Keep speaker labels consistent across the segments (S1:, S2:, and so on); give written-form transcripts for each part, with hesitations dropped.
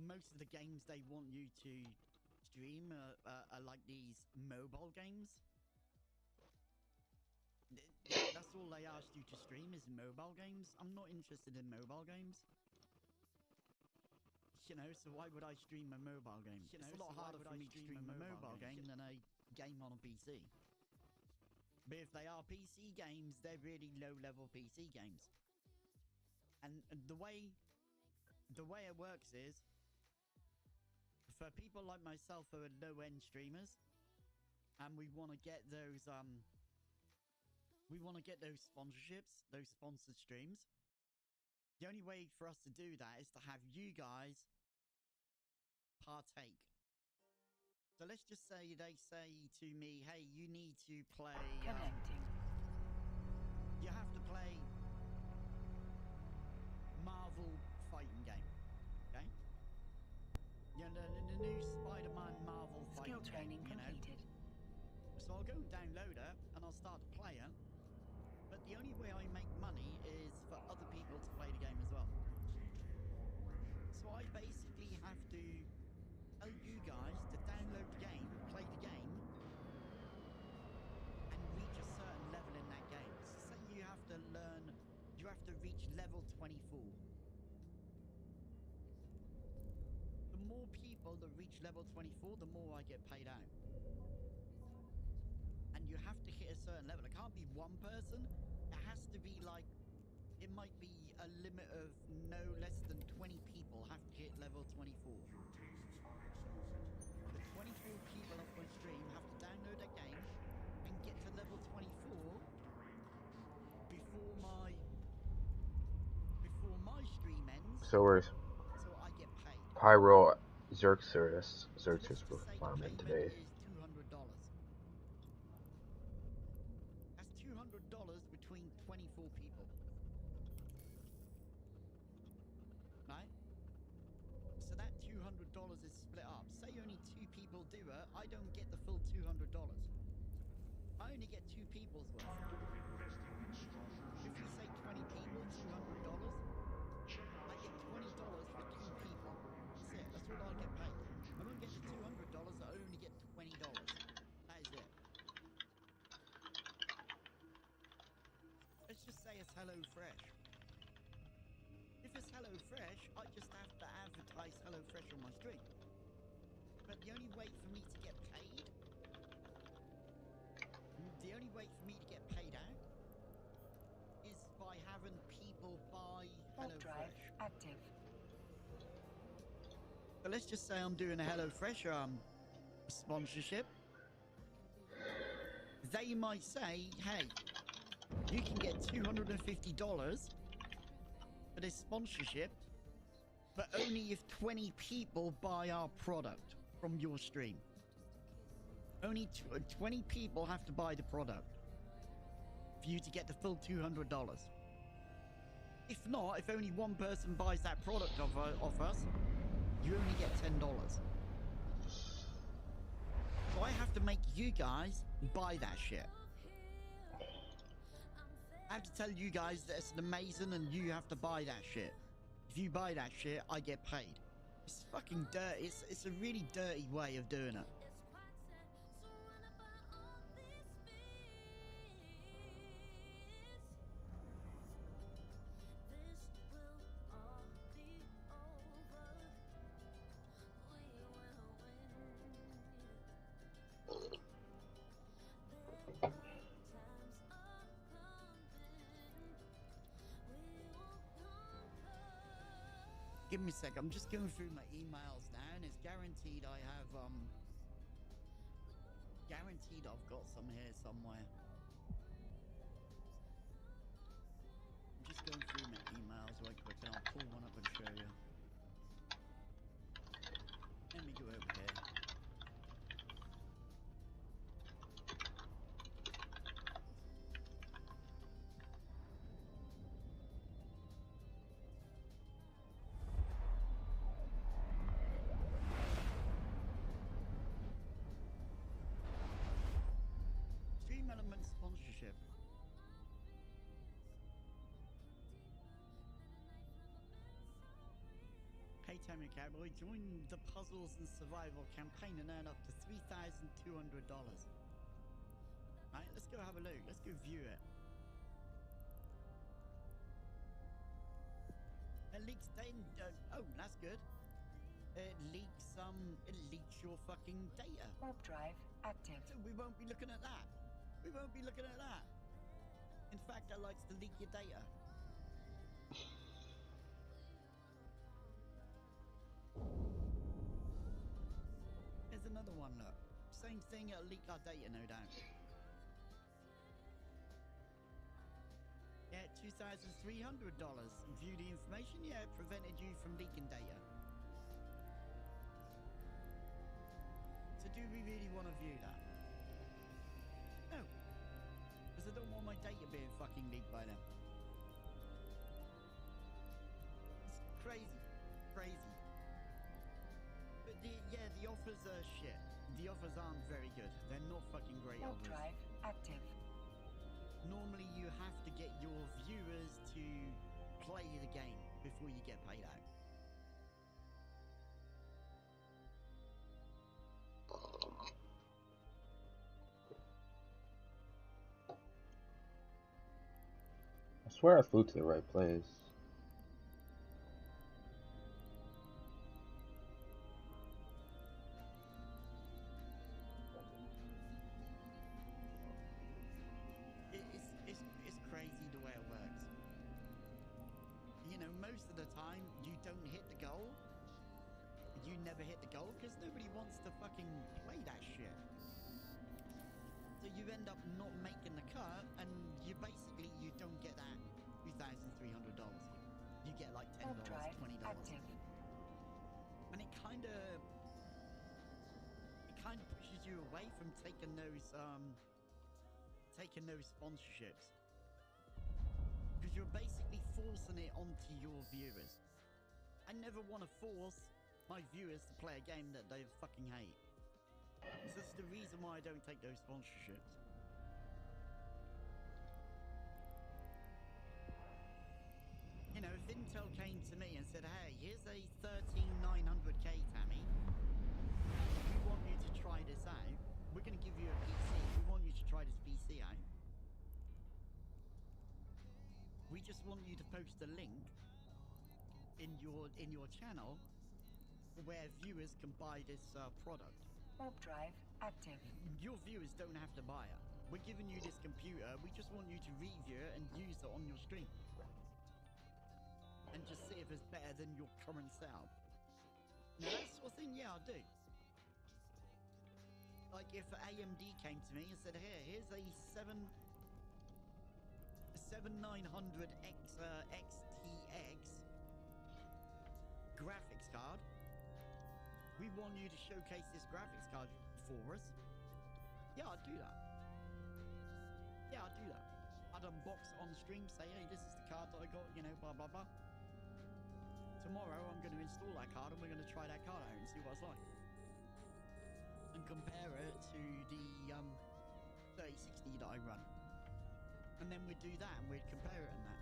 S1: most of the games they want you to stream are like these mobile games. That's all they asked you to stream is mobile games. I'm not interested in mobile games. You know, so why would I stream a mobile game? It's a lot harder for me to stream a mobile game than a game on a PC. But if they are PC games, they're really low-level PC games. And the way it works is, for people like myself who are low-end streamers, and we want to get those sponsorships, those sponsored streams. The only way for us to do that is to have you guys partake. So let's just say they say to me, hey, you need to play...
S2: Connecting.
S1: You have to play Marvel fighting game, okay? You know, the new Spider-Man Marvel fighting
S2: Skill training
S1: game,
S2: completed.
S1: So I'll go and download it, and I'll start to play it. But the only way I make money is for other people to play the game as well. So I basically have to tell you guys to download the game, play the game, and reach a certain level in that game. So say you have to reach level 24. The more people that reach level 24, the more I get paid out. And you have to hit a certain level. It can't be one person. It has to be like, it might be a limit of no less than 20 people have to hit level 24. The 24 people on my stream have to download that game and get to level 24 before my stream ends.
S3: So where's
S1: So I get paid.
S3: Pyro Xerxes
S1: So let's just
S3: were
S1: say the
S3: farming
S1: payment
S3: today?
S1: is $200. That's $200 between 24 people. Right? So that $200 is split up. Say only 2 people do it, I don't get the full $200. I only get 2 people's worth. If we say 20 people, $200, I get $20 for 2 people. That's it. That's all I get paid. I don't get the $200, I only get $20. That is it. Let's just say it's HelloFresh. If it's HelloFresh, I just have to advertise HelloFresh on my stream. But the only way for me to get paid, out is by having people buy
S2: Bulk drive
S1: HelloFresh.
S2: active.
S1: But let's just say I'm doing a HelloFresh sponsorship. They might say, hey, you can get $250 for this sponsorship, but only if 20 people buy our product from your stream. Only 20 people have to buy the product for you to get the full $200. If not, if only one person buys that product off us, you only get $10. So I have to make you guys buy that shit. I have to tell you guys that it's amazing and you have to buy that shit. If you buy that shit, I get paid. It's fucking dirty. It's a really dirty way of doing it. Give me a sec, I'm just going through my emails now and it's guaranteed I have, guaranteed I've got some here somewhere. I'm just going through my emails right quick and I'll pull one up and show you. Let me go over here. Stream Element sponsorship. tamiyacowboy. Join the puzzles and survival campaign and earn up to $3,200. Right, let's go have a look. Let's go view it. It leaks oh, that's good. It leaks your fucking data.
S2: Warp drive active.
S1: So we won't be looking at that. We won't be looking at that. In fact, it likes to leak your data. There's another one, look. Same thing, it'll leak our data, no doubt. Yeah, $2,300. View the information, yeah, it prevented you from leaking data. So do we really want to view that? No. Because I don't want my data being fucking leaked by them. It's crazy. Crazy. But the offers are shit. The offers aren't very good. They're not fucking great
S2: Warp
S1: offers.
S2: drive active.
S1: Normally you have to get your viewers to play the game before you get paid out.
S3: I swear I flew to the right place.
S1: It's crazy the way it works. You know, most of the time you don't hit the goal. You never hit the goal because nobody wants to fucking play that shit. So you end up not making the cut, and you don't get that $2,300. You get like $10,
S2: Warp drive
S1: $20,
S2: active.
S1: and it kind of pushes you away from taking those sponsorships, because you're basically forcing it onto your viewers. I never want to force my viewers to play a game that they fucking hate. So that's the reason why I don't take those sponsorships. You know, if Intel came to me and said, hey, here's a 13900K, Tammy. We want you to try this out. We're going to give you a PC. We want you to try this PC out. We just want you to post a link in your channel where viewers can buy this product.
S2: Warp drive active.
S1: Your viewers don't have to buy it. We're giving you this computer. We just want you to review it and use it on your stream. And just see if it's better than your current setup. Now that sort of thing, yeah, I'll do. Like if AMD came to me and said, here's a 7900X XTX graphics card. We want you to showcase this graphics card for us. Yeah, I'd do that. Yeah, I'd do that. I'd unbox it on stream, say, hey, this is the card that I got, you know, blah, blah, blah. Tomorrow I'm going to install that card and we're going to try that card out and see what it's like. And compare it to the 3060 that I run. And then we'd do that and we'd compare it and that.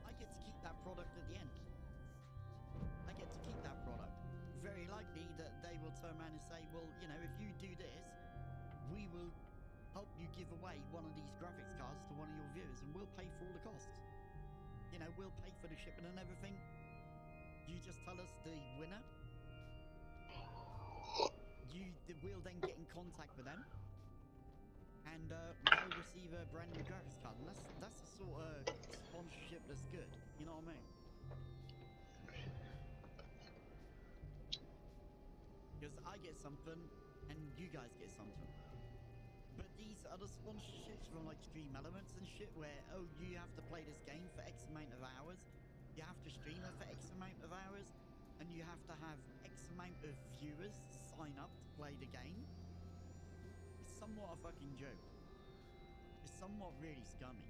S1: I get to keep that product at the end. I get to keep that product. Very likely that they will turn around and say, well, you know, if you do this, we will help you give away one of these graphics cards to one of your viewers and we'll pay for all the costs. You know, we'll pay for the shipping and everything. You just tell us the winner. We'll then get in contact with them, and they'll receive a brand new graphics card. And that's the sort of sponsorship that's good. You know what I mean? Because I get something, and you guys get something. But these other sponsorships from like Stream Elements and shit, where you have to play this game for X amount of hours. You have to stream it for X amount of hours, and you have to have X amount of viewers sign up to play the game. It's somewhat a fucking joke. It's somewhat really scummy.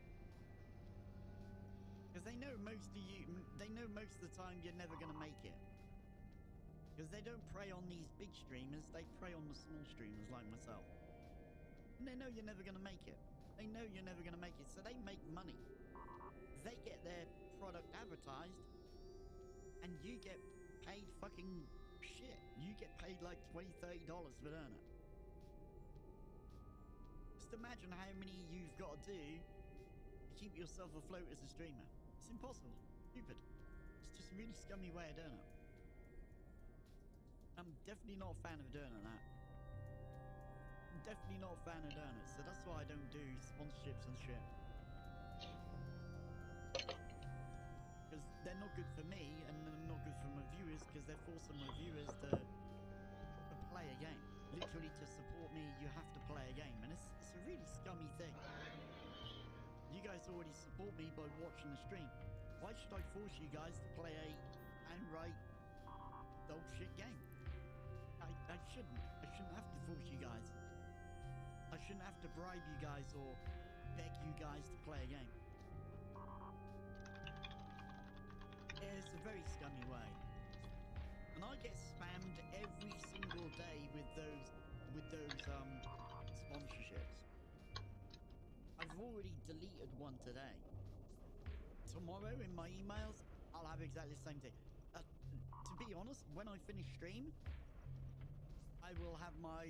S1: Because they know most of the time you're never going to make it. Because they don't prey on these big streamers, they prey on the small streamers like myself. And they know you're never going to make it. They know you're never going to make it, so they make money. They get their product advertised, and you get paid fucking fucking shit. You get paid like $20, $30 for doing it. Just imagine how many you've got to do to keep yourself afloat as a streamer. It's impossible. Stupid. It's just a really scummy way of doing it. I'm definitely not a fan of doing it that. I'm definitely not a fan of doing it, so that's why I don't do sponsorships and shit. Because they're not good for me, and they're not good for my viewers, because they're forcing my viewers to play a game. Literally, to support me, you have to play a game, and it's a really scummy thing. You guys already support me by watching the stream. Why should I force you guys to play a downright dog shit game? I shouldn't. I shouldn't have to force you guys. I shouldn't have to bribe you guys or beg you guys to play a game. It's a very scummy way. And I get spammed every single day with those sponsorships. I've already deleted one today. Tomorrow in my emails, I'll have exactly the same thing. To be honest, when I finish stream, I will have my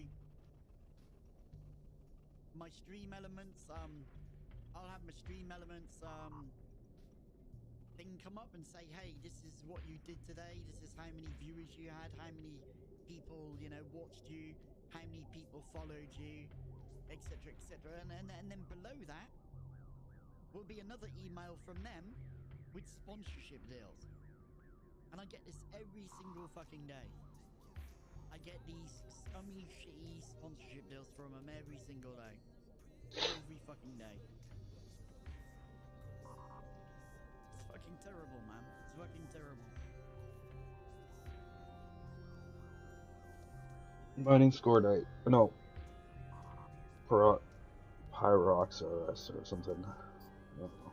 S1: stream elements, I'll have my stream elements thing come up and say, hey, this is what you did today, this is how many viewers you had, how many people, you know, watched you, how many people followed you, etc, etc. And then below that will be another email from them with sponsorship deals. And I get this every single fucking day. I get these scummy, shitty sponsorship deals from them every single day. Every fucking day. It's fucking terrible, man. It's fucking terrible.
S3: Mining Scordite. No. Pyroxorus or something. I don't know.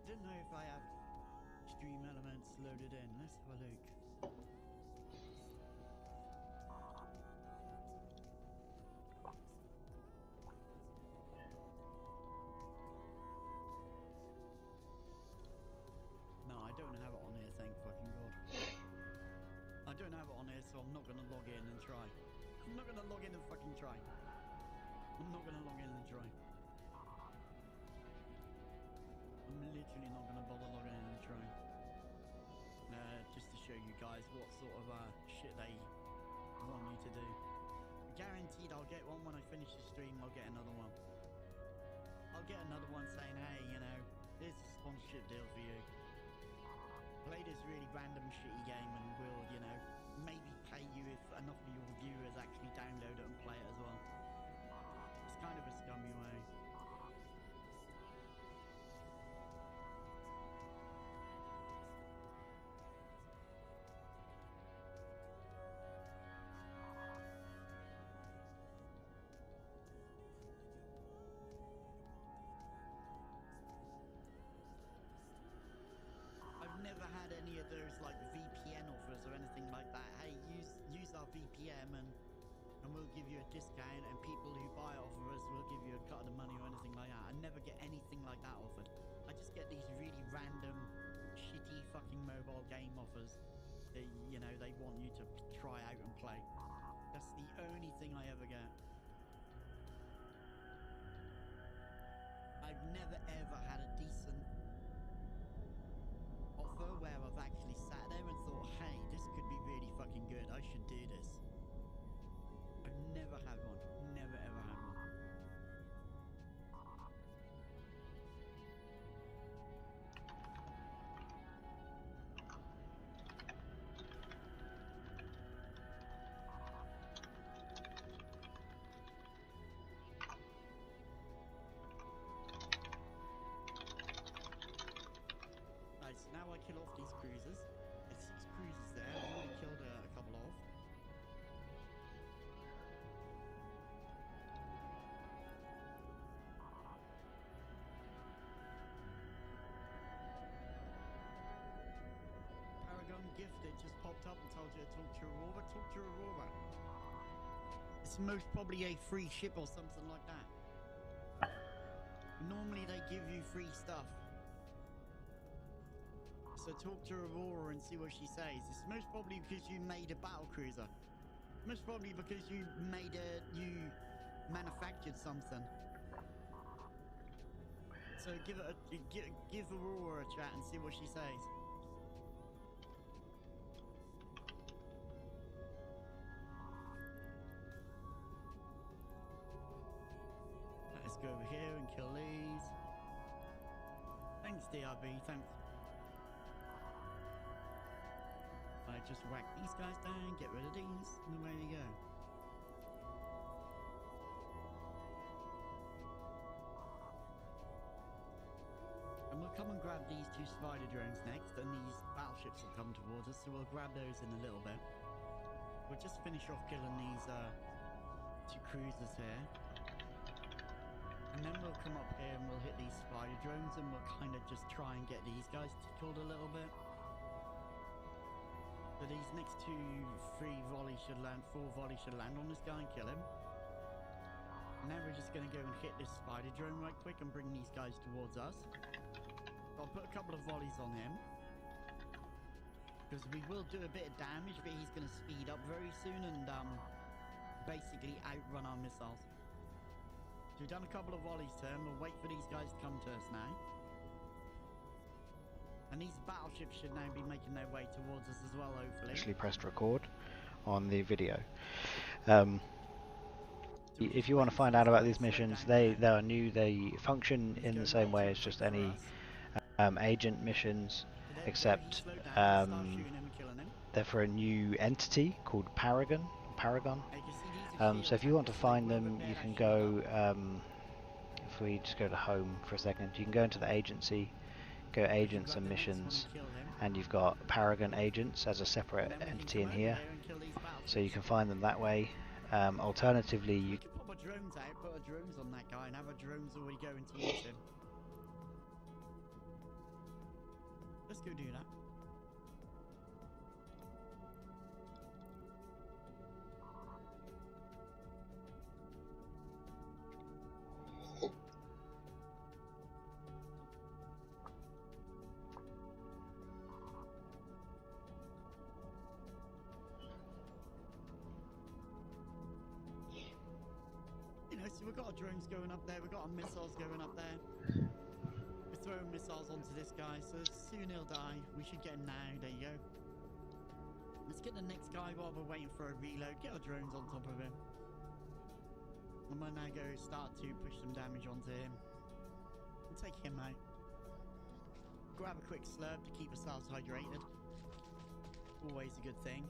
S1: I don't know if I have stream elements loaded in. Let's have a look. No, I don't have it on here, thank fucking God. I don't have it on here, so I'm not gonna log in and try. I'm not gonna log in and fucking try. I'm not gonna log in and try. I'm literally not gonna bother logging in and trying. Just to show you guys what sort of shit they want you to do. Guaranteed I'll get one when I finish the stream. I'll get another one. I'll get another one saying, hey, you know, here's a sponsorship deal for you. Play this really random shitty game and we'll, you know, maybe pay you if enough of your viewers actually download it and play it as well. It's kind of a scummy way. Never had any of those like VPN offers or anything like that. Hey, use our VPN and we'll give you a discount, and people who buy it off of us will give you a cut of the money or anything like that. I never get anything like that offered. I just get these really random, shitty fucking mobile game offers that, you know, they want you to try out and play. That's the only thing I ever get. I've never ever had a decent offer where I've actually sat there and thought, hey, this could be really fucking good, I should do this. I've never had one. Never ever had one. fucked up and told you to talk to Aurora, talk to Aurora. It's most probably a free ship or something like that. Normally they give you free stuff. So talk to Aurora and see what she says. It's most probably because you made a battle cruiser. Most probably because you manufactured something. So give Aurora a chat and see what she says. Let's go over here and kill these. Thanks, DRB. Thanks. I just whack these guys down, get rid of these, and away we go. And we'll come and grab these two spider drones next, and these battleships will come towards us, so we'll grab those in a little bit. We'll just finish off killing these two cruisers here. And then we'll come up here and we'll hit these spider drones, and we'll kind of just try and get these guys tickled a little bit. So these next four volleys should land on this guy and kill him. And now we're just going to go and hit this spider drone right quick and bring these guys towards us. I'll put a couple of volleys on him, because we will do a bit of damage, but he's going to speed up very soon and basically outrun our missiles. So we've done a couple of volleys to him. We'll wait for these guys to come to us now. And these battleships should now be making their way towards us as well, hopefully.
S4: Actually pressed record on the video. If you want to find out about these missions, they are new. They function in the same way as just any agent missions, except they're for a new entity called Paragon. So if you want to find them, you can go, if we just go to home for a second, you can go into the agency, go agents and missions, and you've got Paragon agents as a separate entity in here, so you can find them that way. Alternatively, you
S1: can pop our drones out, put our drones on that guy, and have our drones already going towards him. Let's go do that. So we've got our drones going up there, we've got our missiles going up there. We're throwing missiles onto this guy, so soon he'll die. We should get him now, there you go. Let's get the next guy while we're waiting for a reload. Get our drones on top of him. I'm gonna now go start to push some damage onto him. And take him out. Grab a quick slurp to keep ourselves hydrated. Always a good thing.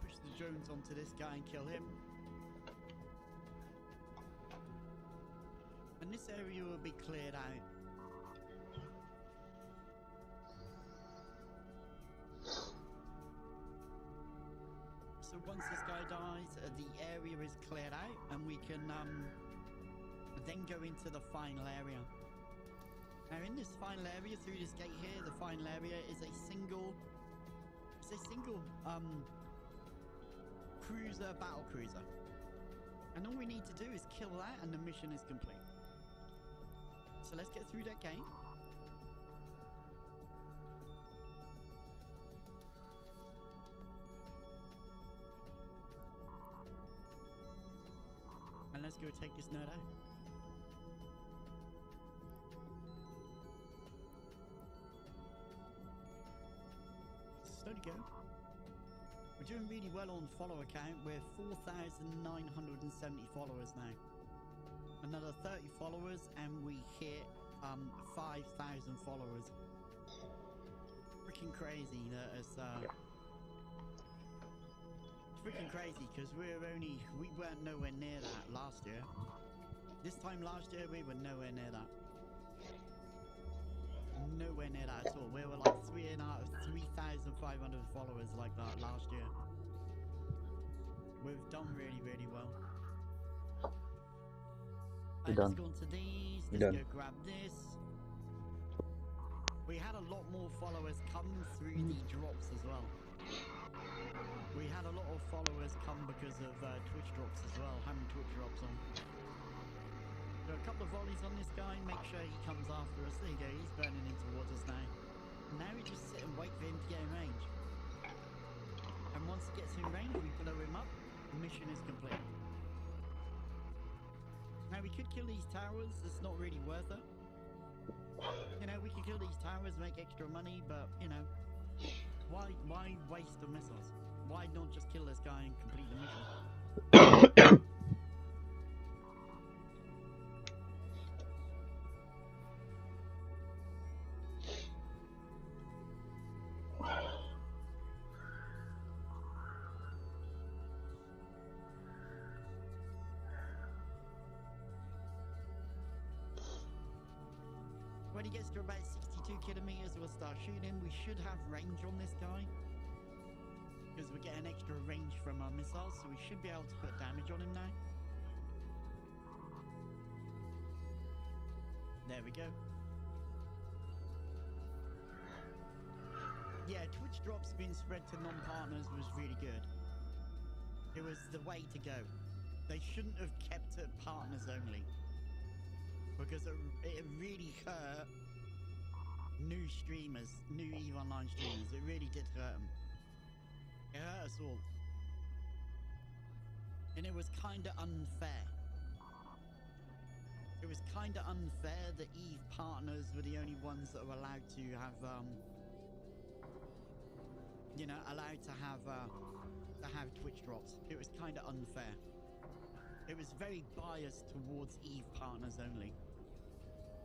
S1: Push the drones onto this guy and kill him. And this area will be cleared out. So once this guy dies, the area is cleared out, and we can then go into the final area. Now in this final area, through this gate here, the final area is a single battle cruiser, and all we need to do is kill that and the mission is complete. So let's get through that gate. And let's go take this nerd out. Slowly go. We're doing really well on follower count. We're 4,970 followers now. Another 30 followers and we hit 5,000 followers. Freaking crazy that it's freaking crazy, because we weren't nowhere near that last year. This time last year we were nowhere near that. nowhere near that at all. We were like 3 out of 3,500 followers like that last year. We've done really, really well.
S3: We're
S1: Let's
S3: done.
S1: go on to these.
S3: We're
S1: Let's
S3: done.
S1: go grab this. We had a lot more followers come through the drops as well. We had a lot of followers come because of Twitch drops as well, having Twitch drops on. So a couple of volleys on this guy, make sure he comes after us. There you go, he's burning in towards us now. Now we just sit and wait for him to get in range. And once he gets in range, we blow him up. The mission is complete. Now we could kill these towers, it's not really worth it. You know, we could kill these towers, make extra money, but, you know, why waste the missiles? Why not just kill this guy and complete the mission? When he gets to about 62 kilometers, we'll start shooting. We should have range on this guy, because we're getting extra range from our missiles, so we should be able to put damage on him now. There we go. Yeah, Twitch drops being spread to non-partners was really good. It was the way to go. They shouldn't have kept it partners only, because it really hurt new streamers, new EVE Online streamers. It really did hurt them. It hurt us all. And it was kinda unfair. It was kinda unfair that EVE partners were the only ones that were allowed to have, you know, allowed to have Twitch drops. It was kinda unfair. It was very biased towards EVE partners only.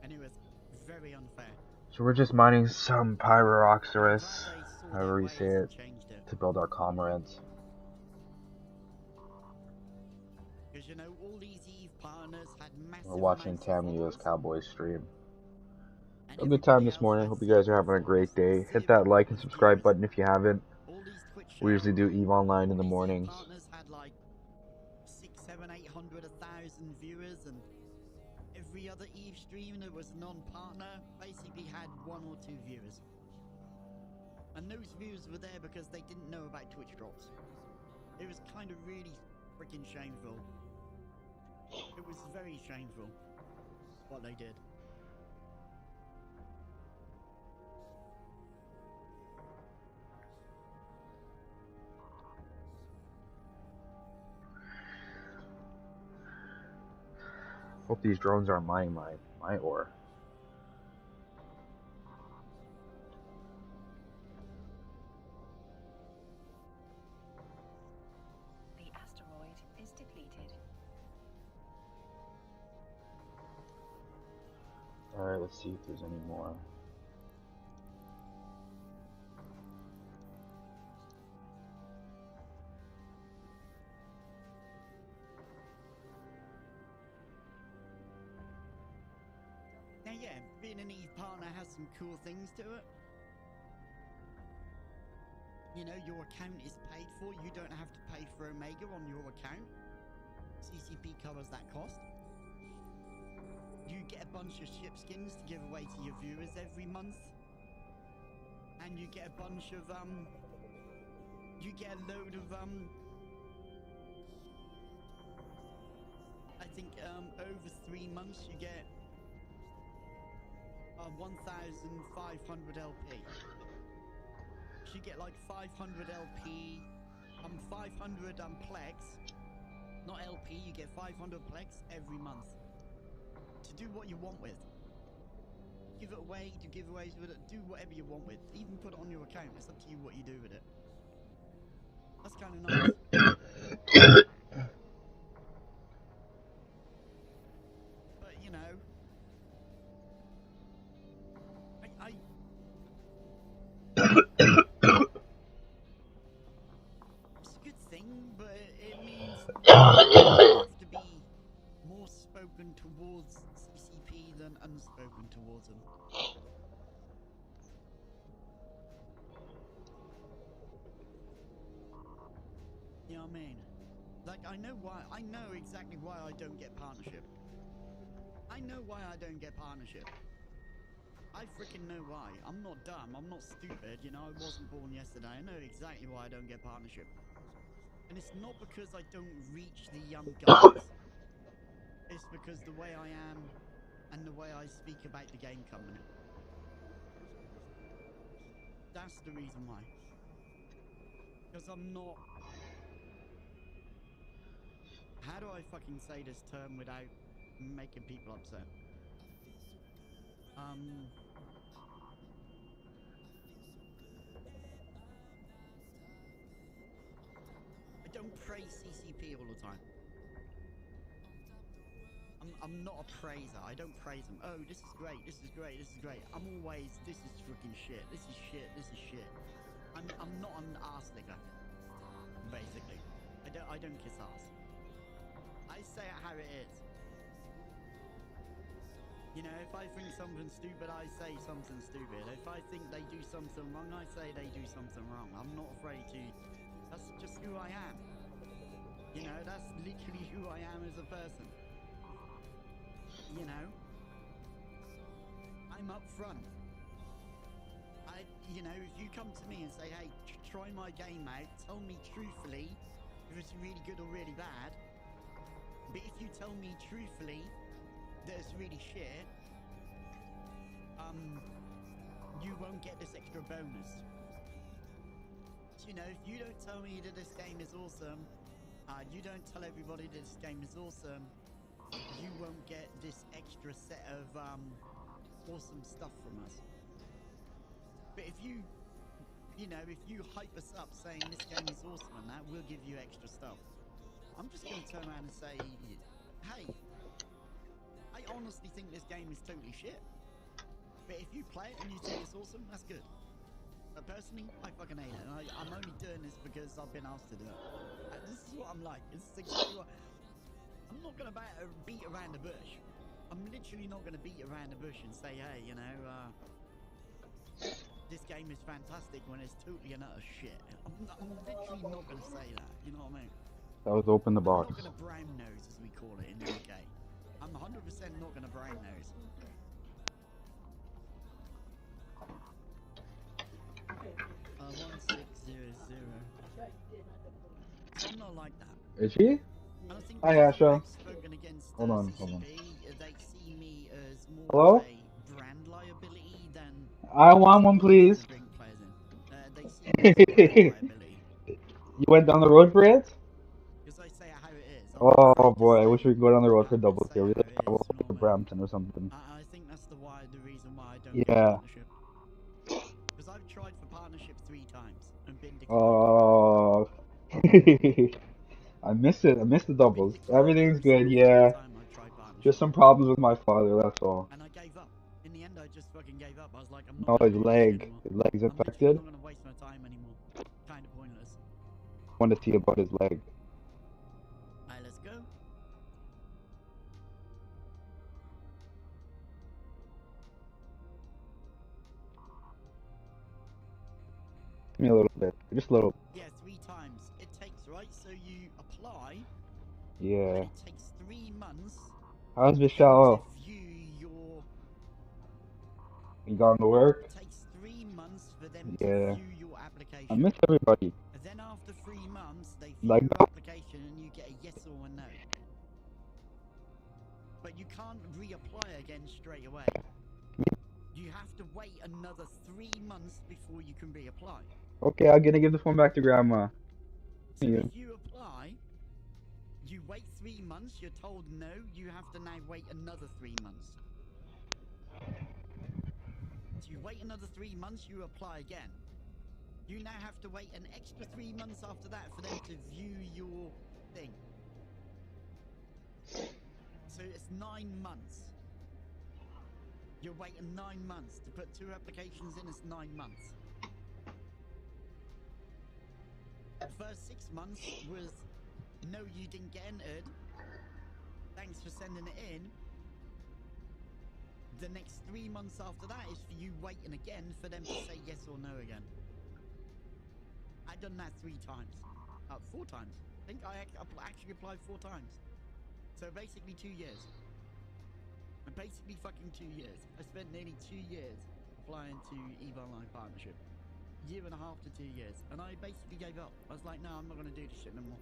S1: And it was very unfair.
S3: So we're just mining some Pyroxorus,
S1: Glad they saw
S3: however
S1: their
S3: we
S1: ways
S3: say
S1: and
S3: it,
S1: changed it.
S3: to build our comrades.
S1: Because, you know, all these EVE partners had massive
S3: We're watching
S1: amounts of followers,
S3: tamiyacowboy stream.
S1: and
S3: A good time
S1: everybody
S3: this
S1: else
S3: morning.
S1: had
S3: Hope you guys are having a great day. Hit that like and subscribe button if you haven't.
S1: all these Twitch
S3: We usually do EVE Online in the
S1: these EVE
S3: mornings.
S1: partners had like 600, 700, 800, 1,000 viewers, and every other EVE stream that was non-partner basically had 1 or 2 viewers. And those viewers were there because they didn't know about Twitch drops. It was kind of really freaking shameful. It was very shameful what they did.
S3: Hope these drones aren't mining my ore.
S2: The asteroid is depleted.
S3: Alright, let's see if there's any more.
S1: Now yeah, being an EVE partner has some cool things to it. You know, your account is paid for. You don't have to pay for Omega on your account. CCP covers that cost. You get a bunch of ship skins to give away to your viewers every month. And you get a bunch of, you get a load of, I think, over 3 months you get 1,500 LP. So you get like 500 LP, 500 Plex, not LP, you get 500 Plex every month to do what you want with. Give it away, do giveaways with it, do whatever you want with. Even put it on your account, it's up to you what you do with it. That's kind of nice. But you know, it's a good thing, but it means you have to be more spoken towards CCP than unspoken towards them. know what I mean? Like, I know exactly why I don't get partnership. I know why I don't get partnership. I freaking know why. I'm not dumb. I'm not stupid. You know, I wasn't born yesterday. I know exactly why I don't get partnership. And it's not because I don't reach the young guys. It's because the way I am and the way I speak about the game company. That's the reason why. Because I'm not... How do I fucking say this term without making people upset? I don't praise CCP all the time. I'm not a praiser. I don't praise them. Oh, this is great. This is great. This is great. I'm always, this is freaking shit. This is shit. This is shit. I'm not an ass licker. Basically, I don't kiss ass. I say it how it is. You know, if I think something stupid, I say something stupid. If I think they do something wrong, I say they do something wrong. I'm not afraid to. That's just who I am. You know, that's literally who I am as a person. You know, I'm up front. You know, if you come to me and say, hey, try my game out, tell me truthfully if it's really good or really bad. But if you tell me truthfully that it's really shit, you won't get this extra bonus. So, you know, if you don't tell me that this game is awesome, you don't tell everybody that this game is awesome, you won't get this extra set of awesome stuff from us. But if you know, if you hype us up saying this game is awesome and that, we'll give you extra stuff. I'm just going to turn around and say, hey, I honestly think this game is totally shit. But if you play it and you think it's awesome, that's good. But personally, I fucking hate it. And I'm only doing this because I've been asked to do it. This is what I'm like. This is exactly what... I'm not going to beat around the bush. I'm literally not going to beat around the bush and say, hey, you know, this game is fantastic when it's totally and utter shit. I'm literally not going to say that. You know what I mean?
S3: That was open the box.
S1: I'm not going to brown nose, as we call it in the UK. I'm 100% not going to brown nose. 1600. I'm not like that.
S3: Is she?
S1: And I think
S3: Hi,
S1: because
S3: Asha.
S1: I've spoken against
S3: Hold on.
S1: CCP, they see me as more
S3: Hello?
S1: of a brand liability than...
S3: I want one, please.
S1: To bring players in. They see me as a brand liability.
S3: You went down the road for it?
S1: Because I say it how it is.
S3: Oh boy, I wish we could go down the road for doubles here. We just travel to Brampton or something.
S1: I think that's the reason why I don't
S3: Yeah.
S1: get partnership. Because I've tried for partnership 3 times and been declined.
S3: Oh. I miss it. I miss the doubles. Everything's good, yeah. Just some problems with my father, that's all.
S1: And I gave up. In the end, I just fucking gave up. I was like, I'm
S3: Oh,
S1: not gonna
S3: his
S1: do this
S3: leg.
S1: anymore.
S3: His leg's
S1: I'm
S3: affected.
S1: not gonna waste my time anymore. Kind of pointless.
S3: I want to see about his leg.
S1: Alright, let's go.
S3: Give me a little bit. Just a little.
S1: Yeah, 3 times. It takes, right? So you apply.
S3: Yeah.
S1: And it takes 3 months.
S3: How's Vishal?
S1: To view your...
S3: You gone to work?
S1: It takes 3 months for them
S3: Yeah.
S1: to view your application.
S3: I miss everybody.
S1: And then after 3 months, they view
S3: Like
S1: your
S3: that.
S1: application and you get a yes or a no. But you can't reapply again straight away. You have to wait another 3 months before you can reapply.
S3: Okay, I'm gonna give the phone back to Grandma.
S1: So if you apply, you wait 3 months, you're told no, you have to now wait another 3 months. So you wait another 3 months, you apply again. You now have to wait an extra 3 months after that for them to view your thing. So it's 9 months. You're waiting 9 months. To put 2 applications in, it's 9 months. The first 6 months was, no, you didn't get entered. Thanks for sending it in. The next 3 months after that is for you waiting again for them to say yes or no again. I've done that 3 times. 4 times. I think I actually applied 4 times. So basically 2 years. Basically fucking 2 years. I spent nearly 2 years applying to EVE Online Partnership. 1.5 to 2 years. And I basically gave up. I was like, no, I'm not going to do this shit no more.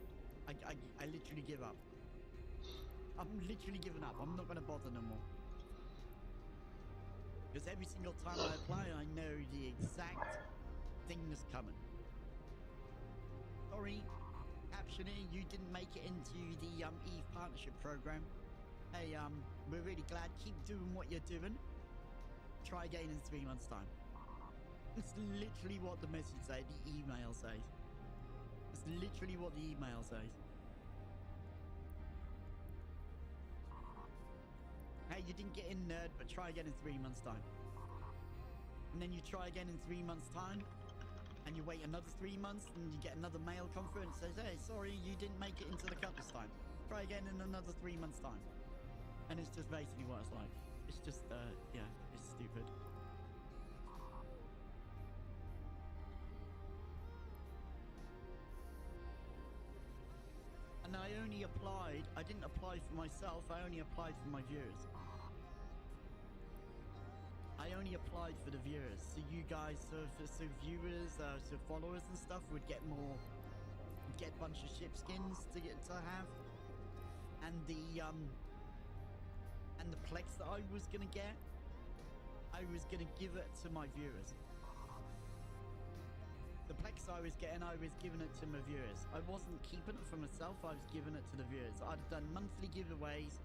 S1: I literally give up. I'm literally giving up. I'm not going to bother no more. Because every single time I apply, I know the exact thing that's coming. Sorry, Captioner, you didn't make it into the EVE Partnership Program. Hey, we're really glad. Keep doing what you're doing. Try again in 3 months' time. It's literally what the message says, the email says. It's literally what the email says. Hey, you didn't get in, nerd, but try again in 3 months' time. And then you try again in 3 months' time, and you wait another 3 months, and you get another mail come through and says, hey, sorry, you didn't make it into the cut this time. Try again in another 3 months' time. And it's just basically what it's like. It's just, yeah, it's stupid. And I only applied, I didn't apply for myself, I only applied for my viewers. I only applied for the viewers, so you guys, so viewers, so followers and stuff would get more, get a bunch of ship skins to have, and the plex that I was gonna get, I was gonna give it to my viewers. The plex I was getting, I was giving it to my viewers. I wasn't keeping it for myself, I was giving it to the viewers. I'd have done monthly giveaways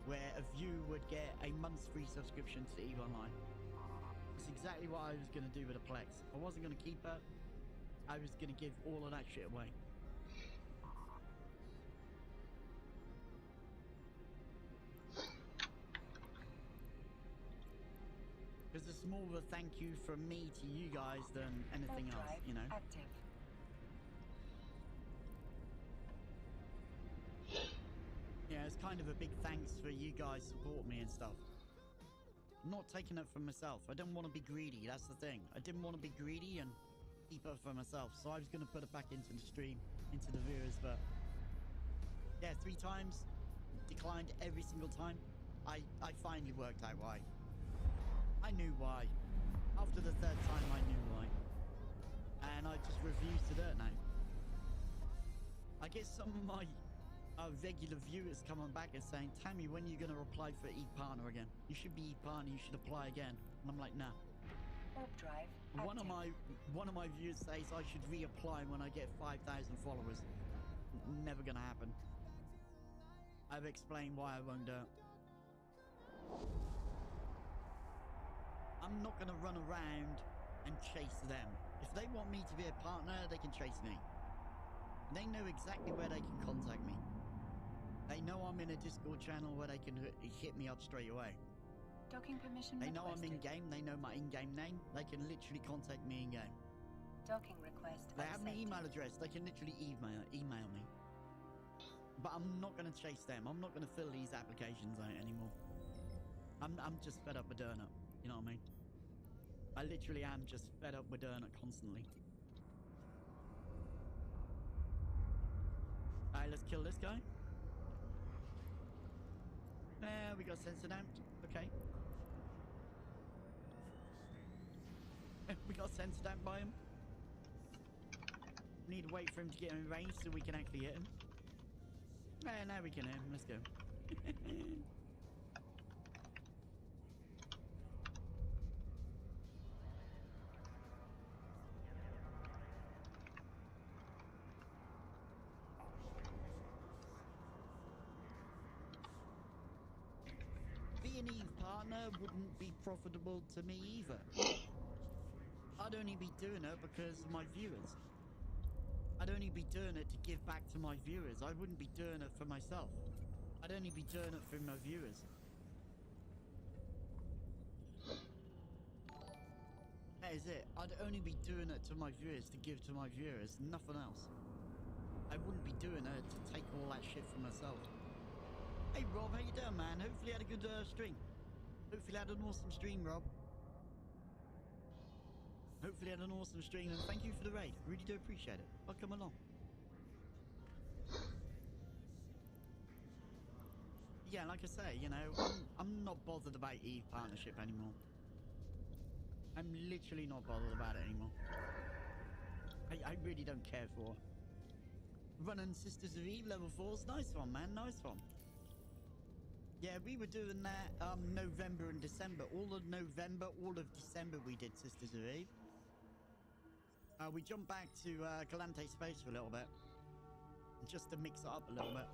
S1: where a viewer would get a month's free subscription to EVE Online. That's exactly what I was going to do with a plex. I wasn't going to keep it. I was going to give all of that shit away. Because it's more of a thank you from me to you guys than anything else, you know?
S2: Active.
S1: Yeah, it's kind of a big thanks for you guys support me and stuff. I'm not taking it for myself. I don't want to be greedy, that's the thing. I didn't want to be greedy and keep it for myself, so I was going to put it back into the stream, into the viewers, but... yeah, 3 times, declined every single time. I finally worked out why. I knew why. After the 3rd time, I knew why. And I just refuse to do it now. I get some of my regular viewers coming back and saying, Tammy, when are you going to apply for EVE Partner again? You should be EVE Partner, you should apply again. And I'm like, nah.
S2: Warp drive.
S1: One of my viewers says I should reapply when I get 5,000 followers. Never going to happen. I've explained why I won't do it. I'm not going to run around and chase them. If they want me to be a partner, they can chase me. They know exactly where they can contact me. They know I'm in a Discord channel where they can hit me up straight away.
S2: Docking permission
S1: They know I'm
S2: requested.
S1: in-game, they know my in-game name. They can literally contact me in-game.
S2: Docking request
S1: They have my
S2: accepted.
S1: email address, they can literally email me. But I'm not going to chase them. I'm not going to fill these applications out anymore. I'm just fed up with doing it. You know what I mean? I literally am just fed up with doing it constantly. Alright, let's kill this guy. We got sensor damped. Okay. We got sensor damped by him. Need to wait for him to get in range so we can actually hit him. Now we can hit him. Let's go. Being EVE Partner wouldn't be profitable to me either. I'd only be doing it because of my viewers. I'd only be doing it to give back to my viewers. I wouldn't be doing it for myself. I'd only be doing it for my viewers. That is it. I'd only be doing it to my viewers to give to my viewers, nothing else. I wouldn't be doing it to take all that shit for myself. Hey Rob, how you doing, man? Hopefully you had a good stream. Hopefully you had an awesome stream, Rob. Hopefully you had an awesome stream, and thank you for the raid. Really do appreciate it. I'll come along. yeah, like I say, you know, I'm not bothered about Eve partnership anymore. I'm literally not bothered about it anymore. I really don't care for running Sisters of Eve level 4's. Nice one, man. Nice one. Yeah, we were doing that November and December. All of November, all of December we did Sisters of Eve. We jumped back to Galante Space for a little bit. Just to mix it up a little bit.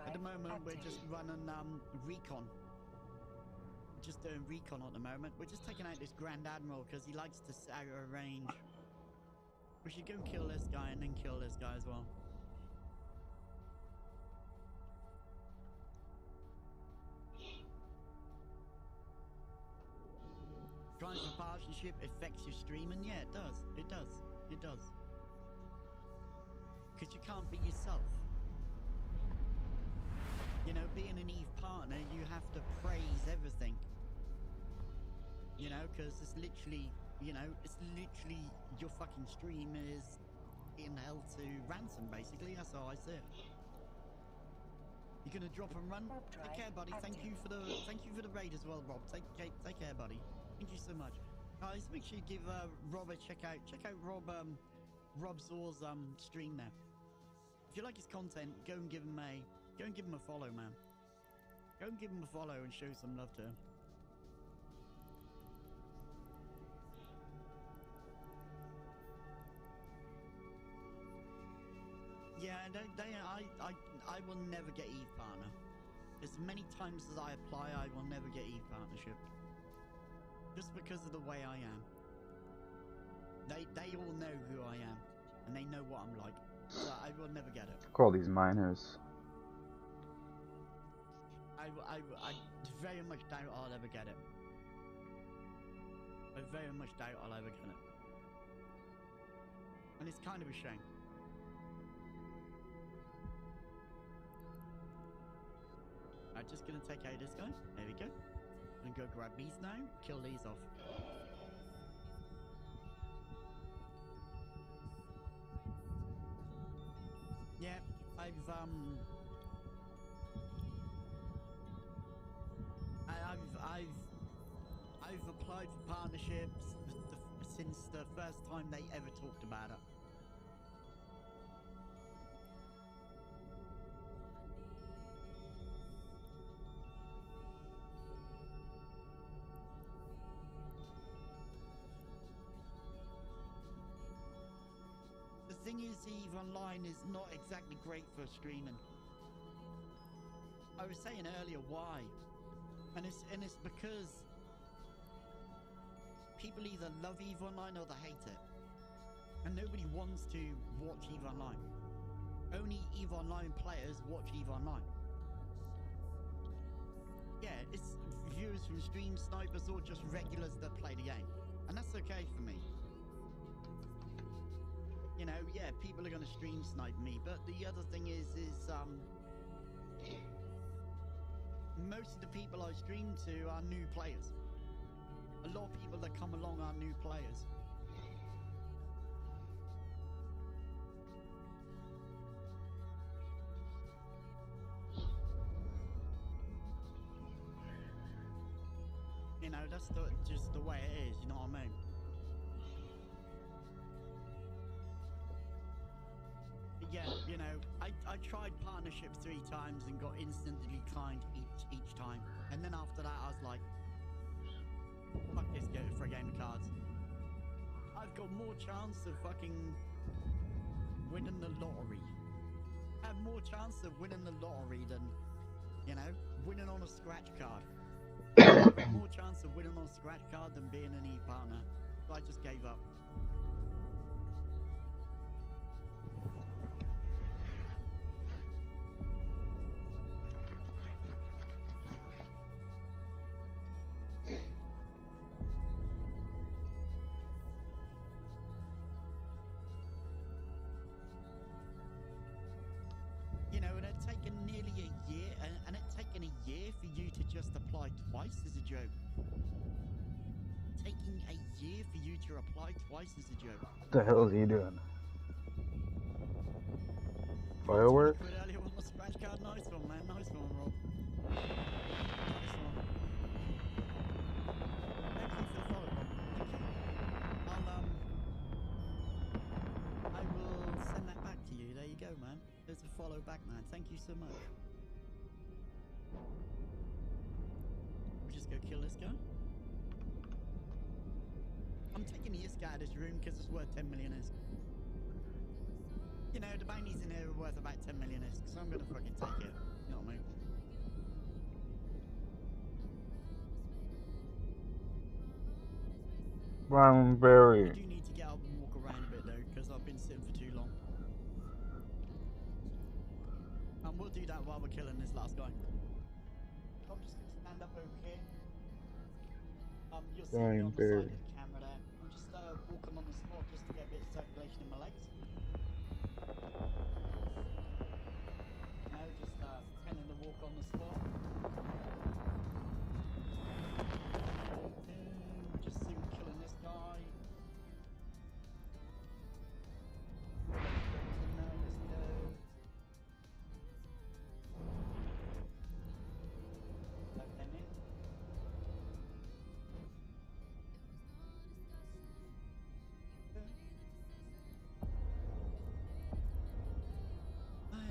S1: At the moment, we're just running recon. We're just doing recon at the moment. We're just taking out this Grand Admiral because he likes to sit out of range. We should go and kill this guy and then kill this guy as well. Crimes of partnership affects your streaming? Yeah, it does. It does. It does. Because you can't be yourself. You know, being an Eve partner, you have to praise everything. You know, because it's literally, you know, it's literally your fucking stream is being held to ransom, basically. That's how I see it. You're gonna drop and run? Take care, buddy. Thank you for the raid as well, Rob. Take care, buddy. Thank you so much. Guys, make sure you give Rob a check out Rob Zor's stream there. If you like his content, go and give him a follow, man. Go and give him a follow and show some love to him. Yeah, I will never get Eve partner. As many times as I apply, I will never get Eve partnership. Just because of the way I am. They all know who I am, and they know what I'm like. So I will never get it.
S3: Fuck all these miners.
S1: I very much doubt I'll ever get it. I very much doubt I'll ever get it. And it's kind of a shame. I'm just gonna take out this guy. There we go. I'm gonna go grab these now, kill these off. Yeah, I've applied for partnerships since the first time they ever talked about it. The thing is, EVE Online is not exactly great for streaming. I was saying earlier why, and it's because people either love EVE Online or they hate it, and nobody wants to watch EVE Online. Only EVE Online players watch EVE Online. Yeah, it's viewers from stream, snipers, or just regulars that play the game, and that's okay for me. You know, yeah, people are gonna stream snipe me, but the other thing is most of the people I stream to are new players. A lot of people that come along are new players. You know, that's just the way it is, you know what I mean? Yeah, you know, I tried partnership 3 times and got instantly declined each time. And then after that, I was like, fuck this, go for a game of cards. I've got more chance of fucking winning the lottery. I have more chance of winning the lottery than, you know, winning on a scratch card. I have more chance of winning on a scratch card than being an Eve partner. So I just gave up. You know, and it's taken nearly a year, and it's taken a year for you to just apply twice is a joke. Taking a year for you to apply twice is a joke.
S3: What the hell is he doing? Fireworks?
S1: Earlier on the scratch card, nice follow back, man. Thank you so much. We'll just go kill this guy. I'm taking the ISK out of this room because it's worth 10 million ISK. You know, the bounties in here are worth about 10 million ISK, so I'm gonna fucking take it. You know what I mean?
S3: Brownberry.
S1: I do need to get up and walk around a bit though, because I've been sitting for too long. And we'll do that while we're killing this last guy. I'm just gonna stand up over here. You'll see me on the side of the camera there. I'm just walking on the spot just to get a bit of circulation in my legs. You know, just pretending to walk on the spot. Just soon killing this guy.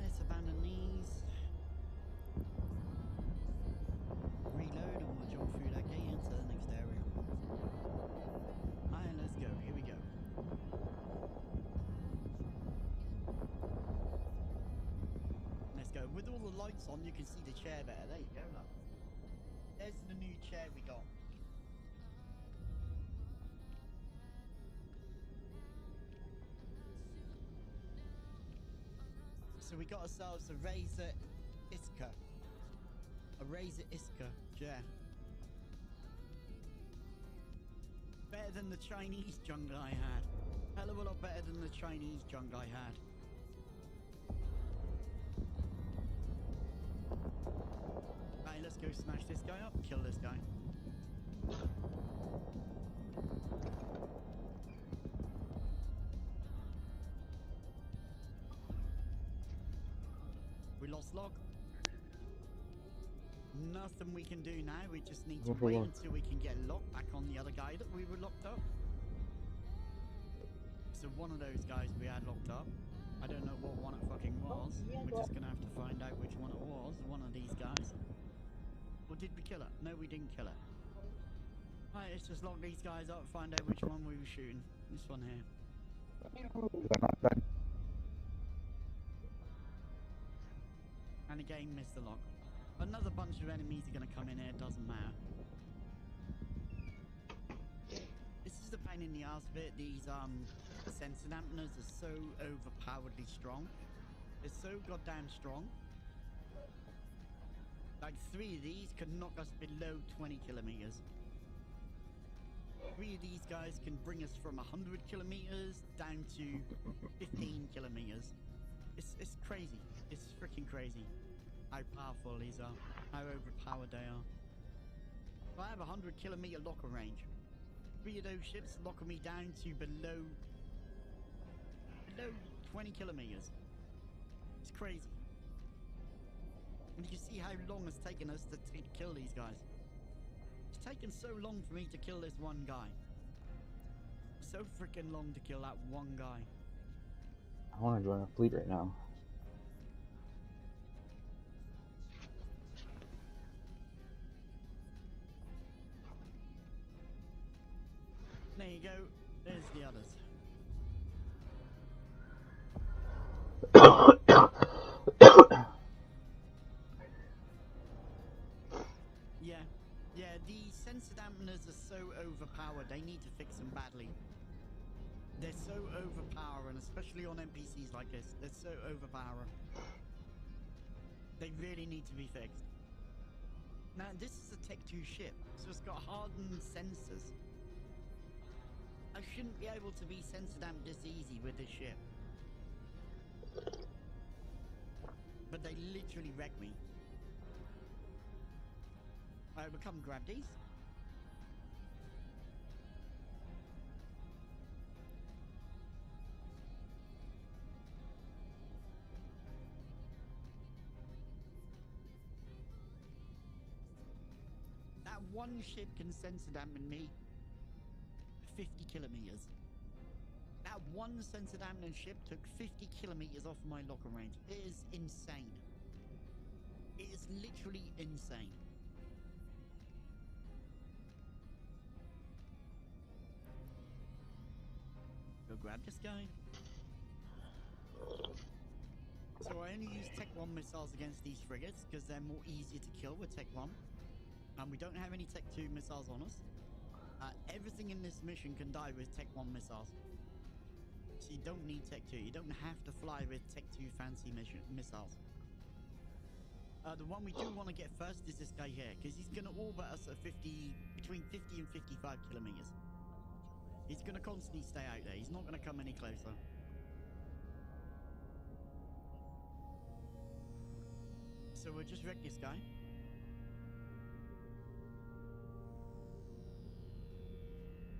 S1: Let's abandon these. Reload and we'll jump through that gate into the next area. Alright, let's go. Here we go. Let's go. With all the lights on, you can see the chair better. There you go, look. There's the new chair we got. So we got ourselves a Razor Iska. A Razor Iska chair. Better than the Chinese junk I had. Hell of a lot better than the Chinese junk I had. Right, let's go smash this guy up, kill this guy. We lost log. Nothing we can do now. We just need to wait until we can get locked back on the other guy that we were locked up. So one of those guys we had locked up. I don't know what one it fucking was. We're just gonna have to find out which one it was. One of these guys. Or did we kill it? No, we didn't kill it. Right, let's just lock these guys up, find out which one we were shooting. This one here. And again, missed the lock. Another bunch of enemies are going to come in here, doesn't matter. This is the pain in the ass bit. These sensor dampeners are so overpoweredly strong. They're so goddamn strong. Like 3 of these could knock us below 20 kilometers. 3 of these guys can bring us from 100 kilometers down to 15 kilometers. It's crazy. It's freaking crazy how powerful these are, how overpowered they are. If I have 100 kilometer locker range, 3 of those ships lock me down to below 20 kilometers. It's crazy. And you can see how long it's taken us to kill these guys. It's taken so long for me to kill this one guy. So freaking long to kill that one guy.
S3: I want to join a fleet right now.
S1: There you go. There's the others. Yeah, the sensor dampeners are so overpowered, they need to fix them badly. They're so overpowering, especially on NPCs like this. They're so overpowering. They really need to be fixed. Now, this is a Tech 2 ship, so it's got hardened sensors. I shouldn't be able to be sensor damped this easy with this ship. But they literally wrecked me. Alright, we'll come grab these. That one ship can sensor dampen me 50 kilometers. That one censored ammunition ship took 50 kilometers off my locker range. It is insane. It is literally insane. Go grab this guy. So I only use Tech 1 missiles against these frigates because they're more easier to kill with Tech 1. And we don't have any Tech 2 missiles on us. Everything in this mission can die with Tech 1 missiles. So you don't need Tech 2. You don't have to fly with Tech 2 fancy missiles. The one we do want to get first is this guy here, because he's going to orbit us at between 50 and 55 kilometers. He's going to constantly stay out there. He's not going to come any closer. So we'll just wreck this guy.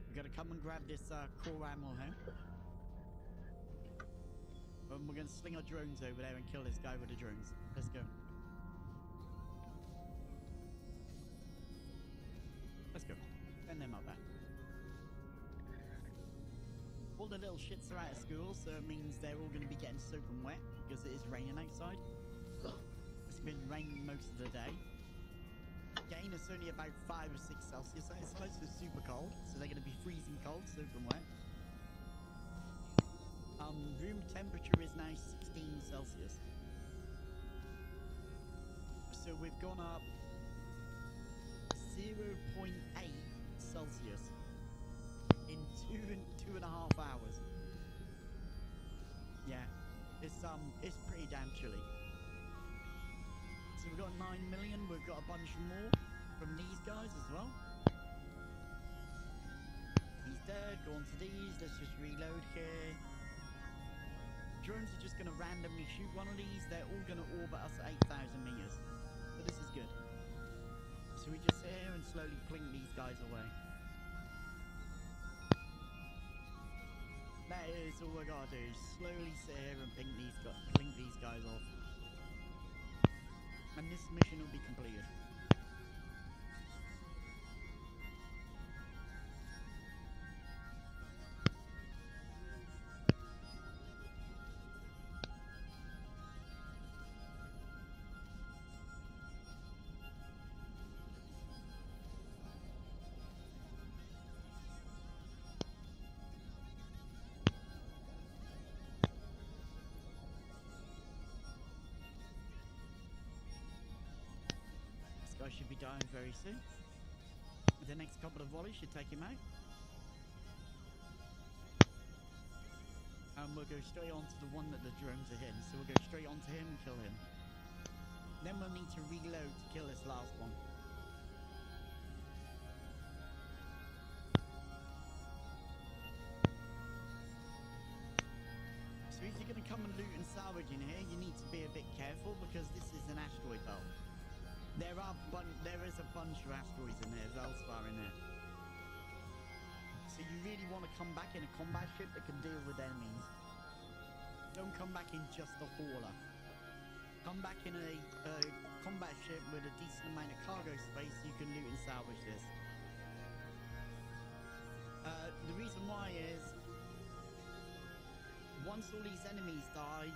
S1: We're going to come and grab this core ammo here. And we're going to sling our drones over there and kill this guy with the drones. Let's go. Let's go. Send them up there. All the little shits are out of school, so it means they're all going to be getting soaking wet because it is raining outside. It's been raining most of the day. Again, it's only about 5 or 6 Celsius outside, so it's super cold. So they're going to be freezing cold, soaking wet. Room temperature is now 16 Celsius. So we've gone up 0.8 Celsius in two and a half hours. Yeah, it's pretty damn chilly. So we've got 9 million. We've got a bunch more from these guys as well. He's dead. Go on to these. Let's just reload here. Drones are just going to randomly shoot one of these. They're all going to orbit us at 8,000 meters. But this is good. So we just sit here and slowly plink these guys away. That is all I gotta do. Slowly sit here and plink these guys off. And this mission will be completed. Guy should be dying very soon. The next couple of volleys should take him out. And we'll go straight on to the one that the drones are hitting. So we'll go straight on to him and kill him. Then we'll need to reload to kill this last one. So if you're going to come and loot and salvage in here, you need to be a bit careful because this is an asteroid belt. There is a bunch of asteroids in there, Valspar in there. So you really want to come back in a combat ship that can deal with enemies. Don't come back in just a hauler. Come back in a combat ship with a decent amount of cargo space so you can loot and salvage this. The reason why is, once all these enemies die,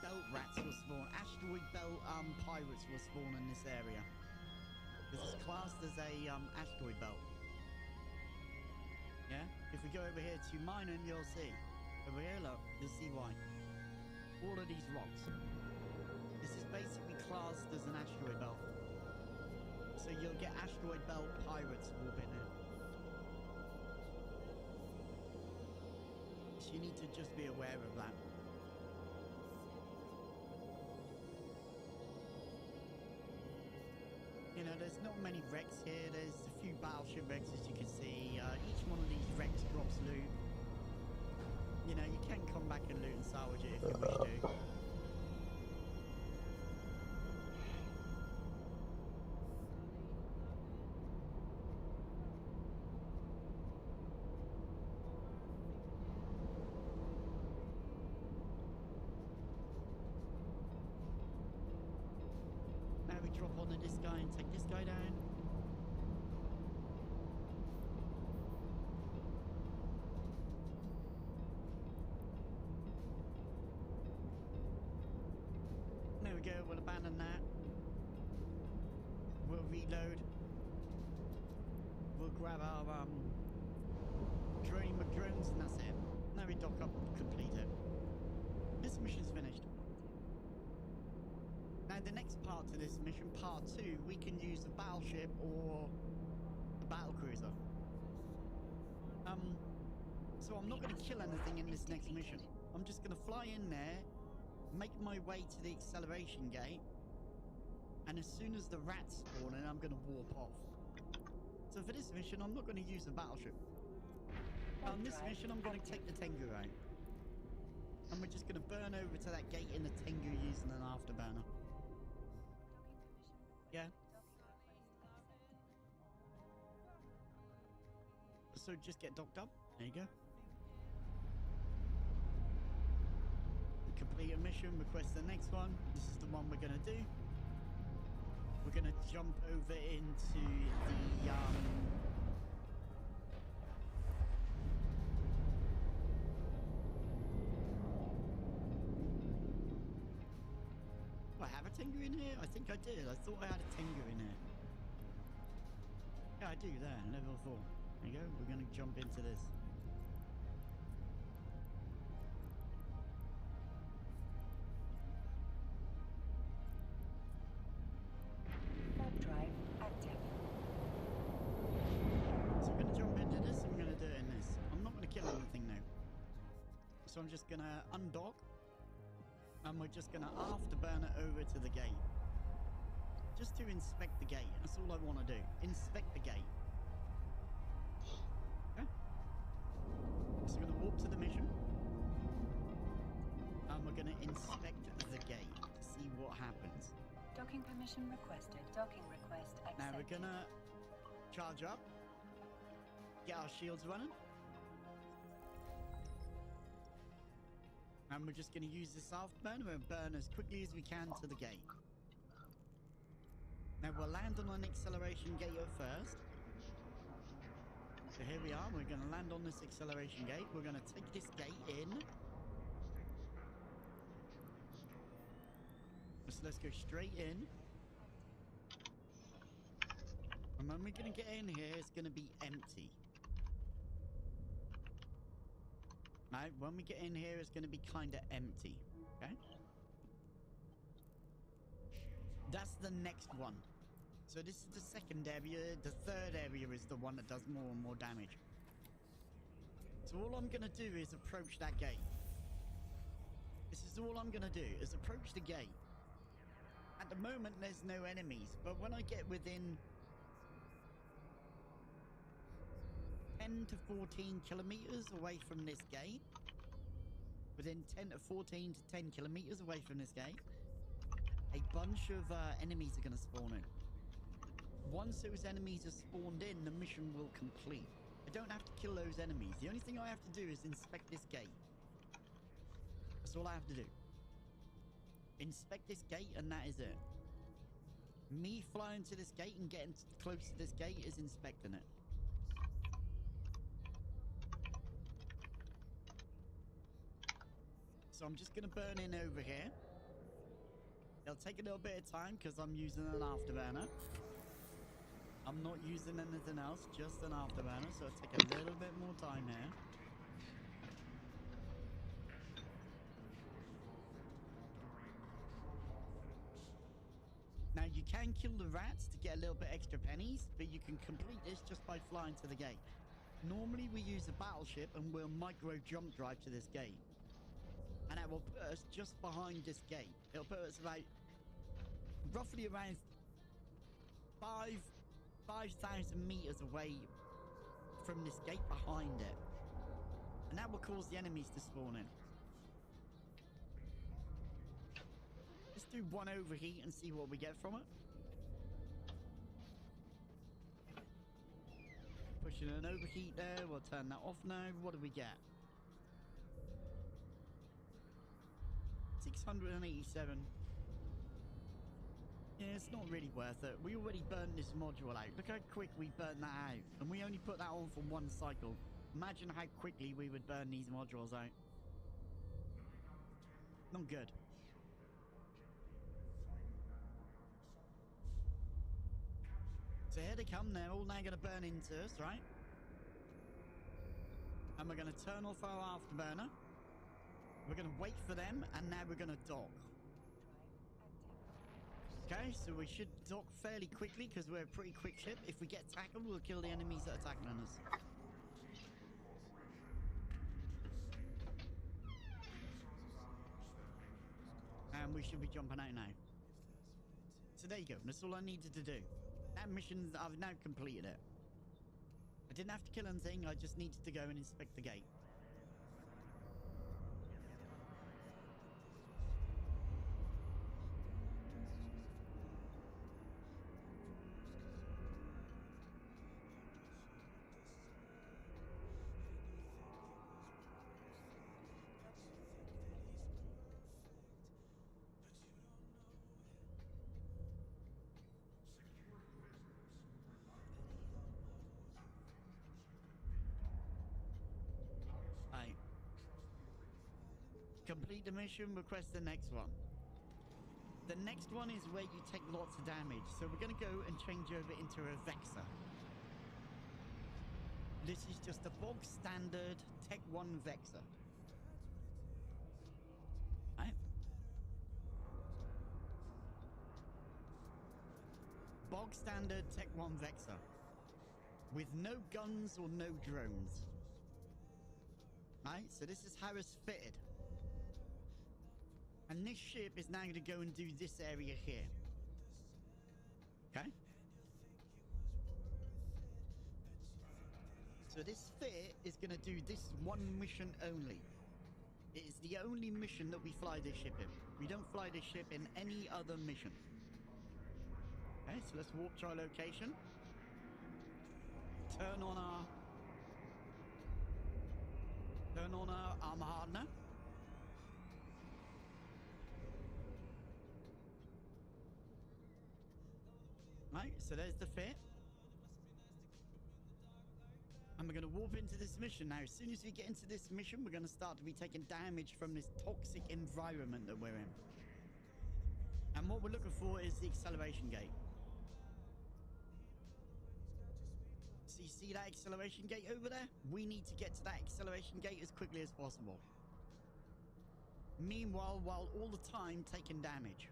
S1: belt rats will spawn. Asteroid belt pirates will spawn in this area. This is classed as a asteroid belt. Yeah? If we go over here to mining, you'll see. Over here, look, you'll see why. All of these rocks. This is basically classed as an asteroid belt. So you'll get asteroid belt pirates warping in. So you need to just be aware of that. You know, there's not many wrecks here. There's a few battleship wrecks, as you can see. Each one of these wrecks drops loot. You know, you can come back and loot and salvage it if you wish to. Now we drop onto this guy and take this guy down. go, we'll abandon that. We'll reload. We'll grab our drone McDrones and that's it. Now we dock up and complete it. This mission's finished. Now the next part to this mission, part 2, we can use a battleship or a battle cruiser. So I'm not going to kill anything in this next mission. I'm just going to fly in there, make my way to the acceleration gate, and as soon as the rats spawn in, I'm going to warp off. So for this mission, I'm not going to use a battleship. On this mission, I'm going to take the Tengu out. And we're just going to burn over to that gate in the Tengu using an afterburner. Yeah. So just get docked up. There you go. Complete a mission, request the next one. This is the one we're going to do. We're going to jump over into the do I have a Tengu in here? I think I did. I thought I had a Tengu in here. Yeah, I do there. Level 4. There you go. We're going to jump into this.
S2: Drive active.
S1: So we're going to jump into this and we're going to do it in this. I'm not going to kill anything now. So I'm just going to undock. And we're just going to afterburn it over to the gate. Just to inspect the gate. That's all I want to do. Inspect the gate. Okay. So we're going to walk to the mission. And we're going to inspect the gate to see what happens.
S2: Docking permission requested. Docking request accepted.
S1: Now we're going to charge up. Get our shields running. And we're just going to use this afterburner and burn as quickly as we can to the gate. Now we'll land on an acceleration gate at first. So here we are. We're going to land on this acceleration gate. We're going to take this gate in. So let's go straight in. And when we're going to get in here, it's going to be empty. Right, when we get in here, it's going to be kind of empty. Okay? That's the next one. So this is the second area. The third area is the one that does more and more damage. So all I'm going to do is approach that gate. This is all I'm going to do, is approach the gate. At the moment, there's no enemies. But when I get within 10 to 14 kilometers away from this gate, within 10 to 14 to 10 kilometers away from this gate, a bunch of enemies are going to spawn in. Once those enemies are spawned in, the mission will complete. I don't have to kill those enemies. The only thing I have to do is inspect this gate. That's all I have to do. Inspect this gate and that is it. Me flying to this gate and getting close to this gate is inspecting it. So I'm just going to burn in over here. It'll take a little bit of time because I'm using an afterburner. I'm not using anything else, just an afterburner, so it'll take a little bit more time here. Now you can kill the rats to get a little bit extra pennies, but you can complete this just by flying to the gate. Normally we use a battleship and we'll micro jump drive to this gate. And that will put us just behind this gate. It'll put us about, roughly around 5,000 meters away from this gate behind it. And that will cause the enemies to spawn in. Let's do one overheat and see what we get from it. Pushing an overheat there, we'll turn that off now. What do we get? 687. Yeah, it's not really worth it. We already burned this module out. Look how quick we burned that out. And we only put that on for one cycle. Imagine how quickly we would burn these modules out. Not good. So here they come. They're all now going to burn into us, right? And we're going to turn off our afterburner. We're going to wait for them, and now we're going to dock. Okay, so we should dock fairly quickly because we're a pretty quick ship. If we get tackled, we'll kill the enemies that are tackling us. And we should be jumping out now. So there you go. That's all I needed to do. That mission, I've now completed it. I didn't have to kill anything. I just needed to go and inspect the gate. Complete the mission, request the next one. The next one is where you take lots of damage. So we're going to go and change over into a Vexor. This is just a bog standard Tech 1 Vexor. Right? Bog standard Tech 1 Vexor. With no guns or no drones. Right? So this is how it's fitted. And this ship is now going to go and do this area here. Okay? So this fit is going to do this one mission only. It is the only mission that we fly this ship in. We don't fly this ship in any other mission. Okay, so let's warp to our location. Turn on our armor hardener. Right, so there's the fit. And we're going to warp into this mission. Now, as soon as we get into this mission, we're going to start to be taking damage from this toxic environment that we're in. And what we're looking for is the acceleration gate. So you see that acceleration gate over there? We need to get to that acceleration gate as quickly as possible. Meanwhile, while all the time taking damage.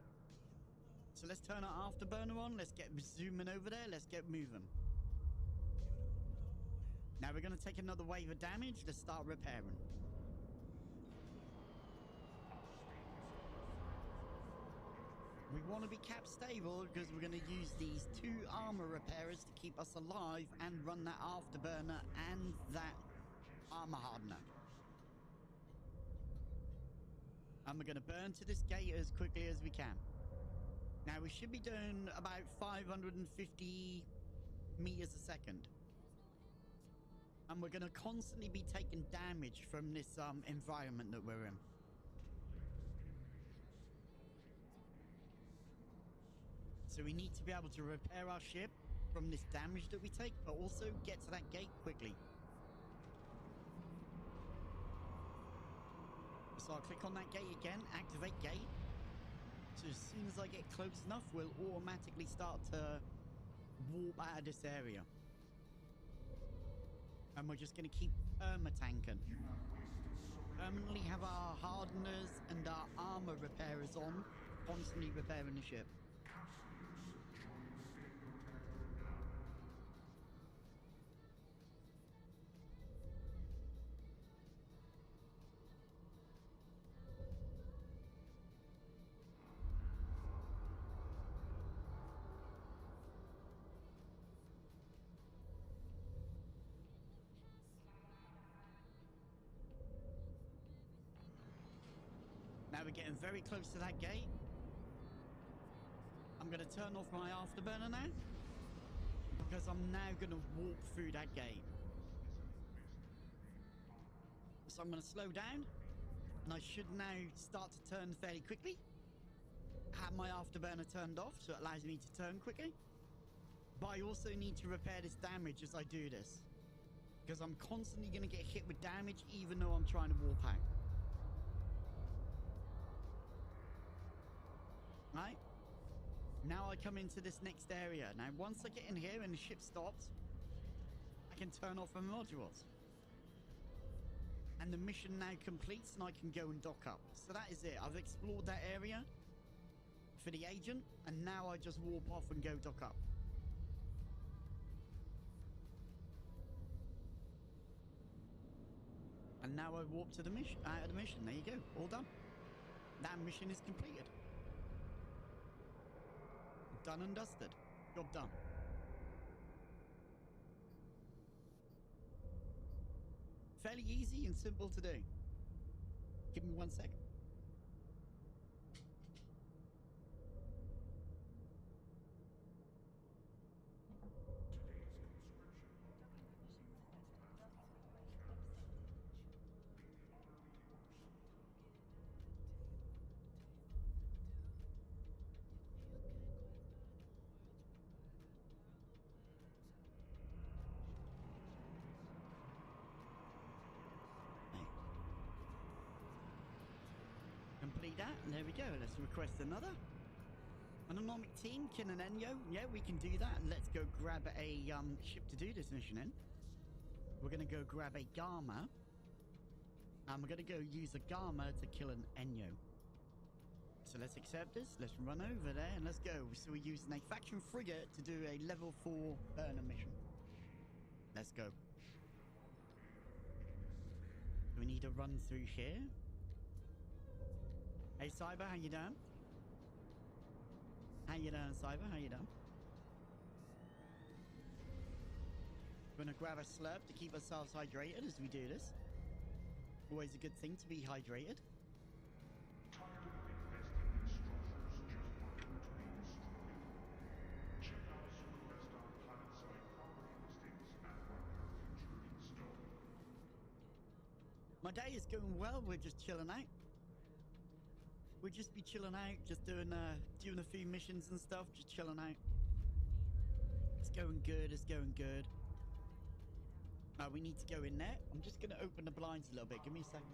S1: So let's turn our afterburner on. Let's get zooming over there. Let's get moving. Now we're going to take another wave of damage. Let's start repairing. We want to be cap stable because we're going to use these 2 armor repairers to keep us alive and run that afterburner and that armor hardener. And we're going to burn to this gate as quickly as we can. Now we should be doing about 550 meters a second. And we're going to constantly be taking damage from this environment that we're in. So we need to be able to repair our ship from this damage that we take, but also get to that gate quickly. So I'll click on that gate again, activate gate. So as soon as I get close enough, we'll automatically start to warp out of this area. And we're just going to keep perma-tanking. Permanently have our hardeners and our armor repairers on, constantly repairing the ship. Now we're getting very close to that gate. I'm going to turn off my afterburner now, because I'm now going to walk through that gate. So I'm going to slow down, and I should now start to turn fairly quickly. Have my afterburner turned off, so it allows me to turn quickly. But I also need to repair this damage as I do this, because I'm constantly going to get hit with damage even though I'm trying to warp out. Right? Now I come into this next area. Now, once I get in here and the ship stops, I can turn off the modules. And the mission now completes and I can go and dock up. So that is it. I've explored that area for the agent, and now I just warp off and go dock up. And now I warp to the mission, out of the mission. There you go. All done. That mission is completed. Done and dusted. Job done. Fairly easy and simple to do. Give me 1 second. Complete that, and there we go. Let's request another. An anomic team, Kin and Enyo. Yeah, we can do that. Let's go grab a ship to do this mission in. We're going to go grab a Gamma. And we're going to go use a Gamma to kill an Enyo. So let's accept this. Let's run over there and let's go. So we're using a faction frigate to do a level 4 burner mission. Let's go. We need to run through here. Hey Cyber, how you doing? How you doing, Cyber? How you doing? We're gonna grab a slurp to keep ourselves hydrated as we do this. Always a good thing to be hydrated. My day is going well. We're just chilling out. We'll just be chilling out, just doing a few missions and stuff, just chilling out. It's going good, it's going good. We need to go in there. I'm just gonna open the blinds a little bit. Give me a second.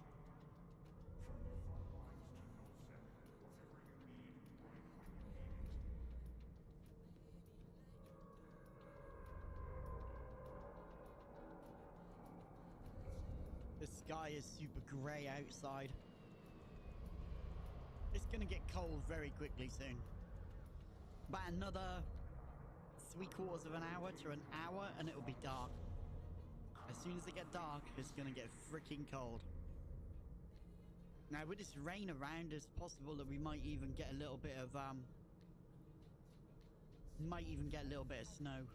S1: The sky is super grey outside. It's gonna get cold very quickly soon. About another 3/4 of an hour to an hour and it'll be dark. As soon as it gets dark, it's gonna get freaking cold. Now with this rain around, it's possible that we might even get a little bit of snow.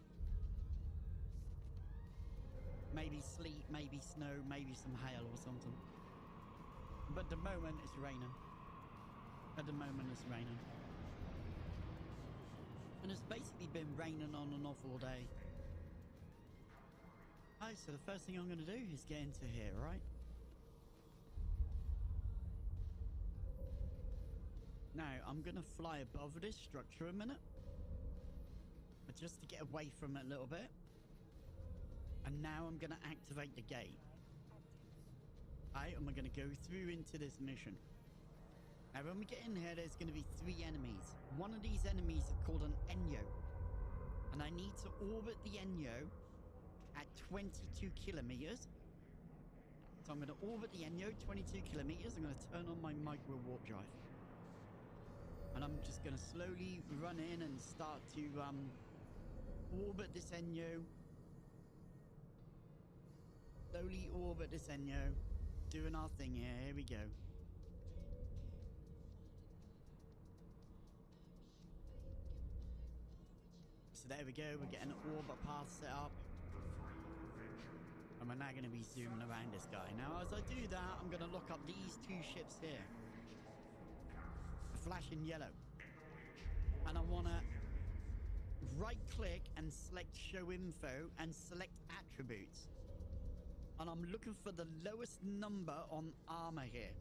S1: Maybe sleet, maybe snow, maybe some hail or something. But at the moment it's raining. At the moment it's raining. And it's basically been raining on and off all day. Alright, so the first thing I'm going to do is get into here, right? Now, I'm going to fly above this structure a minute. Just to get away from it a little bit. And now I'm going to activate the gate. Alright, and we're going to go through into this mission. Now, when we get in here, there's going to be 3 enemies. One of these enemies is called an Enyo. And I need to orbit the Enyo at 22 kilometers. So I'm going to orbit the Enyo 22 kilometers. I'm going to turn on my micro warp drive. And I'm just going to slowly run in and start to orbit this Enyo. Slowly orbit this Enyo. Doing our thing here. Here we go. So there we go, we're getting an orbit path set up. And we're now going to be zooming around this guy. Now as I do that, I'm going to look up these 2 ships here. Flashing yellow. And I want to right click and select show info and select attributes. And I'm looking for the lowest number on armor here.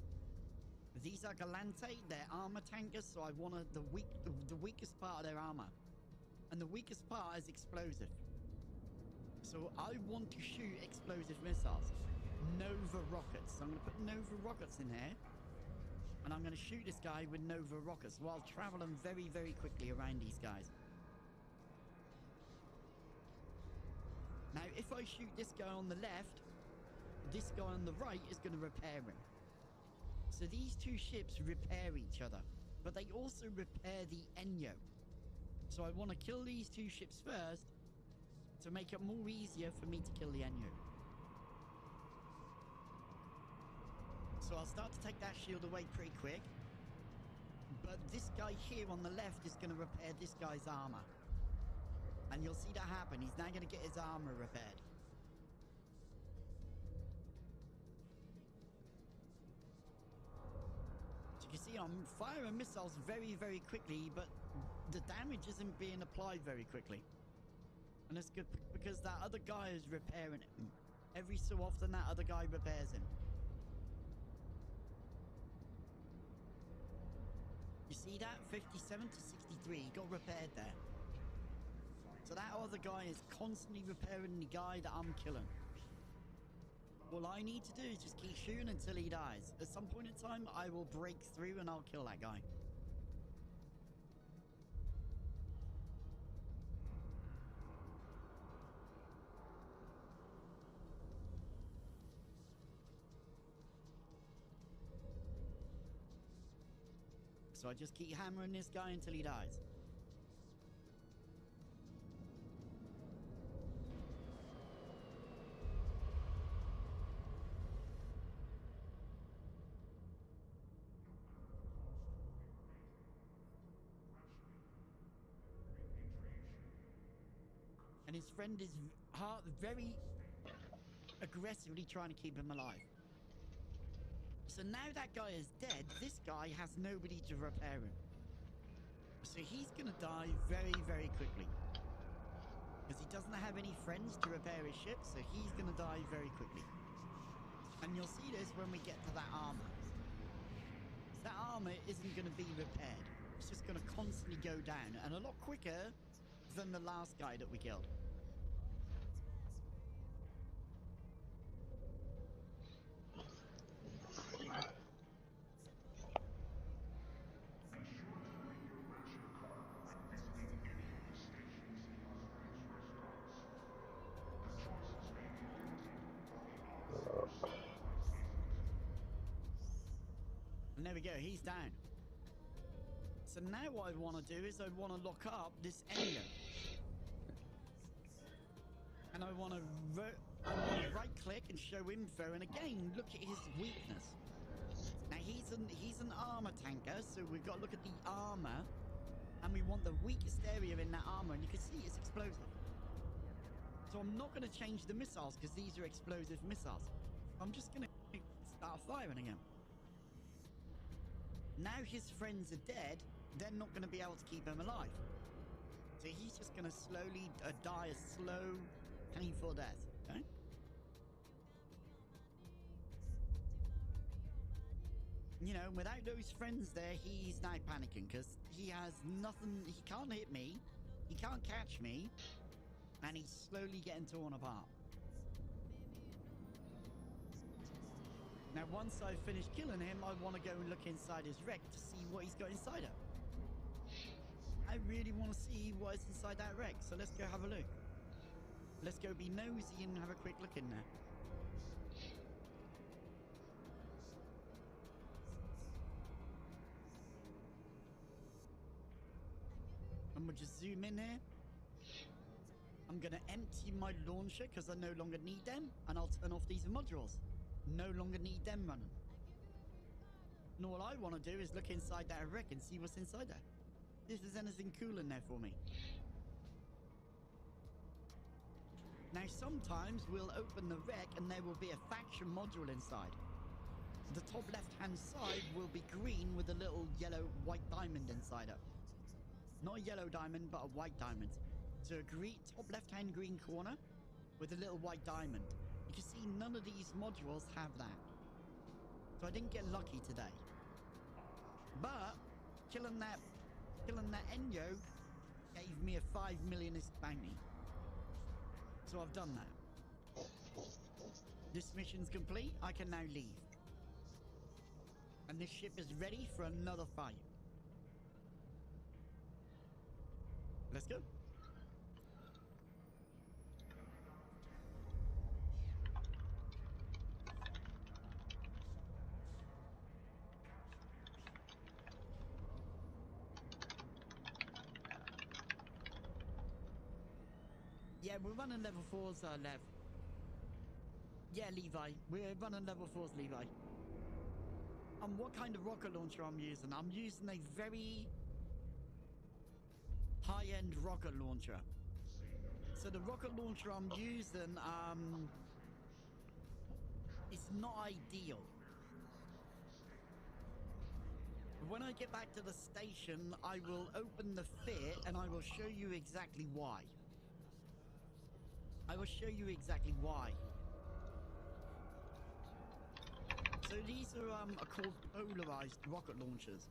S1: These are Galante, they're armor tankers, so I want the weakest part of their armor. And the weakest part is explosive. So I want to shoot explosive missiles. Nova rockets. So I'm going to put Nova rockets in here. And I'm going to shoot this guy with Nova rockets while traveling very, very quickly around these guys. Now, if I shoot this guy on the left, this guy on the right is going to repair him. So these two ships repair each other, but they also repair the Enyo. So I want to kill these two ships first to make it more easier for me to kill the Enyo. So I'll start to take that shield away pretty quick. But this guy here on the left is going to repair this guy's armor. And you'll see that happen. He's now going to get his armor repaired. So you can see I'm firing missiles very, very quickly, but the damage isn't being applied very quickly. And it's good because that other guy is repairing him. Every so often that other guy repairs him. You see that? 57 to 63. He got repaired there. So that other guy is constantly repairing the guy that I'm killing. All I need to do is just keep shooting until he dies. At some point in time, I will break through and I'll kill that guy. So I just keep hammering this guy until he dies. And his friend is very aggressively trying to keep him alive. So now that guy is dead, this guy has nobody to repair him. So he's going to die very, very quickly. Because he doesn't have any friends to repair his ship, so he's going to die very quickly. And you'll see this when we get to that armor. That armor isn't going to be repaired. It's just going to constantly go down, and a lot quicker than the last guy that we killed. And there we go, he's down. So now what I want to do is I want to lock up this Enyo. And I want to right click and show info, and again look at his weakness. Now he's an armor tanker, so we've got to look at the armor, and we want the weakest area in that armor, and you can see it's explosive. So I'm not going to change the missiles because these are explosive missiles. I'm just going to start firing again. Now his friends are dead, they're not going to be able to keep him alive. So he's just going to slowly die a slow, painful death, okay? You know, without those friends there, he's now panicking because he has nothing, he can't hit me, he can't catch me, and he's slowly getting torn apart. Now, once I've finished killing him, I want to go and look inside his wreck to see what he's got inside it. I really want to see what is inside that wreck, so let's go have a look. Let's go be nosy and have a quick look in there. And we'll just zoom in here. I'm going to empty my launcher because I no longer need them, and I'll turn off these modules. No longer need them running. And all I want to do is look inside that wreck and see what's inside there. If there's anything cool in there for me. Now sometimes we'll open the wreck and there will be a faction module inside. The top left hand side will be green with a little yellow white diamond inside it. Not a yellow diamond, but a white diamond. So a green, top left hand green corner with a little white diamond. You can see none of these modules have that. So I didn't get lucky today. But killing that Enyo gave me a 5 millionist bounty. So I've done that. This mission's complete. I can now leave. And this ship is ready for another fight. Let's go. Yeah, we're running level 4's, Lev. Yeah, Levi. We're running level 4's, Levi. What kind of rocket launcher I'm using? I'm using a very high-end rocket launcher. So the rocket launcher I'm using, it's not ideal. When I get back to the station, I will open the fit and I will show you exactly why. I will show you exactly why. So these are called polarized rocket launchers,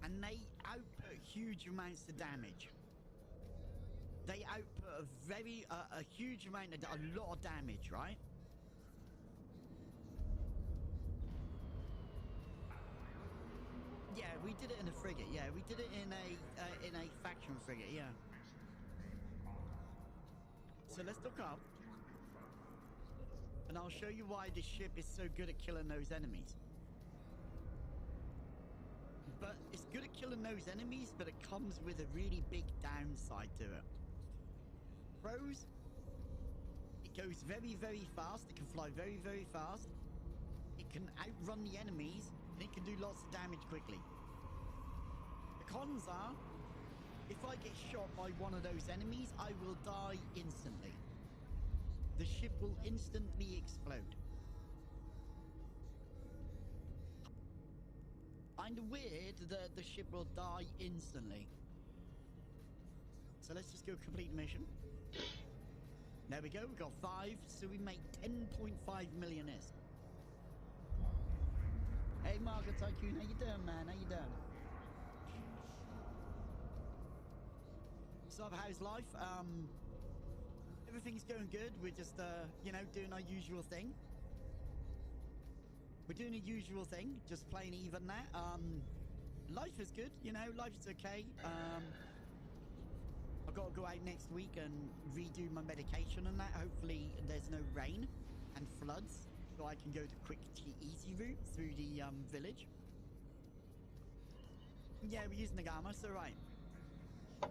S1: and they output huge amounts of damage. They output a huge amount of a lot of damage, right? Yeah, we did it in a frigate. Yeah, we did it in a faction frigate. Yeah. So let's look up, and I'll show you why this ship is so good at killing those enemies. But it's good at killing those enemies, but it comes with a really big downside to it. Pros, it goes very, very fast. It can fly very, very fast. It can outrun the enemies, and it can do lots of damage quickly. The cons are, if I get shot by one of those enemies, I will die instantly. The ship will instantly explode. Kinda weird that the ship will die instantly. So let's just go complete mission. There we go, we got 5, so we made 10.5 million is. Hey Market Tycoon, how you doing, man? How you doing? So how's life? Everything's going good. We're just, you know, doing our usual thing. We're doing a usual thing, just playing even that. Life is good, you know, life is okay. I've got to go out next week and redo my medication and that. Hopefully there's no rain and floods, so I can go the quick, easy route through the village. Yeah, we're using the Gamma, so right. I'm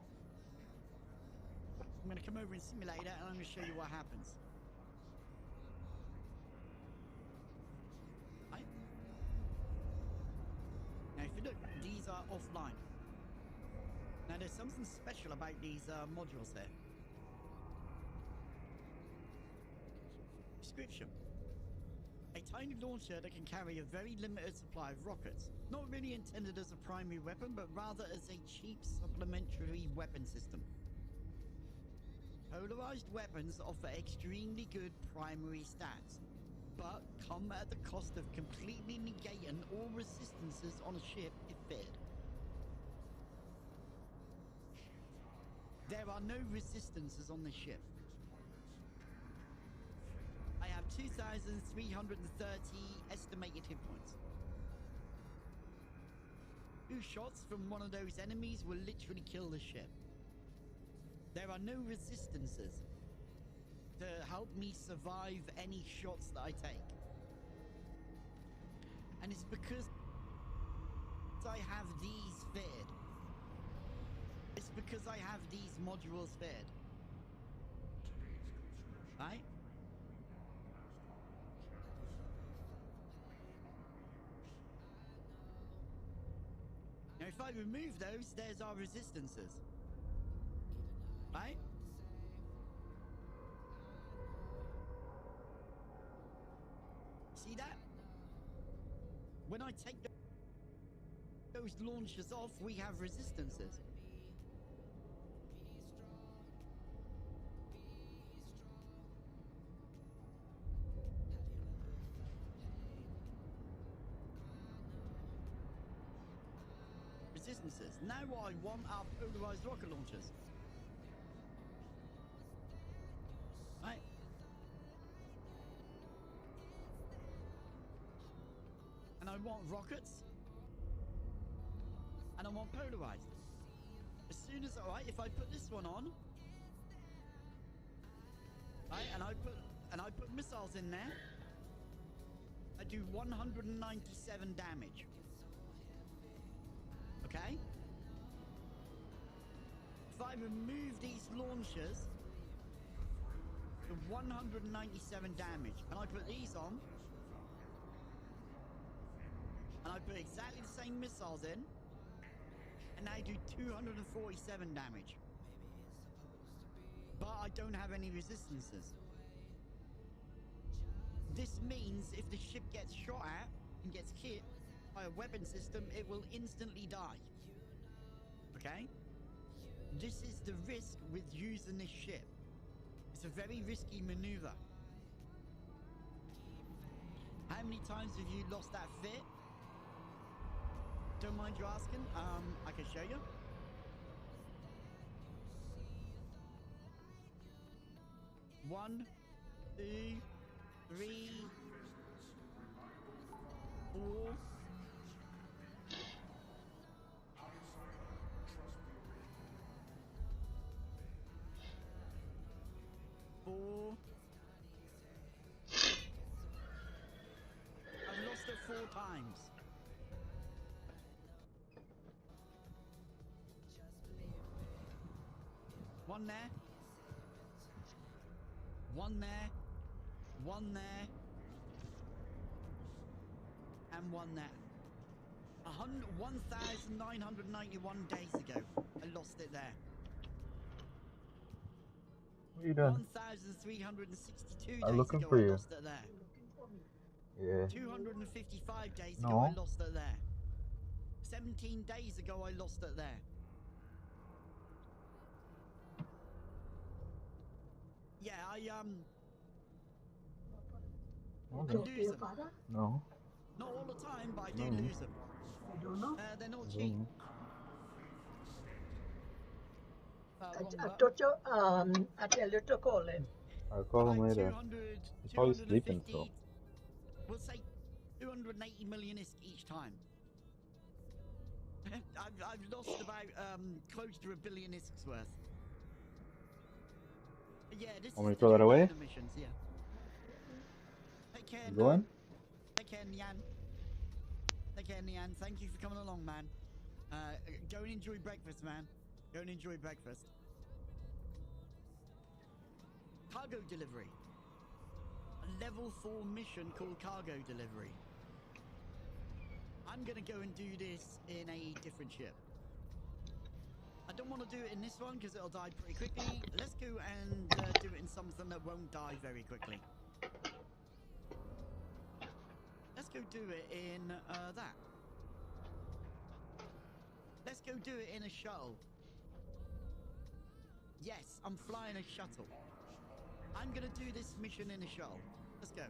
S1: going to come over in Simulator and I'm going to show you what happens. Right. Now, if you look, these are offline. Now, there's something special about these modules here. Description. A tiny launcher that can carry a very limited supply of rockets. Not really intended as a primary weapon, but rather as a cheap supplementary weapon system. Polarized weapons offer extremely good primary stats, but come at the cost of completely negating all resistances on a ship if fitted. There are no resistances on this ship. I have 2,330 estimated hit points. 2 shots from one of those enemies will literally kill the ship. There are no resistances to help me survive any shots that I take. And it's because I have these fitted. It's because I have these modules fitted. Right? Now if I remove those, there's our resistances. Right? See that? When I take those launchers off, we have resistances. Resistances. Now what I want are polarized rocket launchers. Right. And I I want rockets. And I want polarized. As soon as, alright, if I put this one on, right, and I put missiles in there, I do 197 damage. Okay? If I remove these launchers, the 197 damage, and I put these on, and I put exactly the same missiles in, and I do 247 damage. But I don't have any resistances. This means if the ship gets shot at and gets hit by a weapon system, it will instantly die. Okay? This is the risk with using this ship. It's a very risky maneuver. How many times have you lost that fit? Don't mind you asking. I can show you. One, two, three, four. I've lost it 4 times. One there. One there. One there. And one there. 1,991 days ago, I lost it there.
S3: What are you doing?
S1: 1,362 days
S3: I'm looking
S1: ago,
S3: for
S1: I
S3: you.
S1: lost it there.
S3: Yeah.
S1: 255 days
S3: No.
S1: ago, I lost it there. 17 days ago, I lost it there. Yeah, I lose them.
S3: No.
S1: Not all the time, but I do
S3: No.
S1: lose them. They're not cheap.
S5: I told you, I tell you to call him.
S3: I'll call him later.
S1: 200,
S3: He's probably sleeping
S1: 250,
S3: still.
S1: we'll say 280 million ISK each time. I've lost about close to 1 billion ISKs worth. But yeah, this
S3: Want me
S1: is
S3: to throw that away?
S1: the missions, yeah. Take care,
S3: You going?
S1: Take care, Nian. Take care, Nian. Thank you for coming along, man. Go and enjoy breakfast, man. Go and enjoy breakfast. Cargo delivery. A level 4 mission called cargo delivery. I'm gonna go and do this in a different ship. I don't want to do it in this one because it'll die pretty quickly. Let's go and do it in something that won't die very quickly. Let's go do it in that. Let's go do it in a shuttle. Yes, I'm flying a shuttle. I'm gonna do this mission in a shuttle. Let's go.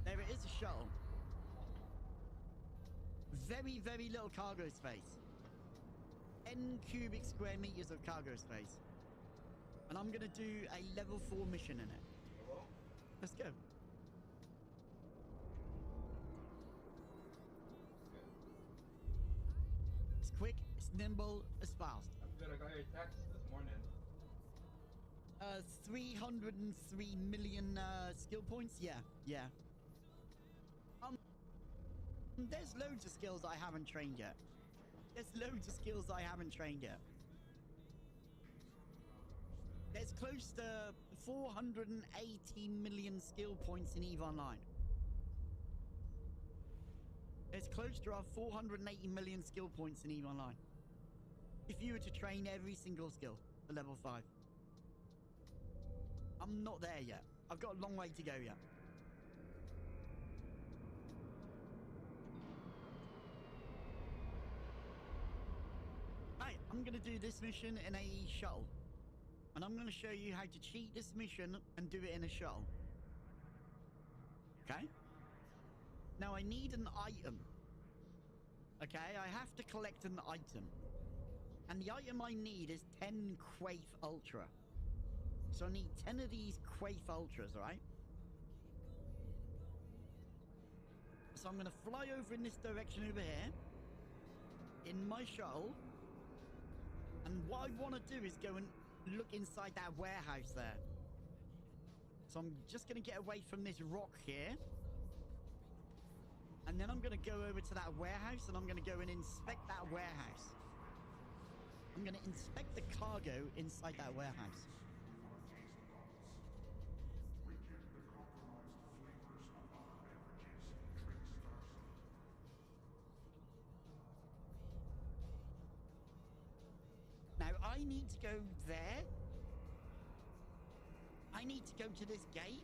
S1: There it is, a shuttle. Very, very little cargo space. 10 cubic square meters of cargo space. And I'm gonna do a level 4 mission in it. Let's go. It's quick, it's nimble, it's fast.
S3: I'm good. I got your text this morning.
S1: 303 million skill points? Yeah, yeah. There's loads of skills I haven't trained yet. There's loads of skills I haven't trained yet. There's close to 480 million skill points in EVE Online. There's close to our 480 million skill points in EVE Online. If you were to train every single skill for level 5. I'm not there yet. I've got a long way to go yet. Right, I'm gonna do this mission in a shuttle. And I'm gonna show you how to cheat this mission and do it in a shuttle. Okay? Now I need an item. Okay, I have to collect an item. And the item I need is 10 Quaif Ultra. So I need 10 of these Quaif Ultras, right? So I'm going to fly over in this direction over here. In my shuttle. And what I want to do is go and look inside that warehouse there. So I'm just going to get away from this rock here. And then I'm going to go over to that warehouse and I'm going to go and inspect that warehouse. I'm going to inspect the cargo inside that warehouse. Now, I need to go there. I need to go to this gate.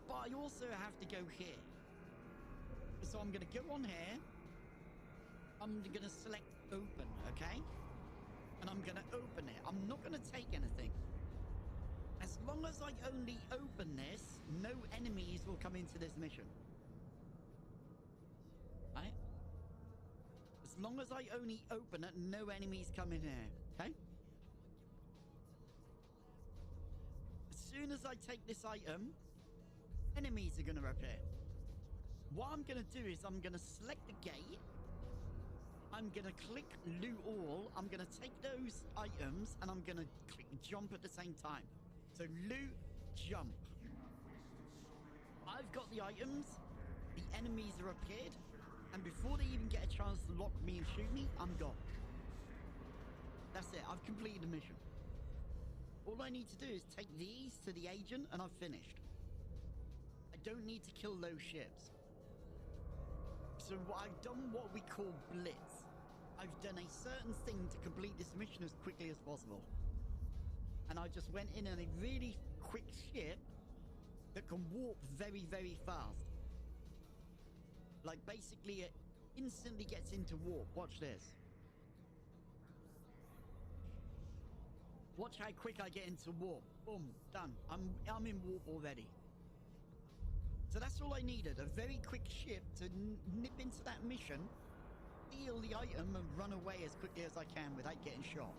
S1: But I also have to go here. So I'm going to go on here. I'm going to select open, okay? And I'm going to open it. I'm not going to take anything. As long as I only open this, no enemies will come into this mission. Right? As long as I only open it, no enemies come in here, okay? As soon as I take this item, enemies are going to appear. What I'm going to do is I'm going to select the gate. I'm going to click loot all. I'm going to take those items and I'm going to click jump at the same time. So loot, jump. I've got the items. The enemies are appeared. And before they even get a chance to lock me and shoot me, I'm gone. That's it. I've completed the mission. All I need to do is take these to the agent and I've finished. I don't need to kill those ships. So I've done what we call blitz. I've done a certain thing to complete this mission as quickly as possible. And I just went in on a really quick ship that can warp very, very fast. Like basically it instantly gets into warp. Watch this. Watch how quick I get into warp. Boom, done. I'm in warp already. So that's all I needed, a very quick ship to nip into that mission, steal the item and run away as quickly as I can without getting shot.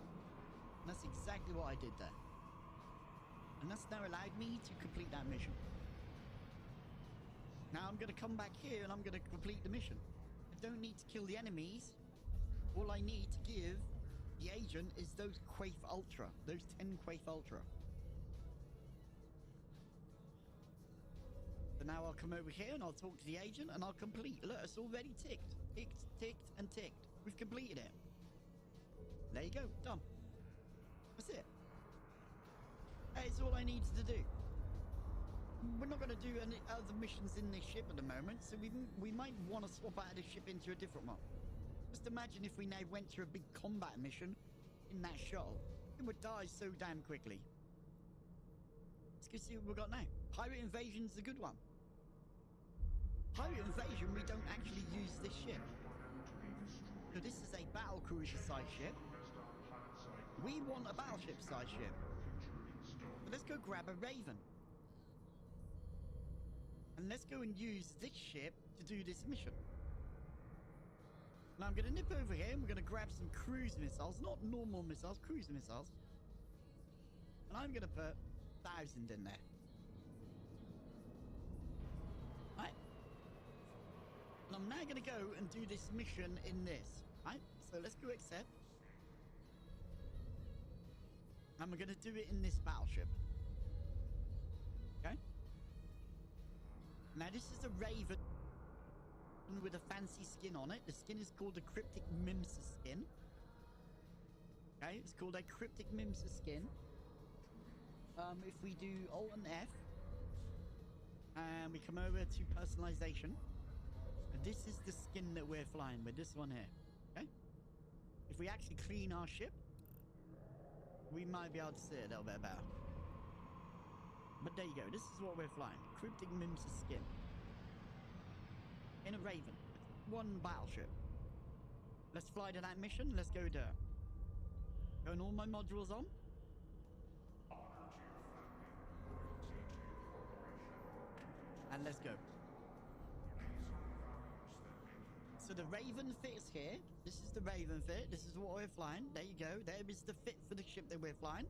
S1: And that's exactly what I did there. And that's now allowed me to complete that mission. Now I'm going to come back here and I'm going to complete the mission. I don't need to kill the enemies. All I need to give the agent is those Quaif Ultra, those 10 Quaif Ultra. So now I'll come over here and I'll talk to the agent and I'll complete. Look, it's already ticked. Ticked, ticked, and ticked. We've completed it. There you go. Done. That's it. That is all I needed to do. We're not going to do any other missions in this ship at the moment, so we might want to swap out of this ship into a different one. Just imagine if we now went through a big combat mission in that shuttle. It would die so damn quickly. Let's go see what we've got now. Pirate Invasion's a good one. Pirate Invasion, we don't actually use this ship. So this is a battle cruiser size ship. We want a battleship size ship. But let's go grab a Raven. And let's go and use this ship to do this mission. Now I'm going to nip over here and we're going to grab some cruise missiles. Not normal missiles, cruise missiles. And I'm going to put 1,000 in there. Right. And I'm now going to go and do this mission in this. Right. So let's go accept. And we're going to do it in this battleship. Okay. Now this is a Raven with a fancy skin on it. The skin is called a Cryptic Mimsa skin. Okay, it's called a Cryptic Mimsa skin. If we do Alt and F, and we come over to personalization, this is the skin that we're flying with, this one here. Okay? If we actually clean our ship, we might be able to see it a little bit better. But there you go, this is what we're flying. Cryptic Mimsa skin. In a Raven. One battleship. Let's fly to that mission, let's go there. Going all my modules on. And let's go. So the Raven fits here. This is the Raven fit. This is what we're flying. There you go. There is the fit for the ship that we're flying.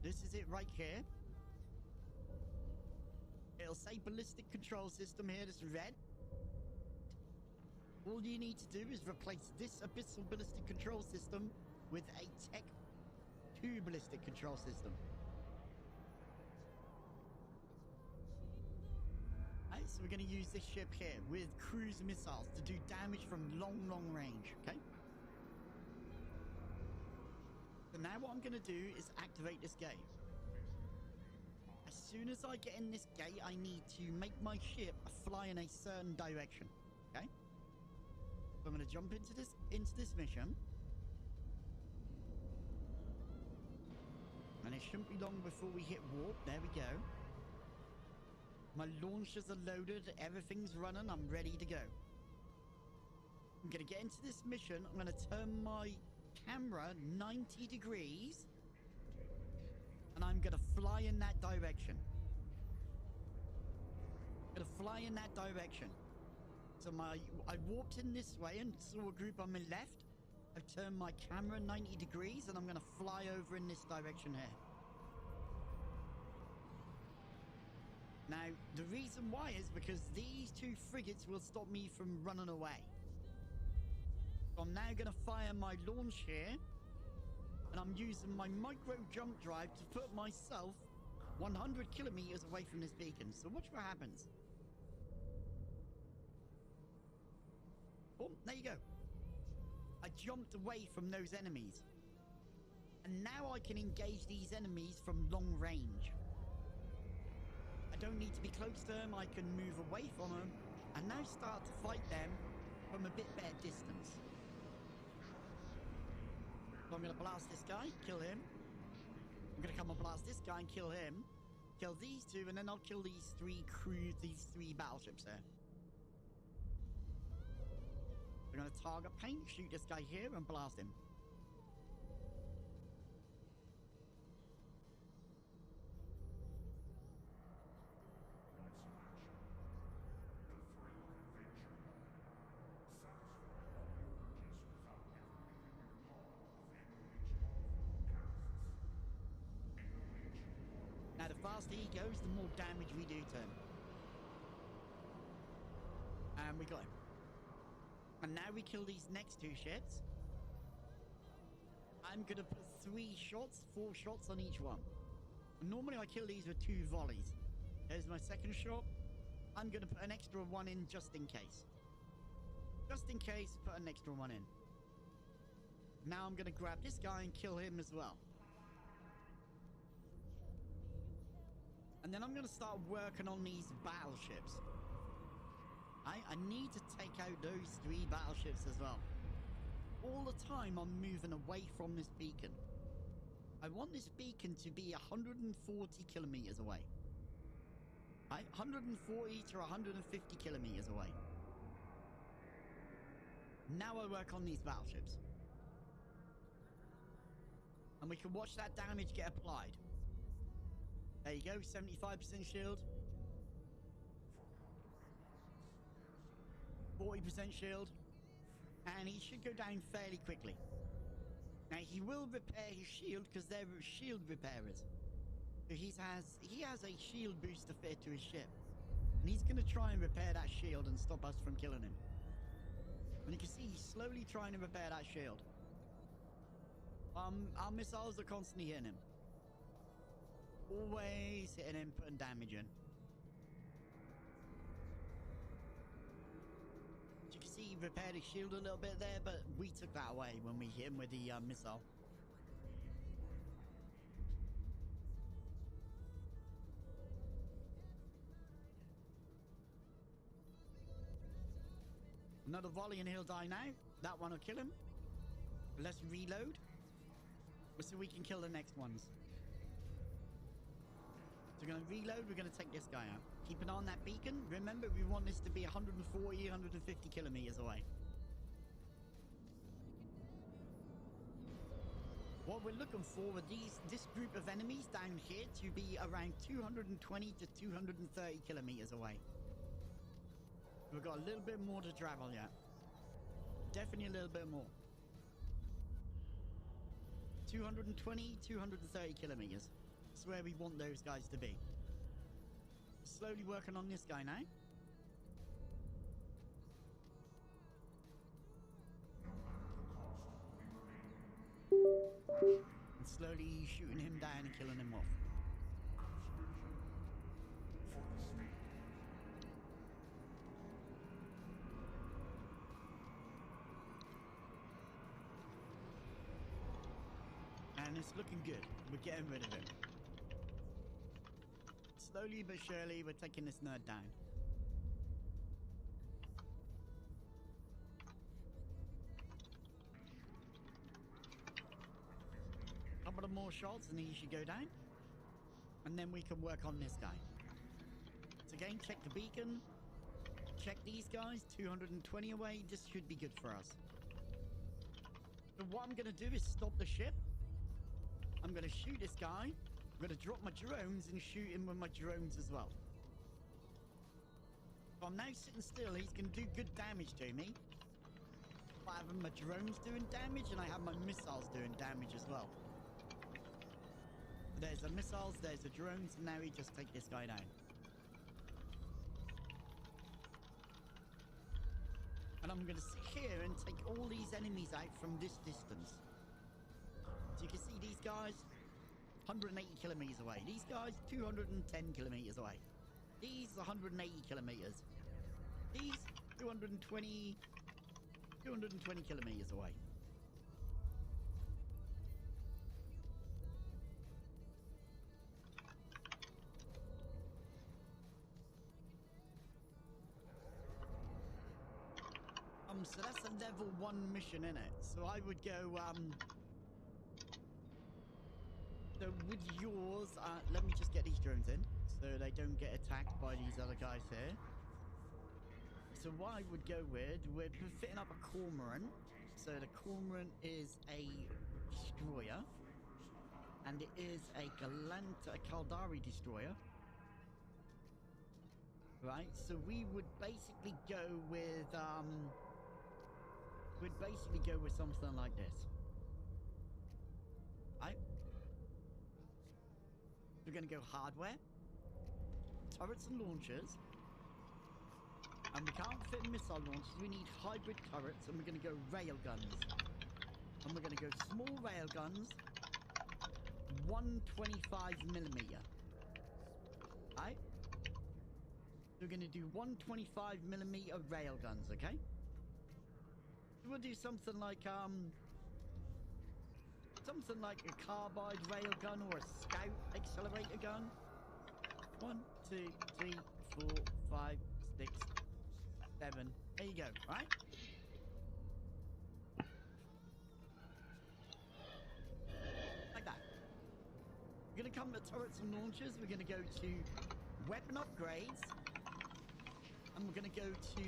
S1: This is it right here. It'll say ballistic control system here, this red. All you need to do is replace this abyssal ballistic control system with a Tech 2 ballistic control system. Alright, so we're going to use this ship here with cruise missiles to do damage from long range, okay? So now what I'm going to do is activate this gate. As soon as I get in this gate, I need to make my ship fly in a certain direction, okay? So I'm going to jump into this mission. And it shouldn't be long before we hit warp. There we go. My launchers are loaded. Everything's running. I'm ready to go. I'm going to get into this mission. I'm going to turn my camera 90 degrees. And I'm going to fly in that direction. I'm going to fly in that direction. So I warped in this way and saw a group on my left. I've turned my camera 90 degrees and I'm going to fly over in this direction here. Now, the reason why is because these two frigates will stop me from running away. So I'm now going to fire my launch here. And I'm using my micro jump drive to put myself 100 kilometers away from this beacon. So watch what happens. Oh, there you go. I jumped away from those enemies. And now I can engage these enemies from long range. I don't need to be close to them. I can move away from them and now start to fight them from a bit better distance. So I'm going to blast this guy, kill him. I'm going to come and blast this guy and kill him. Kill these two, and then I'll kill these three battleships there. We're going to target paint, shoot this guy here, and blast him. Now, the faster he goes, the more damage we do to him. And we got him. And now we kill these next two ships. I'm going to put 4 shots on each one. And normally I kill these with 2 volleys. There's my second shot. I'm going to put an extra one in just in case. Just in case, put an extra one in. Now I'm going to grab this guy and kill him as well. And then I'm going to start working on these battleships. I need to take out those 3 battleships as well. All the time I'm moving away from this beacon. I want this beacon to be 140 kilometers away. 140 to 150 kilometers away. Now I work on these battleships. And we can watch that damage get applied. There you go, 75% shield. 40% shield. And he should go down fairly quickly. Now he will repair his shield because they're shield repairers. So he has a shield booster fitted to his ship. And he's going to try and repair that shield and stop us from killing him. And you can see he's slowly trying to repair that shield. Our missiles are constantly hitting him. Always hitting him, putting damage in. As you can see, he repaired his shield a little bit there, but we took that away when we hit him with the missile. Another volley and he'll die now. That one will kill him. Let's reload so we can kill the next ones. So we're going to reload. We're going to take this guy out. Keep an eye on that beacon. Remember, we want this to be 140, 150 kilometers away. What we're looking for with this group of enemies down here to be around 220 to 230 kilometers away. We've got a little bit more to travel yet. Definitely a little bit more. 220, 230 kilometers. That's where we want those guys to be. slowly working on this guy now. And slowly shooting him down and killing him off. And it's looking good. We're getting rid of him. Slowly but surely, we're taking this nerd down. Couple of more shots and he should go down. And then we can work on this guy. So again, check the beacon. Check these guys. 220 away. This should be good for us. So what I'm going to do is stop the ship. I'm going to shoot this guy. I'm going to drop my drones and shoot him with my drones as well. So I'm now sitting still. He's going to do good damage to me. I have my drones doing damage and I have my missiles doing damage as well. There's the missiles, there's the drones, and now we just take this guy down. And I'm going to sit here and take all these enemies out from this distance. So you can see these guys, 180 kilometers away. These guys, 210 kilometers away. These, 180 kilometers. These, 220 kilometers away. So that's a level 1 mission in it. So I would go, so with yours, let me just get these drones in so they don't get attacked by these other guys here. So what I would go with, we're fitting up a cormorant. So the cormorant is a destroyer. And it is a Caldari destroyer. Right, so we would basically go with, we'd basically go with something like this. Right? We're going to go hardware, turrets and launchers, and we can't fit missile launchers. We need hybrid turrets, and we're going to go rail guns. And we're going to go small rail guns, 125mm. Right? We're going to do 125mm rail guns, okay? We'll do something like a carbide rail gun or a scout accelerator gun. 1, 2, 3, 4, 5, 6, 7. There you go, right? Like that. We're gonna come to turrets and launchers. We're gonna go to weapon upgrades. And we're gonna go to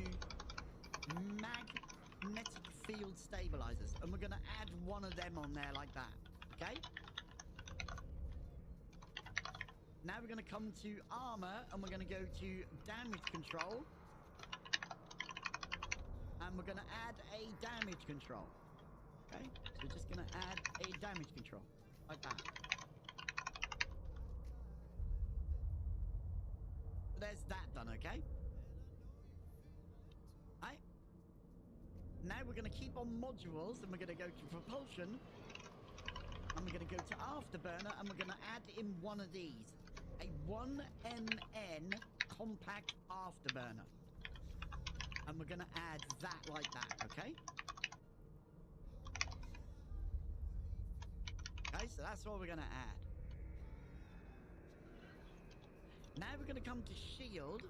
S1: magnetic field stabilizers, and we're going to add one of them on there like that. Okay, now we're going to come to armor, and we're going to go to damage control, and we're going to add a damage control. Okay, so we're just going to add a damage control like that. So there's that done. Okay. Now we're going to keep on modules, and we're going to go to propulsion, and we're going to go to afterburner, and we're going to add in one of these, a 1NN compact afterburner, and we're going to add that like that. Okay, so that's what we're going to add. Now we're going to come to shield,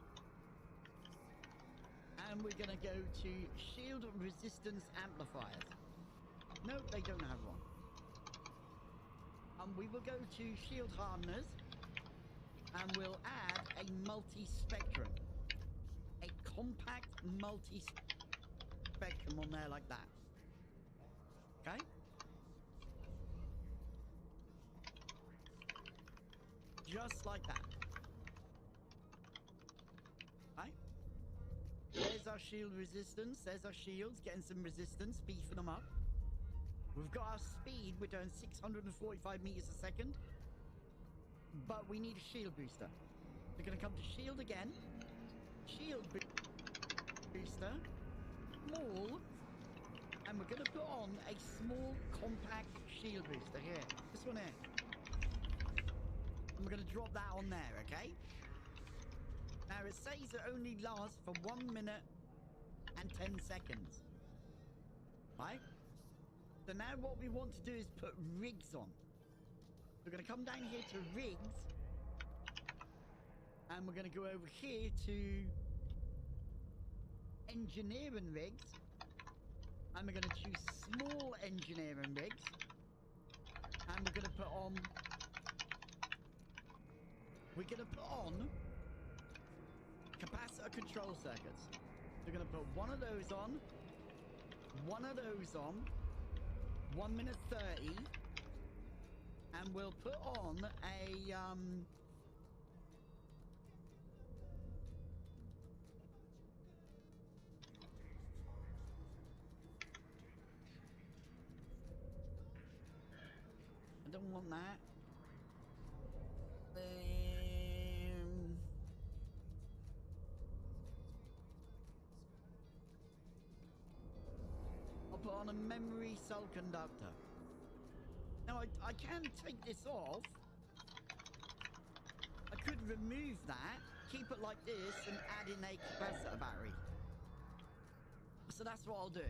S1: and we're going to go to shield resistance amplifiers. No, they don't have one. We will go to shield hardeners, and we'll add a multi-spectrum. A compact multi-spectrum on there like that. Okay? Just like that. Right? There's our shield resistance. There's our shields, getting some resistance, beefing them up. We've got our speed. We're doing 645 meters a second. But we need a shield booster. We're gonna come to shield again. Shield booster. Small. And we're gonna put on a small compact shield booster here. This one here. And we're gonna drop that on there, okay? Now it says it only lasts for 1 minute and 10 seconds. Right? So now what we want to do is put rigs on. We're going to come down here to rigs. And we're going to go over here to engineering rigs. And we're going to choose small engineering rigs. And we're going to put on... We're going to put on capacitor control circuits. We're going to put one of those on. One of those on. 1 minute 30. And we'll put on a... I don't want that. I'll put on a memory cell conductor. Now I can take this off. I could remove that, keep it like this, and add in a capacitor battery. So that's what I'll do.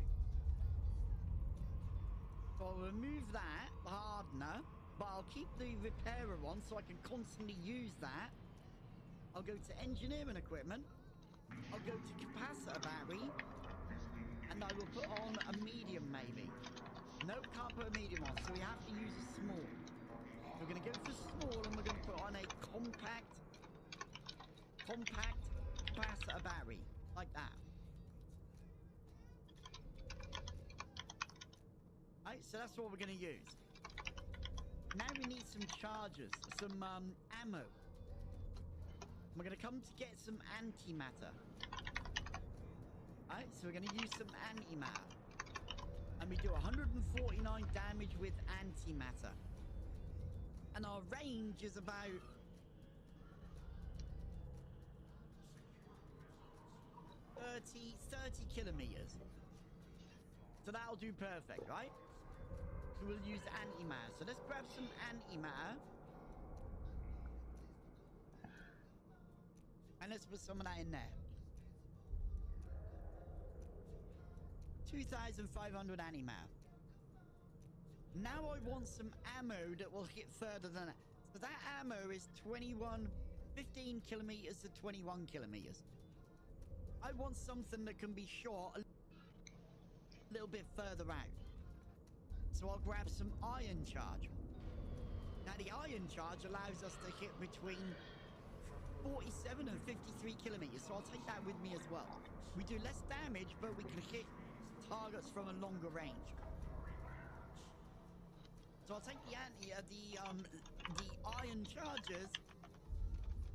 S1: So I'll remove that, the hardener, but I'll keep the repairer on so I can constantly use that. I'll go to engineering equipment. I'll go to capacitor battery. And I will put on a medium maybe. Nope, can't put a medium on, so we have to use a small. We're going to go for small and we're going to put on a compact capacitor battery. Like that. Right, so that's what we're going to use. Now we need some chargers, some ammo. We're going to come to get some antimatter. Alright, so we're going to use some antimatter. And we do 149 damage with antimatter. And our range is about... 30 kilometers. So that'll do perfect, right? So we'll use antimatter. So let's grab some antimatter. And let's put some of that in there. 2,500 antimatter. Now I want some ammo that will hit further than that. So that ammo is 15 kilometers to 21 kilometers. I want something that can be shot a little bit further out. So I'll grab some iron charge. Now the iron charge allows us to hit between 47 and 53 kilometers. So I'll take that with me as well. We do less damage, but we can hit targets from a longer range. So I'll take the iron charges,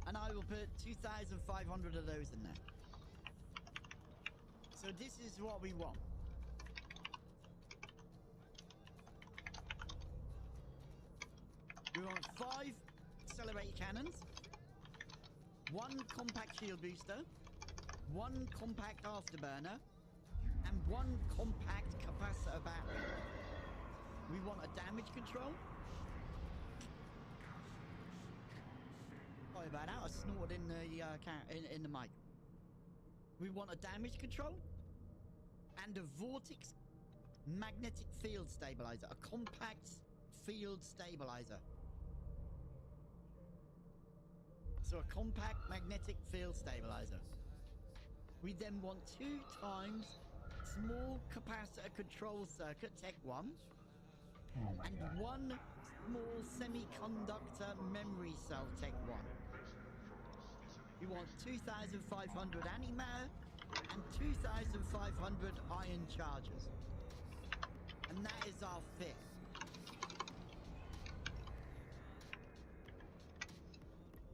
S1: and I will put 2,500 of those in there. So this is what we want. We want 5 accelerator cannons, 1 compact shield booster, 1 compact afterburner, and 1 compact capacitor battery. We want a damage control. Sorry about that, I snorted in the mic. We want a damage control and a vortex magnetic field stabilizer, a compact field stabilizer. So a compact magnetic field stabilizer. We then want 2 times small capacitor control circuit, Tech 1, and 1 small semiconductor memory cell, Tech 1. We want 2,500 antimatter and 2,500 iron charges. And that is our 5th.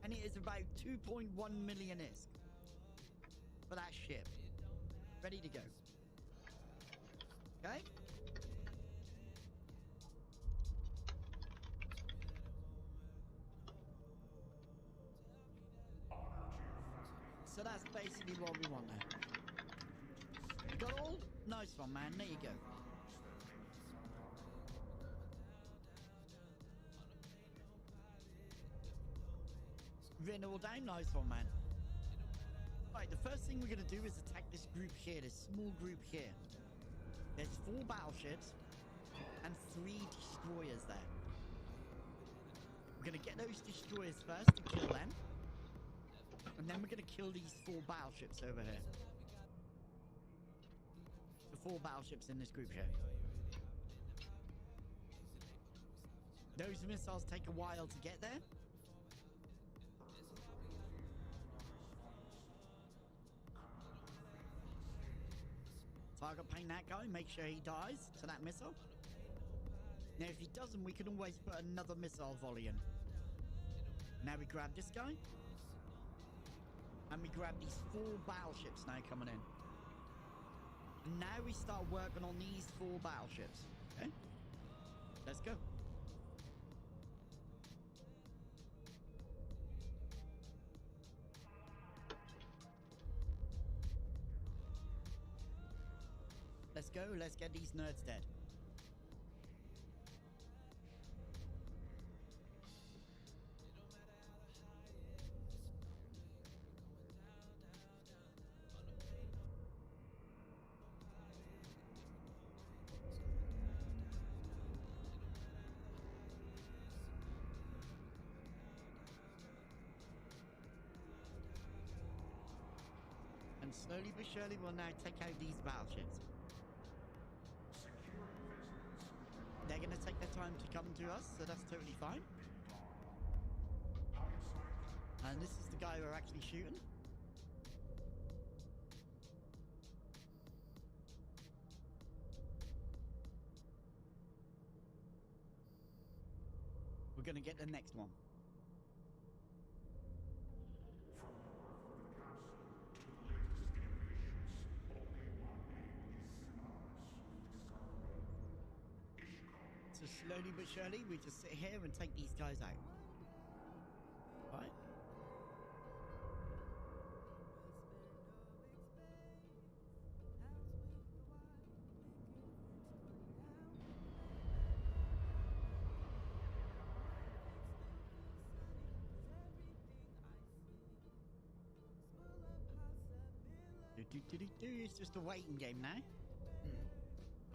S1: And it is about 2.1 million ISK for that ship. Ready to go. Okay? So that's basically what we want there. You got all? Nice one, man. There you go. Written all down. Nice one, man. Right, the first thing we're going to do is attack this group here, this small group here. There's 4 battleships and 3 destroyers there. We're going to get those destroyers first to kill them. And then we're going to kill these 4 battleships over here. The 4 battleships in this group here. Those missiles take a while to get there. Target paint that guy, make sure he dies to that missile. Now if he doesn't, we can always put another missile volley in. Now we grab this guy. And we grab these 4 battleships now coming in. And now we start working on these 4 battleships. Okay? Let's go. Let's go, let's get these nerds dead. And slowly but surely we'll now take out these battleships. They're going to take their time to come to us, so that's totally fine. And this is the guy we're actually shooting. We're going to get the next one. So slowly but surely, we just sit here and take these guys out. Right? It's just a waiting game now.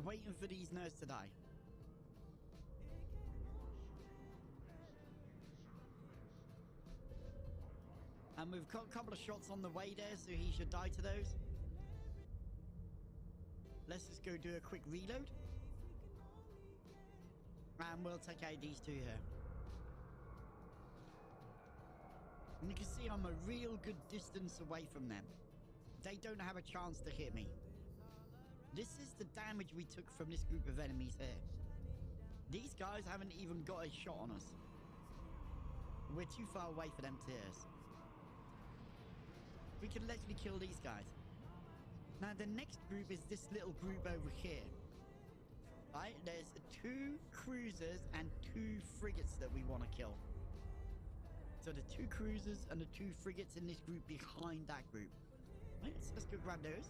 S1: Waiting for these nerds to die. And we've got a couple of shots on the way there, so he should die to those. Let's just go do a quick reload. And we'll take out these 2 here. And you can see I'm a real good distance away from them. They don't have a chance to hit me. This is the damage we took from this group of enemies here. These guys haven't even got a shot on us. We're too far away for them to hit us. We can literally kill these guys. Now the next group is this little group over here. Right? There's 2 cruisers and 2 frigates that we want to kill. So the 2 cruisers and the 2 frigates in this group behind that group. Right, so let's go grab those.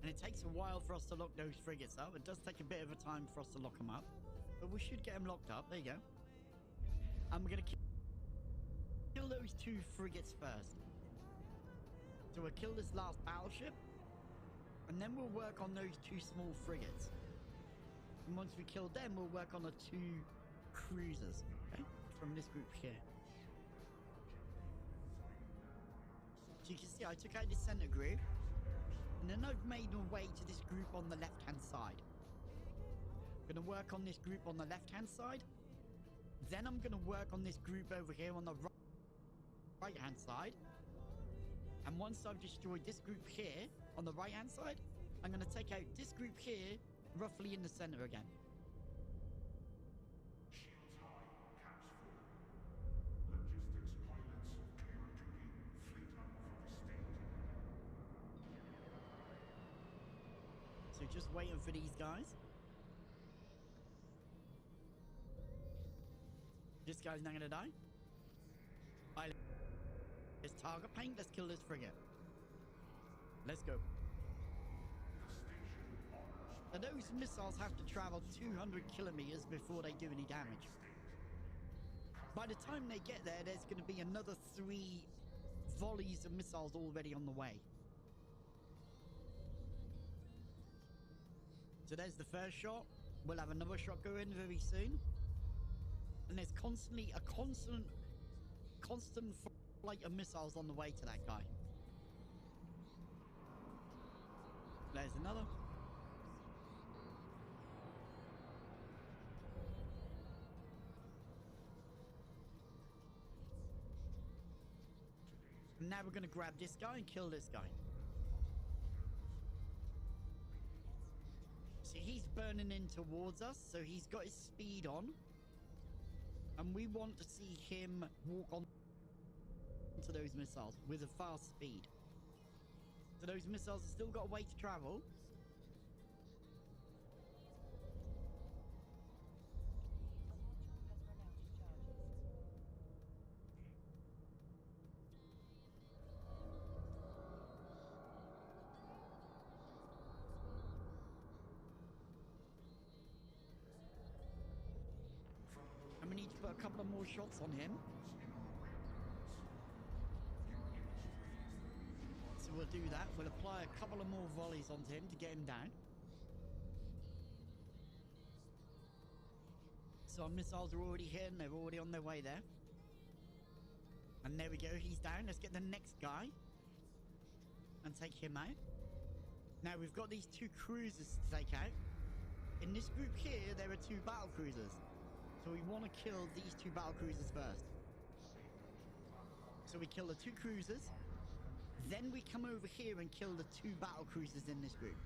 S1: And it takes a while for us to lock those frigates up. It does take a bit of a time for us to lock them up. But we should get them locked up. There you go. And we're going to kill those 2 frigates first. So we'll kill this last battleship. And then we'll work on those 2 small frigates. And once we kill them, we'll work on the 2 cruisers. Okay? From this group here. So you can see I took out the center group. And then I've made my way to this group on the left-hand side. I'm going to work on this group on the left-hand side. Then I'm going to work on this group over here on the right-hand side. And once I've destroyed this group here on the right-hand side, I'm going to take out this group here, roughly in the center again. So just waiting for these guys. This guy's not gonna die. Alright, let's target paint. Let's kill this frigate. Let's go. Now those missiles have to travel 200 kilometers before they do any damage. By the time they get there, there's going to be another 3 volleys of missiles already on the way. So there's the first shot. We'll have another shot go in very soon. And there's constantly a constant flight of missiles on the way to that guy. There's another. And now we're going to grab this guy and kill this guy. See, he's burning in towards us, so he's got his speed on. And we want to see him walk on to those missiles with a fast speed. So those missiles have still got a way to travel. And we need to put a couple of more shots on him. So we'll do that. We'll apply a couple of more volleys onto him to get him down. So our missiles are already here and they're already on their way there. And there we go, he's down. Let's get the next guy and take him out. Now we've got these 2 cruisers to take out. In this group here, there are 2 battle cruisers. So we want to kill these 2 battle cruisers first. So we kill the 2 cruisers. Then we come over here and kill the 2 battle cruisers in this group.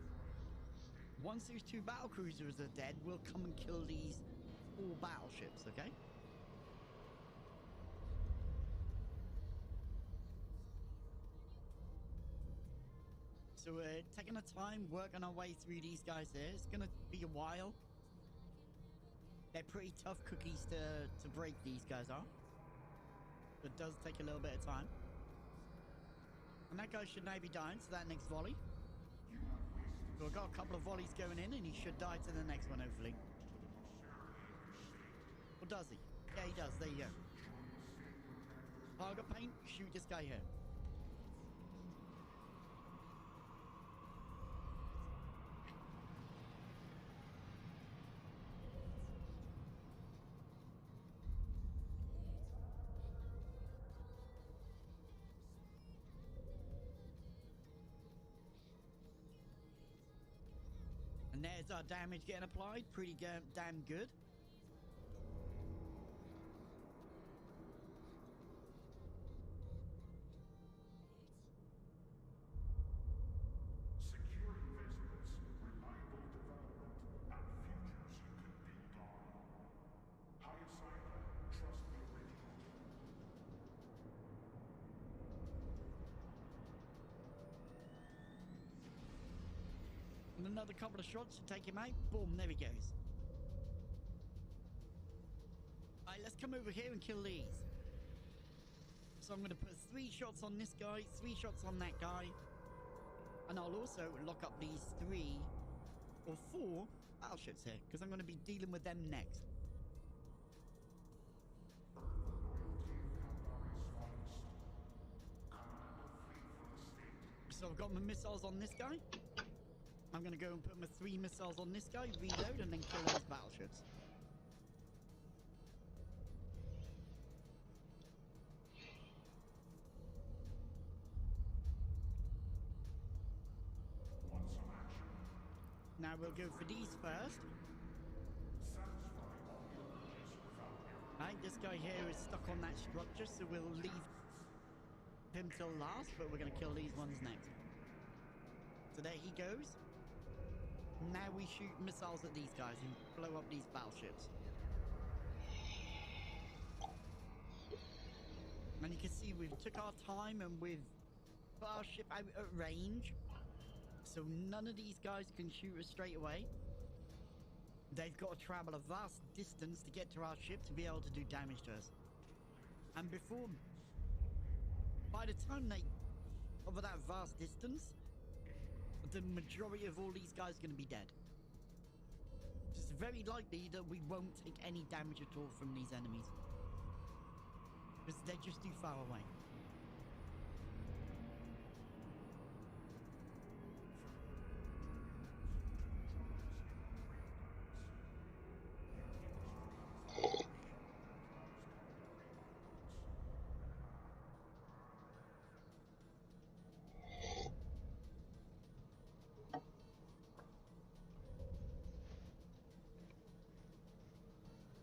S1: Once those 2 battle cruisers are dead, we'll come and kill these 4 battleships, okay? So we're taking our time, working our way through these guys here. It's gonna be a while. They're pretty tough cookies to break, these guys are. It does take a little bit of time. And that guy should now be dying to that next volley. So we've got a couple of volleys going in and he should die to the next one, hopefully. Or does he? Yeah, he does. There you go. Target paint, shoot this guy here. And there's our damage getting applied. Pretty damn good.
S6: Securing vessels, reliable development, and futures you can build on. Hyacina, trust the original.
S1: And another couple of shots to take him out. Boom, there he goes. Alright, let's come over here and kill these. So I'm going to put 3 shots on this guy, 3 shots on that guy. And I'll also lock up these 3 or 4 battleships here, because I'm going to be dealing with them next. So I've got my missiles on this guy. I'm going to go and put my 3 missiles on this guy, reload, and then kill those battleships.
S6: Want some action?
S1: Now we'll go for these first. Right, this guy here is stuck on that structure, so we'll leave him till last, but we're going to kill these ones next. So there he goes. Now we shoot missiles at these guys and blow up these battleships. And you can see we took our time and we've put our ship out at range. So none of these guys can shoot us straight away. they've got to travel a vast distance to get to our ship to be able to do damage to us. And by the time they cover that vast distance, the majority of all these guys are going to be dead. It's very likely that we won't take any damage at all from these enemies. Because they're just too far away.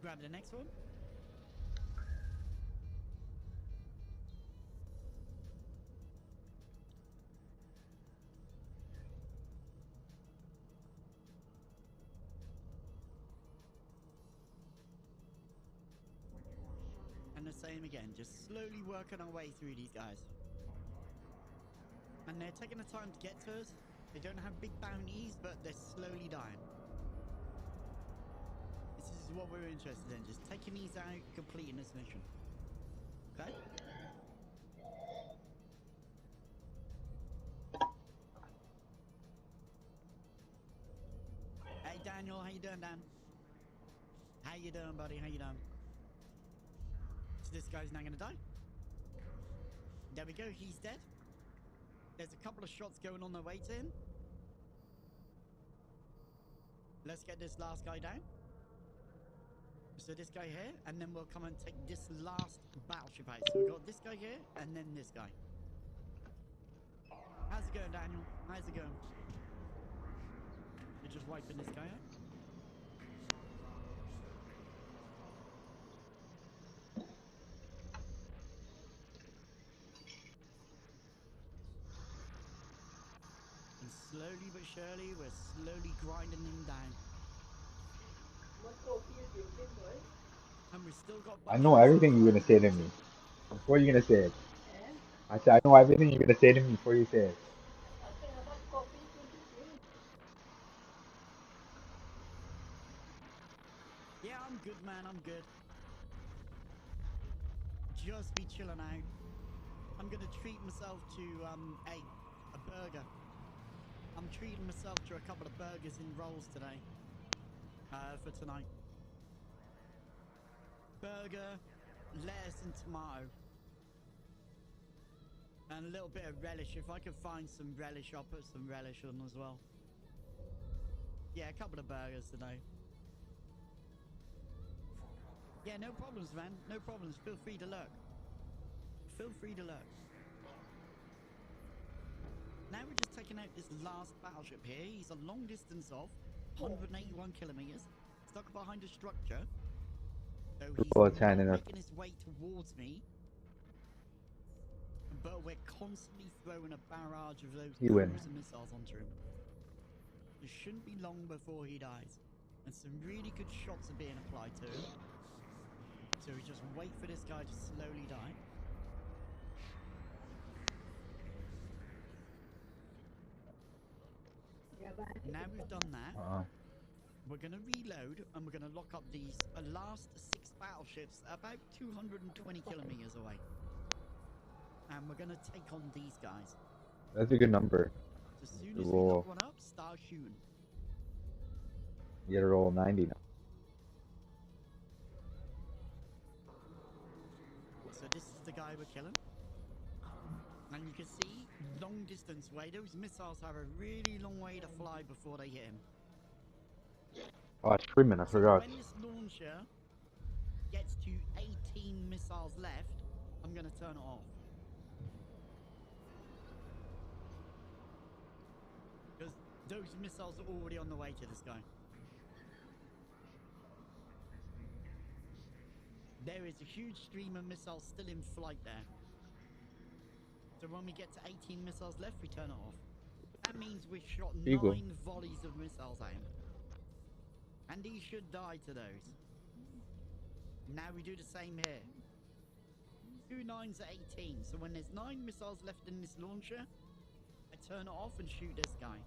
S1: Grab the next one. And the same again, just slowly working our way through these guys. And they're taking the time to get to us. They don't have big bounties, but they're slowly dying. This is what we're interested in, just taking these out, completing this mission. Okay? Hey Daniel, how you doing, Dan? How you doing, buddy? How you doing? So this guy's now gonna die. There we go, he's dead. There's a couple of shots going on their way to him. Let's get this last guy down. So this guy here, and then we'll come and take this last battleship out. So we've got this guy here, and then this guy. How's it going, Daniel? How's it going? You're just wiping this guy out? And slowly but surely, we're slowly grinding him down. And we still got.
S3: I know everything you're gonna say to me before you're gonna say it. I said I know everything you're gonna say to me before you say it.
S1: Yeah, I'm good, man. I'm good. Just be chilling out. I'm gonna treat myself to a burger. I'm treating myself to a couple of burgers and rolls today. For tonight. Burger, lettuce and tomato. And a little bit of relish. If I can find some relish, I'll put some relish on as well. Yeah, a couple of burgers today. Yeah, no problems, man. No problems. Feel free to lurk. Feel free to lurk. Now we're just taking out this last battleship here. He's a long distance off, 181 kilometers, stuck behind a structure. So he's not making his way towards me. But we're constantly throwing a barrage of those cruise missiles onto him. It shouldn't be long before he dies. And some really good shots are being applied to him. So we just wait for this guy to slowly die. Now we've done that, we're going to reload and we're going to lock up these last 6 battleships about 220 kilometers away. And we're going to take on these guys.
S3: That's a good number.
S1: As soon as we lock one up, start shooting.
S3: You gotta roll 90 now.
S1: So this is the guy we're killing. And you can see, long distance way, those missiles have a really long way to fly before they hit him.
S3: Oh, it's Freeman, I forgot.
S1: When this launcher gets to 18 missiles left, I'm going to turn it off. Because those missiles are already on the way to this guy. There is a huge stream of missiles still in flight there. So when we get to 18 missiles left, we turn it off. That means we've shot 9 volleys of missiles at him. And he should die to those. Now we do the same here. 2 9s at 18. So when there's 9 missiles left in this launcher, I turn it off and shoot this guy.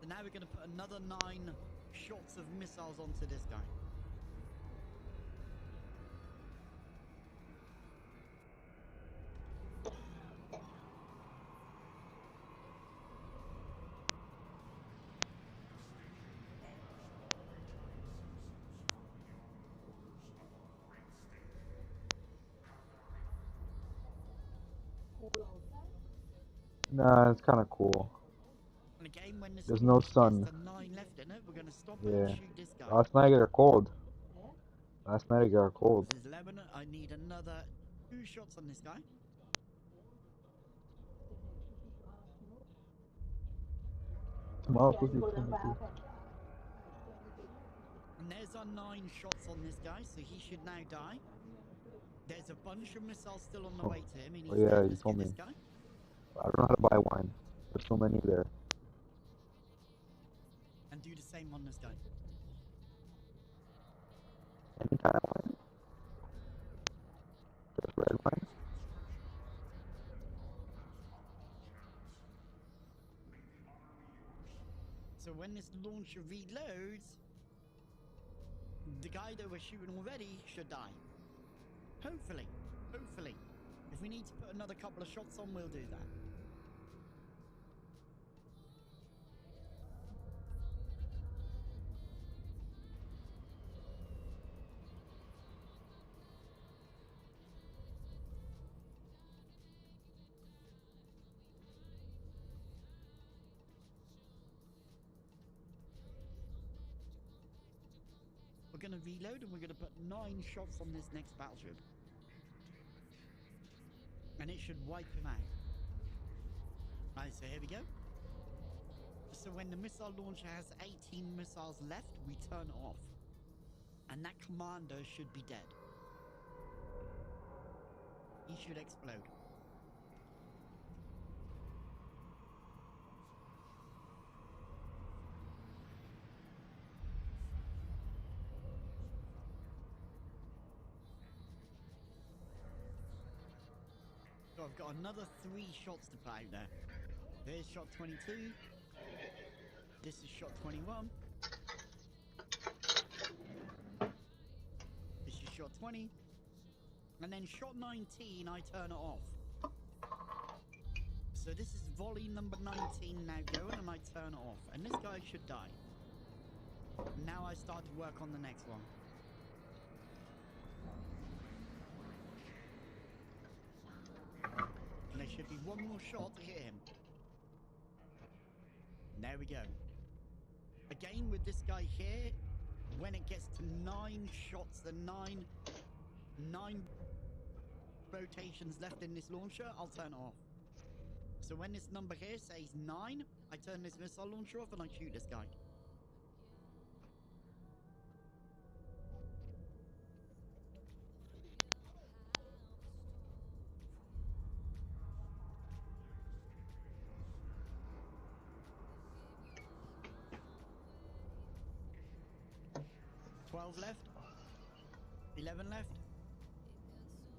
S1: So now we're going to put another 9 shots of missiles onto this guy.
S3: Nah, it's kind of cool.
S1: And again, when this
S3: There's no
S1: launch
S3: sun.
S1: gets to 9 left in it, we're going to stop it
S3: Yeah.
S1: and shoot this guy.
S3: Last night it got cold. Last night it got cold.
S1: This is 11. I need another 2 shots on this guy.
S3: Tomorrow's supposed to be 22.
S1: And there's our 9 shots on this guy, so he should now die. There's a bunch of missiles still on the way to him. He needs
S3: Oh yeah,
S1: to
S3: you
S1: rescue
S3: told me.
S1: this guy.
S3: I don't know how to buy wine. There's so many there.
S1: And do the same on this guy.
S3: Any kind of wine? Just red wine?
S1: So when this launcher reloads, the guy that we're shooting already should die. Hopefully. Hopefully. If we need to put another couple of shots on, we'll do that. We're going to reload and we're going to put 9 shots on this next battleship. And it should wipe him out. Alright, so here we go. So when the missile launcher has 18 missiles left, we turn it off. And that commander should be dead. He should explode. So I've got another 3 shots to put out there. There's shot 22. This is shot 21. This is shot 20. And then shot 19, I turn it off. So this is volley number 19 now going, and I turn it off. And this guy should die. Now I start to work on the next one. And there should be one more shot to hit him. There we go. Again with this guy here, when it gets to 9 shots, the 9 rotations left in this launcher, I'll turn it off. So when this number here says 9, I turn this missile launcher off and I shoot this guy. Left, 11 left.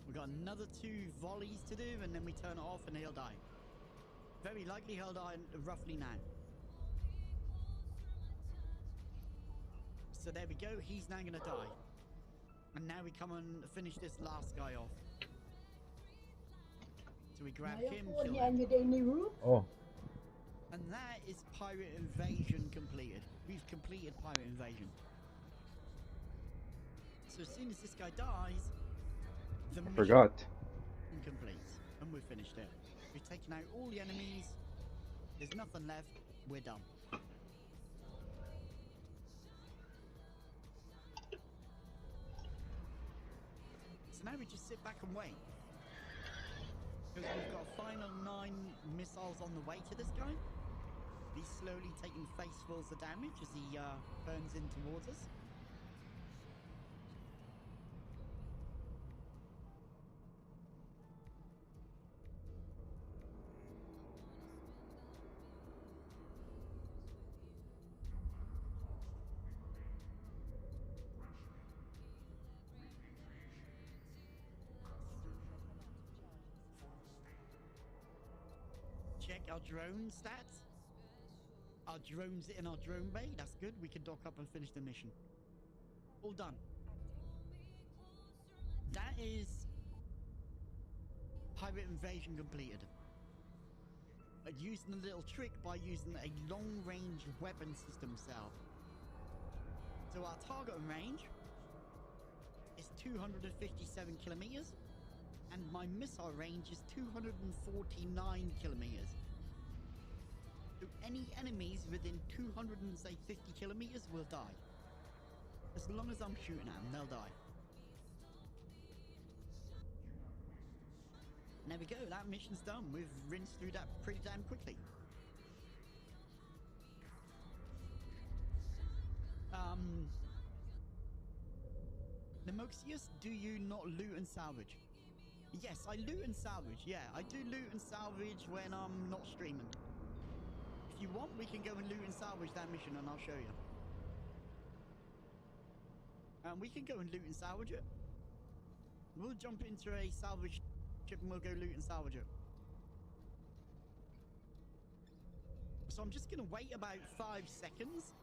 S1: We've got another 2 volleys to do, and then we turn it off and he'll die. Very likely he'll die roughly now. So there we go, he's now gonna die. And now we come and finish this last guy off. So we grab him, kill him.
S3: Oh.
S1: And that is pirate invasion completed. We've completed pirate invasion. So as soon as this guy dies, the mission
S3: Forgot.
S1: completes, and we've finished it. We've taken out all the enemies. There's nothing left. We're done. So now we just sit back and wait, because we've got a final 9 missiles on the way to this guy. He's slowly taking facefuls of damage as he burns in towards us. Check our drone stats. Our drone's in our drone bay. That's good. We can dock up and finish the mission. All done. That is pirate invasion completed. Using a little trick by using a long-range weapon system cell. So our target range is 257 kilometers, and my missile range is 249 kilometers. So any enemies within 250 kilometers will die. As long as I'm shooting at them, they'll die. And there we go, that mission's done. We've rinsed through that pretty damn quickly. Nemoxius, do you not loot and salvage? Yes, I loot and salvage. Yeah, I do loot and salvage when I'm not streaming. If you want, we can go and loot and salvage that mission and I'll show you. We can go and loot and salvage it. We'll jump into a salvage ship and we'll go loot and salvage it. So I'm just going to wait about 5 seconds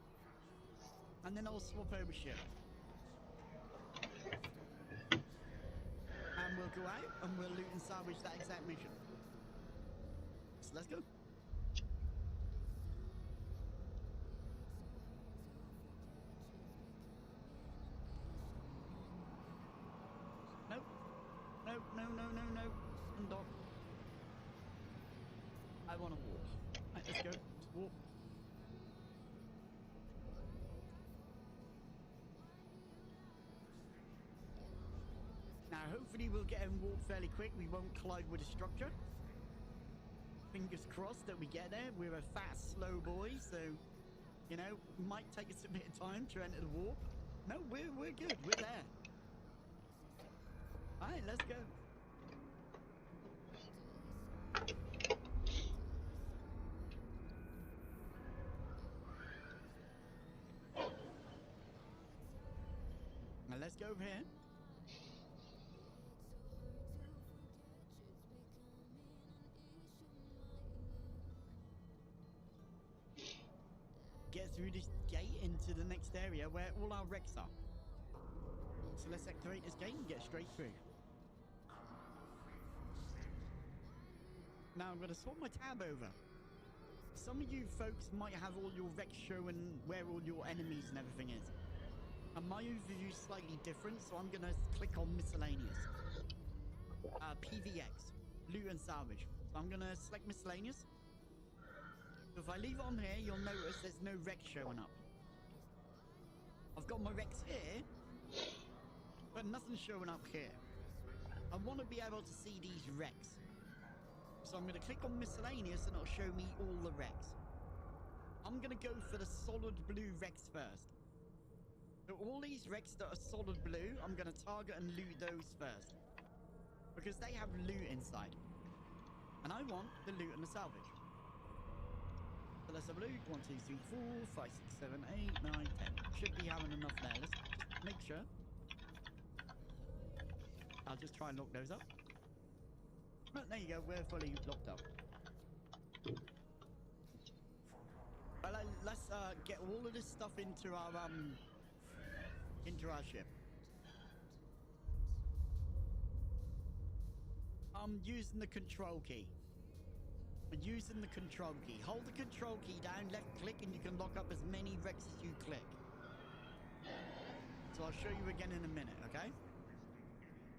S1: and then I'll swap over ship. And we'll go out and we'll loot and salvage that exact mission. So let's go. Nope. No, no, no, no, no. Undock. I want to walk. Right, let's go. Let's walk. Now, hopefully we'll get and walk fairly quick. We won't collide with a structure. Fingers crossed that we get there. We're a fast, slow boy, so, you know, might take us a bit of time to enter the warp. No, we're good. We're there. All right, let's go. Now let's go over here. Get through this gate into the next area where all our wrecks are. So let's activate this gate and get straight through. Now I'm going to swap my tab over. Some of you folks might have all your wrecks showing where all your enemies and everything is. And my overview is slightly different, so I'm going to click on miscellaneous. PVX, loot and salvage. So I'm going to select miscellaneous. So if I leave it on here, you'll notice there's no wrecks showing up. I've got my wrecks here, but nothing's showing up here. I want to be able to see these wrecks. So I'm going to click on miscellaneous and it'll show me all the wrecks. I'm going to go for the solid blue wrecks first. So all these wrecks that are solid blue, I'm going to target and loot those first. Because they have loot inside. And I want the loot and the salvage. So let's have a look. 1, 2, 3, 4, 5, 6, 7, 8, 9, 10. Should be having enough there. Let's just make sure. I'll just try and lock those up. But there you go. We're fully locked up. Well, let's get all of this stuff into our ship. I'm using the control key. Using the control key. Hold the control key down, left click, and you can lock up as many wrecks as you click. So I'll show you again in a minute, okay?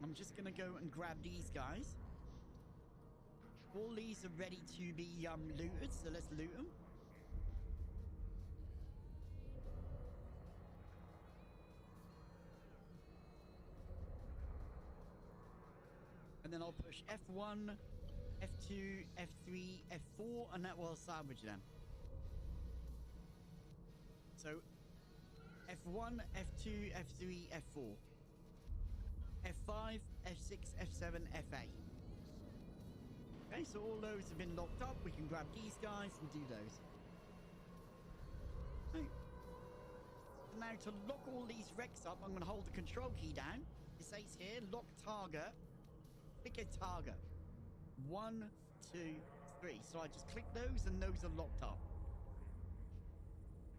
S1: I'm just gonna go and grab these guys. All these are ready to be looted, so let's loot them. And then I'll push F1, F2, F3, F4, and that will salvage them. So F1, F2, F3, F4, F5, F6, F7, F8. Okay, so all those have been locked up. We can grab these guys and do those. Okay. Now to lock all these wrecks up, I'm going to hold the control key down. It says here, lock target. Click a target. 1, 2, 3. So I just click those and those are locked up.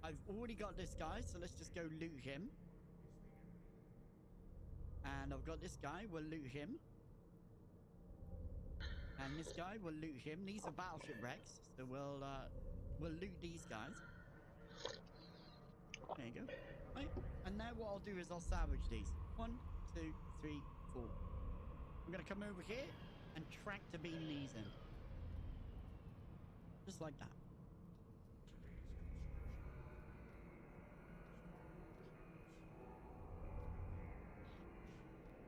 S1: I've already got this guy, so let's just go loot him. And I've got this guy, we'll loot him. And this guy, we'll loot him. These are battleship wrecks, so we'll loot these guys. There you go. Right. And now what I'll do is I'll salvage these. 1, 2, 3, 4. I'm gonna come over here and tractor beam these in. Just like that.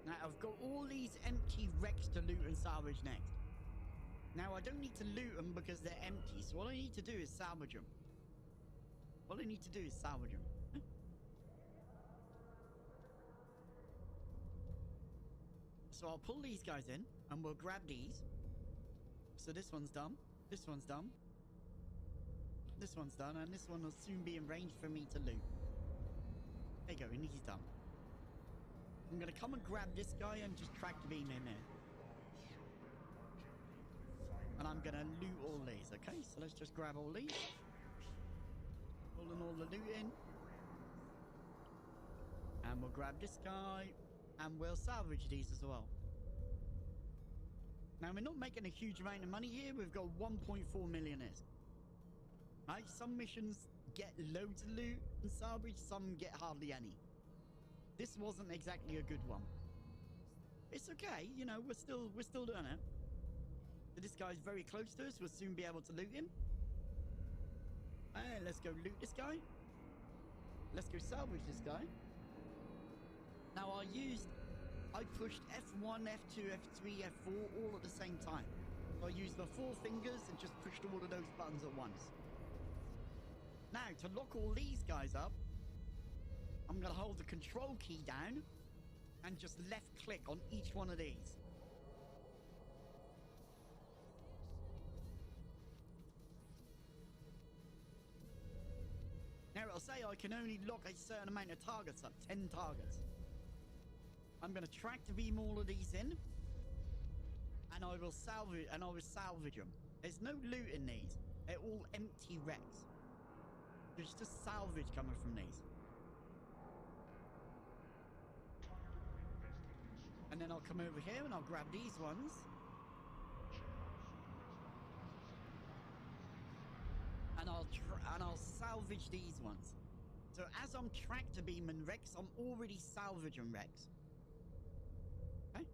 S1: Now I've got all these empty wrecks to loot and salvage next. Now I don't need to loot them because they're empty, so all I need to do is salvage them. All I need to do is salvage them. Huh? So I'll pull these guys in and we'll grab these. So this one's done. This one's done. This one's done, and this one will soon be in range for me to loot. There you go, and he's done. I'm gonna come and grab this guy and just tractor beam him in. And I'm gonna loot all these, okay? So let's just grab all these. Pulling all the loot in. And we'll grab this guy. And we'll salvage these as well. Now, we're not making a huge amount of money here. We've got 1.4 million is. Right? Some missions get loads of loot and salvage. Some get hardly any. This wasn't exactly a good one. It's okay. You know, we're still doing it. So this guy's very close to us. We'll soon be able to loot him. And let's go loot this guy. Let's go salvage this guy. Now I pushed F1, F2, F3, F4 all at the same time. So I used the 4 fingers and just pushed all of those buttons at once. Now to lock all these guys up, I'm gonna hold the control key down and just left click on each one of these. Now it'll say I can only lock a certain amount of targets up, 10 targets. I'm gonna tractor beam all of these in, and I will salvage them. There's no loot in these. They're all empty wrecks. There's just salvage coming from these. And then I'll come over here and I'll grab these ones. And I'll salvage these ones. So as I'm tractor beaming wrecks, I'm already salvaging wrecks. Okay?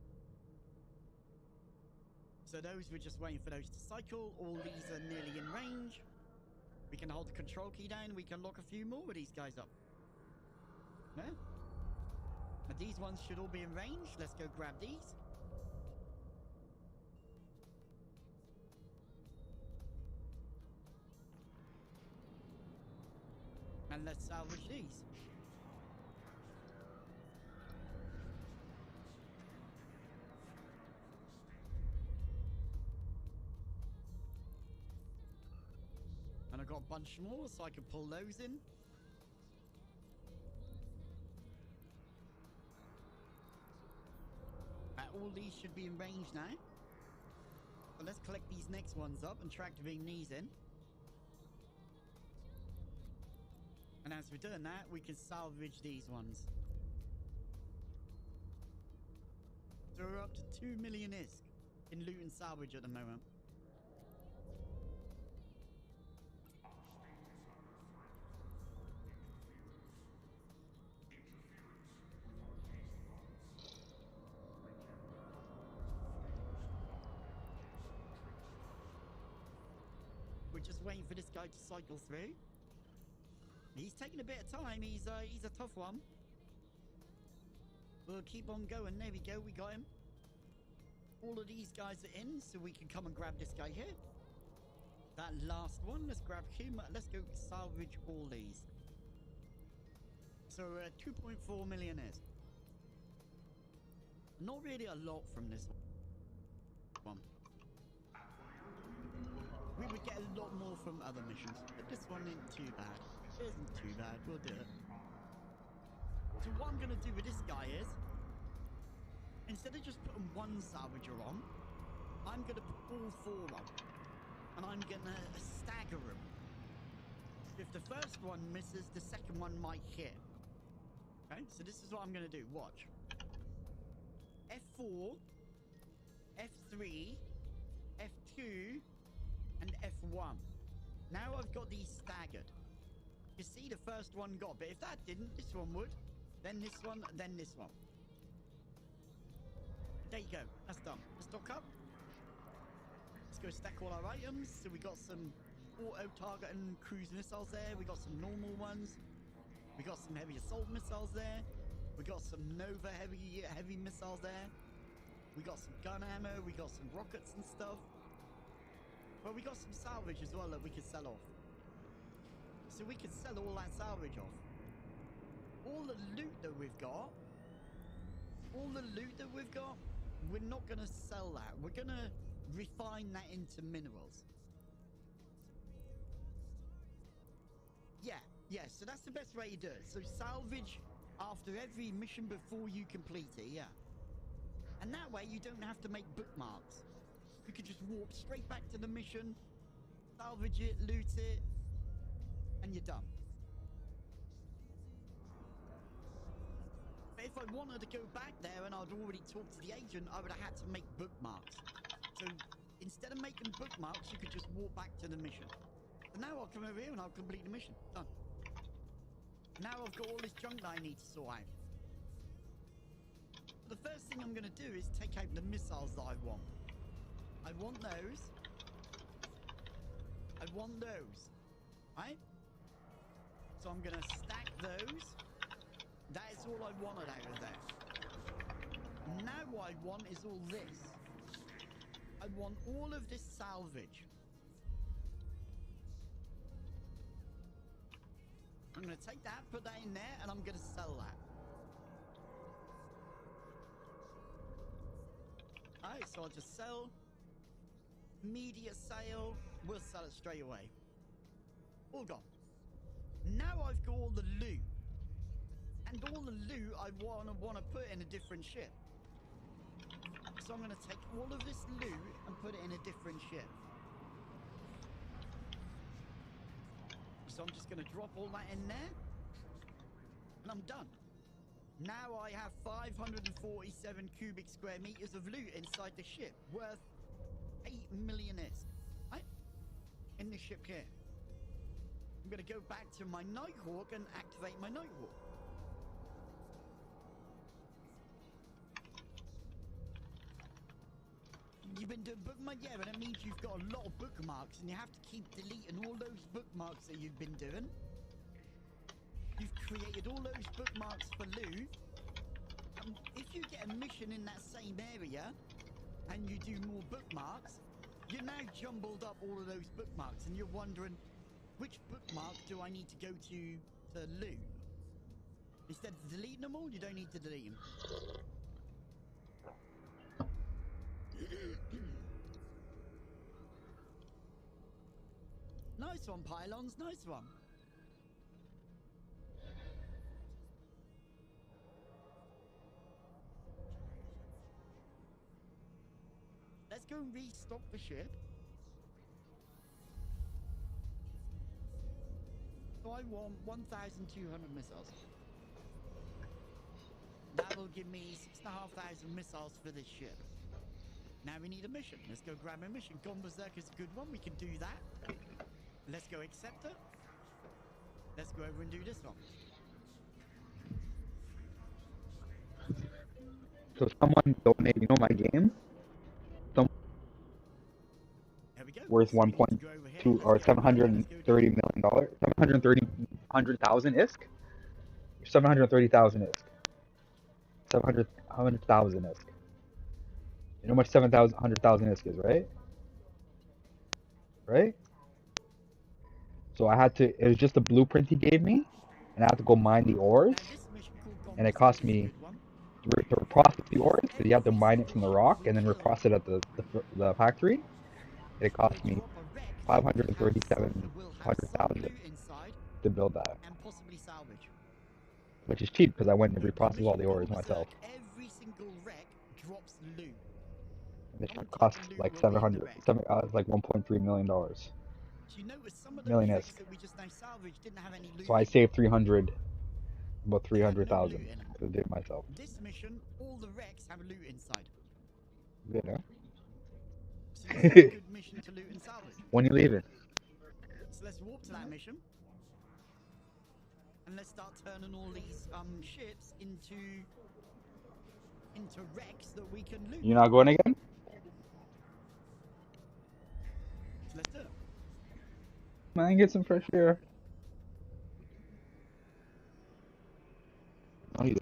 S1: So those, we're just waiting for those to cycle. All these are nearly in range. We can hold the control key down. We can lock a few more of these guys up. Yeah? But these ones should all be in range. Let's go grab these. And let's salvage these. And I've got a bunch more, so I can pull those in. All these should be in range now. So let's collect these next ones up and tractor beam these in. And as we're doing that, we can salvage these ones. So we're up to 2 million ISK in loot and salvage at the moment. We're just waiting for this guy to cycle through. He's taking a bit of time. He's a tough one. We'll keep on going. There we go. We got him. All of these guys are in, so we can come and grab this guy here. That last one. Let's grab him. Let's go salvage all these. So 2.4 million is. Not really a lot from this one. We would get a lot more from other missions, but this one isn't too bad. It isn't too bad, we'll do it. So what I'm gonna do with this guy is, instead of just putting one salvager on, I'm gonna put all 4 on. And I'm gonna stagger them. With the first one misses, the second one might hit. Okay, so this is what I'm going to do. Watch. F4, F3, F2, and F1. Now I've got these staggered. You see the first one got, but if that didn't, this one would. Then this one, then this one. There you go. That's done. Let's dock up. Let's go stack all our items. So we got some auto-target and cruise missiles there. We got some normal ones. We got some heavy assault missiles there. We got some Nova heavy missiles there. We got some gun ammo. We got some rockets and stuff. But we got some salvage as well that we could sell off. So we could sell all that salvage off. All the loot that we've got, we're not going to sell that. We're going to refine that into minerals. Yeah, so that's the best way to do it. So salvage after every mission before you complete it, yeah. And that way you don't have to make bookmarks. You could just warp straight back to the mission, salvage it, loot it, and you're done. But if I wanted to go back there and I'd already talked to the agent, I would have had to make bookmarks. So instead of making bookmarks, you could just walk back to the mission. And now I'll come over here and I'll complete the mission. Done. Now I've got all this junk that I need to sort out. The first thing I'm going to do is take out the missiles that I want. I want those. I want those. Right? So I'm going to stack those. That is all I wanted out of there. Now what I want is all this. I want all of this salvage. I'm going to take that, put that in there, and I'm going to sell that. Alright, so I'll just sell. Media sale. We'll sell it straight away. All gone. Now I've got all the loot. And all the loot I want to put in a different ship. So I'm going to take all of this loot and put it in a different ship. So I'm just going to drop all that in there. And I'm done. Now I have 547 cubic square meters of loot inside the ship, worth 8 million ISK. Right? In the ship here. I'm going to go back to my Nighthawk and activate my Nighthawk. You've been doing bookmark, yeah, but it means you've got a lot of bookmarks and you have to keep deleting all those bookmarks that you've been doing. You've created all those bookmarks for loot. If you get a mission in that same area and you do more bookmarks, you're now jumbled up all of those bookmarks and you're wondering, which bookmark do I need to go to loot? Instead of deleting them all, you don't need to delete them. Nice one, Pylons, nice one. Let's go and restock the ship. So I want 1,200 missiles. That will give me 6,500 missiles for this ship. Now we need a mission. Let's go grab a mission. Gone Berserk is a good one. We can do that. Let's go accept it. Let's go over and do this one.
S3: So someone donated, my game?
S1: There we go.
S3: Worth
S1: So we need to
S3: 1.2
S1: go over here.
S3: or
S1: Let's go.
S3: $730 million. 730,000 ISK? 730,000 ISK. 700,000 ISK. You know how much 700,000 ISK is, right? Right? So I had to, it was just a blueprint he gave me, and I had to go mine the ores, and it cost me, to process the ores, because you have to mine it from the rock, and then reprocess it at the factory. It cost me 537,000 to build that, which is cheap, because I went and reprocessed all the ores myself.
S1: Every single wreck drops loot.
S3: It cost like like $1.3 million.
S1: So you notice some of those
S3: Million
S1: wrecks
S3: isk.
S1: that we just now salvaged didn't have any loot.
S3: So I saved 300, about
S1: They had no
S3: 300,000
S1: loot in 'em.
S3: to do it myself.
S1: This mission, all the wrecks have loot inside.
S3: Good, huh?
S1: So this is a good mission to loot and salvage.
S3: When you leaving?
S1: So let's warp to that mission. And let's start turning all these ships into wrecks that we can loot.
S3: You're not going again?
S1: So let's do it.
S3: Man, get some fresh air. Oh, you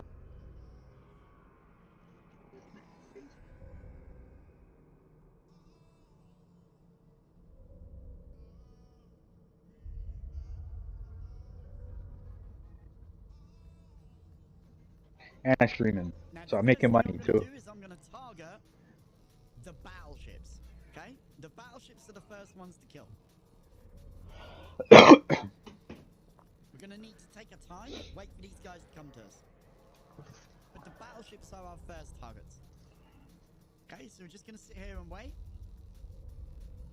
S3: and I'm streaming,
S1: Now,
S3: so
S1: the
S3: I'm
S1: first
S3: making
S1: thing
S3: money
S1: I'm
S3: too.
S1: gonna do is I'm gonna target the battleships. Okay? The battleships are the first ones to kill. We're gonna need to take a time, wait for these guys to come to us. But the battleships are our first targets. Okay, so we're just gonna sit here and wait.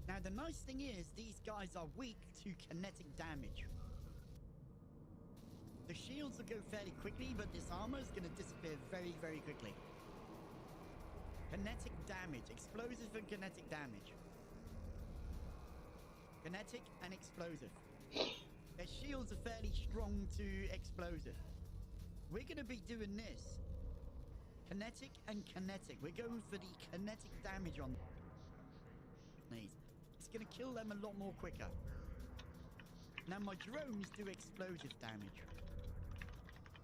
S1: Now the nice thing is these guys are weak to kinetic damage. The shields will go fairly quickly, but this armor is gonna disappear very, very quickly. Kinetic damage, explosive and kinetic damage. Kinetic and explosive. Their shields are fairly strong to explosive. We're gonna be doing this. Kinetic and kinetic. We're going for the kinetic damage on these. It's gonna kill them a lot more quicker. Now my drones do explosive damage.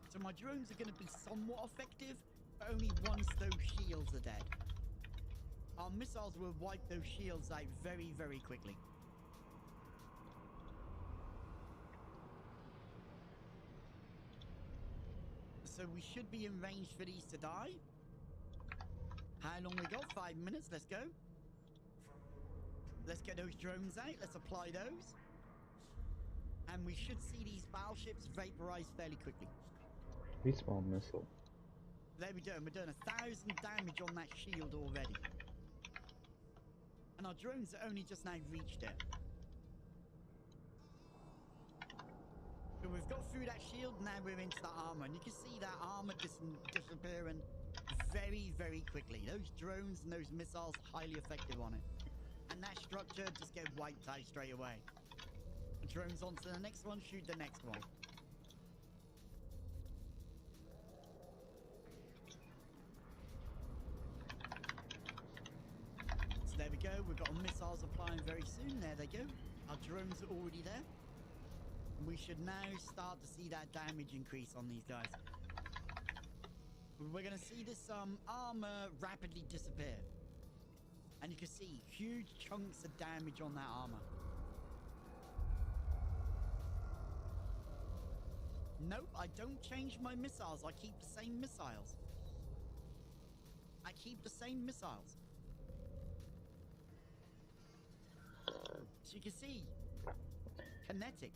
S1: So my drones are gonna be somewhat effective, but only once those shields are dead. Our missiles will wipe those shields out very, very quickly. So we should be in range for these to die. How long we got? 5 minutes. Let's go. Let's get those drones out. Let's apply those. And we should see these battleships vaporize fairly quickly.
S3: Respawn missile.
S1: There we go. We're doing 1,000 damage on that shield already. And our drones have only just now reached it. So we've got through that shield, now we're into the armor. And you can see that armor disappearing very, very quickly. Those drones and those missiles are highly effective on it. And that structure just get wiped out straight away. The drones on to the next one, shoot the next one. So there we go, we've got our missiles applying very soon. There they go. Our drones are already there. We should now start to see that damage increase on these guys. We're going to see this armor rapidly disappear. And you can see huge chunks of damage on that armor. Nope, I don't change my missiles. I keep the same missiles. I keep the same missiles. So you can see, kinetic.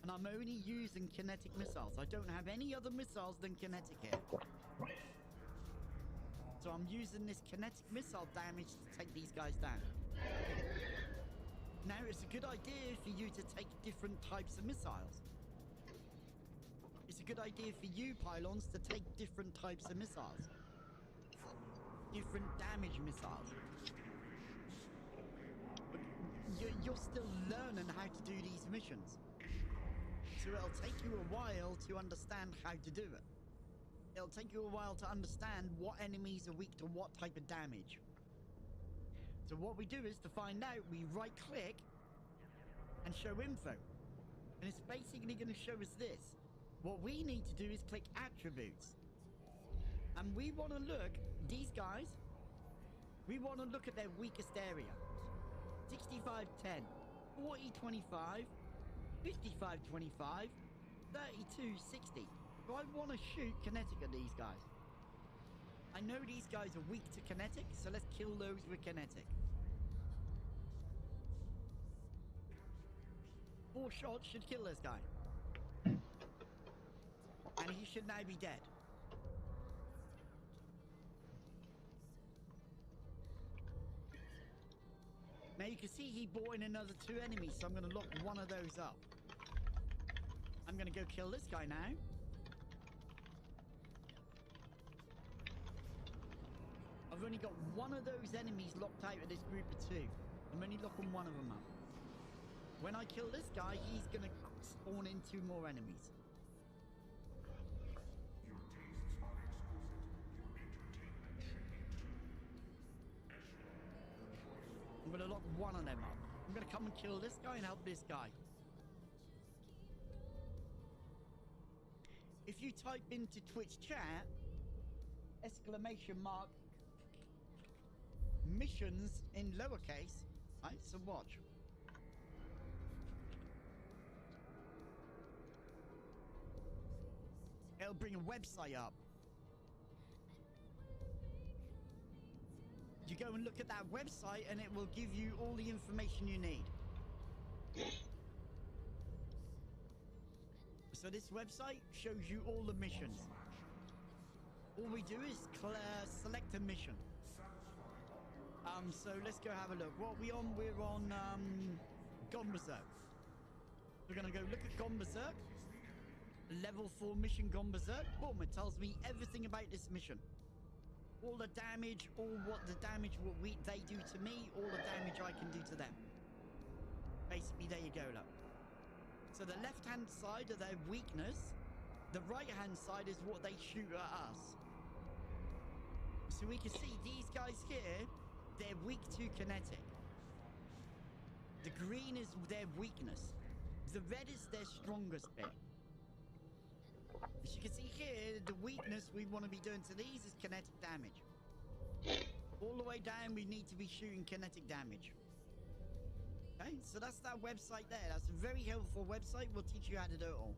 S1: And I'm only using kinetic missiles. I don't have any other missiles than kinetic here. So I'm using this kinetic missile damage to take these guys down. Now it's a good idea for you to take different types of missiles. It's a good idea for you, pylons, to take different types of missiles. Different damage missiles. But you're still learning how to do these missions. So it'll take you a while to understand how to do it. It'll take you a while to understand what enemies are weak to what type of damage. So what we do is, to find out, we right click and show info. And it's basically going to show us this. What we need to do is click attributes. And we want to look, these guys, we want to look at their weakest area. 65-10, 40-25, 55-25, 32-60. So I want to shoot kinetic at these guys. I know these guys are weak to kinetic, so let's kill those with kinetic. 4 shots should kill this guy. And he should now be dead. Now you can see he brought in another 2 enemies, so I'm going to lock one of those up. I'm going to go kill this guy now. I've only got one of those enemies locked out of this group of 2. I'm only locking one of them up. When I kill this guy, he's going to spawn in 2 more enemies.
S6: Your tastes are exquisite. Your entertainment shady.
S1: I'm going to lock one of them up. I'm going to come and kill this guy and help this guy. If you type into Twitch chat, !, missions in lowercase, right, so watch. It'll bring a website up. You go and look at that website and it will give you all the information you need. So this website shows you all the missions. All we do is select a mission. So let's go have a look. What are we on? We're on Gone Berserk. We're gonna go look at Gone Berserk. Level 4 mission Gone Berserk. Boom, it tells me everything about this mission. All the damage, all what the damage they do to me, all the damage I can do to them. Basically, there you go, look. So the left-hand side of their weakness, the right-hand side is what they shoot at us. So we can see these guys here, they're weak to kinetic. The green is their weakness. The red is their strongest bit. As you can see here, the weakness we want to be doing to these is kinetic damage. All the way down, we need to be shooting kinetic damage. Okay, so that's that website there. That's a very helpful website. We'll teach you how to do it all.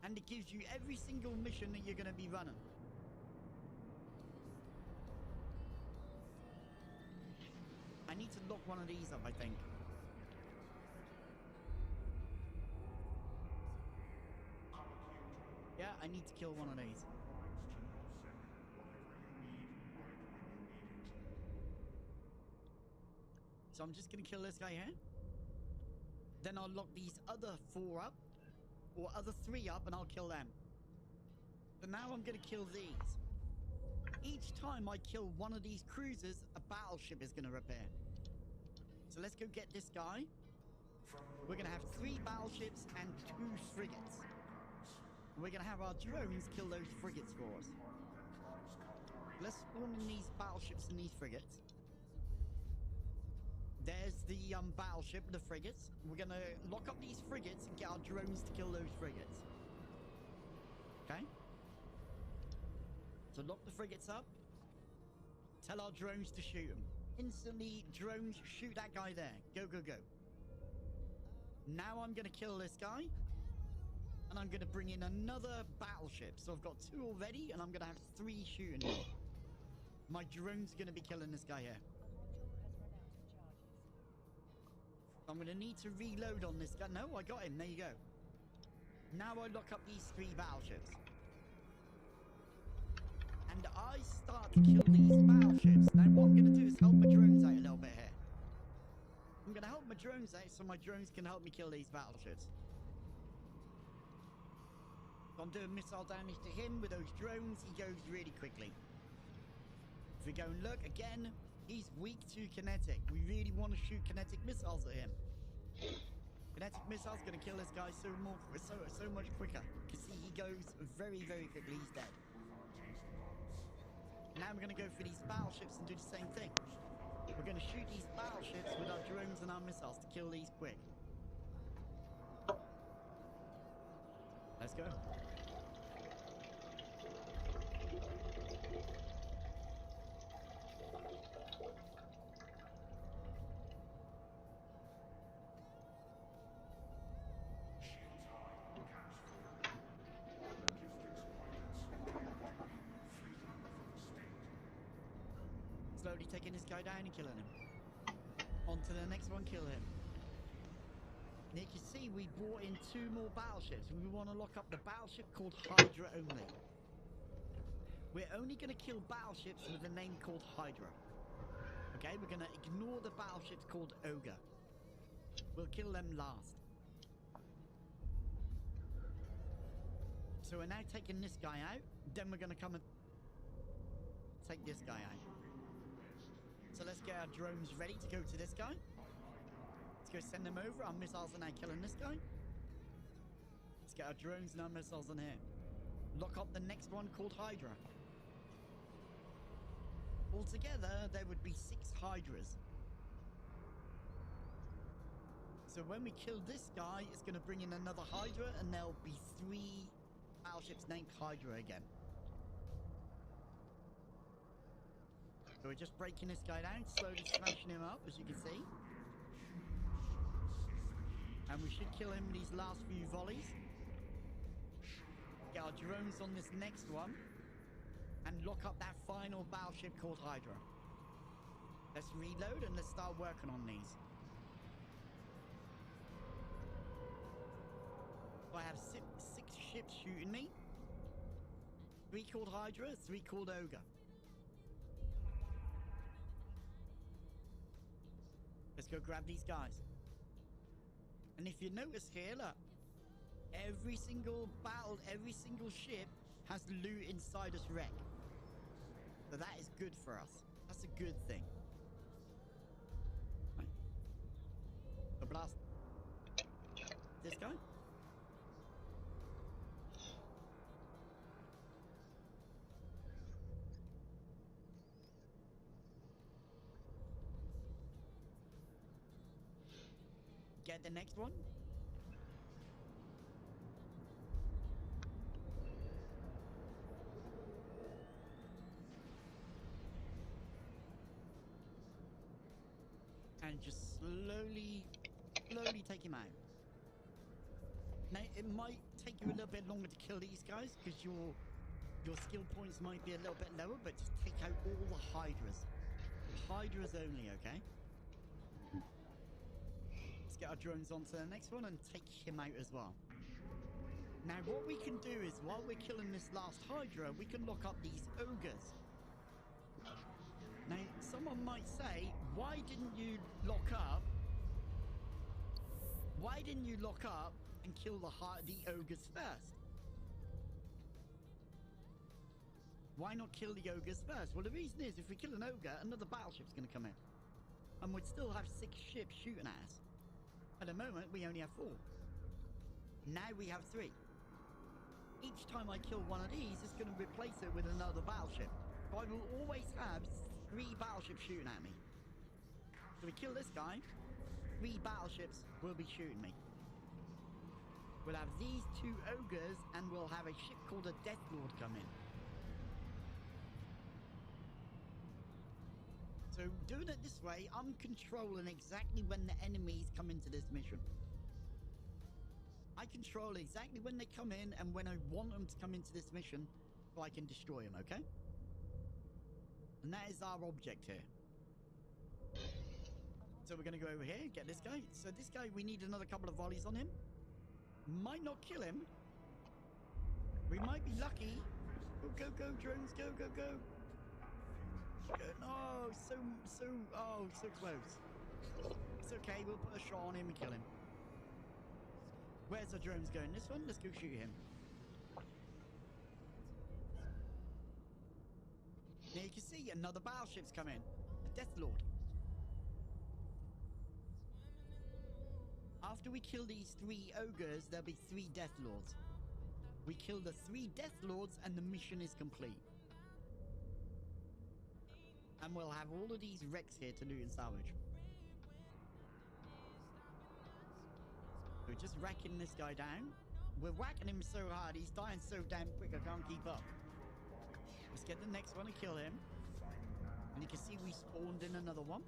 S1: And it gives you every single mission that you're going to be running. I need to lock one of these up, I think. Yeah, I need to kill one of these. So I'm just going to kill this guy here. Then I'll lock these other 4 up. Or other 3 up and I'll kill them. But now I'm going to kill these. Each time I kill one of these cruisers, a battleship is going to repair. So let's go get this guy. We're going to have 3 battleships and 2 frigates. We're going to have our drones kill those frigates for us. Let's spawn in these battleships and these frigates. There's the battleship, the frigates. We're going to lock up these frigates and get our drones to kill those frigates. Okay? So lock the frigates up. Tell our drones to shoot them. Instantly, drones, shoot that guy there. Go, go, go. Now I'm going to kill this guy. And I'm going to bring in another battleship. So I've got 2 already, and I'm going to have 3 shooting me. My drone's going to be killing this guy here. I'm going to need to reload on this guy. No, I got him. There you go. Now I lock up these 3 battleships. And I start to kill these battleships. Now what I'm going to do is help my drones out a little bit here. I'm going to help my drones out so my drones can help me kill these battleships. So I'm doing missile damage to him with those drones. He goes really quickly. If we go and look again, he's weak to kinetic. We really want to shoot kinetic missiles at him. Kinetic missile's going to kill this guy so much quicker. You can see he goes very, very quickly. He's dead. Now we're going to go for these battleships and do the same thing. We're going to shoot these battleships with our drones and our missiles to kill these quick. Let's go. Slowly taking this guy down and killing him. On to the next one, kill him. Now you can see we brought in 2 more battleships. We want to lock up the battleship called Hydra only. We're only going to kill battleships with a name called Hydra. Okay, we're going to ignore the battleships called Ogre. We'll kill them last. So we're now taking this guy out. Then we're going to come and take this guy out. So let's get our drones ready to go to this guy. Let's go send them over. Our missiles are now killing this guy. Let's get our drones and our missiles in here. Lock up the next one called Hydra. Altogether, there would be 6 Hydras. So when we kill this guy, it's going to bring in another Hydra, and there'll be 3 battleships named Hydra again. So we're just breaking this guy down, slowly smashing him up, as you can see. And we should kill him these last few volleys. Get our drones on this next one. And lock up that final battleship called Hydra. Let's reload and let's start working on these. So I have 6 ships shooting me. 3 called Hydra, 3 called Ogre. Let's go grab these guys. And if you notice here, look, every single ship has loot inside its wreck. So that is good for us. That's a good thing. Right. So blast this guy. Get the next one. And just slowly take him out. Now, it might take you a little bit longer to kill these guys because your skill points might be a little bit lower, but just take out all the Hydras. Hydras only, okay? Let's get our drones onto the next one and take him out as well. Now, what we can do is, while we're killing this last Hydra, we can lock up these Ogres. Now, someone might say, why didn't you lock up? Why didn't you lock up and kill the Ogres first? Why not kill the Ogres first? Well, the reason is, if we kill an Ogre, another battleship's going to come in. And we'd still have 6 ships shooting at us. At the moment, we only have 4. Now we have 3. Each time I kill one of these, it's going to replace it with another battleship. So I will always have 3 battleships shooting at me. So we kill this guy, 3 battleships will be shooting me. We'll have these 2 Ogres, and we'll have a ship called a Death Lord come in. So doing it this way, I'm controlling exactly when the enemies come into this mission. I control exactly when they come in and when I want them to come into this mission so I can destroy them, okay? And that is our object here. So we're going to go over here, get this guy. So this guy, we need another couple of volleys on him. Might not kill him. We might be lucky. Go, go, go, drones, go, go, go. No, so close. It's okay, we'll put a shot on him and kill him. Where's the drones going? This one? Let's go shoot him. Now you can see another battleship's come in. A Death Lord. After we kill these 3 Ogres, there'll be 3 Death Lords. We kill the 3 Death Lords and the mission is complete. And we'll have all of these wrecks here to loot and salvage. We're just whacking this guy down. We're whacking him so hard, he's dying so damn quick I can't keep up. Let's get the next one and kill him. And you can see we spawned in another one.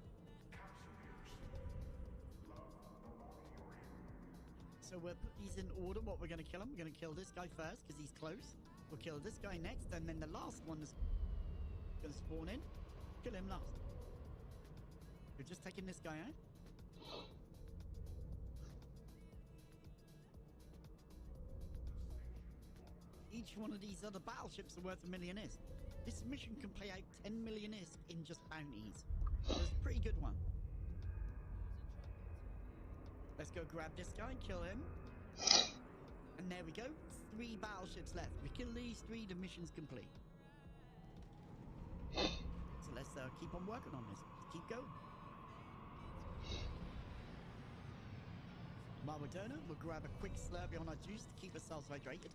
S1: So we'll put these in order, what we're going to kill him. We're going to kill this guy first because he's close. We'll kill this guy next, and then the last one is going to spawn in. Kill him last. We're just taking this guy out. Each one of these other battleships are worth $1 million. This mission can pay out 10 million ISK in just bounties. So it's a pretty good one. Let's go grab this guy, kill him. And there we go. 3 battleships left. We kill these 3, the mission's complete. So let's keep on working on this. Keep going. While we're doing it, we'll grab a quick slurpee on our juice to keep ourselves hydrated.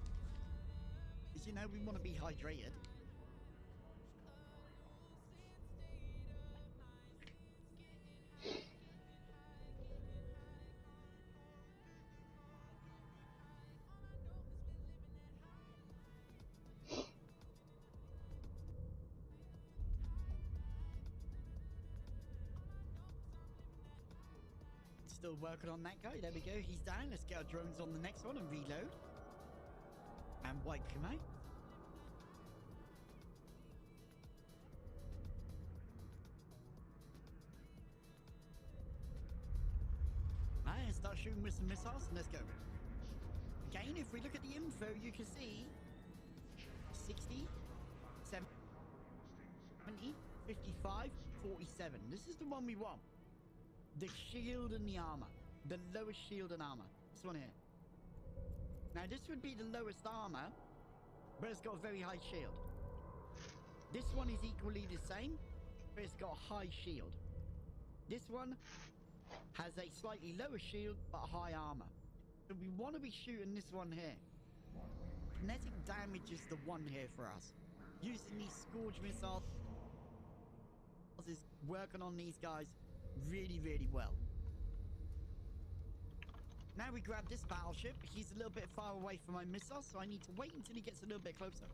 S1: Because you know, we want to be hydrated. Still working on that guy. There we go. He's down. Let's get our drones on the next one and reload. And wipe him out. And start shooting with some missiles and let's go. Again, if we look at the info, you can see 60, 70, 55, 47. This is the one we want. The shield and the armor. The lowest shield and armor. This one here. Now this would be the lowest armor, but it's got a very high shield. This one is equally the same, but it's got a high shield. This one has a slightly lower shield, but high armor. So we want to be shooting this one here. Kinetic damage is the one here for us. Using these Scourge missiles is working on these guys really, really well. Now we grab this battleship. He's a little bit far away from my missiles, so I need to wait until he gets a little bit closer.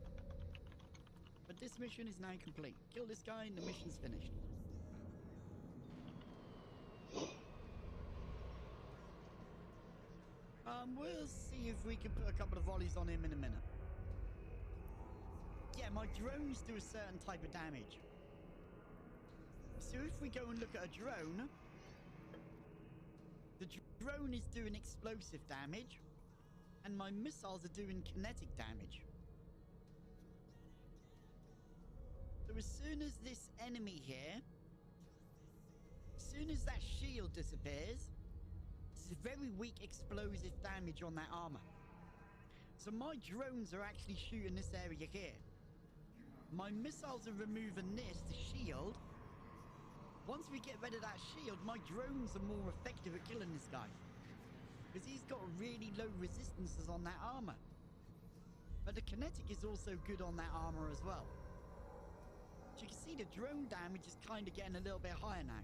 S1: But this mission is now complete. Kill this guy and the mission's finished. We'll see if we can put a couple of volleys on him in a minute. Yeah, my drones do a certain type of damage. So if we go and look at a drone, the drone is doing explosive damage, and my missiles are doing kinetic damage. So as soon as this enemy here, as soon as that shield disappears, it's very weak explosive damage on that armor. So my drones are actually shooting this area here. My missiles are removing this, the shield. Once we get rid of that shield, my drones are more effective at killing this guy. Because he's got really low resistances on that armor. But the kinetic is also good on that armor as well. So you can see the drone damage is kind of getting a little bit higher now.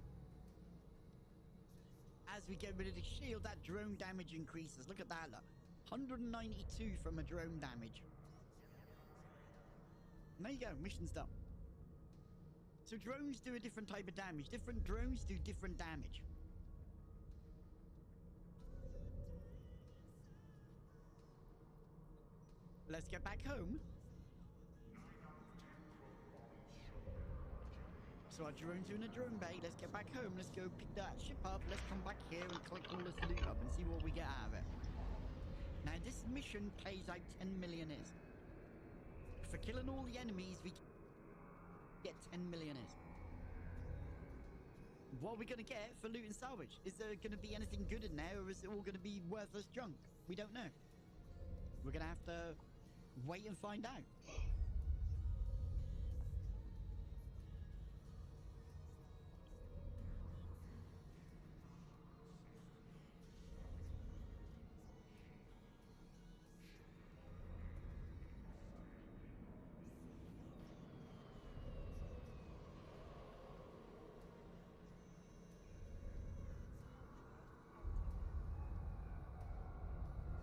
S1: As we get rid of the shield, that drone damage increases. Look at that, look. 192 from a drone damage. And there you go, mission's done. So drones do a different type of damage. Different drones do different damage. Let's get back home. So our drones are in a drone bay. Let's get back home. Let's go pick that ship up. Let's come back here and collect all this loot up and see what we get out of it. Now this mission pays out 10 million is. For killing all the enemies, we get 10 million is. What are we going to get for loot and salvage? Is there going to be anything good in there, or is it all going to be worthless junk? We don't know. We're going to have to wait and find out.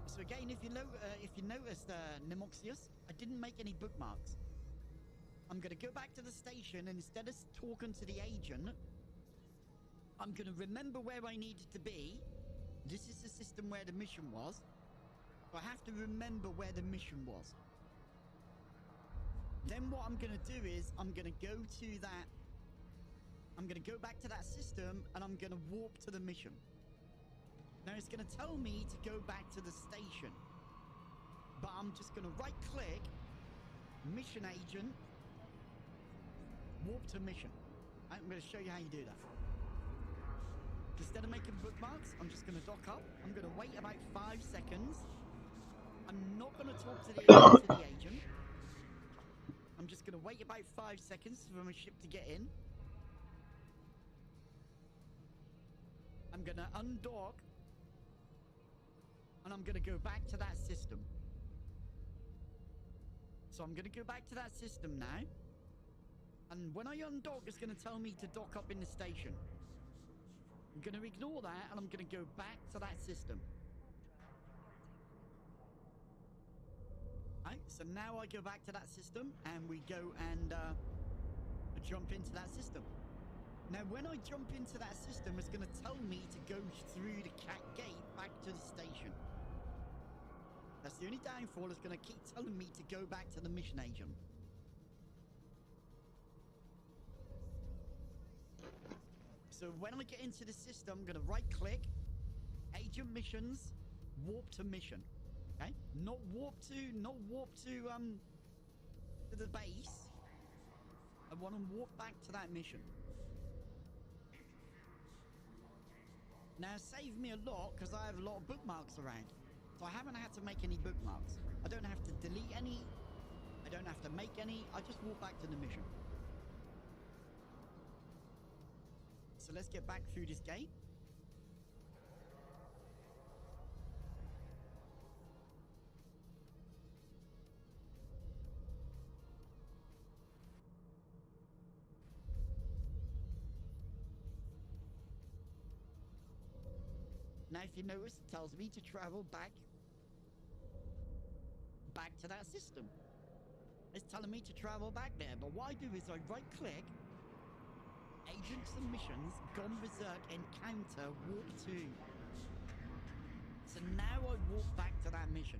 S1: So again, if you noticed, Nemoxius, I didn't make any bookmarks. I'm going to go back to the station, and instead of talking to the agent, I'm going to remember where I needed to be. This is the system where the mission was. So I have to remember where the mission was. Then what I'm going to do is I'm going to go to that. I'm going to go back to that system, and I'm going to warp to the mission. Now it's going to tell me to go back to the station, but I'm just going to right click, mission agent, warp to mission. I'm going to show you how you do that. Instead of making bookmarks, I'm just going to dock up. I'm going to wait about 5 seconds. I'm not going to talk to the agent. I'm just going to wait about 5 seconds for my ship to get in. I'm going to undock. And I'm going to go back to that system. So I'm going to go back to that system now. And when I undock, it's going to tell me to dock up in the station. I'm going to ignore that, and I'm going to go back to that system. Right, so now I go back to that system, and we go and jump into that system. Now, when I jump into that system, it's going to tell me to go through the cat gate back to the station. That's the only downfall. It's going to keep telling me to go back to the mission agent. So when I get into the system, I'm going to right-click, agent missions, warp to mission. Okay? Not warp to the base. I want to warp back to that mission. Now, save me a lot because I have a lot of bookmarks around. So I haven't had to make any bookmarks. I don't have to delete any. I don't have to make any. I just walk back to the mission. So let's get back through this gate. Now, if you notice, it tells me to travel back to that system. It's telling me to travel back there, but what I do is I right-click, agents and missions, gone berserk, encounter, warp to. So now I walk back to that mission.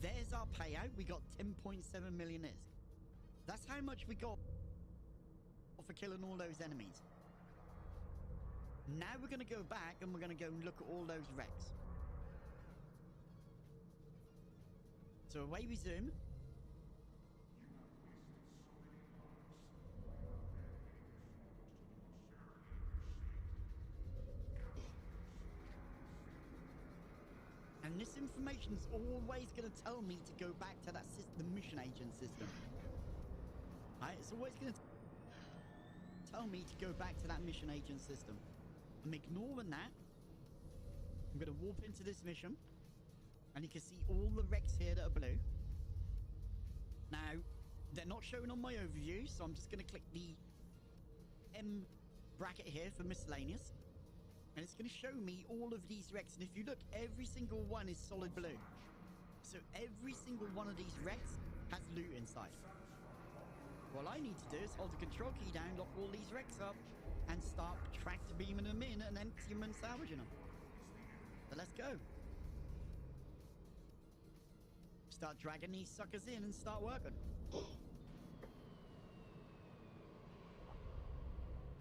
S1: There's our payout. We got 10.7 million ISK. That's how much we got for killing all those enemies. Now we're going to go back and we're going to go and look at all those wrecks. So away we zoom. And this information is always going to tell me to go back to that system, the mission agent system. Right? It's always going to tell me to go back to that mission agent system. I'm ignoring that. I'm going to warp into this mission. And you can see all the wrecks here that are blue. Now, they're not shown on my overview, so I'm just going to click the M bracket here for miscellaneous. And it's going to show me all of these wrecks. And if you look, every single one is solid blue. So every single one of these wrecks has loot inside. All I need to do is hold the control key down, lock all these wrecks up, and start tractor beaming them in and emptying them and salvaging them. So let's go. Start dragging these suckers in and start working.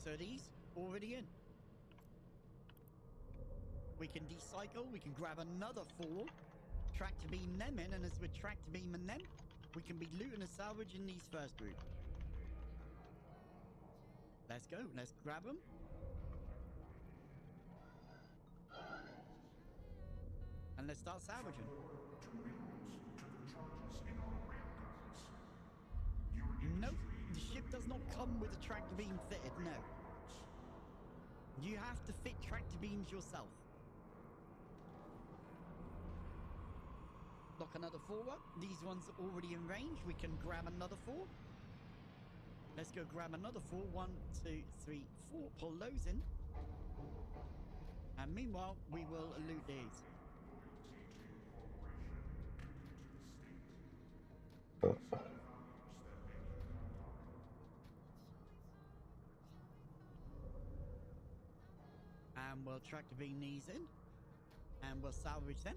S1: So these already in. We can decycle, we can grab another 4, tractor beam them in, and as we're tractor beaming them, we can be looting and salvaging these first group. Let's go, let's grab them. And let's start salvaging. Nope, the ship does not come with a tractor beam fitted, no. You have to fit tractor beams yourself. Lock another 4 up. These ones are already in range. We can grab another 4. Let's go grab another 4. 1, 2, 3, 4. Pull those in. And meanwhile, we will loot these. And we'll tractor beam these in. And we'll salvage them.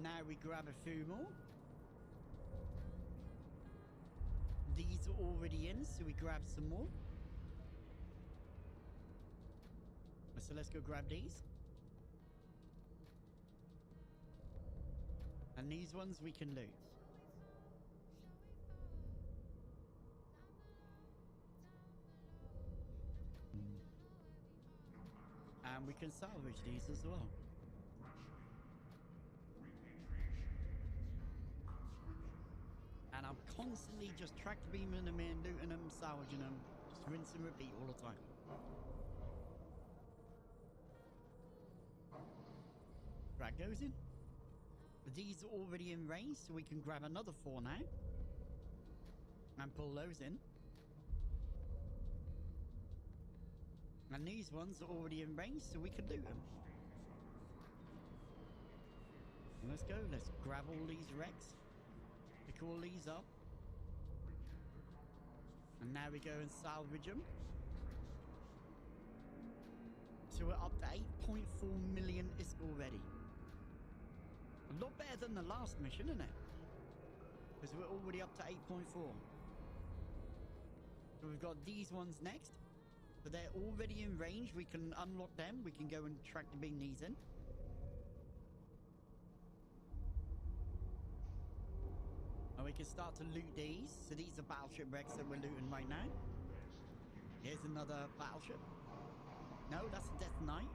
S1: Now we grab a few more. These are already in, so we grab some more. So let's go grab these. And these ones we can loot. And we can salvage these as well. And I'm constantly just tractor beaming them in, looting them, salvaging them. Just rinse and repeat all the time. Drag those in. These are already in range, so we can grab another 4 now. And pull those in. And these ones are already in range, so we can loot them. Let's go, let's grab all these wrecks. Pick all these up. And now we go and salvage them. So we're up to 8.4 million ISK already. A lot better than the last mission, isn't it? Because we're already up to 8.4. So we've got these ones next. So they're already in range. We can unlock them. We can go and tractor beam these in. And we can start to loot these. So these are battleship wrecks that we're looting right now. Here's another battleship. No, that's a Death Knight.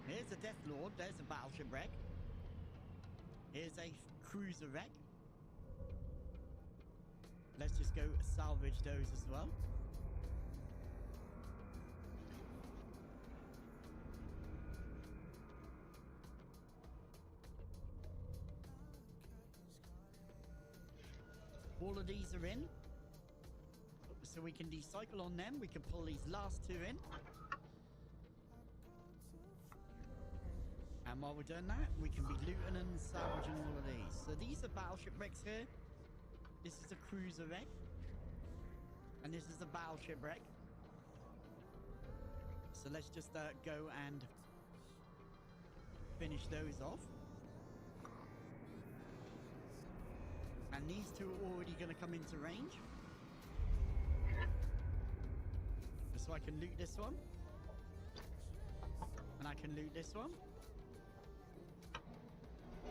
S1: Here's a Death Lord. There's a battleship wreck. Here's a cruiser wreck. Let's just go salvage those as well. All of these are in. So we can decycle on them. We can pull these last 2 in. And while we're doing that, we can be looting and salvaging all of these. So these are battleship wrecks here. This is a cruiser wreck. And this is a battleship wreck. So let's just go and finish those off. And these 2 are already going to come into range. So I can loot this one. And I can loot this one.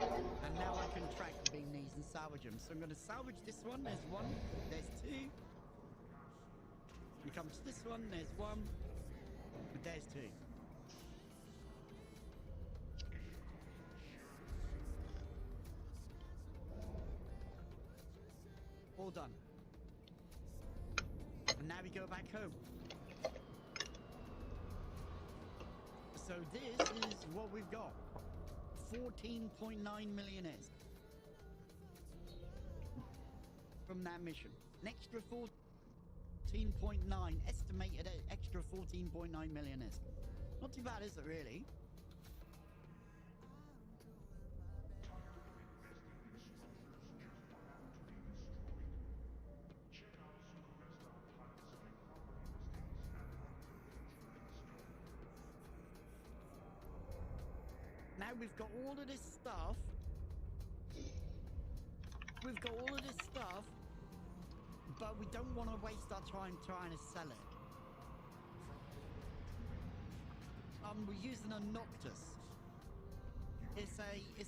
S1: And now I can track beam these and salvage them. So I'm going to salvage this one. There's 1. There's 2. You come to this one. There's 1. And there's 2. All done. And now we go back home. So this is what we've got. 14.9 million is from that mission. An extra 14.9, estimated extra 14.9 million is. Not too bad, is it really? Now we've got all of this stuff. We've got all of this stuff, but we don't want to waste our time trying to sell it. We're using a Noctis. It's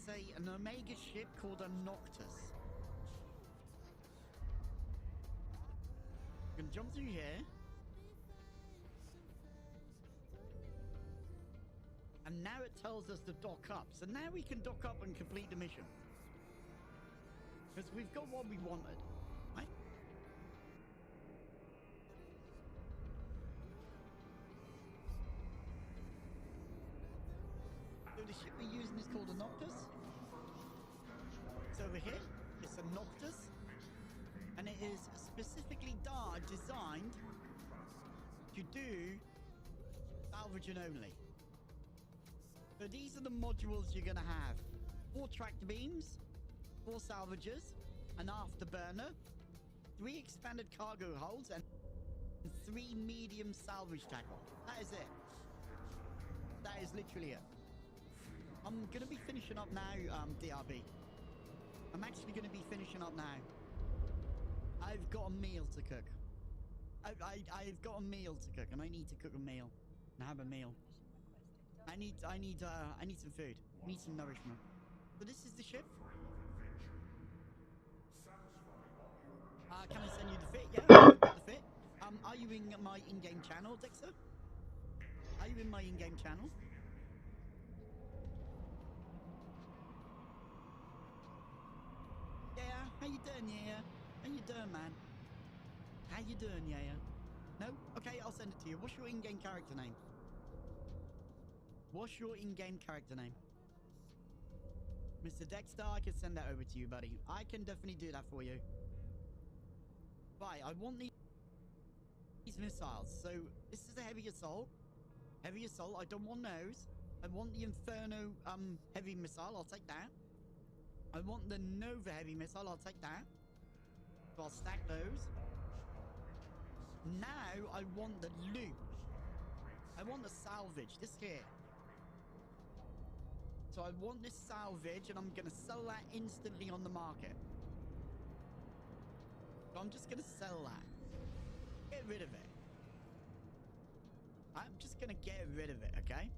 S1: an Omega ship called a Noctis. We can jump through here. And now it tells us to dock up. So now we can dock up and complete the mission. Because we've got what we wanted, right? So the ship we're using is called a Noctis. It's over here. It's a Noctis. And it is specifically designed to do salvaging only. So these are the modules you're going to have. 4 tractor beams, 4 salvagers, an afterburner, 3 expanded cargo holds, and 3 medium salvage tackle. That is it. That is literally it. I'm going to be finishing up now, DRB. I'm actually going to be finishing up now. I I've got a meal to cook. I've got a meal to cook, and I need to cook a meal and have a meal. I need some food. I need some nourishment. So this is the ship. Can I send you the fit? Yeah, I've got the fit. Are you in my in-game channel, Dexter? Are you in my in-game channel? Yeah, how you doing, yeah? How you doing, man? How you doing, yeah? No? Okay, I'll send it to you. What's your in-game character name? What's your in-game character name? Mr. Dexter, I can send that over to you, buddy. I can definitely do that for you. Right, I want these missiles. So, this is a heavy assault. Heavy assault, I don't want those. I want the Inferno heavy missile, I'll take that. I want the Nova heavy missile, I'll take that. So I'll stack those. Now I want the loot. I want the salvage, this here. So I want this salvage and I'm gonna sell that instantly on the market. So I'm just gonna sell that. Get rid of it. I'm just gonna get rid of it, okay?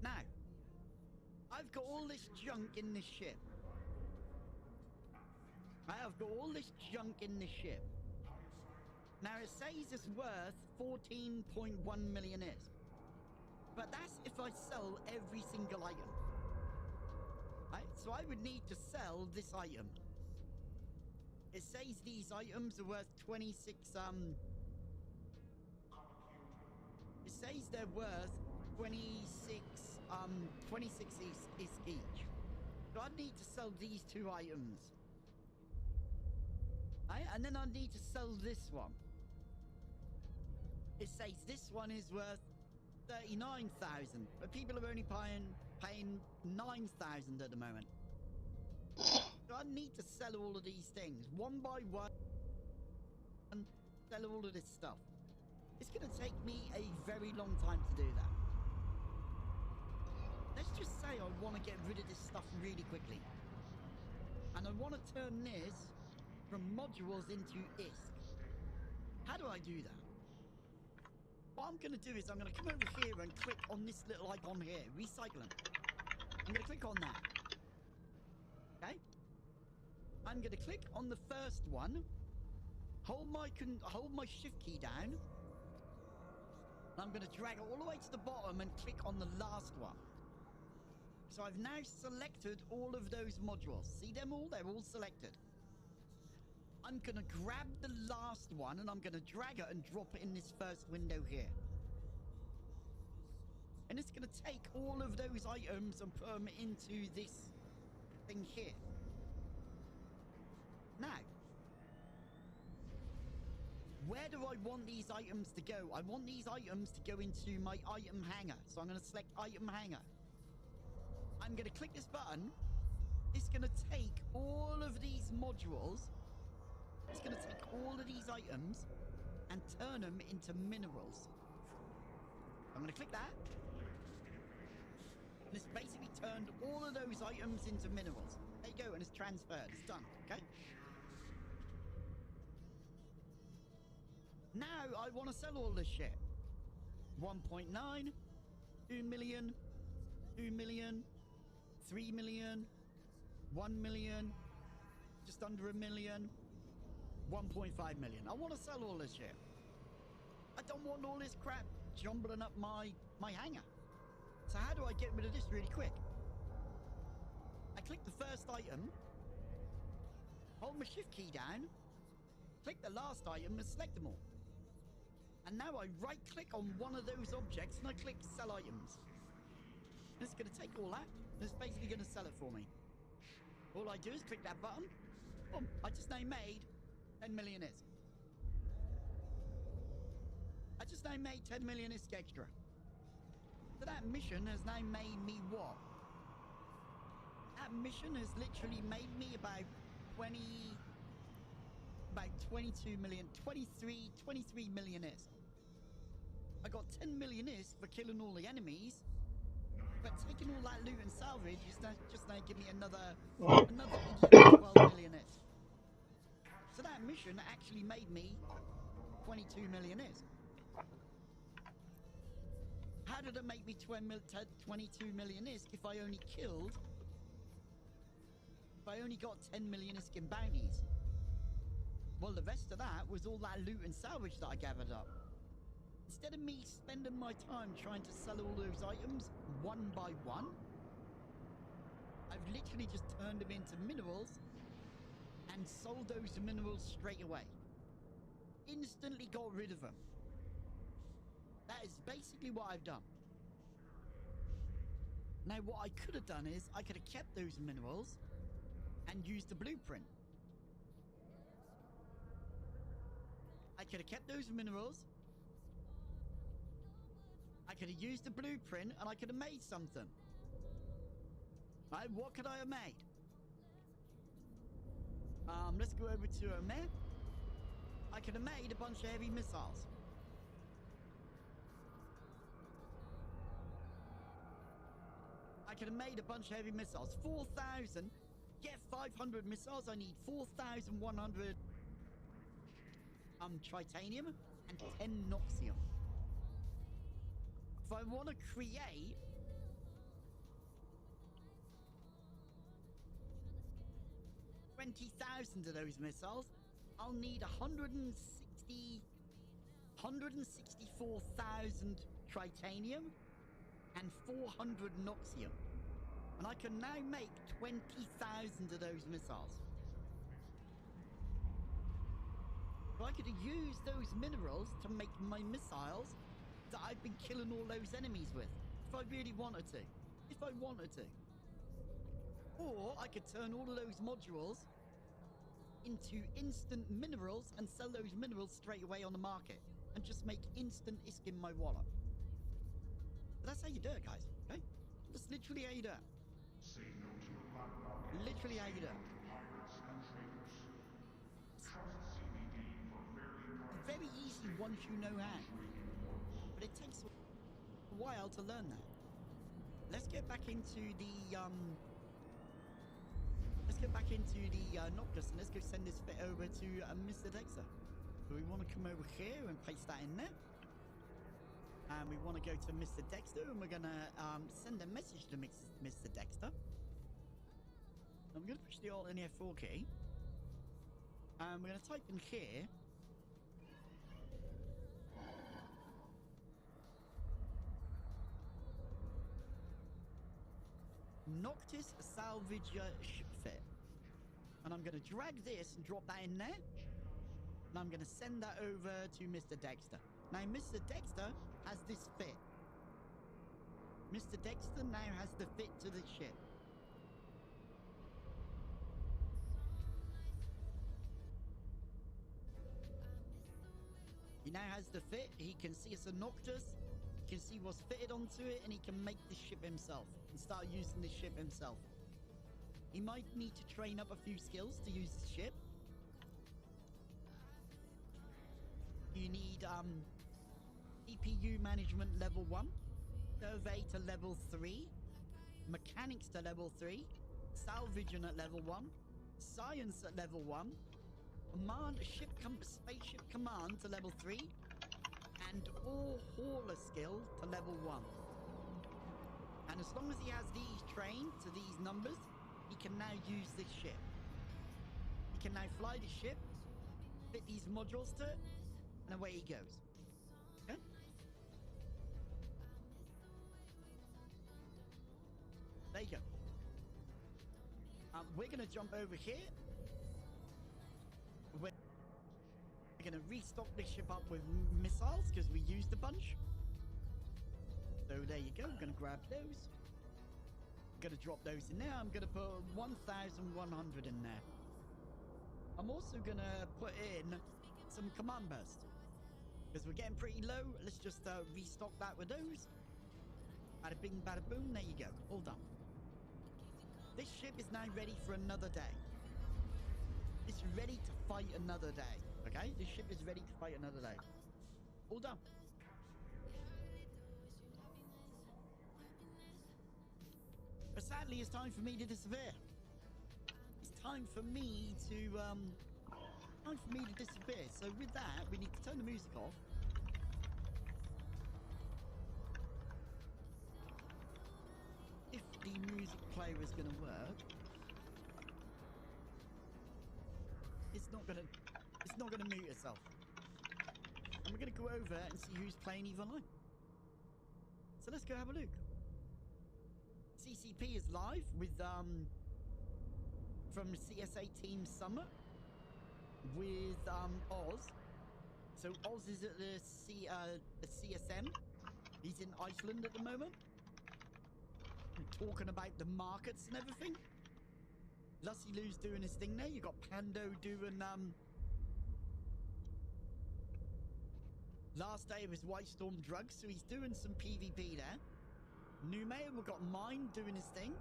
S1: Now, I've got all this junk in this ship. I've got all this junk in this ship. Now it says it's worth 14.1 million is. But that's if I sell every single item. Right? So I would need to sell this item. It says these items are worth 26, it says they're worth 26 is each. So I'd need to sell these two items. Right? And then I'd need to sell this one. It says this one is worth 39,000, but people are only paying 9,000 at the moment. So I need to sell all of these things one by one and sell all of this stuff. It's going to take me a very long time to do that. Let's just say I want to get rid of this stuff really quickly. And I want to turn this from modules into ISK. How do I do that? What I'm going to do is I'm going to come over here and click on this little icon here, recycling. I'm going to click on that. Okay? I'm going to click on the first one, hold my shift key down, and I'm going to drag it all the way to the bottom and click on the last one. So I've now selected all of those modules. See them all? They're all selected. I'm going to grab the last one and I'm going to drag it and drop it in this first window here. And it's going to take all of those items and put them into this thing here. Now, where do I want these items to go? I want these items to go into my item hanger. So I'm going to select item hanger. I'm going to click this button. It's going to take all of these modules. It's going to take all of these items and turn them into minerals. I'm going to click that. And it's basically turned all of those items into minerals. There you go, and it's transferred. It's done, okay? Now I want to sell all this shit. 1.9, 2 million, 2 million, 3 million, 1 million, just under a million, 1.5 million. I want to sell all this shit. I don't want all this crap jumbling up my hanger. So how do I get rid of this really quick? I click the first item, hold my shift key down, click the last item and select them all. And now I right click on one of those objects and I click sell items. And it's going to take all that and it's basically going to sell it for me. All I do is click that button. Boom, I just now made 10 million ISK. I just now made 10 million ISK extra. So that mission has now made me what? That mission has literally made me about 22 million, 23 million ISK. I got 10 million ISK for killing all the enemies. But taking all that loot and salvage is just now give me another idiot 12 million is. So that mission actually made me 22 million is. How did it make me 22 million ISK if I only killed... If I only got 10 million ISK in bounties? Well, the rest of that was all that loot and salvage that I gathered up. Instead of me spending my time trying to sell all those items one by one, I've literally just turned them into minerals and sold those minerals straight away. Instantly got rid of them. That is basically what I've done. Now, what I could have done is I could have kept those minerals and used the blueprint. I could have kept those minerals. I could have used the blueprint and I could have made something. Right, what could I have made? Let's go over to a map. I could have made a bunch of heavy missiles. I could have made a bunch of heavy missiles. 4,000. Get 500 missiles. I need 4,100 tritanium and 10 noxium. If I want to create 20,000 of those missiles, I'll need 164,000 tritanium and 400 noxium. And I can now make 20,000 of those missiles. So I could have used those minerals to make my missiles that I've been killing all those enemies with. If I really wanted to. If I wanted to. Or I could turn all of those modules into instant minerals and sell those minerals straight away on the market. And just make instant ISK in my wallet. But that's how you do it, guys. Okay? That's literally how you do it.
S6: Say no to the black market.
S1: Literally how you do
S6: Say
S1: it.
S6: no to pirates and traders. Trust CBD for fairly priced.
S1: Very easy once you know how.
S6: Trading ports.
S1: But it takes a while to learn that. Let's get back into the Noctis, and let's go send this bit over to Mr. Dexter. So we want to come over here and paste that in there. And we want to go to Mr. Dexter, and we're going to send a message to Mr. Dexter. I'm going to push the Alt and the F4 key. And we're going to type in here. Noctis Salvager Ship Fit. And I'm going to drag this and drop that in there. And I'm going to send that over to Mr. Dexter. Now, Mr. Dexter has this fit. Mr. Dexter now has the fit to the ship. He now has the fit. He can see it's a Noctis. He can see what's fitted onto it, and he can make the ship himself and start using the ship himself. He might need to train up a few skills to use the ship. You need CPU management level 1, survey to level 3, mechanics to level 3, salvaging at level 1, science at level 1, spaceship command to level 3, and all hauler skill to level 1. And as long as he has these trained to these numbers, he can now use this ship. He can now fly the ship, fit these modules to it, and away he goes. Okay? There you go. We're going to jump over here. We're going to restock this ship up with missiles because we used a bunch. So there you go. I'm going to grab those. I'm going to drop those in there. I'm going to put 1,100 in there. I'm also going to put in some command bursts. Because we're getting pretty low. Let's just restock that with those. Bada bing, bada boom. There you go. All done. This ship is now ready for another day. It's ready to fight another day. Okay? This ship is ready to fight another day. All done. Sadly, it's time for me to disappear. It's time for me to disappear. So with that, we need to turn the music off. If the music player is going to work, it's not going to mute itself. And we're going to go over and see who's playing EVE Online. So let's go have a look. CCP is live with from CSA Team Summit with Oz. So Oz is at the CSM. He's in Iceland at the moment. We're talking about the markets and everything. Lucy Lou's doing his thing there. You got Pando doing last day of his White Storm drugs, so he's doing some PvP there. Nume, we've got Mine doing his thing.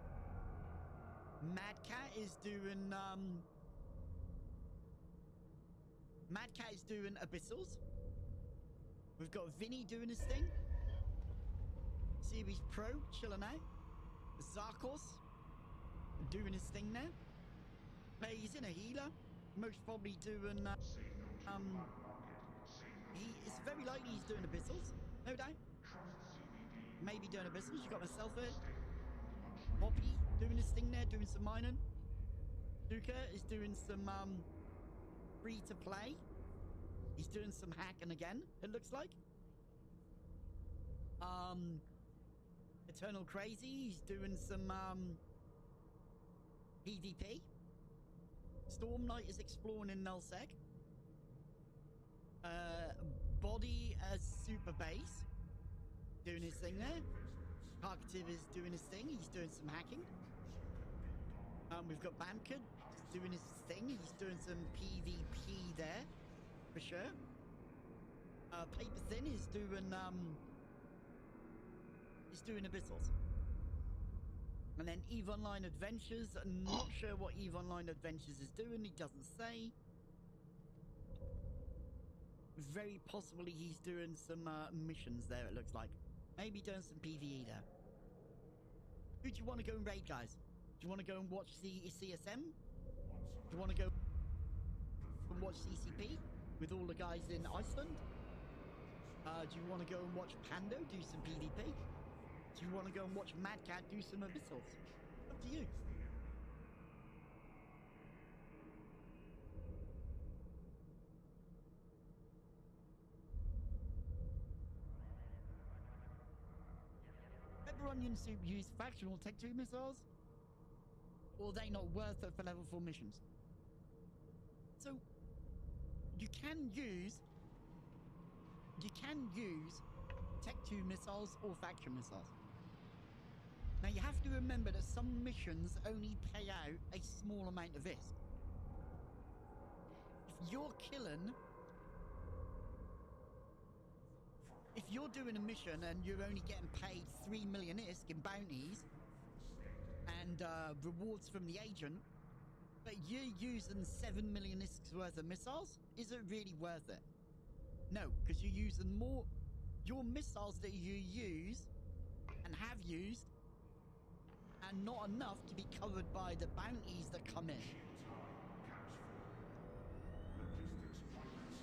S1: Mad Cat is doing Abyssals. We've got Vinny doing his thing. Series Pro chilling out. Zarkos doing his thing there. He's in a healer, most probably doing it's very likely he's doing Abyssals, no doubt. Maybe doing Abyssals. You got myself here. Poppy doing his thing there, doing some mining. Duka is doing some free to play. He's doing some hacking again, it looks like. Eternal Crazy, he's doing some PvP. Storm Knight is exploring in Nullsec. Body as Super Base, doing his thing there. Targetive is doing his thing. He's doing some hacking. We've got Bamkid doing his thing. He's doing some PvP there, for sure. Paper Thin is doing Abyssals. And then EVE Online Adventures. I'm not sure what EVE Online Adventures is doing. He doesn't say. Very possibly he's doing some missions there, it looks like. Maybe doing some PvE there. Who do you want to go and raid, guys? Do you want to go and watch the CSM? Do you want to go and watch CCP with all the guys in Iceland? Do you want to go and watch Pando do some PvP? Do you want to go and watch Mad Cat do some Abyssals? Up to you. Pepper Onion Soup use factional Tech 2 missiles? Or are they not worth it for level 4 missions? So, you can use Tech 2 missiles or faction missiles. Now you have to remember that some missions only pay out a small amount of ISK. If you're doing a mission and you're only getting paid 3 million ISK in bounties and rewards from the agent, but you're using 7 million ISKs worth of missiles, is it really worth it? No, because you're using more. Your missiles that you use and have used are not enough to be covered by the bounties that come in.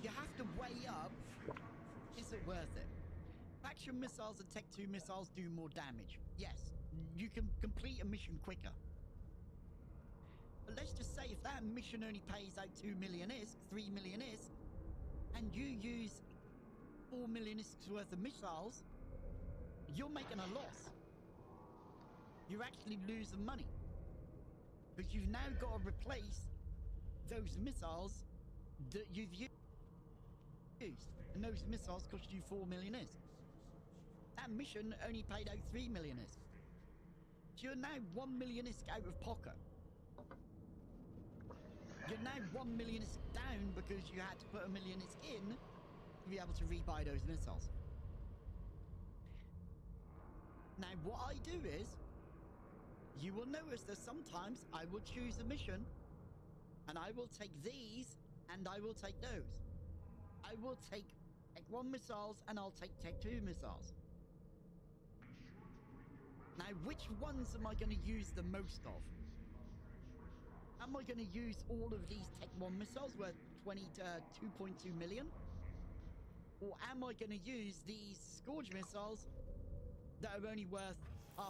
S1: You have to weigh up, is it worth it? Faction missiles and Tech 2 missiles do more damage. Yes, you can complete a mission quicker. But let's just say if that mission only pays out 2 million ISK, 3 million ISK, and you use 4 million ISKs worth of missiles, you're making a loss. You're actually losing money. Because you've now got to replace those missiles that you've used. And those missiles cost you 4 million ISK. That mission only paid out 3 million ISK. So you're now 1 million ISK out of pocket. You're now 1 million ISK down because you had to put 1 million ISK in to be able to rebuy those missiles. Now what I do is, you will notice that sometimes I will choose a mission and I will take these and I will take those. I will take Tech 1 missiles and I'll take Tech 2 missiles. Now, which ones am I going to use the most of? Am I going to use all of these Tech 1 missiles worth 2.2 million? Or am I going to use these Scourge missiles that are only worth $500,000?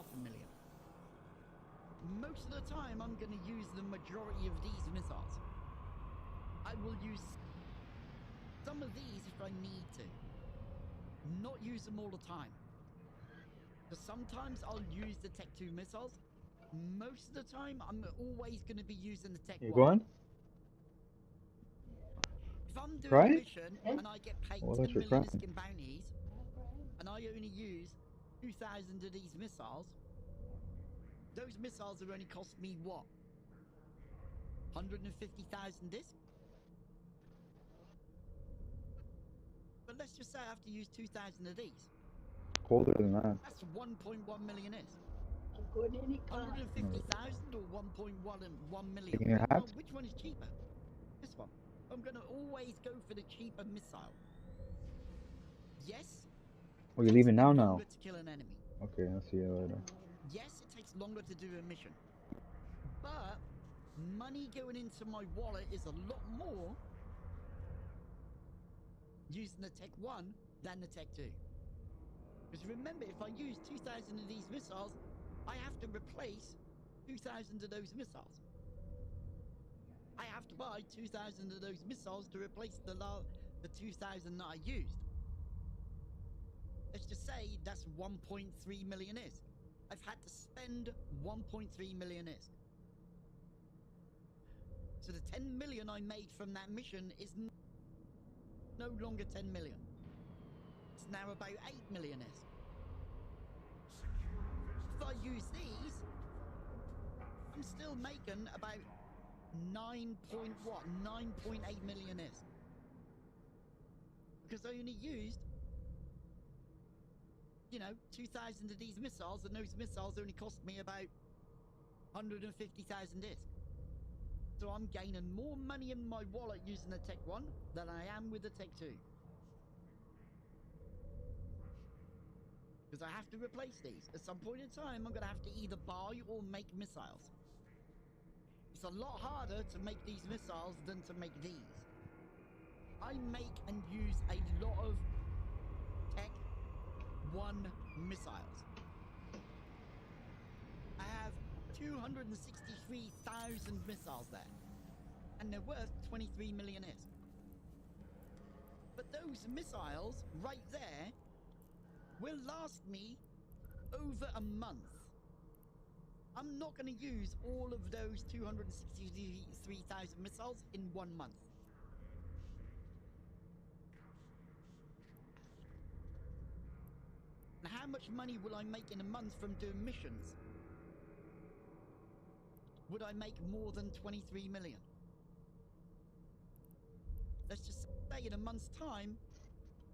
S1: Most of the time, I'm going to use the majority of these missiles. I will use some of these if I need to. Not use them all the time. Because sometimes I'll use the Tech 2 missiles. Most of the time, I'm always going to be using the Tech 1.
S3: You going?
S1: If I'm doing a
S3: Right?
S1: mission and I get paid
S3: Well,
S1: 10
S3: that's your
S1: million
S3: friend.
S1: ISK bounties, and I only use 2,000 of these missiles, those missiles are only cost me what? 150,000 ISK? But let's just say I have to use 2,000 of these.
S3: Colder than that.
S1: That's 1.1 million ISK.
S5: Go in any car.
S1: 150,000 or 1.1 million?
S3: Taking your
S1: Well,
S3: hat?
S1: which one is cheaper? This one. I'm going to always go for the cheaper missile. Yes.
S3: Oh, you're
S1: it
S3: leaving
S1: takes
S3: now?
S1: longer to kill an enemy.
S3: Okay, I'll see you later.
S1: Yes, it takes longer to do a mission. But money going into my wallet is a lot more using the Tech 1 than the Tech 2. Because remember, if I use 2,000 of these missiles, I have to replace 2,000 of those missiles. I have to buy 2,000 of those missiles to replace the 2,000 that I used. Let's just say that's 1.3 million ISK. I've had to spend 1.3 million ISK. So the 10 million I made from that mission is no longer 10 million. It's now about 8 million ISK. If I use these, I'm still making about 9.8 million ISK. Because I only used, 2,000 of these missiles, and those missiles only cost me about 150,000 ISK. So I'm gaining more money in my wallet using the Tech 1 than I am with the Tech 2. Because I have to replace these. At some point in time, I'm going to have to either buy or make missiles. It's a lot harder to make these missiles than to make these. I make and use a lot of Tech 1 missiles. I have 263,000 missiles there. And they're worth 23 million ISK. But those missiles right there will last me over a month. I'm not going to use all of those 263,000 missiles in 1 month. And how much money will I make in a month from doing missions? Would I make more than 23 million? Let's just say in a month's time,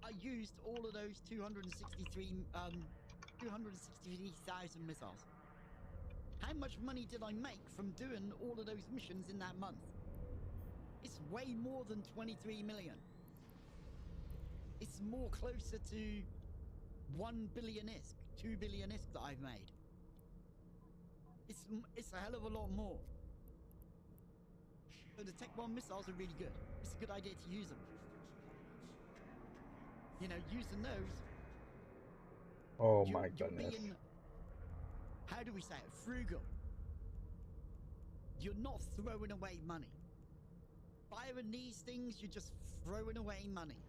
S1: I used all of those 263,000 missiles. How much money did I make from doing all of those missions in that month? It's way more than 23 million. It's more closer to 1 billion ISK, 2 billion ISK that I've made. It's a hell of a lot more. So the Tech 1 missiles are really good. It's a good idea to use them. Using those.
S3: Oh my goodness.
S1: Being, how do we say it? Frugal. You're not throwing away money. Firing these things, you're just throwing away money.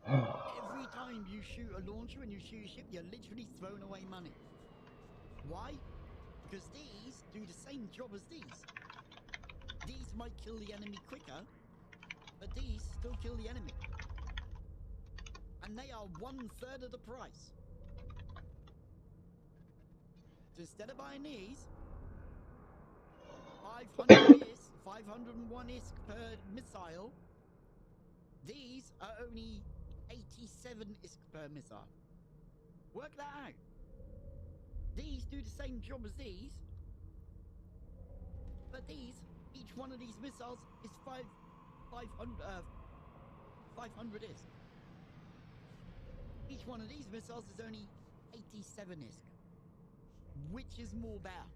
S1: Every time you shoot a launcher and you shoot a ship, you're literally throwing away money. Why? Because these do the same job as these. These might kill the enemy quicker, but these still kill the enemy. And they are 1/3 of the price. So instead of buying these, 501 ISK per missile, these are only 87 ISK per missile. Work that out. These do the same job as these, but each one of these missiles is 500 ISK. Each one of these missiles is only 87 ISK. Which is more better?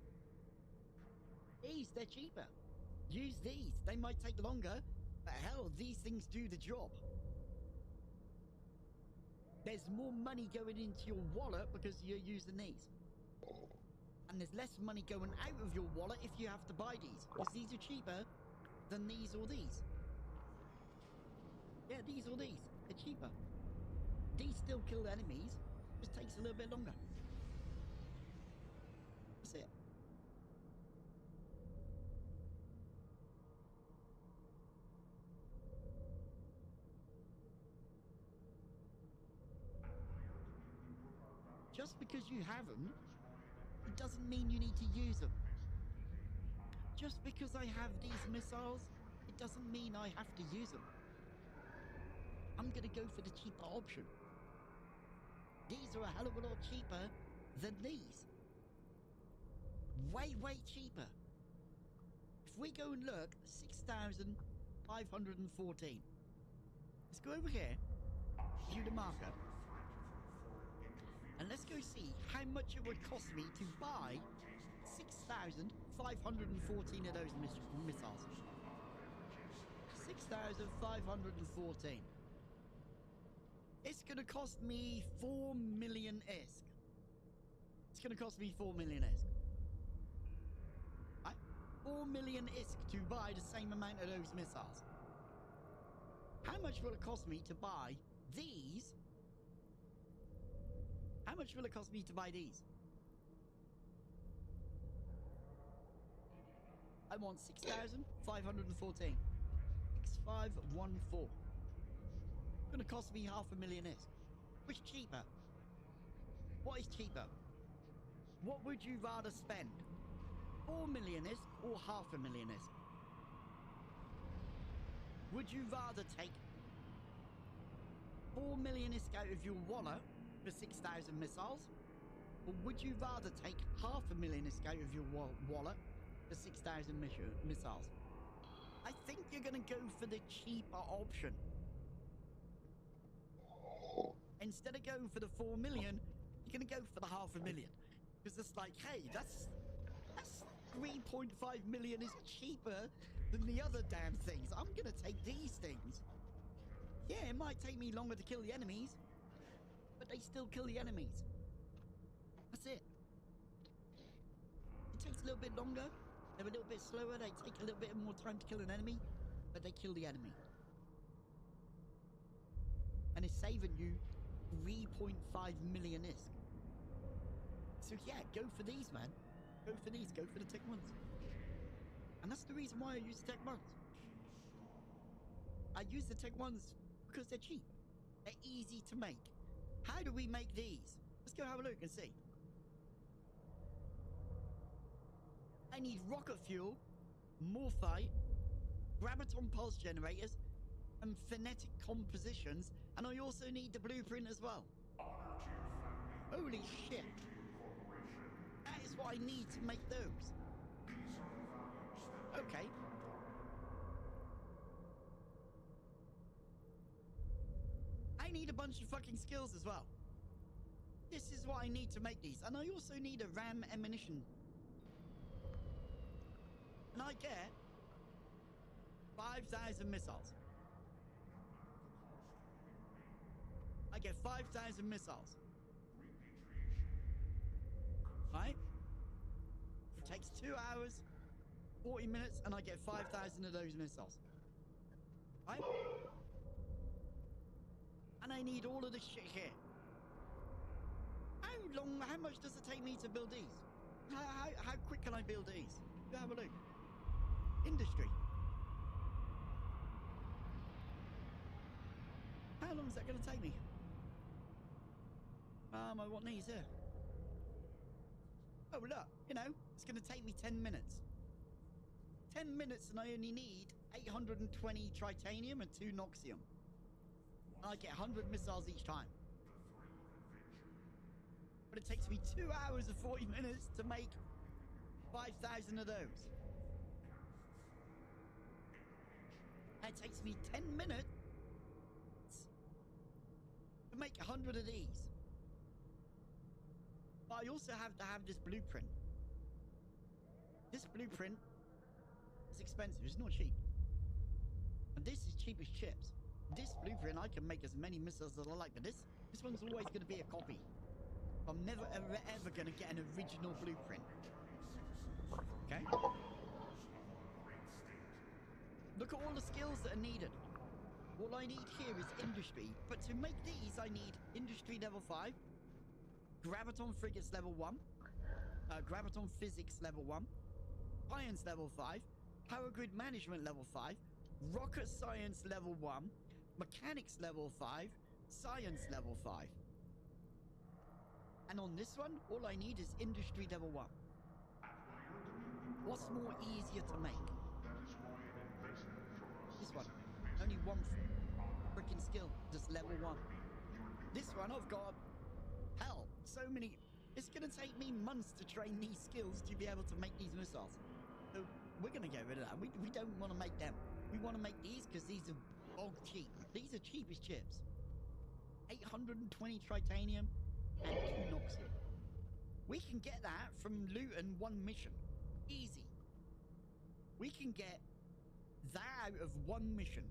S1: These, they're cheaper. Use these. They might take longer, but hell, these things do the job. There's more money going into your wallet because you're using these. And there's less money going out of your wallet if you have to buy these. Because these are cheaper than these or these. Yeah, these or these. They're cheaper. These still kill enemies. Just takes a little bit longer. That's it. Just because you have them, it doesn't mean you need to use them. Just because I have these missiles, it doesn't mean I have to use them. I'm gonna go for the cheaper option. These are a hell of a lot cheaper than these. Way, way cheaper. If we go and look, 6,514. Let's go over here, view the marker. And let's go see how much it would cost me to buy 6,514 of those missiles. 6,514. It's gonna cost me 4 million ISK. It's gonna cost me 4 million ISK. Right? 4 million ISK to buy the same amount of those missiles. How much will it cost me to buy these? How much will it cost me to buy these? I want 6,514. 6514. It's gonna cost me 500,000 ISK. Which cheaper? What is cheaper? What would you rather spend? 4 million ISK or 500,000 ISK? Would you rather take 4 million ISK out of your wallet for 6,000 missiles? Or would you rather take 500,000 ISK out of your wallet for 6,000 missiles? I think you're gonna go for the cheaper option. Instead of going for the 4 million, you're gonna go for the 500,000. Because it's like, hey, that's 3.5 million is cheaper than the other damn things. I'm gonna take these things. Yeah, it might take me longer to kill the enemies, but they still kill the enemies. That's it. It takes a little bit longer. They're a little bit slower. They take a little bit more time to kill an enemy, but they kill the enemy. And it's saving you 3.5 million ISK. So yeah, go for these, man. Go for these. Go for the tech ones. And that's the reason why I use the tech ones. I use the tech ones because they're cheap. They're easy to make. How do we make these? Let's go have a look and see. I need rocket fuel, morphite, graviton pulse generators, and phonetic compositions, and I also need the blueprint as well. Holy shit. That is what I need to make those. Okay. I need a bunch of fucking skills as well. This is what I need to make these. And I also need a RAM ammunition. And I get 5,000 missiles. I get 5,000 missiles. Right? It takes 2 hours, 40 minutes, and I get 5,000 of those missiles. Right? And I need all of this shit here. How much does it take me to build these? How quick can I build these? Go have a look. Industry. How long is that going to take me? I want these here. Oh, look, you know, it's going to take me 10 minutes. 10 minutes and I only need 820 tritanium and 2 noxium. And I get 100 missiles each time. But it takes me 2 hours and 40 minutes to make 5,000 of those. And it takes me 10 minutes to make 100 of these. 5 I also have to have this blueprint. This blueprint is expensive. It's not cheap. And this is cheap as chips. This blueprint, I can make as many missiles as I like, but this one's always going to be a copy. I'm never, ever going to get an original blueprint. Okay? Look at all the skills that are needed. All I need here is industry. But to make these, I need industry level 5, graviton frigates level 1, graviton physics level 1, science level 5, power grid management level 5, rocket science level 1, mechanics level 5, science level 5. And on this one, all I need is industry level 1. What's more easier to make? This one. Only one freaking skill, just level 1. This one, I've got, hell, so many. It's going to take me months to train these skills to be able to make these missiles. So we're going to get rid of that. We don't want to make them. We want to make these because these are bog cheap. These are cheap as chips. 820 titanium and 2 noxium. We can get that from loot and 1 mission. Easy. We can get that out of 1 mission.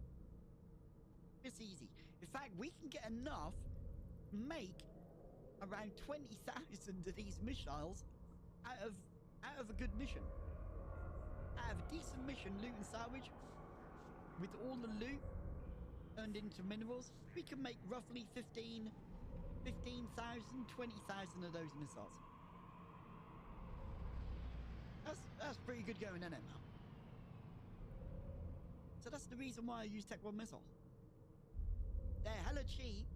S1: It's easy. In fact, we can get enough to make around 20,000 of these missiles out of a good mission. Out of a decent mission, loot and salvage, with all the loot turned into minerals, we can make roughly 15,000, 20,000 of those missiles. That's pretty good going, isn't it, now? So that's the reason why I use Tech 1 missiles. They're hella cheap,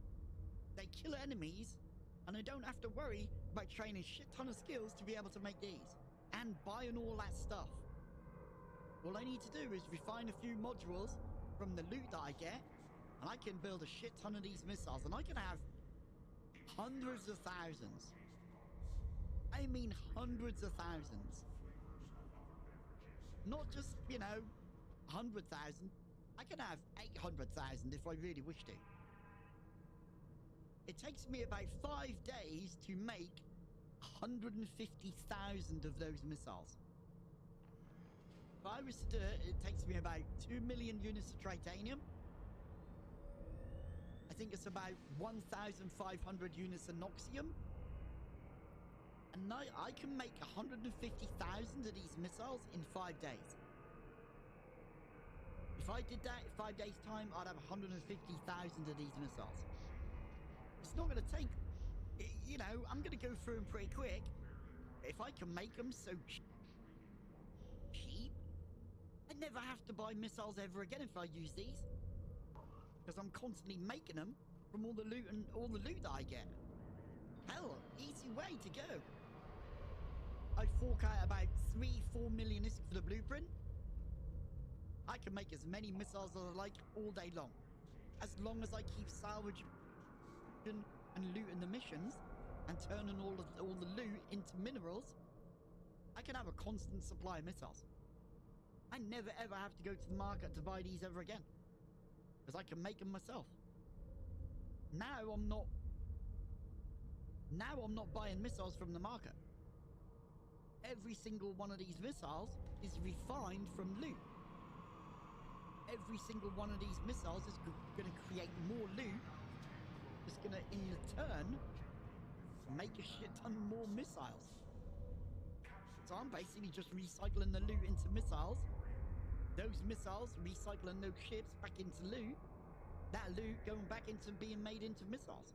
S1: they kill enemies, and I don't have to worry about training a shit ton of skills to be able to make these. And buying all that stuff. All I need to do is refine a few modules from the loot that I get, and I can build a shit ton of these missiles, and I can have hundreds of thousands. I mean hundreds of thousands. Not just, 100,000. I can have 800,000 if I really wish to. It takes me about 5 days to make 150,000 of those missiles. If I was to do it, it takes me about 2 million units of titanium. I think it's about 1,500 units of noxium. And I can make 150,000 of these missiles in 5 days. If I did that in 5 days' time, I'd have 150,000 of these missiles. It's not going to take, I'm going to go through them pretty quick. If I can make them so cheap, I never have to buy missiles ever again if I use these. Because I'm constantly making them from all the loot and all the loot that I get. Hell, easy way to go. I fork out about 3-4 million for the blueprint. I can make as many missiles as I like all day long. As long as I keep salvaging and looting the missions and turning all the loot into minerals, I can have a constant supply of missiles. I never ever have to go to the market to buy these ever again. Because I can make them myself. Now I'm not buying missiles from the market. Every single one of these missiles is refined from loot. Every single one of these missiles is going to create more loot. It's going to, in turn, make a shit ton more missiles. So I'm basically just recycling the loot into missiles. Those missiles recycling those ships back into loot. That loot going back into being made into missiles.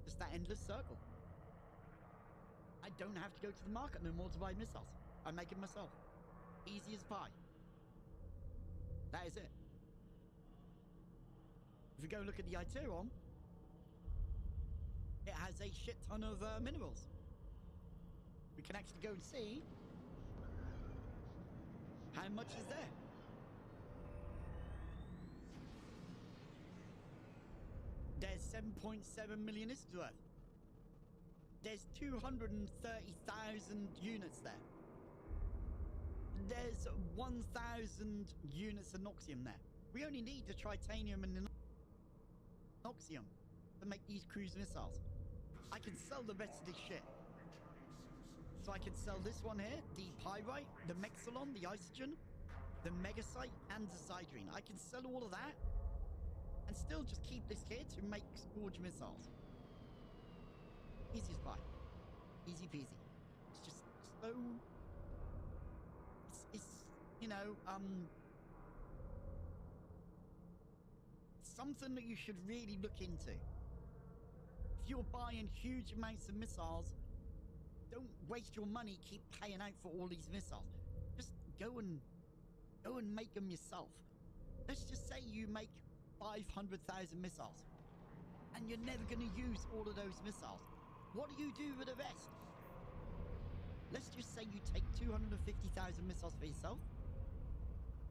S1: Just that endless circle. I don't have to go to the market no more to buy missiles. I make it myself. Easy as pie. That is it. If you go look at the Iteron, it has a shit ton of minerals. We can actually go and see how much is there. There's 7.7 million is worth. There's 230,000 units there. There's 1,000 units of noxium there. We only need the titanium and the noxium to make these cruise missiles. I can sell sell the rest of this shit. So I can sell this one here, the pyrite, the mexilon, the isogen, the megasite, and the zydrine. I can sell all of that and still just keep this here to make Scourge missiles. Easy as pie. Easy peasy. It's just so... It's you know, something that you should really look into. If you're buying huge amounts of missiles, don't waste your money keep paying out for all these missiles. Just go and make them yourself. Let's just say you make 500,000 missiles and you're never going to use all of those missiles. What do you do with the rest? Let's just say you take 250,000 missiles for yourself.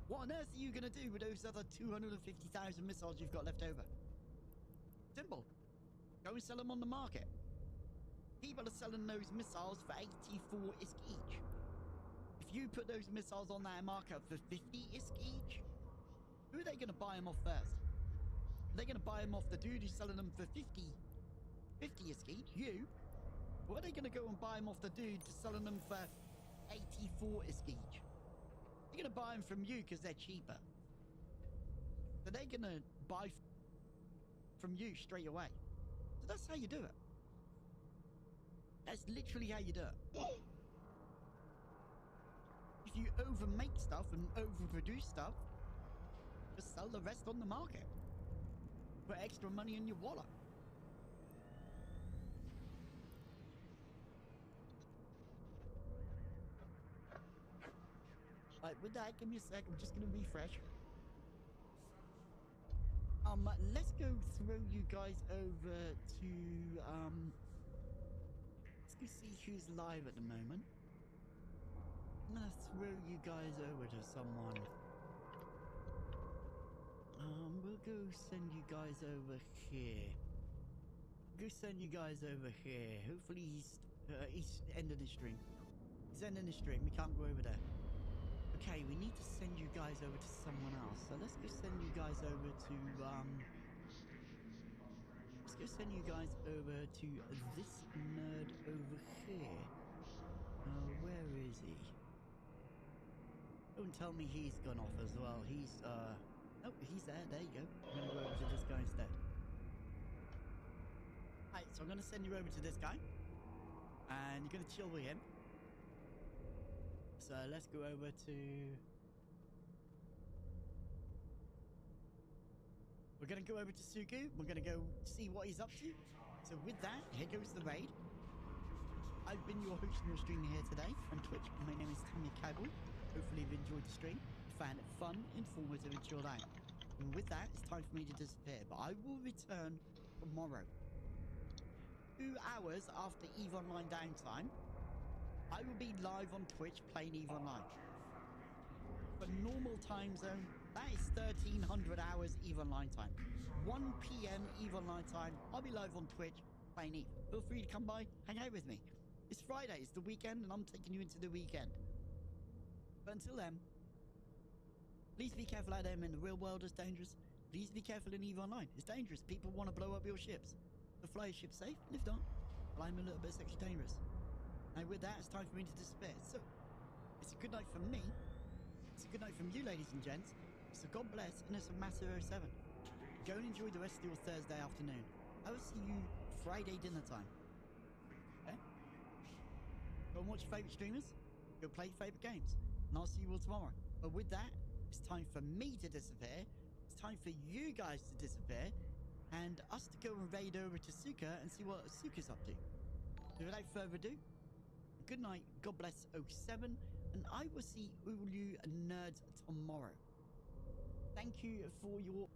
S1: What on earth are you going to do with those other 250,000 missiles you've got left over? Simple. Go and sell them on the market. People are selling those missiles for 84 ISK each. If you put those missiles on that market for 50 ISK each, who are they going to buy them off first? Are they going to buy them off the dude who's selling them for 50 ISK each? You? Or are they going to go and buy them off the dude who's selling them for 84 ISK each? They're going to buy them from you because they're cheaper. So they're going to buy from you straight away. So that's how you do it. That's literally how you do it. If you overmake stuff and overproduce stuff, just sell the rest on the market. Put extra money in your wallet. Alright, with that, give me a sec. I'm just gonna refresh. Let's go throw you guys over to, let's go see who's live at the moment. I'm gonna throw you guys over to someone. We'll go send you guys over here. Go send you guys over here. Hopefully he's ended his stream. He's ending his stream. We can't go over there. Okay, we need to send you guys over to someone else. So let's go send you guys over to let's go send you guys over to this nerd over here. Where is he? Don't tell me he's gone off as well. He's oh, he's there. There you go. I'm gonna go over to this guy instead. Alright, so I'm gonna send you over to this guy, and you're gonna chill with him. So let's go over to... We're going to go over to Suku. We're going to go see what he's up to. So with that, here goes the raid. I've been your host and your streamer here today on Twitch. My name is tamiyacowboy. Hopefully you've enjoyed the stream. Found it fun, informative and chilled out. And with that, it's time for me to disappear. But I will return tomorrow. 2 hours after EVE Online downtime. I will be live on Twitch playing EVE Online. For normal time zone, that is 1300 hours EVE Online time. 1 PM EVE Online time, I'll be live on Twitch playing EVE. Feel free to come by, hang out with me. It's Friday, it's the weekend, and I'm taking you into the weekend. But until then, please be careful out there in the real world, it's dangerous. Please be careful in EVE Online, it's dangerous. People want to blow up your ships. So fly your ship safe, and if not, well, I'm a little bit sexually dangerous. And with that, it's time for me to disappear. So, it's a good night from me. It's a good night from you, ladies and gents. So God bless, and it's a massive 07. Go and enjoy the rest of your Thursday afternoon. I will see you Friday dinner time. Okay? Go and watch your favourite streamers. Go play your favourite games. And I'll see you all tomorrow. But with that, it's time for me to disappear. It's time for you guys to disappear. And us to go and raid over to Suka and see what Suka's up to. So without further ado, good night, God bless 07, and I will see all you nerds tomorrow. Thank you for your...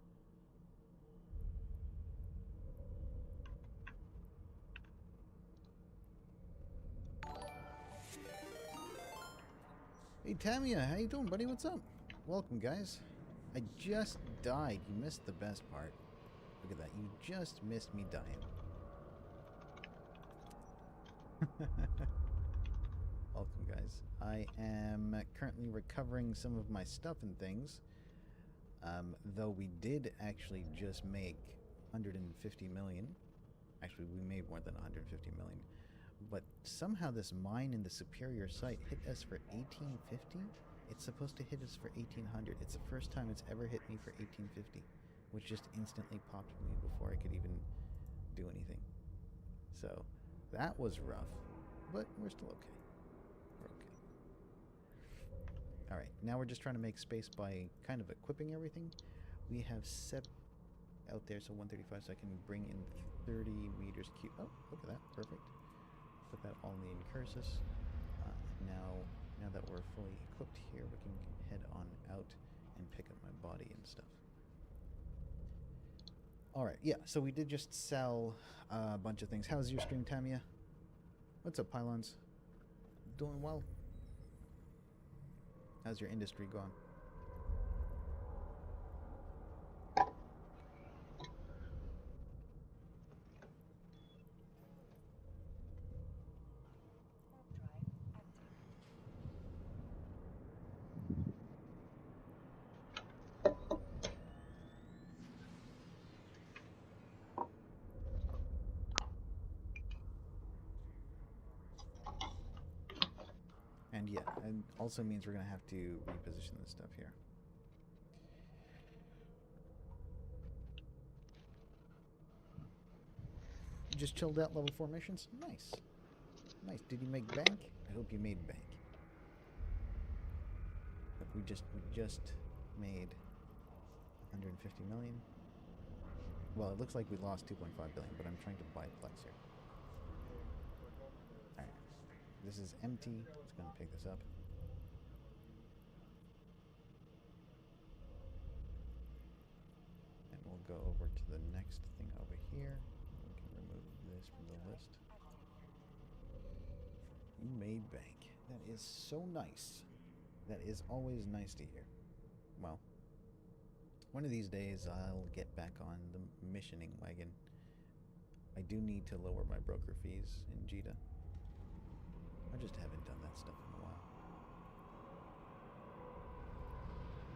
S7: Hey Tamia, how you doing, buddy? What's up? Welcome, guys. I just died. You missed the best part. Look at that. You just missed me dying. Welcome, guys. I am currently recovering some of my stuff and things. Though we did actually just make 150 million. Actually, we made more than 150 million. But somehow this mine in the Superior site hit us for 1850? It's supposed to hit us for 1800. It's the first time it's ever hit me for 1850, which just instantly popped me before I could even do anything. So that was rough, but we're still okay. We're okay. Alright, now we're just trying to make space by kind of equipping everything. We have 7 out there, so 135, so I can bring in 30 meters cube. Oh, look at that. Perfect. Put that all in the incursus. Now that we're fully equipped here, we can head on out and pick up my body and stuff. Alright, yeah, so we did just sell a bunch of things. How's your stream, Tamia? What's up, Pylons? Doing well? How's your industry going? And yeah, it also means we're going to have to reposition this stuff here. You just chilled out level 4 missions? Nice. Nice. Did you make bank? I hope you made bank. But we just made 150 million. Well, it looks like we lost 2.5 billion, but I'm trying to buy Plex here. Alright. This is empty. It's going to pick this up. And we'll go over to the next thing over here. We can remove this from the list. You made bank. That is so nice. That is always nice to hear. Well, one of these days I'll get back on the missioning wagon. I do need to lower my broker fees in Jeddah. I just haven't done that stuff in a while.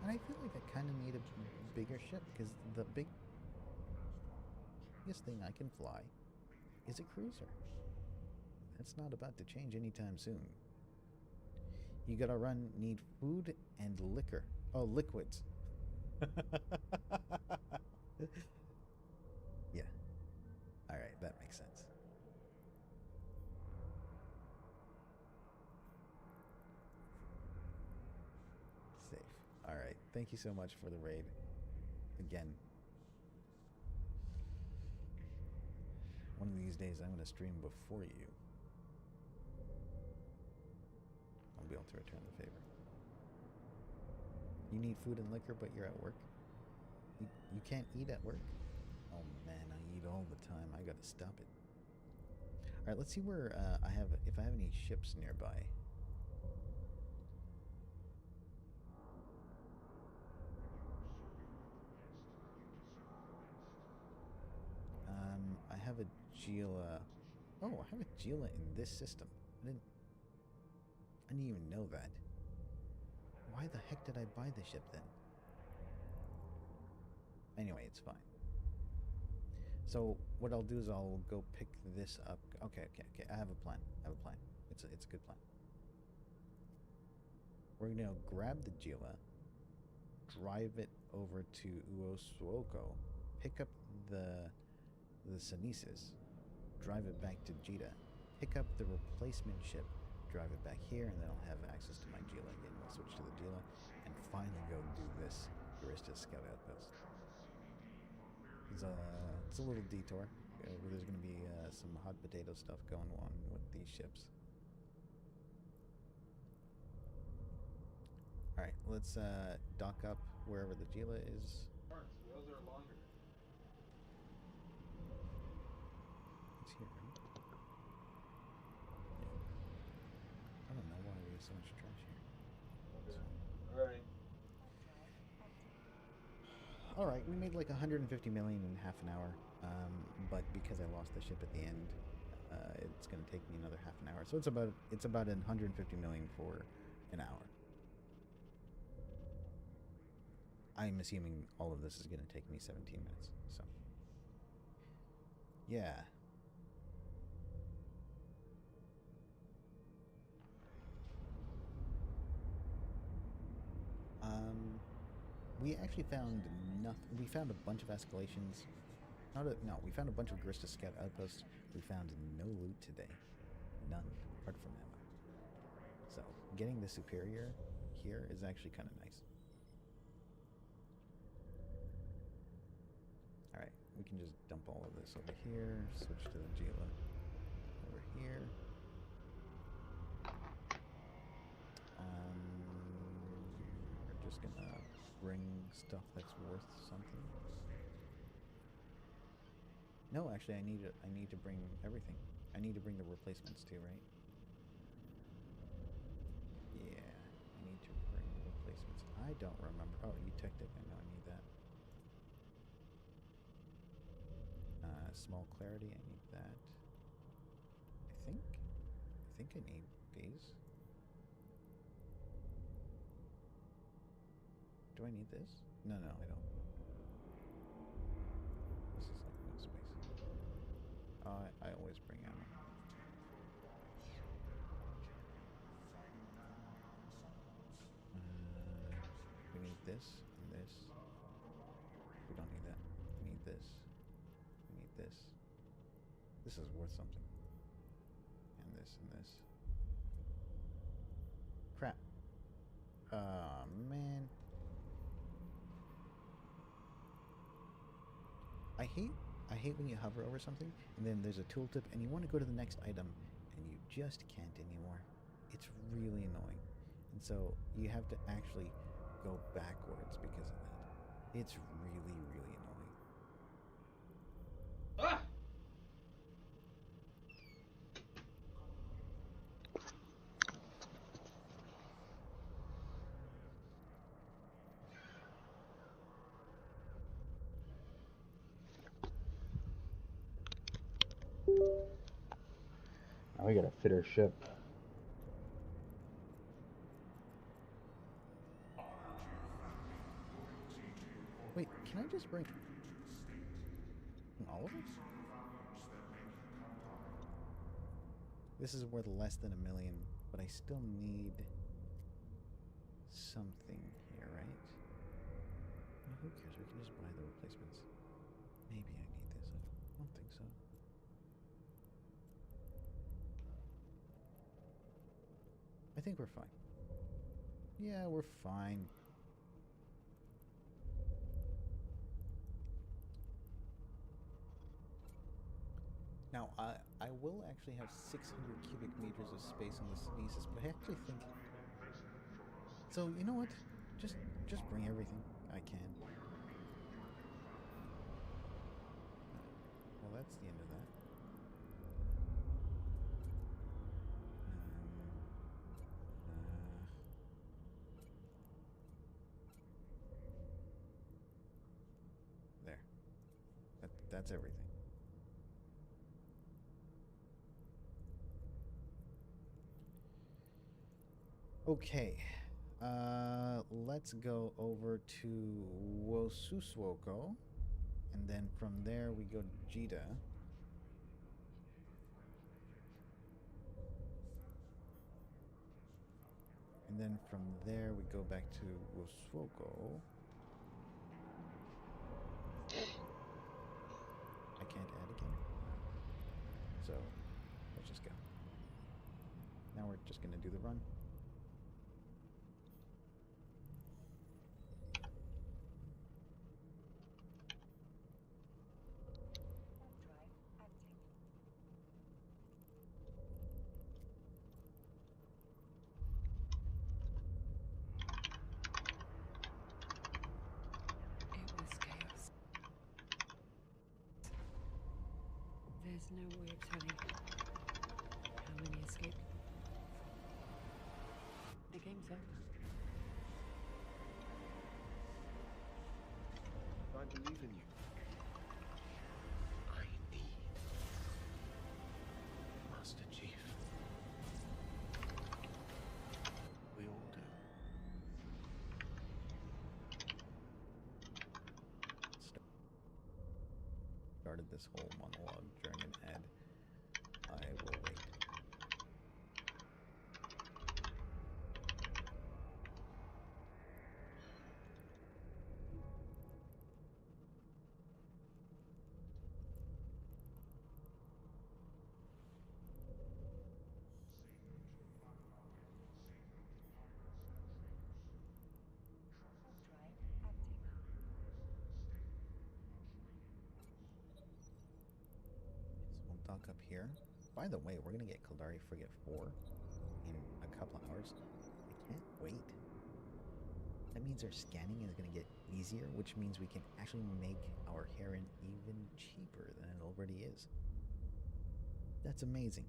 S7: And I feel like I kind of need a bigger ship, because the biggest thing I can fly is a cruiser. That's not about to change anytime soon. You gotta need food and liquor. Oh, liquids. Yeah. Alright, that makes sense. Safe. Alright, thank you so much for the raid. Again. One of these days I'm gonna stream before you. I'll be able to return the favor. You need food and liquor, but you're at work? You can't eat at work? Oh man, I eat all the time. I gotta stop it. Alright, let's see where if I have any ships nearby. I have a Gila. Oh, I have a Gila in this system. I didn't even know that. Why the heck did I buy the ship then? Anyway, it's fine. So what I'll do is I'll go pick this up. Okay. I have a plan. It's a good plan. We're gonna grab the Gila, drive it over to Uosuoko, pick up the Sanisis, drive it back to Jeddah, pick up the replacement ship, drive it back here, and then I'll have access to my Gila again. We'll switch to the Gila and finally go do this Eurystis Scout Outpost. It's a little detour. There's going to be some hot potato stuff going on with these ships. Alright, let's dock up wherever the Gila is.
S3: Wheels are longer.
S7: It's here, right? Yeah. I don't know why we have so much trash here.
S3: Alright.
S7: Alright, we made like 150 million in half an hour, but because I lost the ship at the end, it's going to take me another half an hour. So it's about 150 million for an hour. I'm assuming all of this is going to take me 17 minutes. So, yeah, We actually found nothing. We found a bunch of escalations. No, we found a bunch of Grista scout outposts. We found no loot today. None, apart from ammo. So, getting the superior here is actually kind of nice. Alright, we can just dump all of this over here, switch to the Gila over here. We're just gonna bring stuff that's worth something. No, actually, I need to bring everything. I need to bring the replacements too, right? Yeah, I need to bring replacements. I don't remember. Oh, you checked it. I know I need that. Small clarity. I need that. I think I need these. Do I need this? No, I don't. This is like no space. I always bring ammo. We need this and this. We don't need that. We need this. We need this. This is worth something. And this and this. Crap. Man. I hate when you hover over something and then there's a tooltip and you want to go to the next item and you just can't anymore. It's really annoying. And so you have to actually go backwards because of that. It's really, really annoying.
S3: Ah! Now we gotta fit our ship.
S7: Wait, can I just bring all of it? This is worth less than $1 million, but I still need something here, right? Well, who cares? We can just buy the replacements. Maybe I need this. I don't think so. I think we're fine. Yeah, we're fine. Now, I will actually have 600 cubic meters of space on the Sneezes, but I actually think... So, you know what? Just bring everything I can. Well, that's the end of that. There. That's everything. Okay, let's go over to Wosuswoko, and then from there we go to Jita. And then from there we go back to Wosuswoko. I can't add again. So, let's just go. Now we're just gonna do the run.
S2: There's no way of telling how many escaped. The game's over.
S8: I believe in you. I need Master Chief. We all do.
S7: Started this whole monologue during an ad. I will wait. bulk up here. By the way, we're going to get Kildari Frigate 4 in a couple of hours. I can't wait. That means our scanning is going to get easier, which means we can actually make our Heron even cheaper than it already is. That's amazing.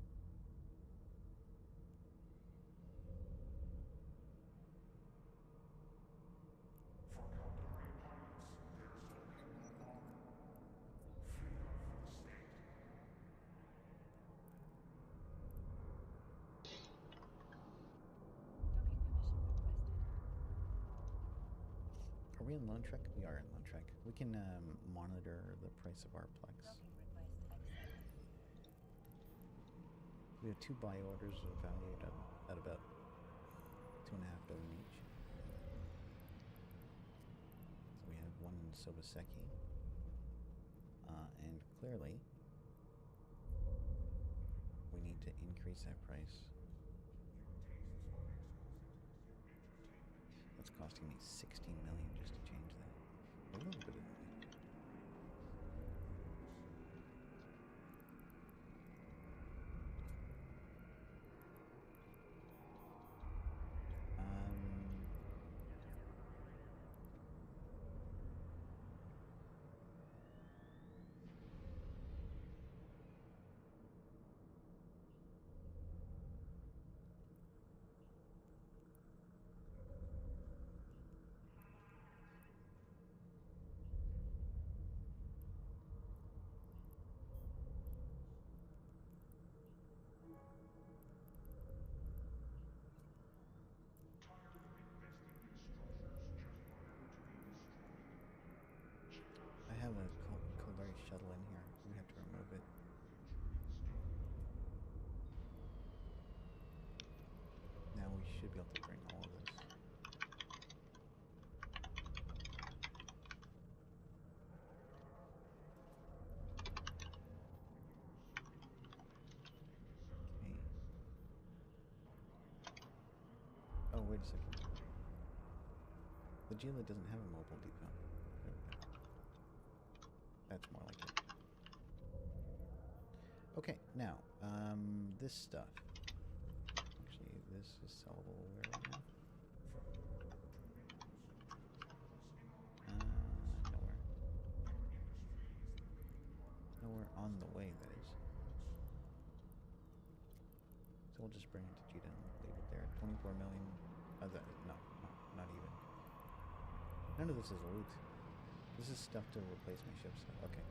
S7: Are we in Lone Trek? We are in Lone Trek. We can monitor the price of our Plex. We have 2 buy orders valued at about 2.5 billion each. So we have 1 in Sobaseki. And clearly, we need to increase that price. That's costing me 16 million just to change that. A little bit of money. I have a Kildari shuttle in here. We have to remove it. Now we should be able to bring all of this. Okay. Oh, wait a second. The Gila doesn't have a mobile depot. There we go. That's more like it. Okay, now, this stuff. Actually, this is sellable where right now? Nowhere. Nowhere on the way, that is. So we'll just bring it to Jita and leave it there. 24 million. No, not even. None of this is loot. This is stuff to replace my ships. Okay.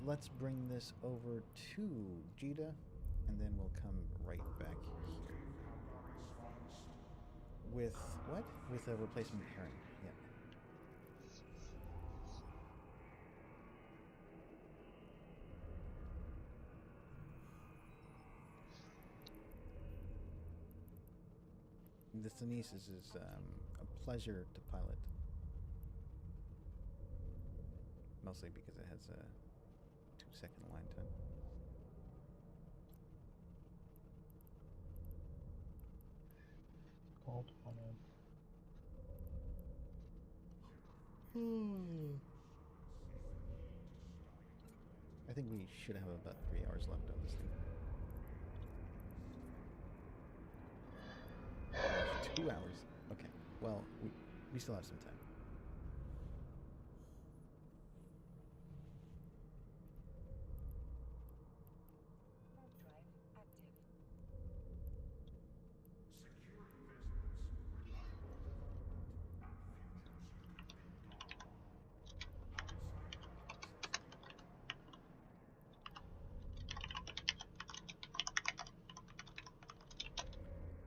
S7: Let's bring this over to Jita, and then we'll come right back here. With what? With a replacement Heron. Yeah. The Thenesis is a pleasure to pilot. Mostly because it has a 2-second line time.
S3: Called on it.
S7: I think we should have about 3 hours left on this thing. 2 hours. Okay. Well, we still have some time.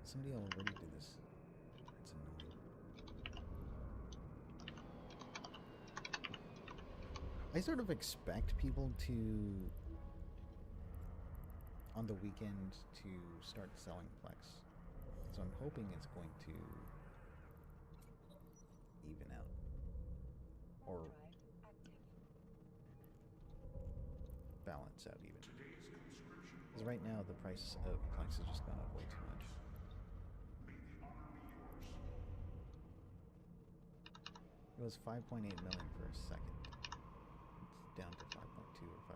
S7: Somebody already did this. That's annoying. I sort of expect people to, on the weekend, to start selling Plex. So I'm hoping it's going to even out. Or balance out even. Because right now the price of Plex has just gone up way too much. It was 5.8 million for a second. It's down to 5.2 or 5.3.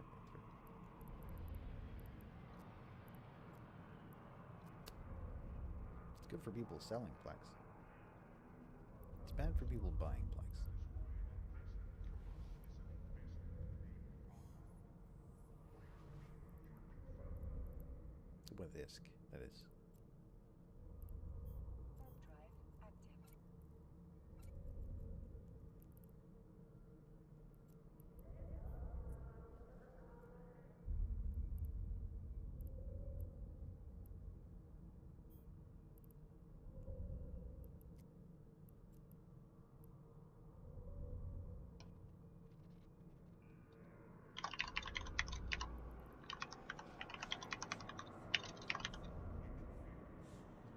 S7: It's good for people selling Plex. It's bad for people buying Plex. With ISK, that is.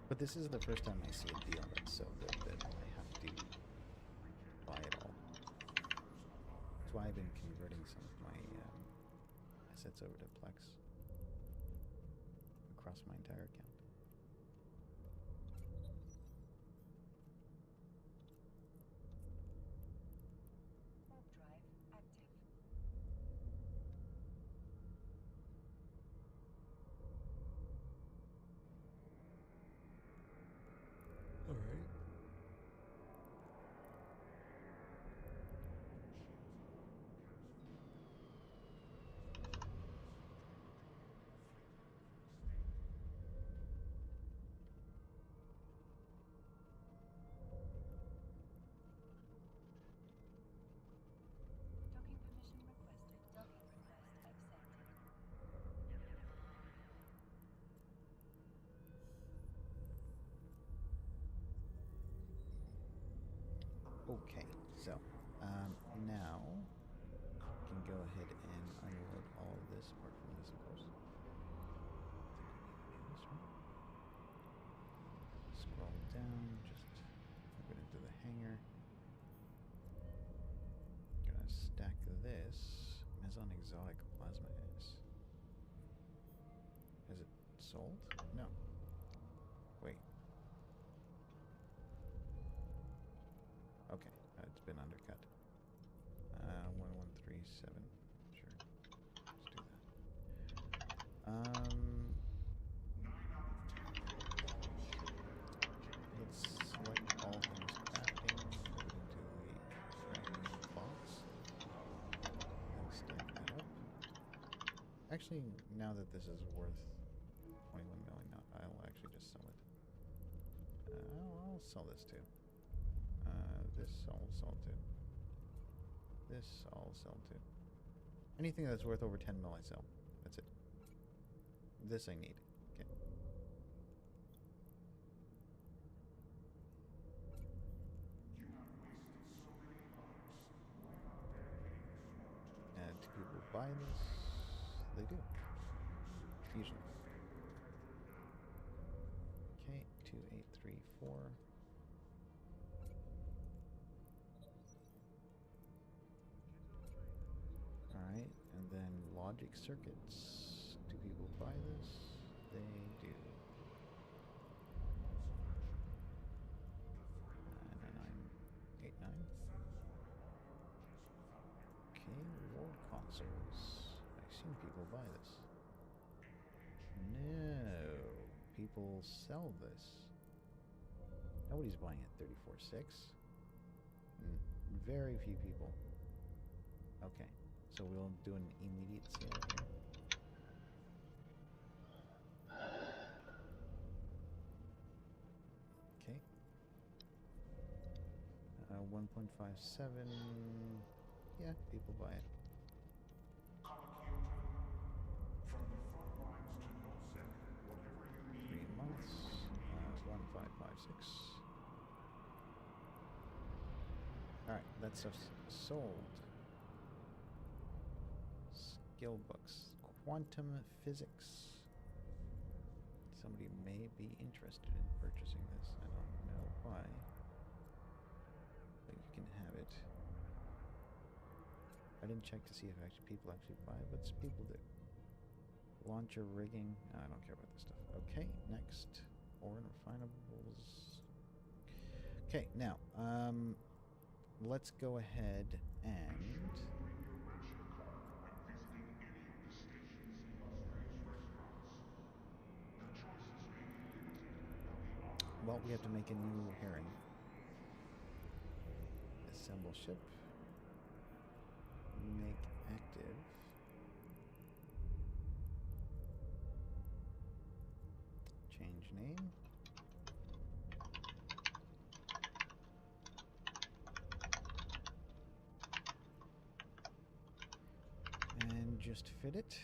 S7: But this is the first time I see a deal that's so good that I have to buy it all. That's why I've been converting some of my assets over to Plex across my entire account. All right. Okay, so now we can go ahead and unload all of this, apart from this, of course. I think we need to do this, right? Scroll down, just plug it into the hanger. Gonna stack this. Meson exotic plasma is. Is it sold? No. Wait. Okay, it's been undercut. 1137. Sure. Let's do that. Let's select all things crafting, put it into the crafting box, and stack that up. Actually, now that this is worth 21 million, I'll actually just sell it. I'll sell this too. This I'll sell too. This I'll sell too. Anything that's worth over 10 mil I sell. That's it. This I need. Okay. And do people buy this? They do. Usually. Okay, 2834. Alright, and then logic circuits. Do people buy this? They do. 99989. Okay, war consoles. I've seen people buy this. No, people sell this. Nobody's buying it 34.6. Very few people. Okay. So we'll do an immediate sale here. Okay. 1.57. Yeah, people buy it.
S6: From the front lines to Nosek, whatever you need.
S7: 3 months. 1556. Alright, that stuff's sold. Skill books. Quantum physics. Somebody may be interested in purchasing this. I don't know why. But you can have it. I didn't check to see if people actually buy it, but people do. Launcher rigging. I don't care about this stuff. Okay, next. Ore and refinables. Okay, now, let's go ahead and well, we have to make a new heron. Assemble ship. Make active. Change name. And just fit it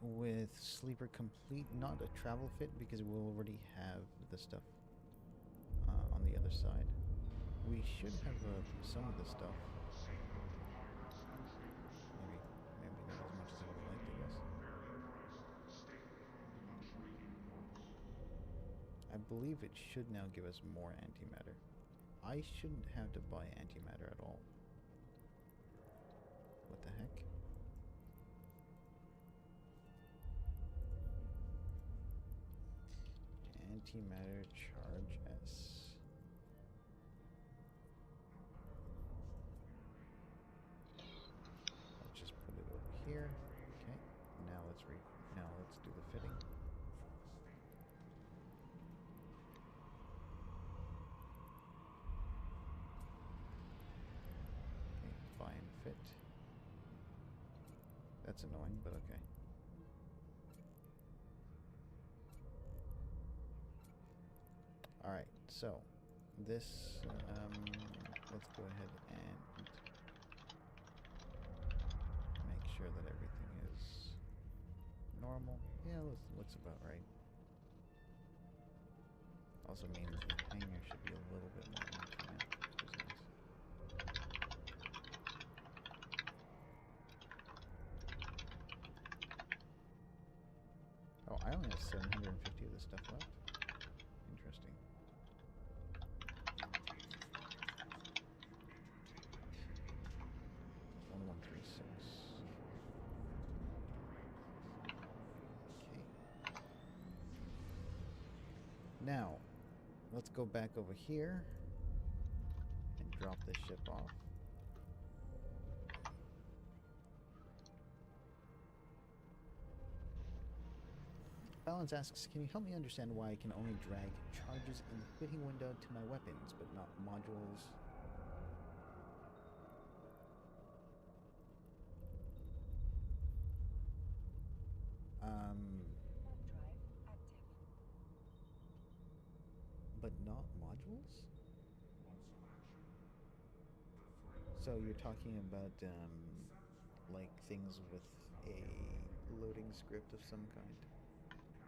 S7: with sleeper complete, not a travel fit because we'll already have the stuff on the other side. We should have some of the stuff. Maybe not as much as I would have liked, I guess. I believe it should now give us more antimatter. I shouldn't have to buy antimatter at all. What the heck? Antimatter charge S. Let's just put it over here. Okay. Now let's do the fitting. Okay, buy and fit. That's annoying, but okay. Alright, so this, let's go ahead and make sure that everything is normal. Yeah, looks about right. Also means the hanger should be a little bit more empty now, which is nice. Oh, I only have 750 of this stuff left. Interesting. 1136. Okay. Now, let's go back over here and drop this ship off. Balance asks, can you help me understand why I can only drag charges in the fitting window to my weapons, but not modules? But not modules? So you're talking about, like things with a loading script of some kind,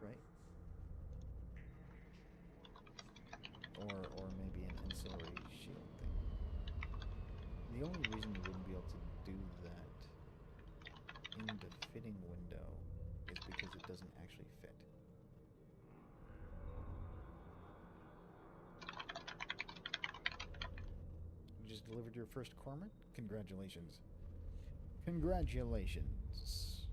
S7: right? Or maybe an ancillary shield thing. The only reason you wouldn't be able to do that in the fitting window is because it doesn't actually fit. You just delivered your first cormorant? Congratulations. Congratulations.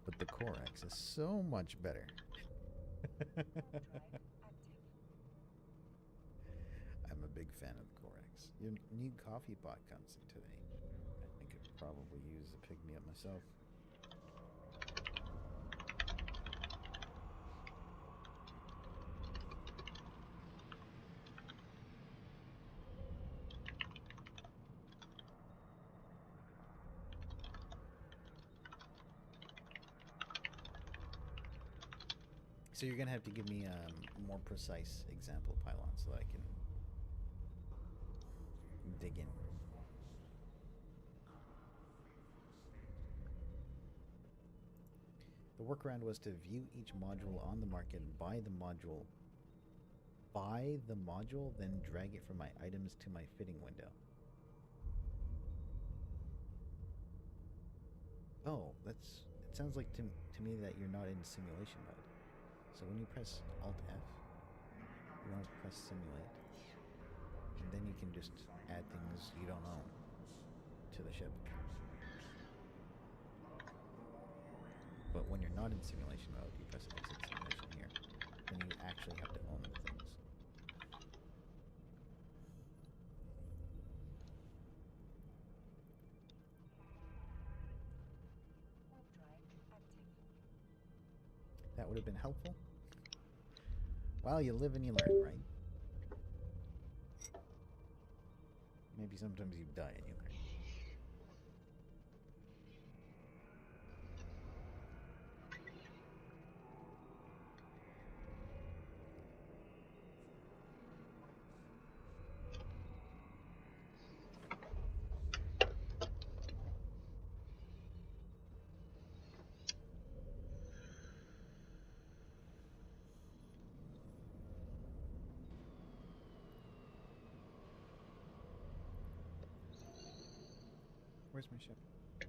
S7: But the Corax is so much better. I'm a big fan of the Corax. Your new coffee pot comes in today. I could probably use a pick-me-up myself. So you're gonna have to give me a more precise example pylon so that I can dig in. The workaround was to view each module on the market, buy the module, then drag it from my items to my fitting window. Oh, it sounds like to me that you're not in simulation mode. So when you press Alt F, you want to press simulate, and then you can just add things you don't own to the ship. But when you're not in simulation mode, you press exit simulation here, then you actually have to own the things. That would have been helpful. Well, you live and you learn, right? Maybe sometimes you die and you learn. Where's my ship? It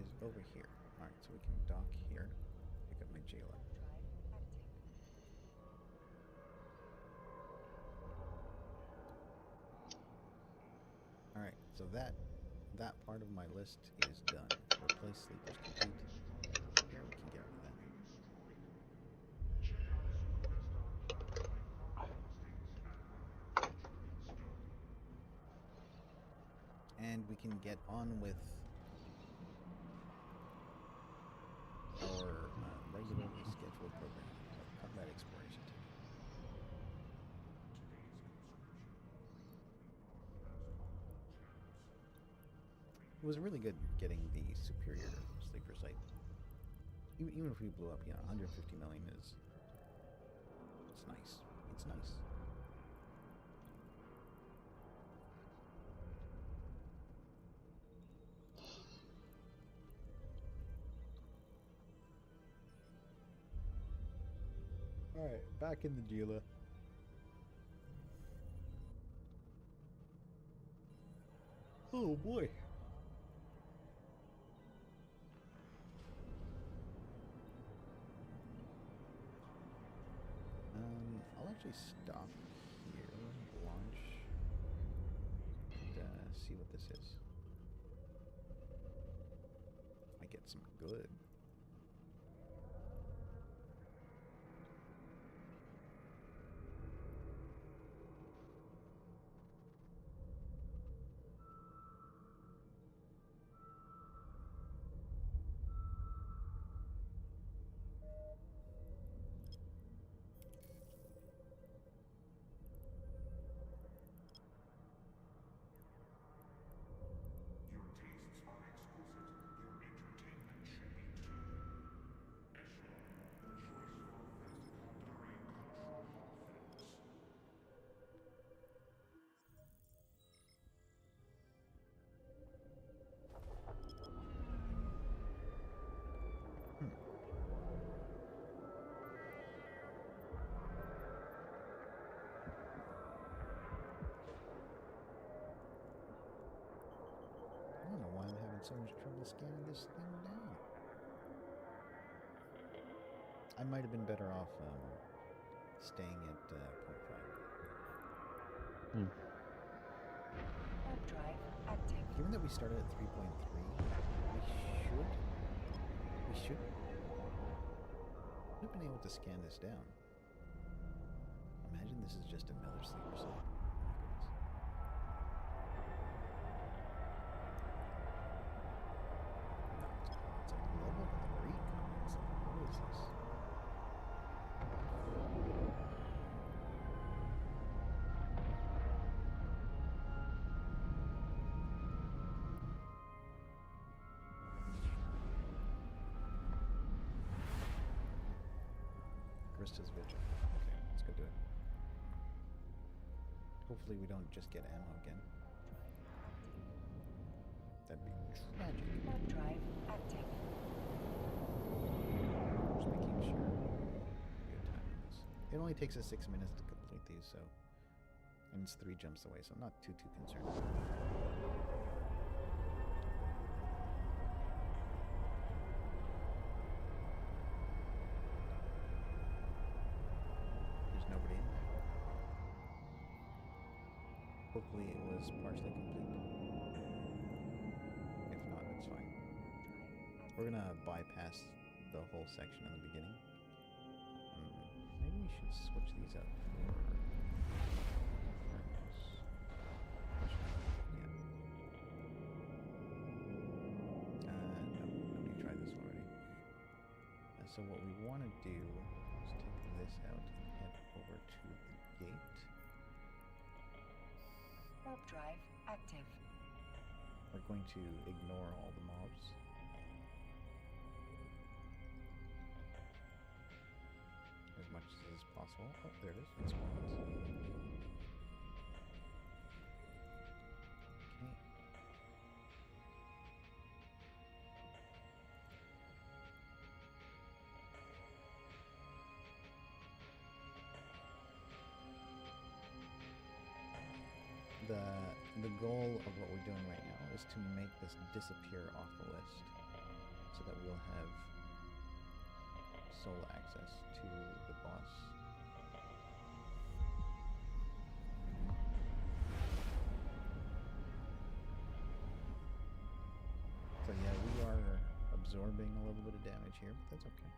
S7: is over here. Alright, so we can dock here. Pick up my jailer. Alright, so that part of my list is done. Replace sleepers complete. Here we can get rid of that. And we can get on with our regularly scheduled program of combat exploration today. It was really good getting the superior sleeper site. Even if we blew up, 150 million it's nice. It's nice. Alright, back in the Gila. Oh boy. I'll actually stop here, launch, and see what this is. I get some good.
S6: Your tastes are exquisite. Your entertainment should be too. Echelon, the choiceful Kandari cultural hotfix.
S7: I don't know why I'm having so much trouble scanning this thing down. I might have been better off staying at 0.5.
S2: Warp drive active.
S7: Given that we started at 3.3, we should have been able to scan this down. Imagine this is just another sleeper site. Oh my goodness. It's like level 3 comments. What is this? Krista's Vigil. Okay, let's go do it. Hopefully we don't just get ammo again. That'd be tragic.
S2: Warp drive active.
S7: Just making sure we have time on this. It only takes us 6 minutes to complete these, so... And it's 3 jumps away, so I'm not too concerned. There's nobody in there. Hopefully it was partially complete. If not, it's fine. We're gonna bypass the whole section in the beginning. Maybe we should switch these up for furnace. Yeah. No, we tried this already. So what we want to do is take this out and head over to the gate.
S9: Warp drive active.
S7: We're going to ignore all the mobs. As much as is possible. Oh, there it is. It spawns. Okay. The goal of what we're doing right now is to make this disappear off the list so that we'll have sole access to the boss. So yeah, we are absorbing a little bit of damage here, but that's okay.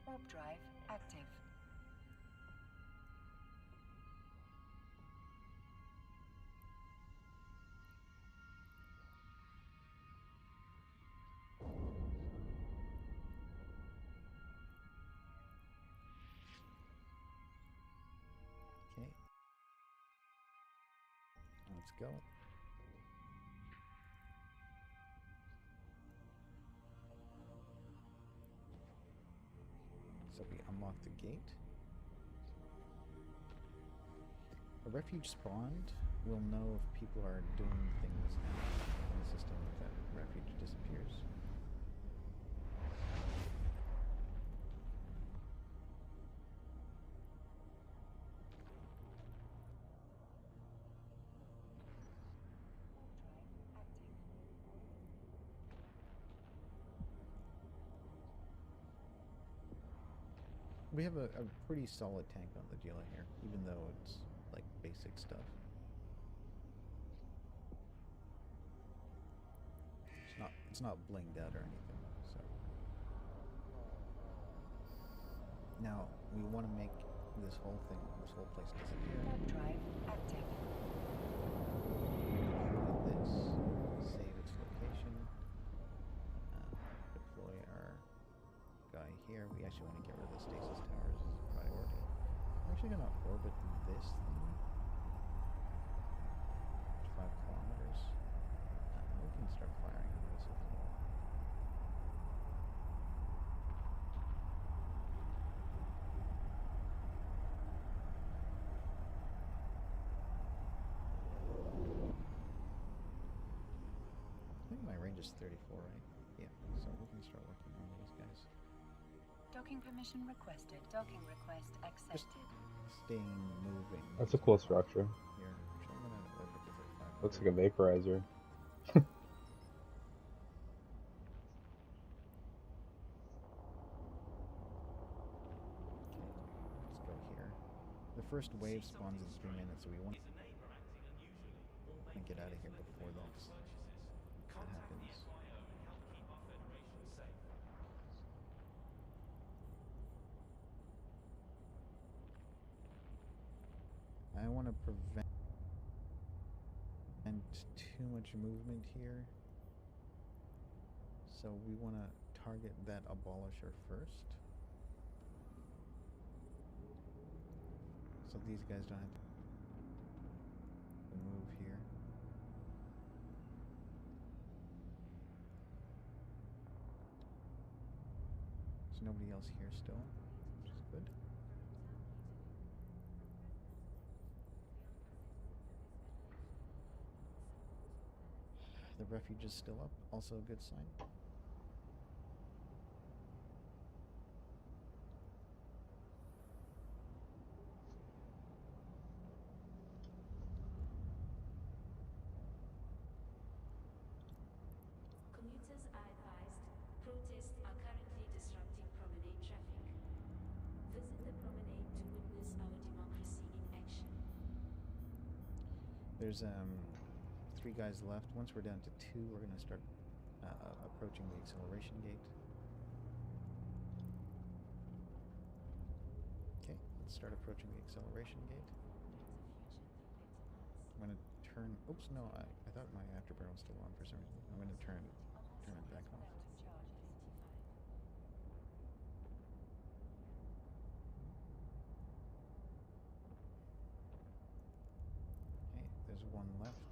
S9: Warp drive active.
S7: Okay. Let's go. So we unlock the gate. A refuge spawned. We'll know if people are doing things now in the system if that refuge disappears. We have a pretty solid tank on the Gila here, even though it's like basic stuff. It's not blinged out or anything. So now we want to make this whole place disappear.
S9: Warp drive active.
S7: Get this, save its location, deploy our guy here. We actually want to get rid of the stasis towers as a priority. I'm actually going to orbit this thing. 5 kilometers. We can start firing on this if you want. I think my range is 34, right? Yeah, so we can start working on these guys.
S9: Docking permission requested. Docking request accepted.
S7: Staying moving.
S3: That's a cool structure.
S7: Here, actually, I'm gonna orbit this at 500.
S3: Looks like a vaporizer.
S7: Let's go here. The first wave spawns in 3 minutes, so we want to get out of here before that happens. I want to prevent too much movement here. So we want to target that abolisher first. So these guys don't have to move here. There's nobody else here still, which is good. The refuge is still up, also a good sign.
S10: Commuters are advised, protests are currently disrupting promenade traffic. Visit the promenade to witness our democracy in action.
S7: There's 3 guys left. Once we're down to 2, we're going to start approaching the acceleration gate. Okay, let's start approaching the acceleration gate. I'm going to turn... Oops, no, I thought my afterburner was still on for some reason. I'm going to turn it back off. one left.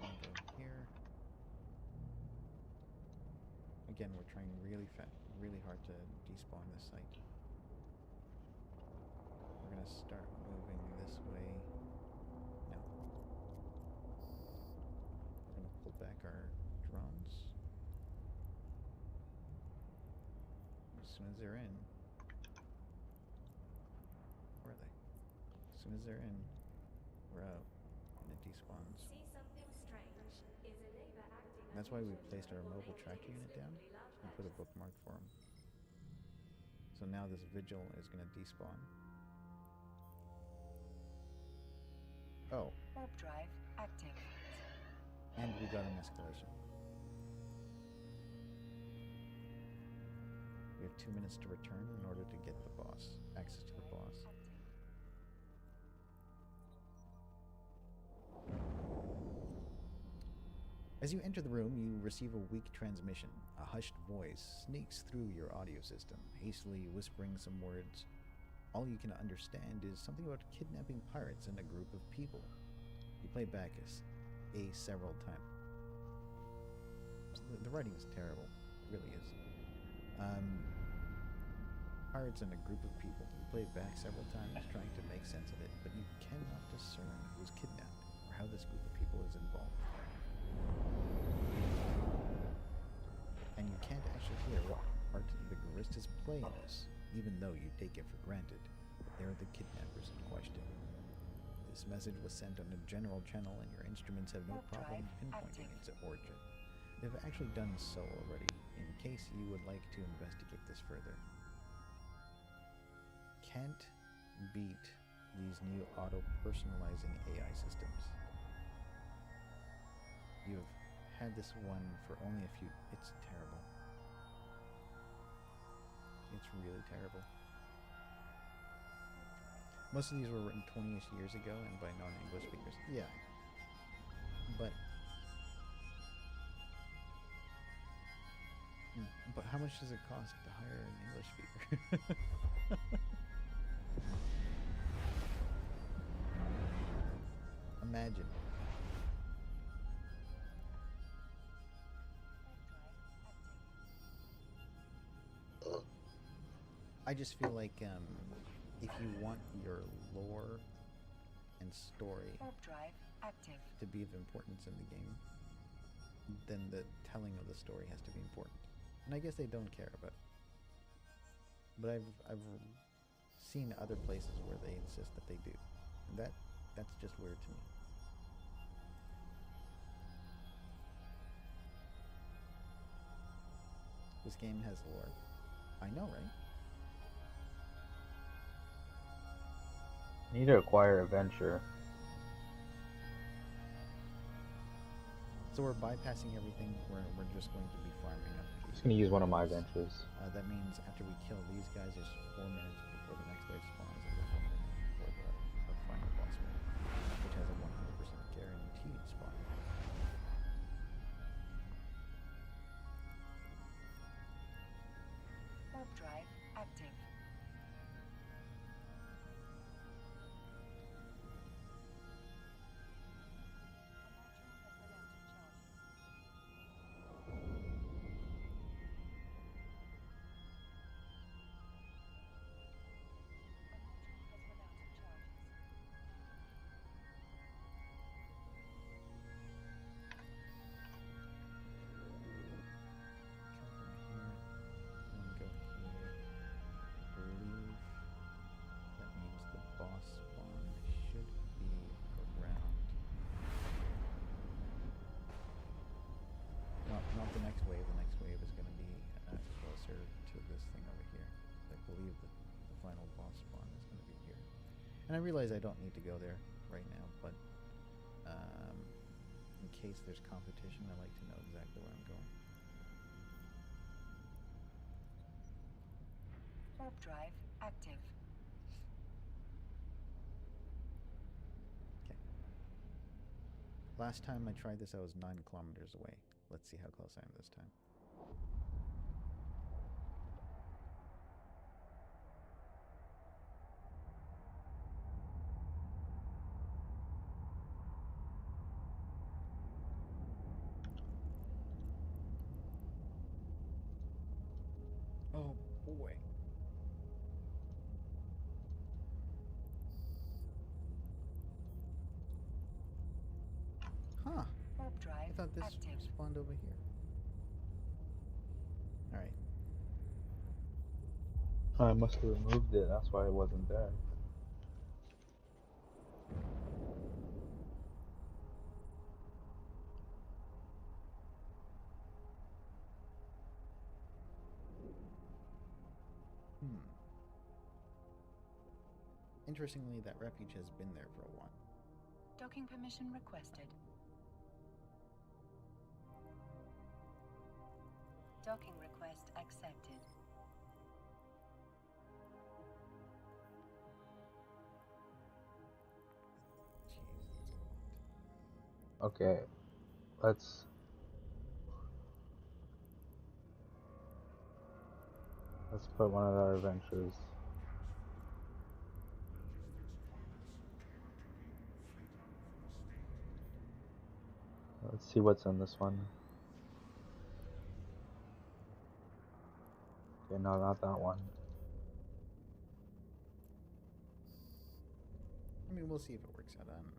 S7: One go here. Again, we're trying really hard to despawn this site. We're gonna start moving this way. No. We're gonna pull back our drones. As soon as they're in. Where are they? As soon as they're in, we're out. And it despawns.
S10: See something strange? Is a neighbor acting
S7: That's why we
S10: unusual
S7: placed our
S10: or
S7: mobile
S10: entering
S7: tracker unit down
S10: significantly large
S7: and put a
S10: patches?
S7: bookmark for them. So now this vigil is going to despawn. Oh,
S9: Warp drive active.
S7: and we got an escalation. We have 2 minutes to return in order to get the boss, access to the boss. As you enter the room, you receive a weak transmission. A hushed voice sneaks through your audio system, hastily whispering some words. All you can understand is something about kidnapping pirates and a group of people. You play back as A several times. The writing is terrible. It really is. Pirates and a group of people. You play it back several times, trying to make sense of it, but you cannot discern who's kidnapped or how this group of people is involved. And you can't actually hear what part the Guristas play in this, even though you take it for granted that they're the kidnappers in question. This message was sent on a general channel, and your instruments have no problem pinpointing its origin. They've actually done so already, in case you would like to investigate this further. Can't beat these new auto-personalizing AI systems. You've had this one for only a few... It's terrible. It's really terrible. Most of these were written 20-ish years ago and by non-English speakers. Yeah. But how much does it cost to hire an English speaker? Imagine. I just feel like if you want your lore and story to be of importance in the game, then the telling of the story has to be important. And I guess they don't care about it. But I've seen other places where they insist that they do. And that's just weird to me. This game has lore. I know, right?
S3: Need to acquire a venture.
S7: So we're bypassing everything. We're just going to be farming up.
S3: Just gonna use one of my ventures.
S7: That means after we kill these guys, there's 4 minutes before the next wave spawns, and then 1 minute before the final boss wave, which has a 100% guaranteed spawn.
S9: Warp drive active.
S7: Not the next wave. The next wave is going to be closer to this thing over here. I believe that the final boss spawn is going to be here. And I realize I don't need to go there right now, but in case there's competition, I like to know exactly where I'm going.
S9: Warp drive active.
S7: Okay. Last time I tried this, I was 9 kilometers away. Let's see how close I am this time. thought this
S9: active.
S7: spawned over here. Alright.
S3: I must have removed it, that's why it wasn't there.
S7: Interestingly, that refuge has been there for a while.
S9: Docking permission requested. Docking request accepted.
S3: Okay, let's... Let's put one of our adventures. Let's see what's in this one. Okay, no, not that one.
S7: I mean, we'll see if it works out. I don't know.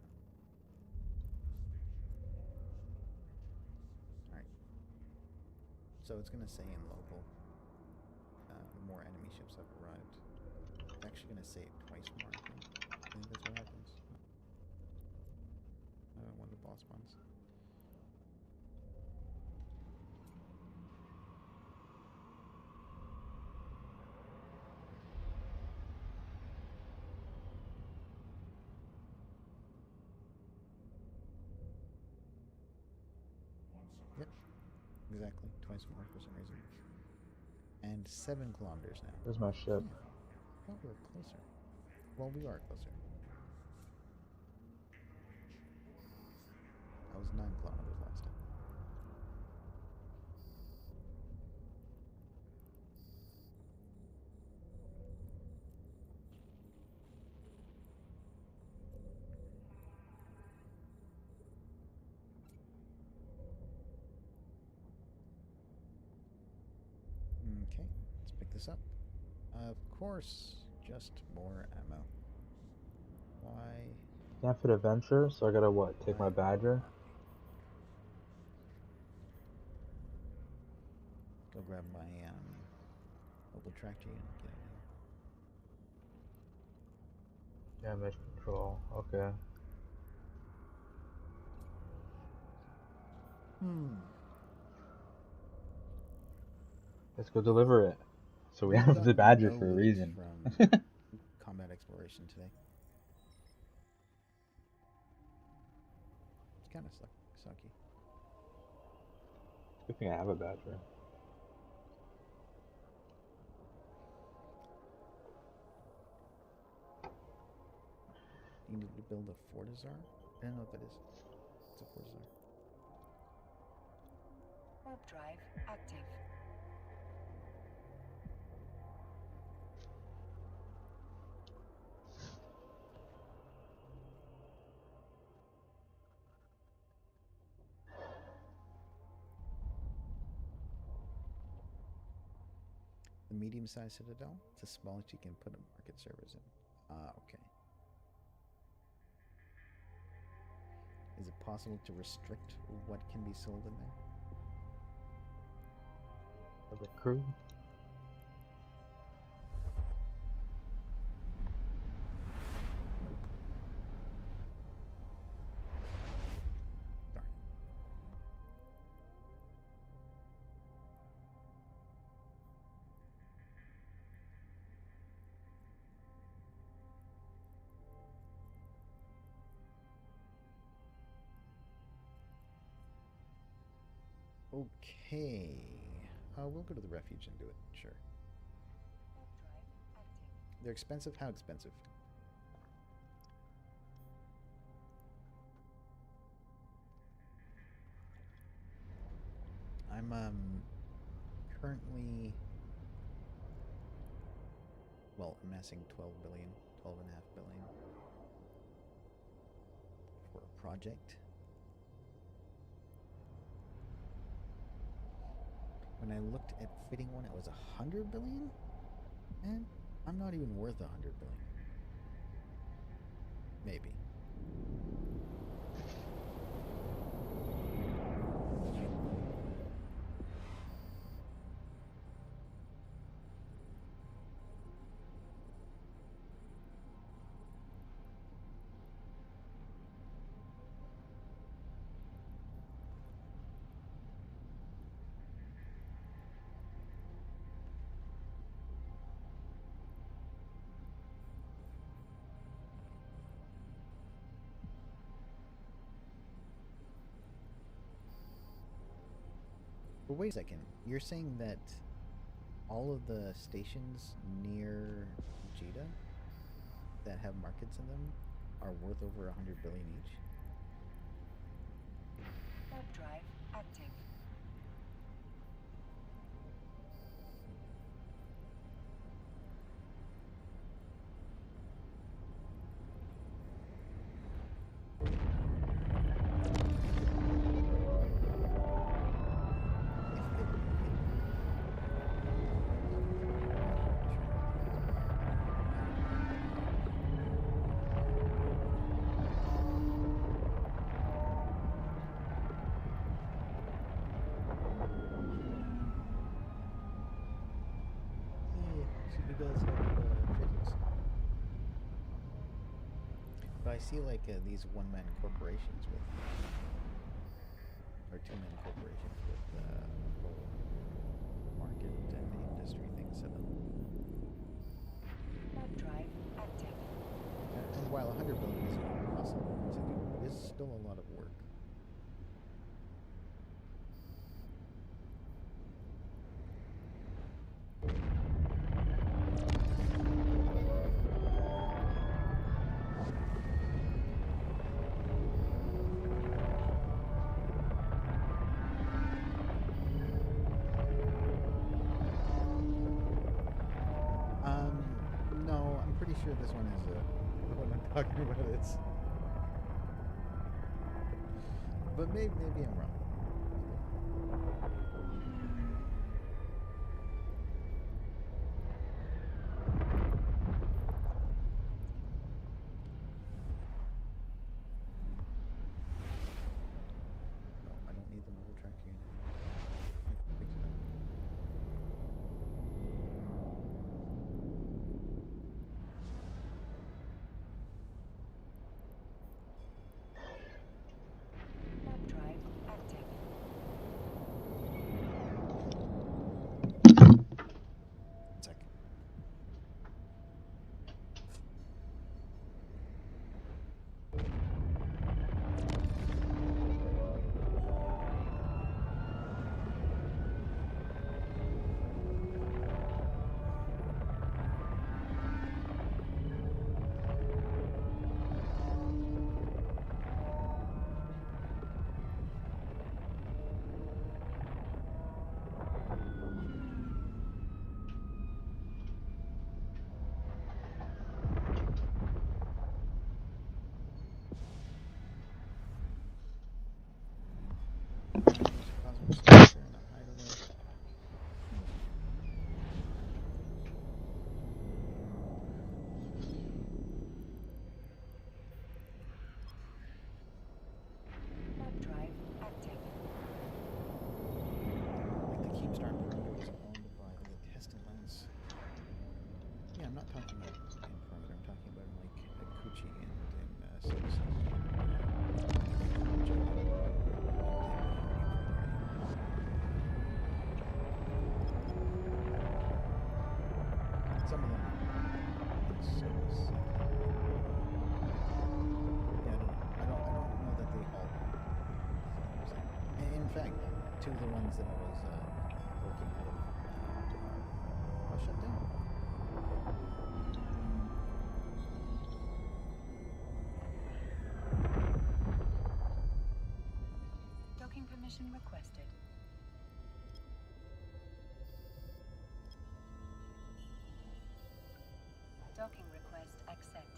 S7: Alright. So it's going to say in local, more enemy ships have arrived. It's actually going to say it twice more, I think. I think that's what happens. One of the boss ones. Yep, exactly. Twice more for some reason. And 7 kilometers now.
S3: Where's my ship?
S7: Oh, we're closer. Well, we are closer. I was 9 kilometers last time. Okay, let's pick this up. Of course, just more ammo. Why?
S3: Can't fit adventure, so I gotta what? Take my badger?
S7: Go grab my mobile track G and get it
S3: Damage control, okay. Let's go deliver it. So we have the badger for a reason.
S7: From combat exploration today. It's kind of sucky.
S3: Good thing I have a badger.
S7: You need to build a Fortizar? I don't know what that is. It's a Fortizar.
S9: Warp drive active.
S7: The medium-sized citadel. It's the smallest you can put a market servers in. Ah, okay. Is it possible to restrict what can be sold in there?
S3: For the crew?
S7: Darn. Okay. We'll go to the refuge and do it. Sure.
S9: Warp drive active.
S7: They're expensive? How expensive? I'm currently, well, amassing 12 billion, 12.5 billion for a project. When I looked at fitting one, it was 100 billion? And I'm not even worth 100 billion. Maybe. But wait a second. You're saying that all of the stations near Jeddah that have markets in them are worth over 100 billion each?
S9: Warp drive active.
S7: She does have physics. But I see like these one-man corporations with, or two-man corporations with whole market and industry things set up.
S9: Warp drive active.
S7: And while 100 billion is awesome to do, it is still a lot of work. No, I'm pretty sure this one is the one I'm talking about is. But maybe I'm wrong. No, I don't need the mobile tracker unit. I can fix it up.
S9: Warp drive active.
S7: One sec. Cosmic structure and a hideaway.
S9: Warp drive active.
S7: Like the Keepstar perimeter was owned by the test and lens. Yeah, I'm not talking about in perimeter. I'm talking about in like Kuchi and in some of them in Solis. Yeah, I don't know that they all are. Is what I'm saying. In fact, two of the ones that I was working out of are shut down.
S9: Docking permission requested. Docking request accepted.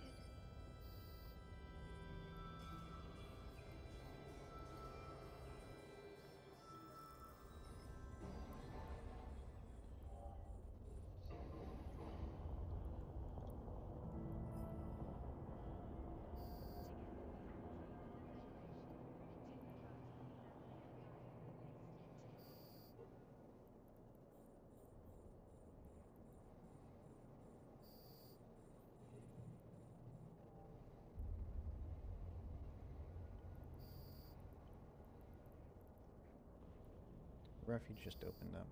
S7: Refuge just opened up.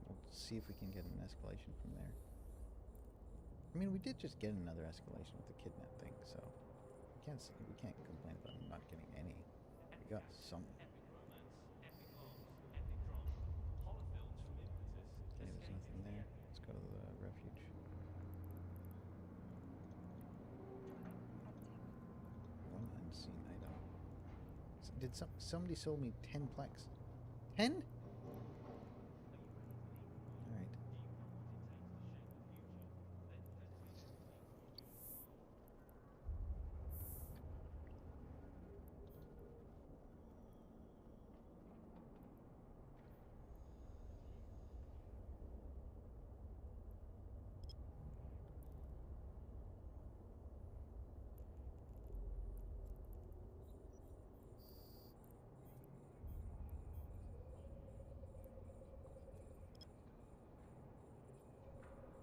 S7: We'll see if we can get an escalation from there. I mean, we did just get another escalation with the kidnap thing, so we can't complain about not getting any. We got some. Did somebody sold me 10 plex? 10? Alright.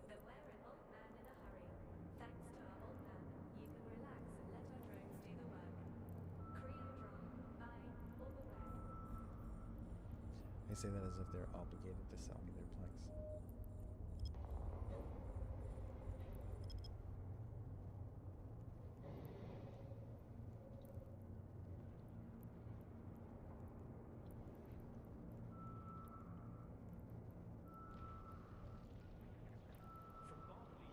S10: Beware an old man in a hurry. Thanks to our old man, you can relax and let our drones do the work. Creo drone, buy or beware.
S7: I say that as if they're obligated to sell me their plex.
S6: From Barclays to Charter Lane, from Intaki to Luminaire,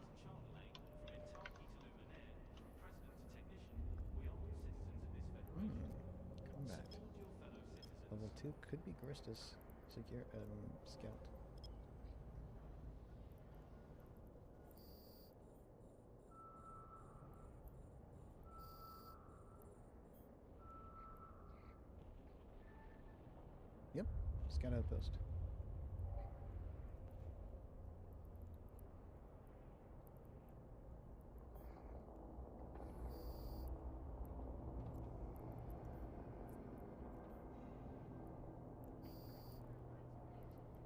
S6: from president to technician, we are all citizens of this federation.
S7: Combat.
S6: Support your fellow citizens.
S7: Level 2 could be Gristus. Secure, scout. Yep, scout outpost.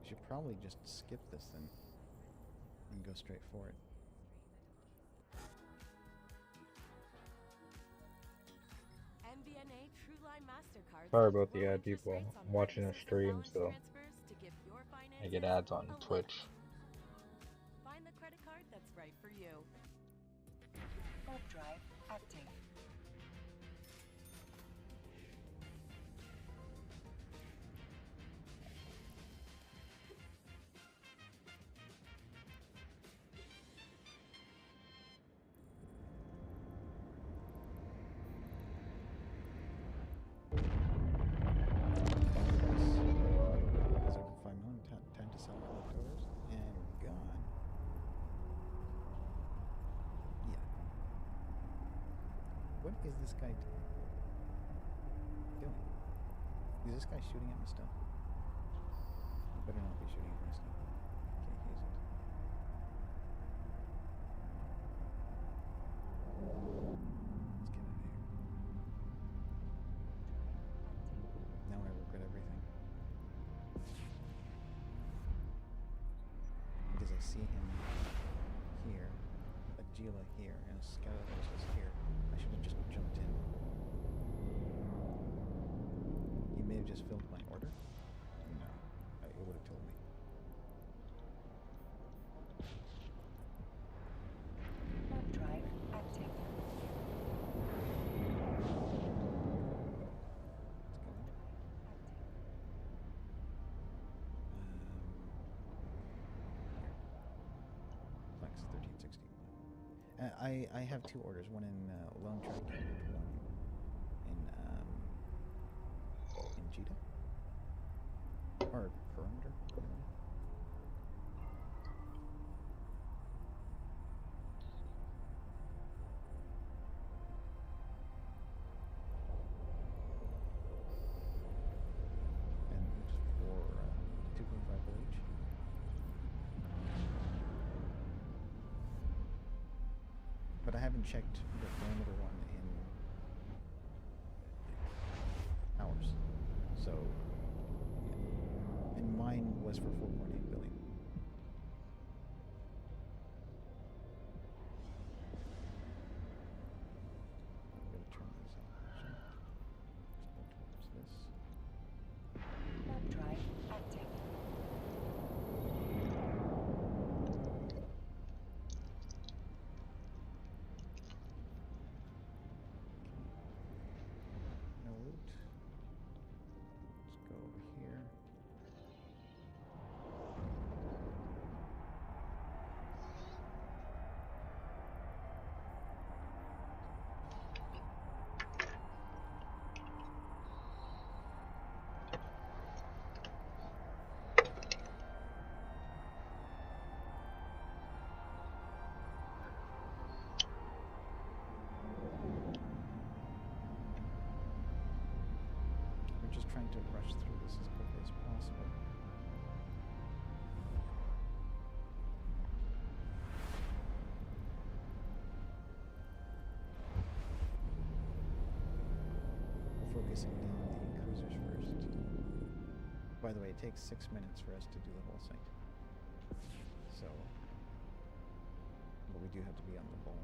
S7: Should probably just skip this then and go straight for it.
S11: MBNA TrueLine MasterCard.
S3: Sorry about the people. I'm watching a stream, so I get ads on Twitch.
S11: Find the credit card that's right for you.
S9: Warp drive active.
S7: That's over 5 million. Time to sell my leftovers. And we're gone. Yeah. What is this guy doing? Is this guy shooting at my stuff? He better not be shooting at my stuff. Can't use it. Let's get out of here. Now I regret everything. Because I see him here, a Gila here, and a scout is here. I should have just jumped in. He may have just filled my order. No, it would have told me.
S9: Warp drive active.
S7: Let's go. Flex 1360. I have 2 orders, one in Lone Track and one in Jita. Or Perimeter. And just for 2.5 per each. But I haven't checked the perimeter one in hours. So, yeah. And mine was for 4.8 billion. I'm gonna turn this off. Just go towards this.
S9: Warp drive active.
S7: No loot. Let's go over here. trying to rush through this as quickly as possible. We're focusing down the cruisers first. By the way, it takes 6 minutes for us to do the whole site. So, but we do have to be on the ball.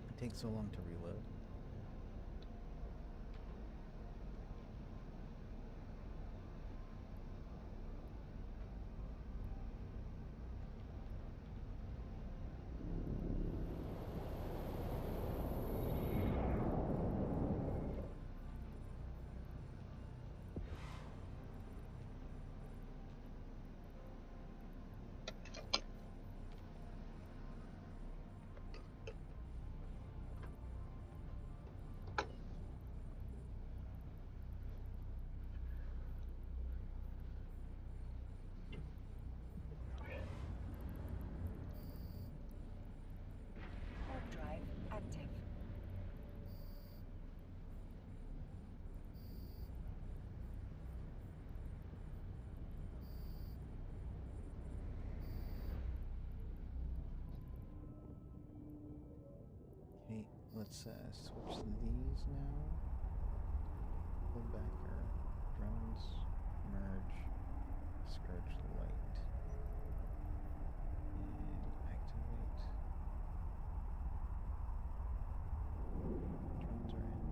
S7: It takes so long to reload.
S9: Warp drive active.
S7: Okay, let's switch these now. Pull back our drones, merge, scourge light, and activate. Drones are in.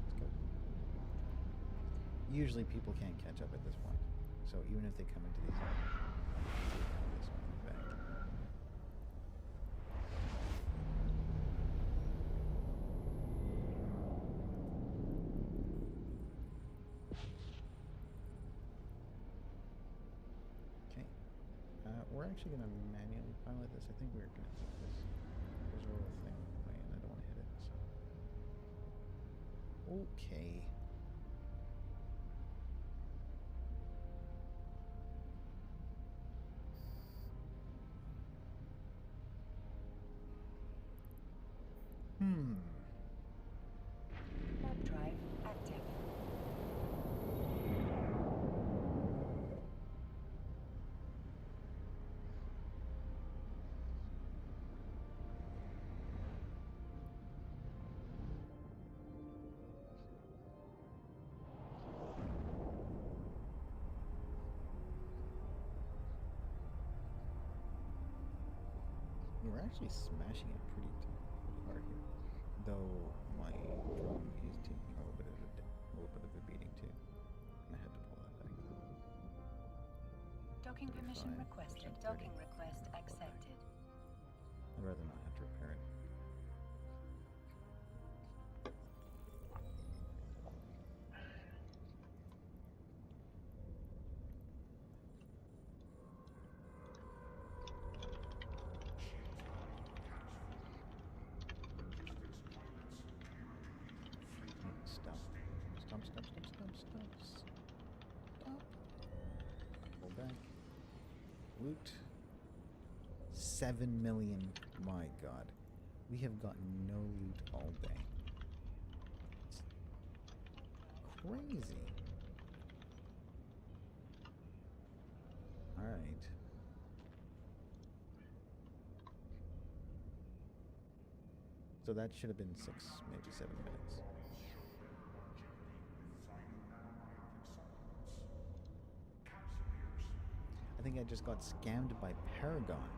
S7: Let's go. Usually people can't catch up at this point, so even if they come into these areas, this one back. We're actually going to manually pilot this. I think we're going to take this. There's a little thing. Oh, yeah, I don't want to hit it. So. Okay.
S9: Warp drive active.
S7: We're actually smashing it pretty hard here. Though my drone is taking a little bit of a beating too. And I had to pull that back.
S9: Docking permission
S7: 35,
S9: requested.
S7: 30.
S9: Docking request accepted.
S7: I'd rather not have to repair it. Stop. Stop. Pull back. Loot. 7 million. My god. We have gotten no loot all day. It's crazy. Alright. So that should have been 6, maybe 7 minutes. I think I just got scammed by Paragon,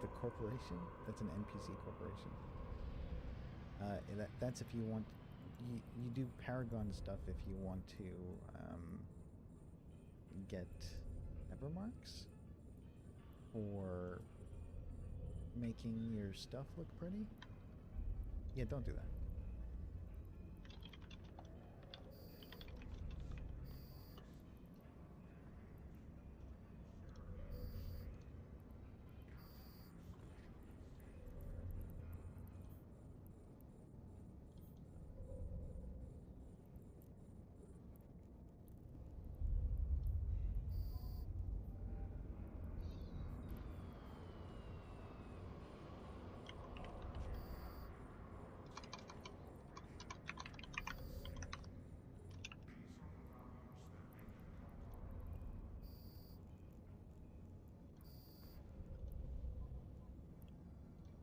S7: the corporation. That's an NPC corporation. That's if you want... You do Paragon stuff if you want to get Evermarks or making your stuff look pretty. Yeah, don't do that.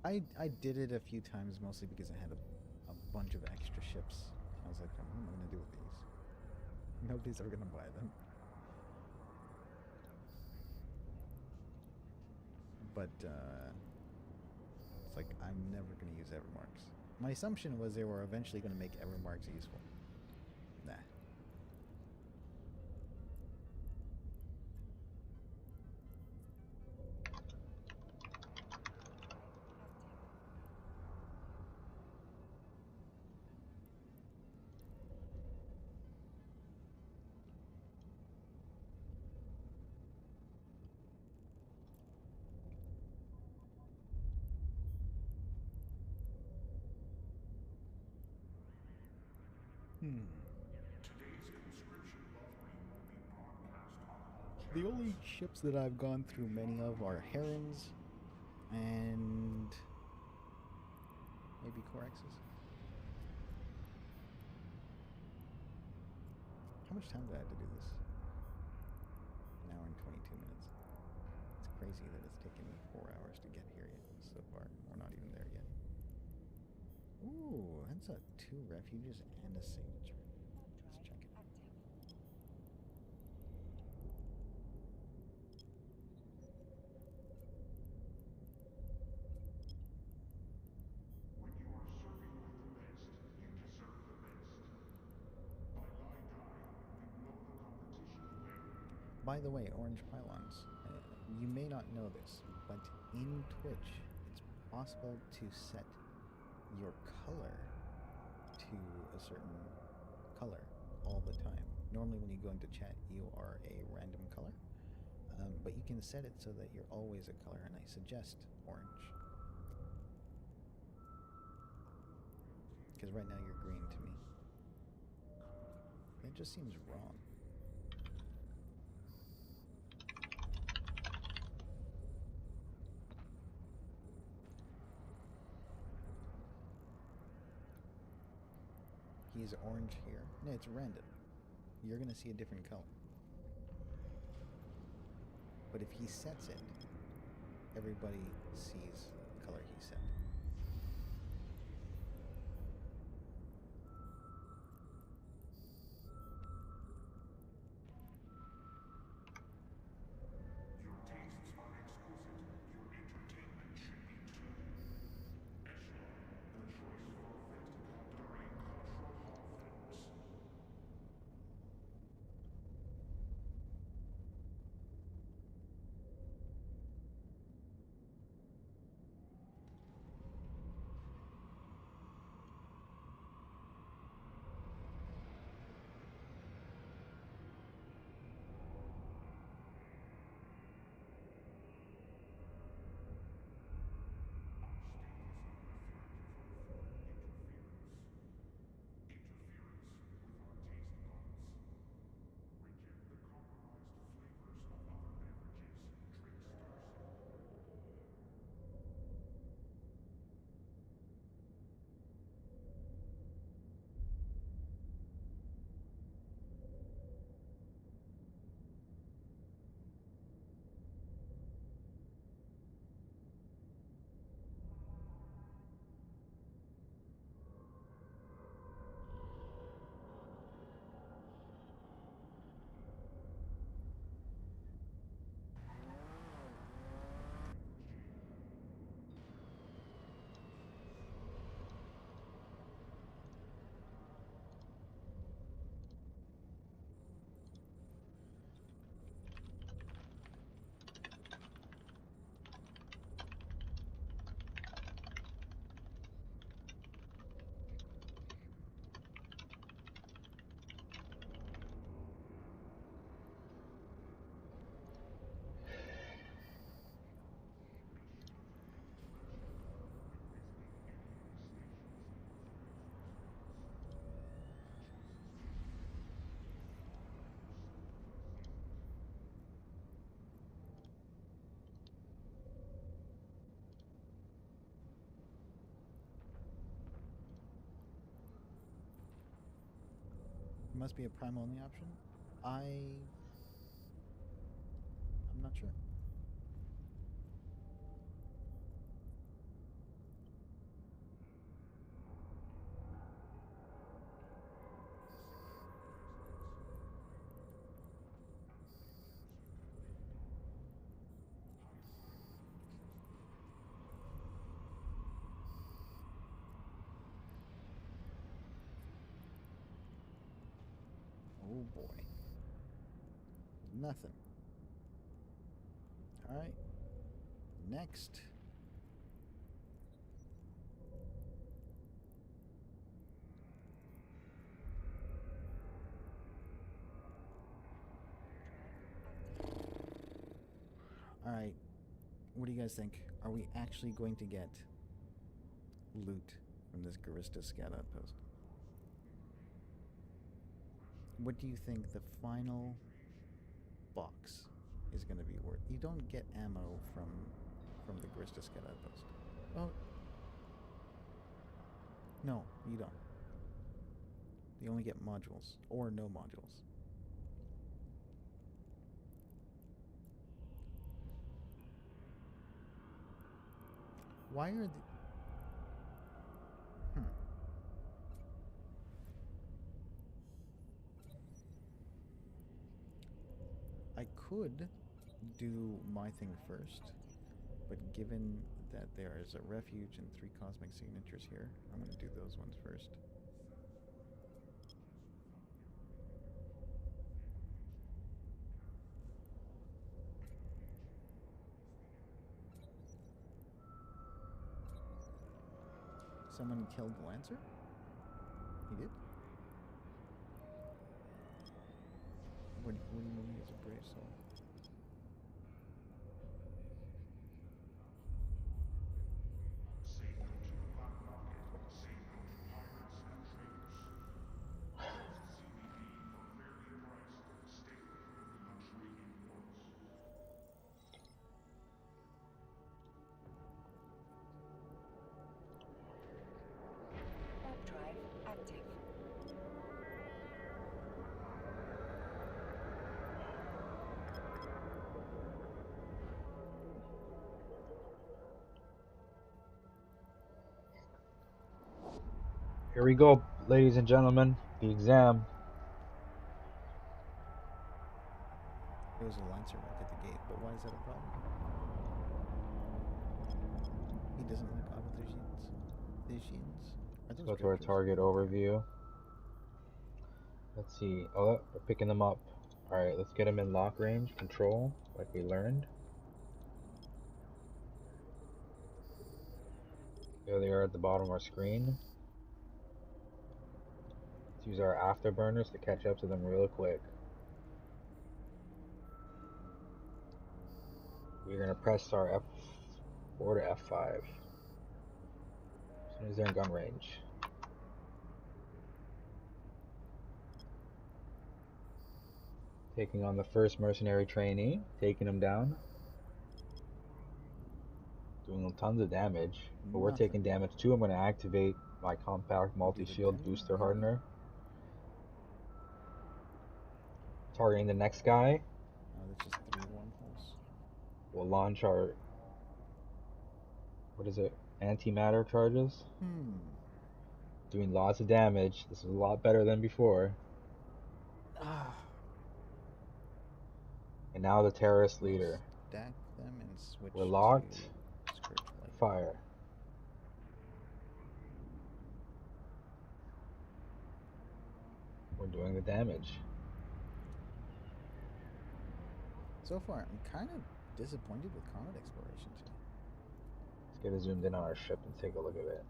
S7: I did it a few times, mostly because I had a bunch of extra ships. I was like, what am I going to do with these? Nobody's ever going to buy them. But it's like, I'm never going to use Evermarks. My assumption was they were eventually going to make Evermarks useful. Nah. The only ships that I've gone through many of are herons and maybe Corexes. How much time did I have to do this? An hour and 22 minutes. It's crazy that it's taken me 4 hours to get here yet so far. We're not even there yet. Ooh, that's a 2 refuges and a signature. Let's check it.
S6: When you are serving with the best, you deserve the best. By Lai Dai, we blow the competition away.
S7: By the way, orange pylons. You may not know this, but in Twitch, it's possible to set your color to a certain color all the time. Normally when you go into chat, you are a random color, but you can set it so that you're always a color, and I suggest orange. Because right now you're green to me. It just seems wrong. He's orange here. No, it's random. You're going to see a different color. But if he sets it, everybody sees the color he set.
S6: Your tastes are exquisite. Your entertainment should be too. Echelon, the choice forfeit during control offense.
S7: Must be a prime only option. I'm not sure. boy. Nothing. Alright. Next. Alright. What do you guys think? Are we actually going to get loot from this Garista Scout outpost? What do you think the final box is going to be worth? You don't get ammo from the Garista Scout outpost. Oh. No, you don't. You only get modules, or no modules. Why are the... I could do my thing first, but given that there is a refuge and 3 cosmic signatures here, I'm going to do those ones first. Someone killed the Lancer? He did? What do you mean he is a brave soul?
S6: Signal to the black market. Signal to pirates and traders. Use CBD for fairly priced. Stay away from luxury imports.
S9: Warp drive active.
S3: Here we go, ladies and gentlemen. The exam.
S7: It was a Lancer right at the gate, but why is that a problem? He doesn't like auto visions.
S3: Let's go to our target overview. Let's see. Oh, we're picking them up. Alright, let's get them in lock range, control, like we learned. There they are at the bottom of our screen. Let's use our afterburners to catch up to them real quick. We're going to press our F4 to F5 as soon as they're in gun range. Taking on the first mercenary trainee, taking him down. Doing tons of damage, but we're taking damage too. I'm going to activate my compact multi-shield booster hardener. Targeting the next guy.
S7: Oh, that's just 3 wormholes.
S3: We'll launch our, what is it, antimatter charges. Doing lots of damage. This is a lot better than before. And now the terrorist leader.
S7: Stack them and switch.
S3: We're locked. Fire. We're doing the damage.
S7: So far, I'm kind of disappointed with comet exploration today.
S3: Let's get it zoomed in on our ship and take a look at it.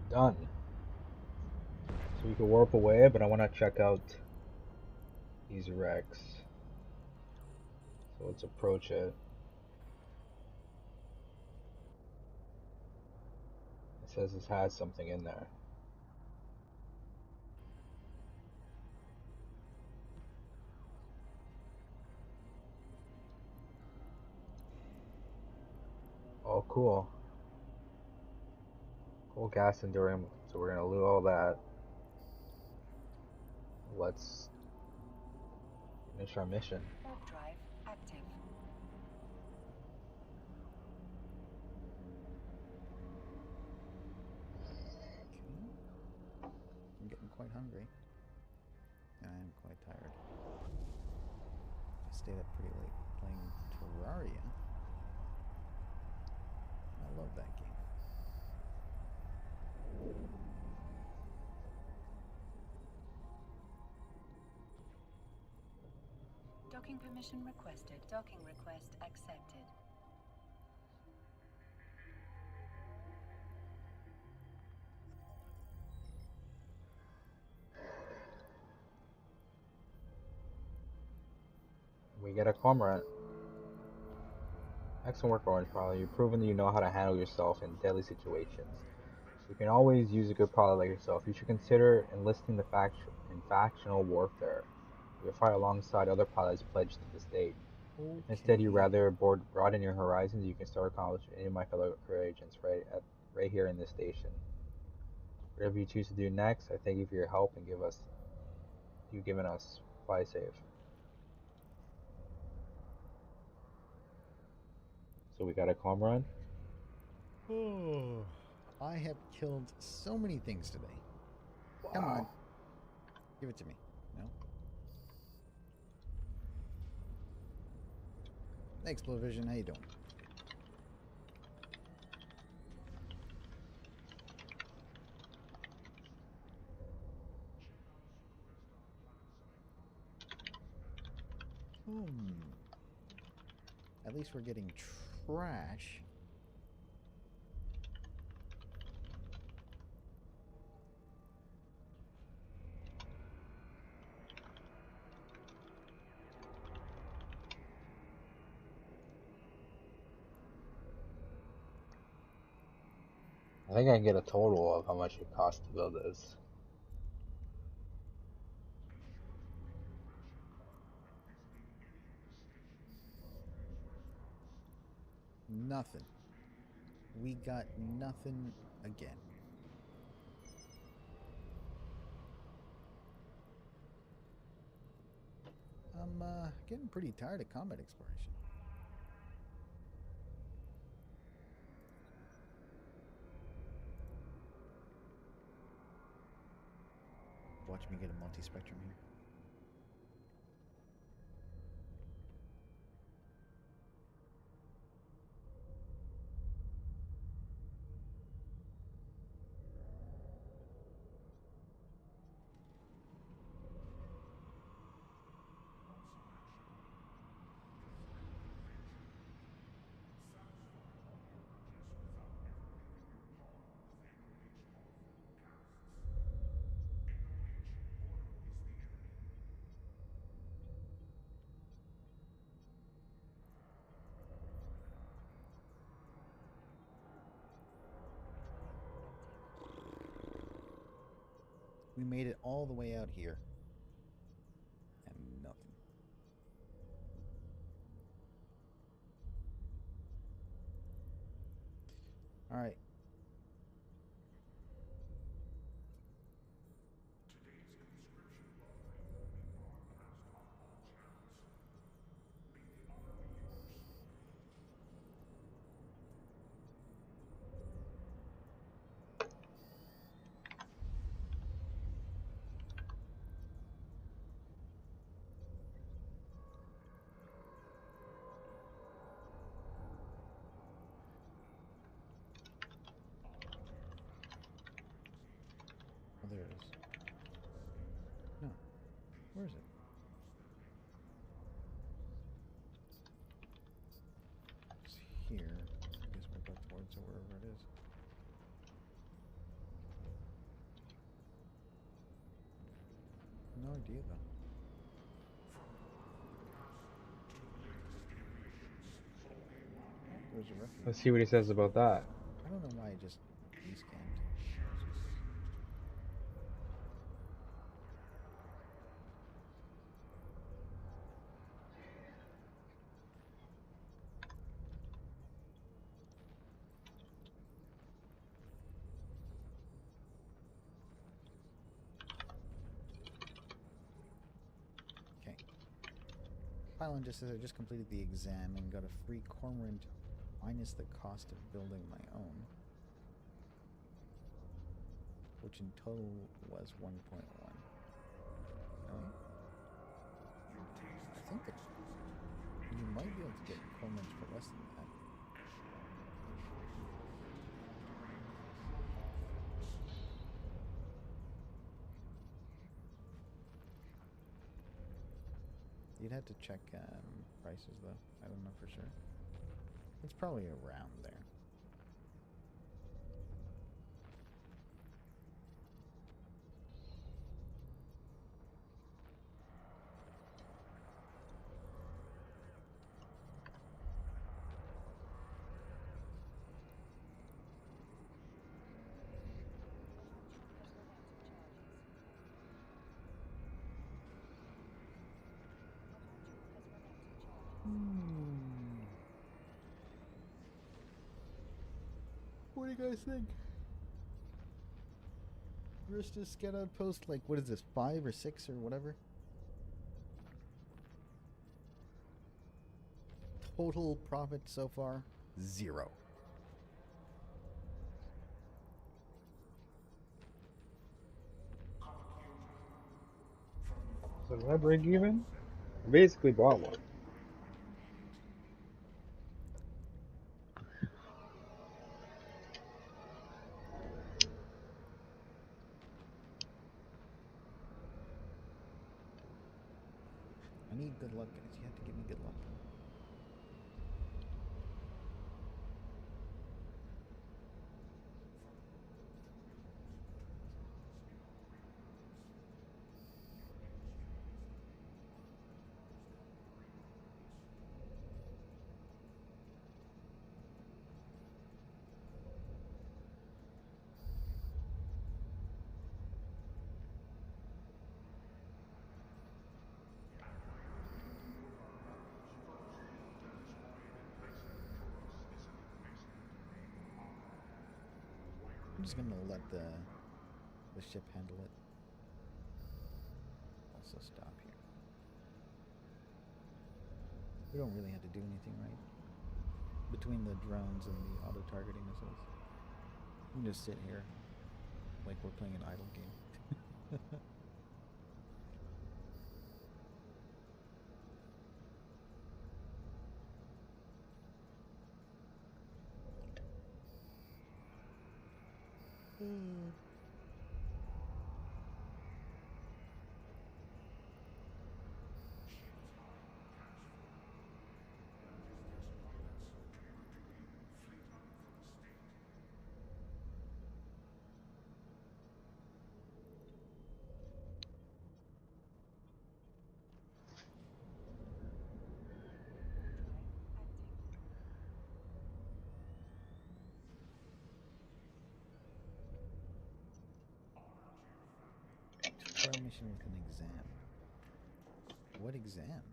S3: Done. So we can warp away, but I want to check out these wrecks. So let's approach it. It says this has something in there. Oh, cool. Cool gas endurium. So we're gonna loot all that. Let's finish our mission.
S9: Warp drive active.
S7: I'm getting quite hungry. And I am quite tired. stayed up pretty late playing Terraria. I love that game.
S9: Docking permission requested. Docking request accepted.
S3: We get a cormorant. Excellent work, Orange Pilot. You've proven that you know how to handle yourself in deadly situations. You can always use a good pilot like yourself. You should consider enlisting in factional warfare. You'll fight alongside other pilots pledged to the state.
S7: Okay.
S3: Instead, you rather broaden your horizons. You can start accomplishing any of my fellow career agents right here in this station. Whatever you choose to do next, I thank you for your help and you giving us. Fly safe. So we got a cormorant.
S7: Oh, I have killed so many things today.
S3: Wow.
S7: Come on. Give it to me. No? Thanks, Blue Vision. How you doing? At least we're getting trash.
S3: I think I can get a total of how much it costs to build this.
S7: Nothing. We got nothing again. I'm getting pretty tired of combat exploration. Watch me get a multi-spectrum here. We made it all the way out here. And nothing. Alright. Oh, there it is. No. Where is it? It's here. I guess we'll go towards it wherever it is. No idea though. There's a refuge.
S3: Let's see what he says about that.
S7: I don't know why I just descanned. Okay. Pylon just says I just completed the exam and got a free cormorant minus the cost of building my own, which in total was 1.1. No? I think it like to get coins for less than that. You'd have to check prices though. I don't know for sure. It's probably around there. What do you guys think? Let's just get a post like, what is this, 5 or 6 or whatever? Total profit so far, 0.
S3: So did I break even? I basically bought one.
S7: I need good luck, guys. You have to give me good luck. I'm just gonna let the ship handle it. Also stop here. We don't really have to do anything, right? Between the drones and the auto-targeting missiles. We can just sit here like we're playing an idle game. Tutorial mission with an exam. What exam?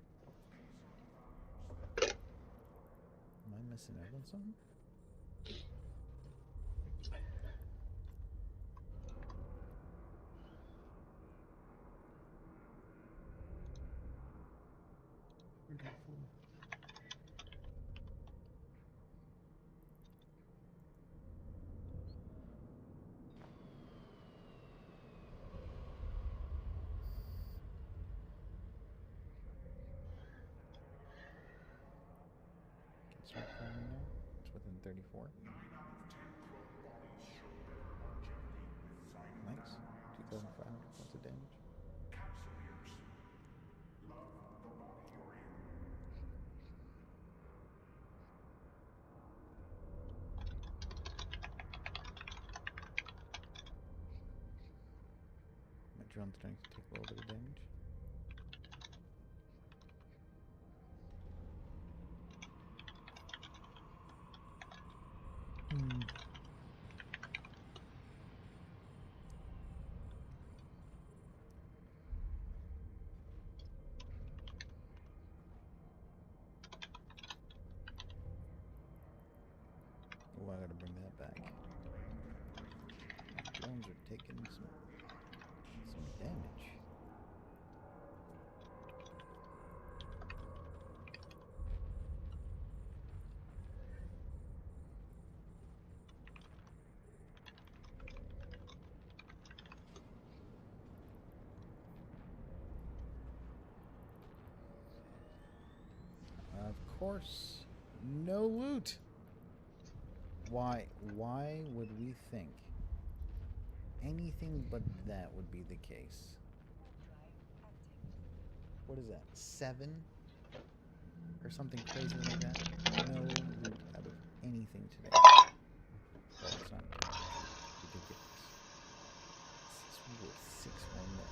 S7: Am I missing out on something? Can start farming now. It's within 34. Nice. 2,500 points of damage. My drone's starting to take a little bit of damage. Oh, I gotta bring that back. My drones are taking some damage. Of course, no loot. Why would we think anything but that would be the case? What is that? 7? Or something crazy like that? No loot out of anything today. Well, it's not we did get this. This is worth 6 more million.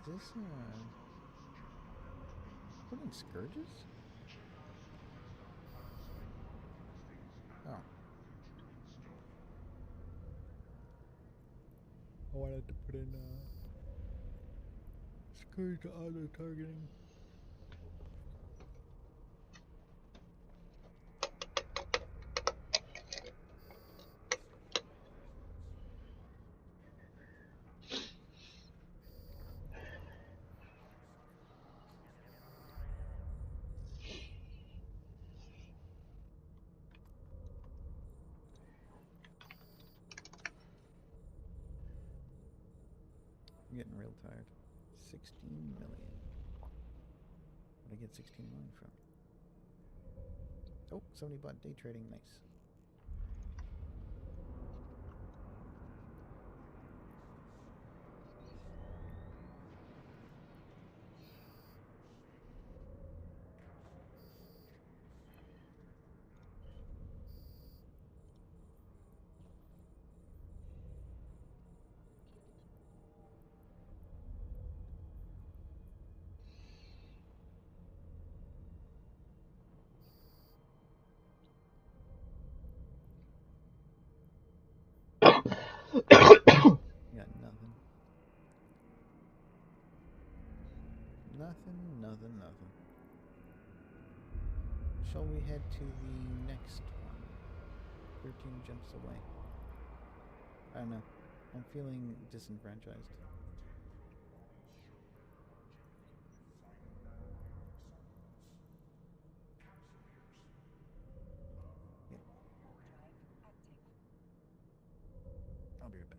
S7: Is this, putting scourges? Oh. I wanted to put in, scourge auto targeting. I'm getting real tired. 16 million. Where'd I get 16 million from? Oh, somebody bought day trading. Nice. Got nothing. Nothing. Shall we head to the next one? 13 jumps away. I don't know. I'm feeling disenfranchised. Yeah. I'll be right back.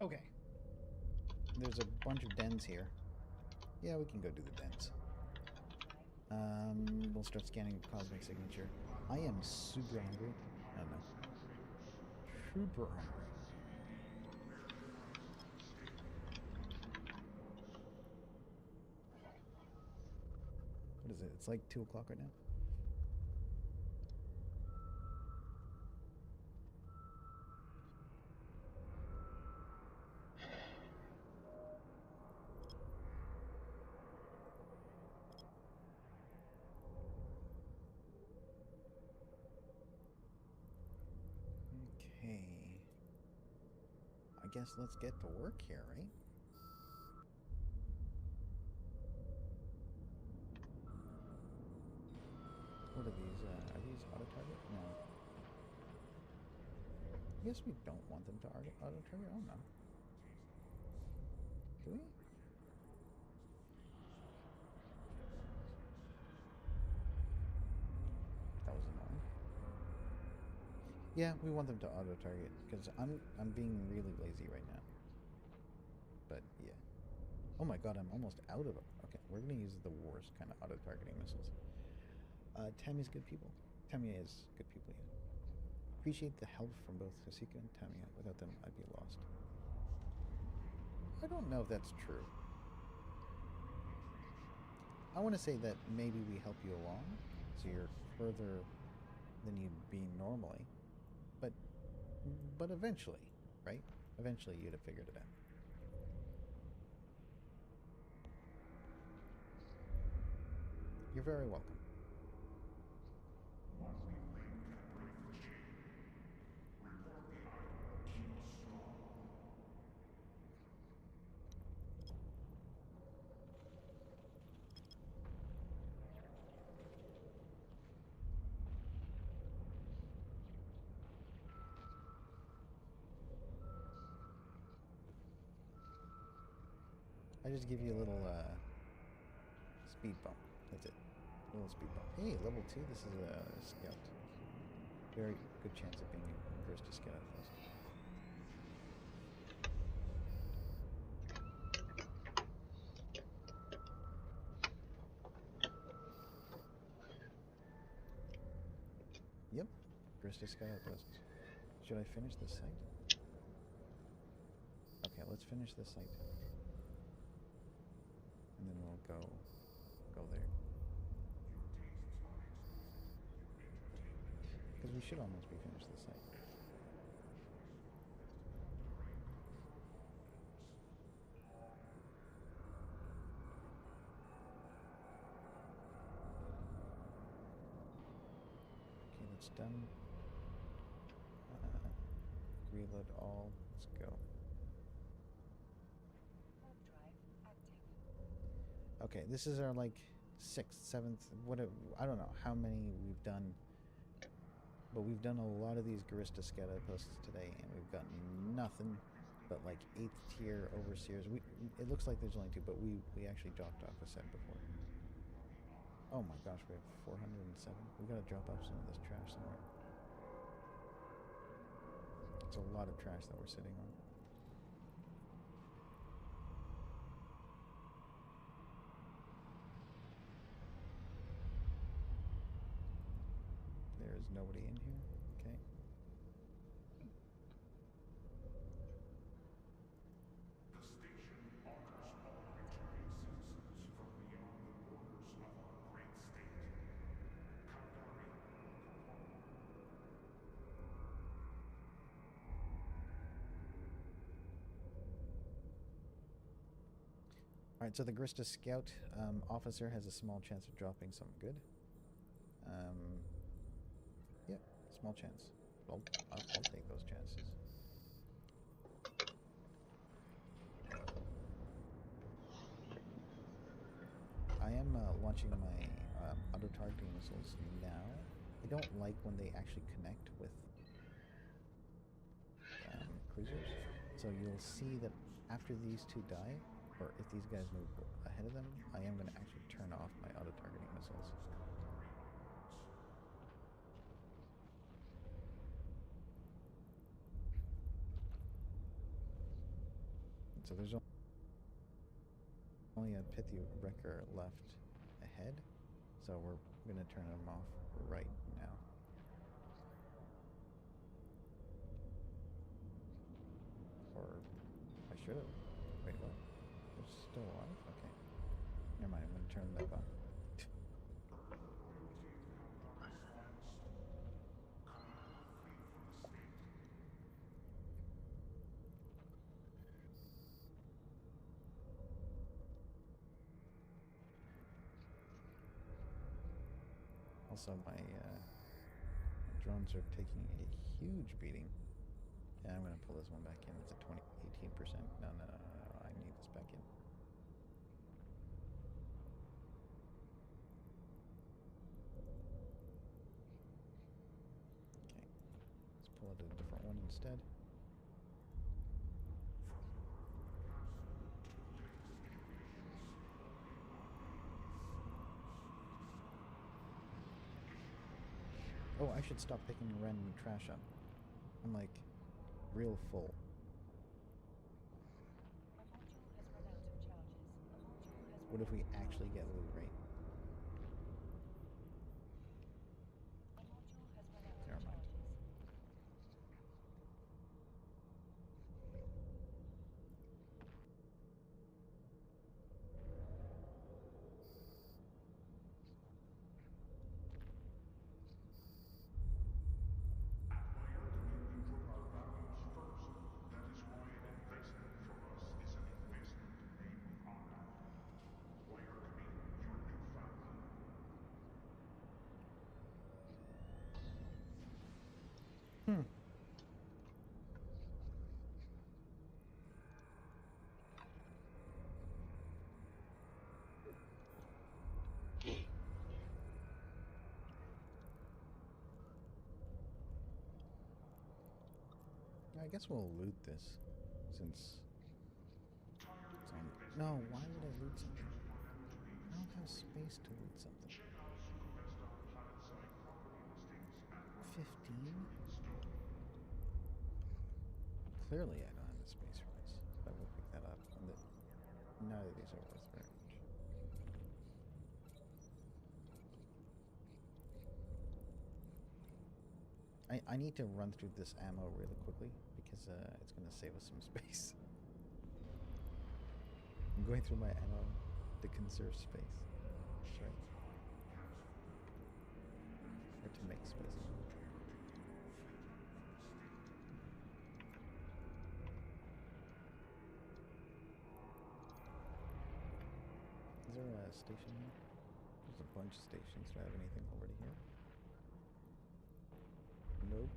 S7: Okay. There's a bunch of dens here. Yeah, we can go do the dens. We'll start scanning the cosmic signature. I am super hungry. I don't know. Super hungry. What is it? It's like 2 o'clock right now. guess let's get to work here, right? What are these? Are these auto-target? No. I guess we don't want them to auto-target? I don't know. Do we? That was annoying. Yeah, we want them to auto-target because I'm being really lazy right now. But yeah. Oh my god, I'm almost out of it. Okay, we're gonna use the worst kind of auto-targeting missiles. Tamiya's good people. Tamiya is good people, yeah. Appreciate the help from both Hasika and Tamiya. Without them, I'd be lost. I don't know if that's true. I want to say that maybe we help you along, so you're further than you'd be normally. But eventually, right? Eventually you'd have figured it out. You're very welcome. I just give you a little speed bump. That's it. A little speed bump. Hey, level 2. This is a scout. Very good chance of being a first to scout. Yep, first to scout outpost. Should I finish this site? Okay, let's finish this site. And then we'll go there. Because we should almost be finished this site. Okay, that's done. Reload all. Let's go. Okay, this is our like 6th, 7th, I don't know how many we've done, but we've done a lot of these Garista Scout outposts today, and we've gotten nothing but like 8th tier overseers. It looks like there's only 2, but we actually dropped off a set before. Oh my gosh, we have 407. We gotta drop off some of this trash somewhere. It's a lot of trash that we're sitting on. There is nobody in here. Okay.
S6: The station honors all returning citizens from beyond the borders of our great state. Kandari, welcome home.
S7: Alright, so the Grista Scout officer has a small chance of dropping something good. Yep, small chance. I'll take those chances. I am launching my auto-targeting missiles now. I don't like when they actually connect with cruisers. So you'll see that after these 2 die, or if these guys move ahead of them, I am going to actually turn off my auto-targeting missiles. So there's only a Pithy Wrecker left ahead, so we're going to turn them off right now. Or I should have. Wait, what? They're still alive? Okay. Never mind, I'm going to turn them back on. Also, my drones are taking a huge beating. Yeah, I'm gonna pull this one back in. It's at 18%. No, no, no, no, no. I need this back in. Okay. Let's pull it a different one instead. Oh, I should stop picking random trash up. I'm like real full. What if we actually get loot, right? Never mind. Hmm. I guess we'll loot this, since it's on... No, why would I loot something? I don't have space to loot something. 15? Clearly I don't have the space for this. I will pick that up. And none of these are worth very much. I need to run through this ammo really quickly because it's going to save us some space. I'm going through my ammo to conserve space. That's right. Or to make space. Is there a station here? There's a bunch of stations. Do I have anything already here? Nope.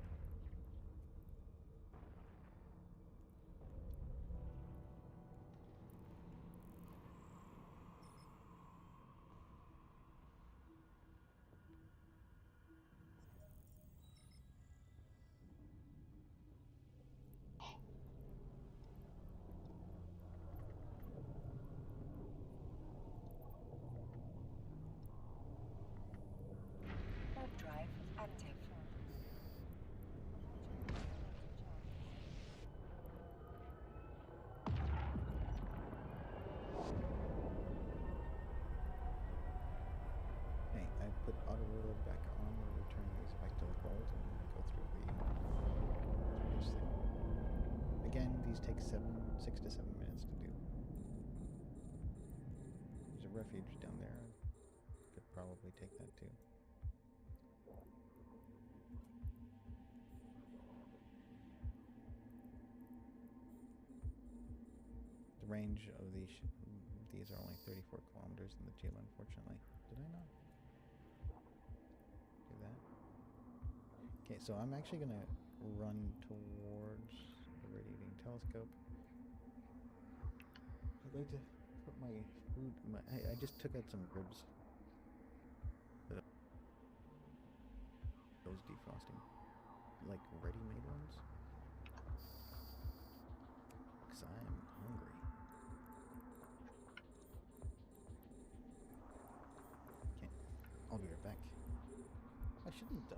S9: Warp drive active.
S7: Hey, I put auto reload back on. We'll return these back to the vault and go through this thing. Again, these take 6 to 7 minutes to do. There's a refuge down there. Could probably take that too. The range of these are only 34 kilometers in the tube, unfortunately. Did I not do that? Okay, so I'm actually gonna run towards the radiating telescope. I'd like to put my food. I just took out some ribs. Those defrosting, like ready-made ones, because I'm hungry. Okay, I'll be right back. I shouldn't die.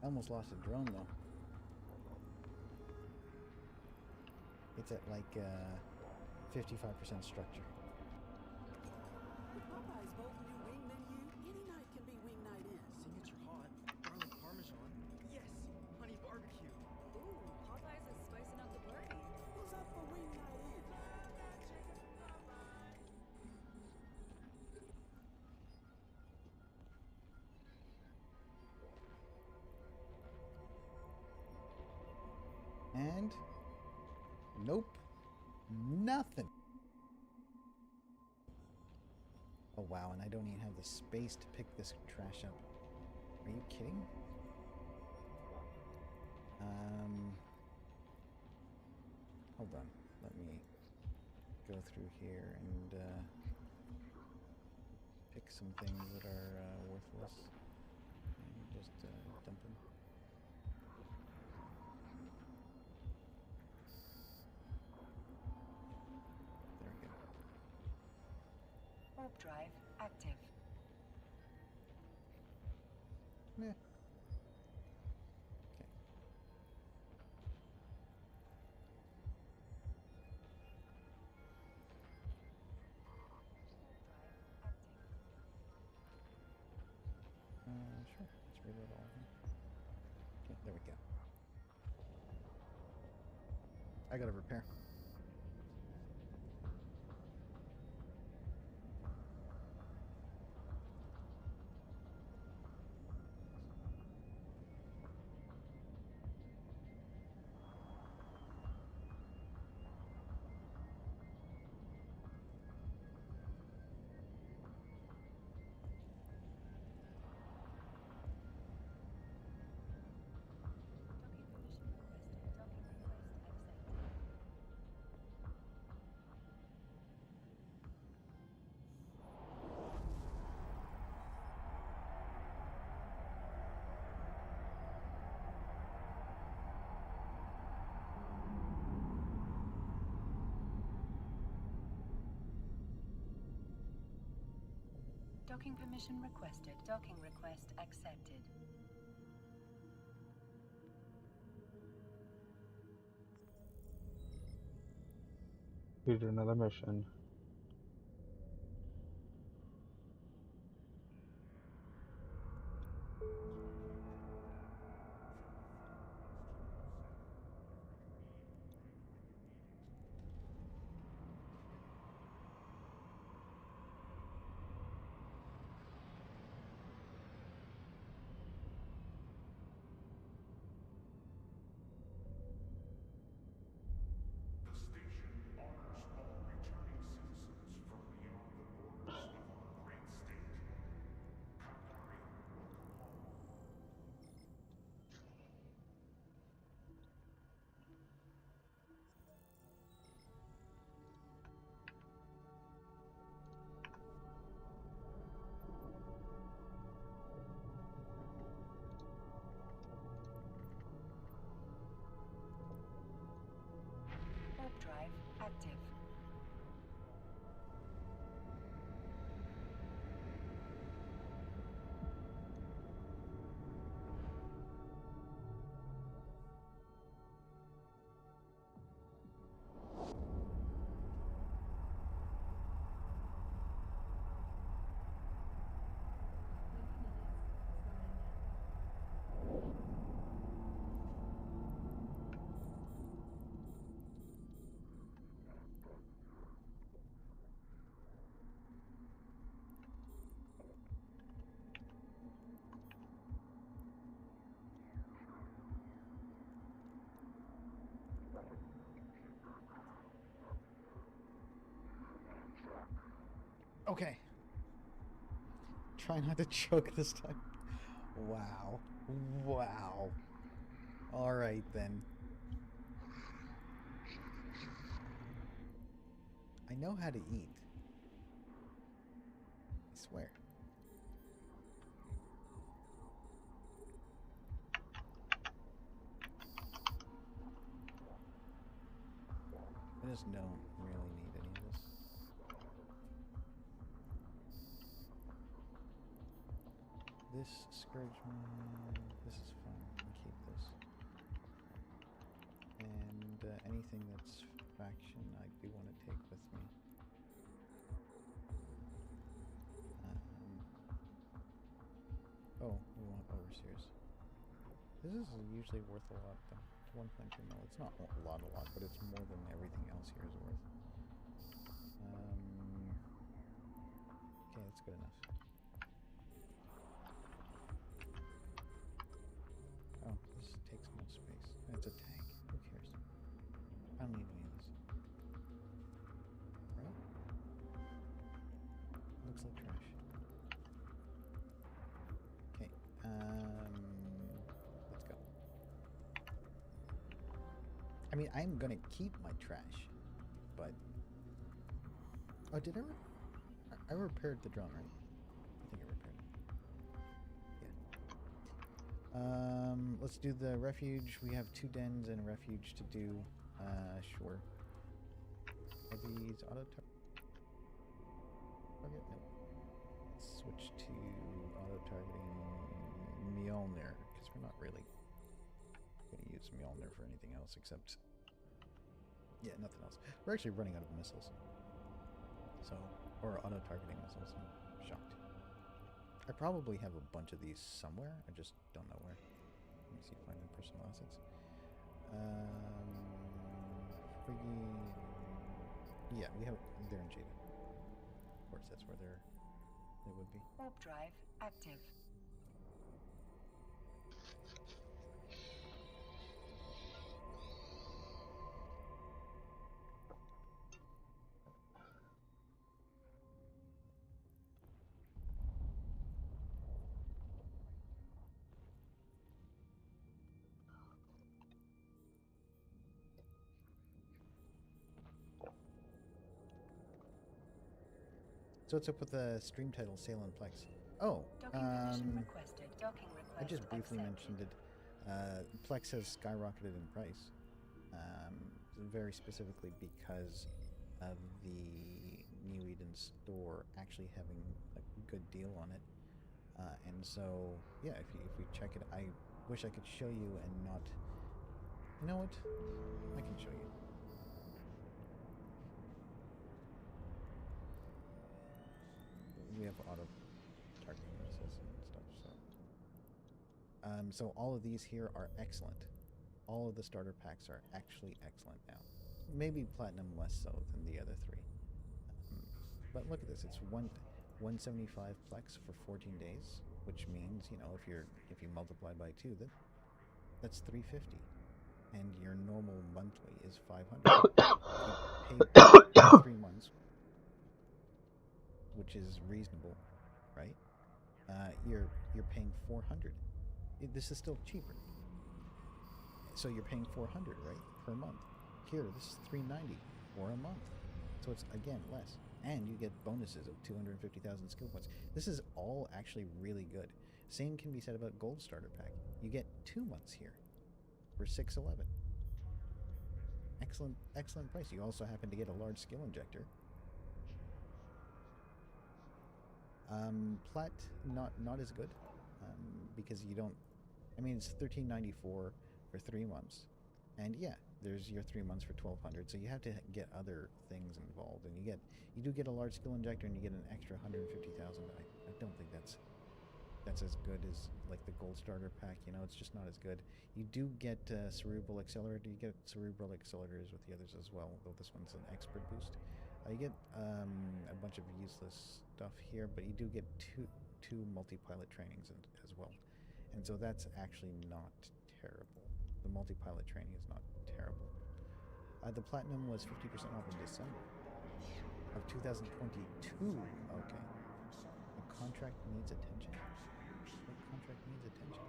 S7: I almost lost a drone though. It's at like 55% structure.
S12: With Popeye's bold new wing menu, any night can be wing night in.
S13: Signature hot, garlic parmesan. Yes, honey barbecue.
S11: Ooh, Popeyes is spicing up the party.
S12: Who's up for wing night in?
S7: And nope, nothing. Oh wow, and I don't even have the space to pick this trash up. Are you kidding? Hold on. Let me go through here and pick some things that are worthless and just dump them. There we go.
S9: Warp drive active.
S7: Yeah. Okay. Sure. Let's reload all of them. Okay, there we go. I gotta repair.
S9: Docking permission requested. Docking request accepted.
S3: We did another mission.
S6: The station honors all returning citizens from beyond the borders of our great state. Kandari, welcome home.
S9: Warp drive active.
S7: Okay. Try not to choke this time. Wow. Wow. Alright then. I know how to eat. I swear. I just don't really need any of this. This Scourge, this is fun. I'll keep this. And anything that's faction, I do want to take with me. Oh, we want overseers. This is usually worth a lot, though. It's 1.2 mil. It's not a lot, but it's more than everything else here is worth. Okay, that's good enough. Oh, this takes no space. It's a tank. Who cares? I don't need any of this. Right? Looks like trash. Okay, let's go. I mean, I'm gonna keep my trash, but... Oh, did I repaired the drone, right? I think I repaired it. Yeah. Let's do the refuge. We have 2 dens and a refuge to do. Sure. Are these auto target? No. Let's switch to auto targeting Mjolnir, because we're not really going to use Mjolnir for anything else except... Yeah, nothing else. We're actually running out of missiles. So, or auto-targeting missiles. I'm shocked. I probably have a bunch of these somewhere. I just don't know where. Let me see, find the personal assets. Friggin... Yeah, we have... They're in Jada. Of course, that's where they would be.
S9: Warp drive active.
S7: So what's up with the stream title, Sail and Plex? Oh, I just briefly mentioned it. Plex has skyrocketed in price, very specifically because of the New Eden store actually having a good deal on it. And so, yeah, if you check it, I wish I could show you and not... You know what? I can show you. We have auto targeting missiles and stuff, so all of these here are excellent. All of the starter packs are actually excellent now. Maybe platinum less so than the other 3. But look at this, it's 175 plex for 14 days, which means, you know, if you multiply by 2, that's 350. And your normal monthly is 500. You pay 3 months, which is reasonable, right? You're paying 400. This is still cheaper. So you're paying 400, right, per month. Here, this is 390 for a month. So it's again less, and you get bonuses of 250,000 skill points. This is all actually really good. Same can be said about Gold Starter Pack. You get 2 months here for 611. Excellent price. You also happen to get a large skill injector. Plat, not as good, because you don't... I mean, it's $13.94 for 3 months. And yeah, there's your 3 months for 1,200, so you have to get other things involved. And you do get a large skill injector, and you get an extra 150,000. I don't think that's as good as, like, the Gold Starter Pack, you know, it's just not as good. You do get Cerebral Accelerator. You get Cerebral Accelerators with the others as well, though this one's an Expert Boost. You get a bunch of useless stuff here, but you do get two multi-pilot trainings as well. And so that's actually not terrible. The multi-pilot training is not terrible. The Platinum was 50% off in December of 2022. Okay. A contract needs attention. What contract needs attention?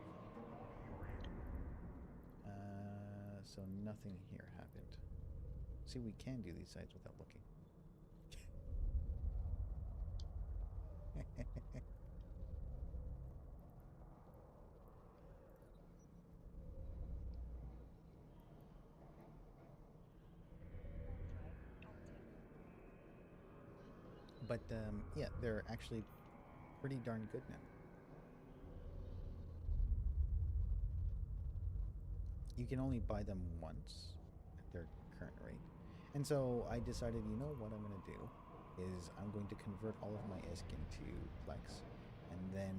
S7: So nothing here happened. See, we can do these sites without looking. But yeah, they're actually pretty darn good now. you can only buy them once at their current rate. And so I decided, you know what I'm going to do is I'm going to convert all of my ISK into Plex. And then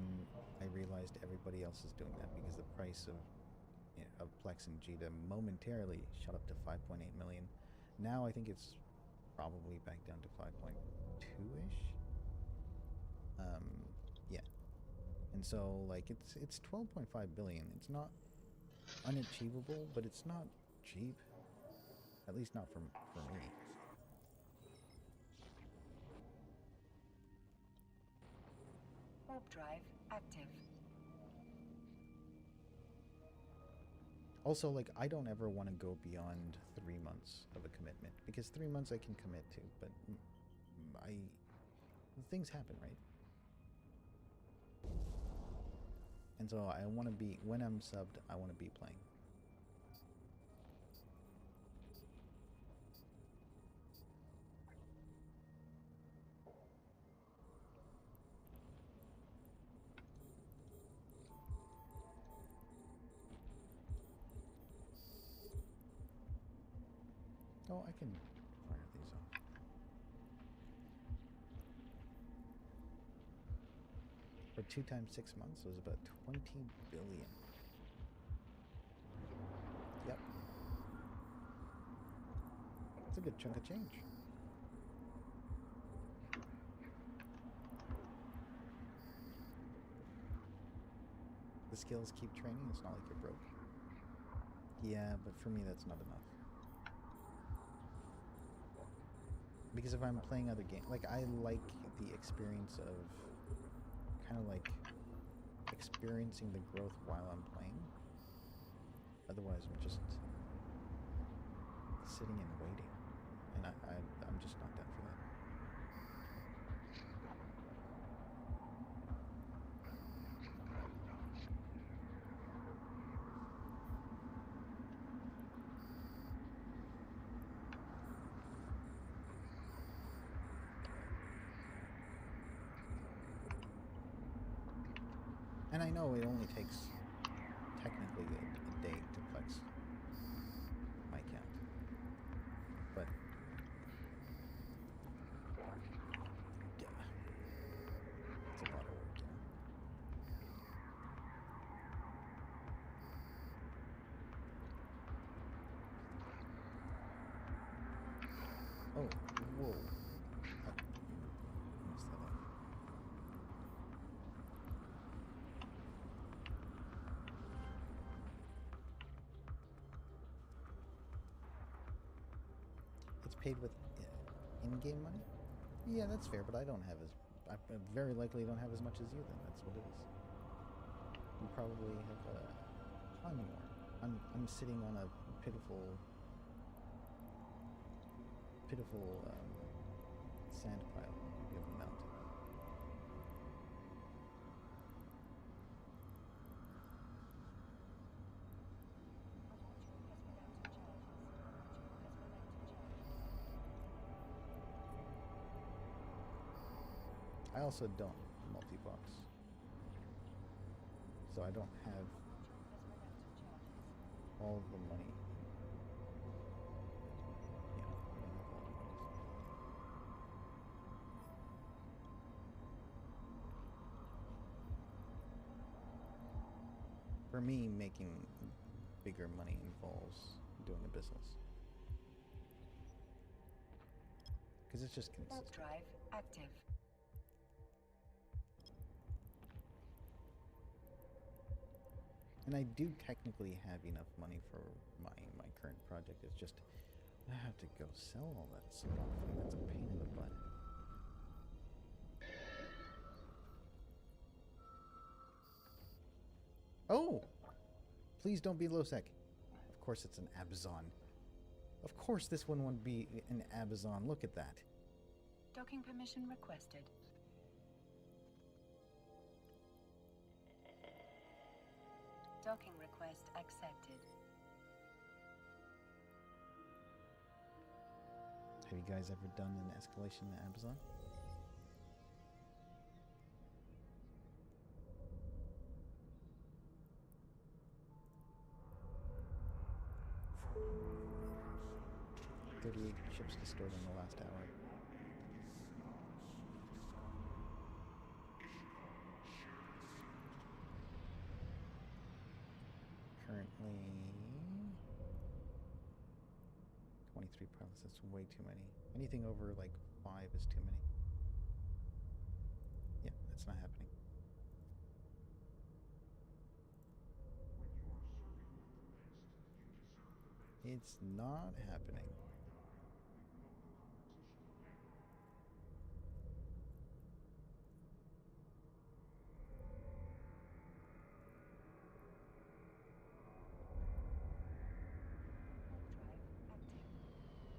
S7: I realized everybody else is doing that because the price of Plex and Jita momentarily shot up to 5.8 million. Now I think it's probably back down to 5.2-ish. Yeah. And so like it's 12.5 billion. It's not unachievable, but it's not cheap. At least not for me.
S9: Warp drive active.
S7: Also, like, I don't ever want to go beyond 3 months of a commitment, because 3 months I can commit to, but things happen, right? And so I want to be, when I'm subbed, I want to be playing. Oh, I can fire these off. For 2 times 6 months, it was about 20 billion. Yep. It's a good chunk of change. The skills keep training, it's not like you're broke. Yeah, but for me that's not enough. Because if I'm playing other games, like, I like the experience of kind of like experiencing the growth while I'm playing. Otherwise I'm just sitting and waiting, and I'm just not done for that. And I know it only takes technically a day to flex my count, but yeah, it's a lot of work, you know. Oh, whoa. I messed that up. It's paid with in-game money? Yeah, that's fair, but I don't have I very likely don't have as much as you then. That's what it is. You probably have plenty more. I'm sitting on a pitiful sand pile you have a mountain. I also don't multi-box, so I don't have all of the money. You know, I don't have all the money. For me, making bigger money involves doing a business, because it's just consistent.
S9: Warp drive active.
S7: And I do technically have enough money for my current project. It's just I have to go sell all that stuff, and that's a pain in the butt. Oh! Please don't be low-sec. Of course it's an Abazon. Of course this one won't be an Abazon. Look at that.
S9: Docking permission requested. Docking request accepted.
S7: Have you guys ever done an escalation in Amazon? 38 ships destroyed in the last hour. Currently 23 pilots, that's way too many. Anything over like 5 is too many. Yeah, that's not happening. It's not happening.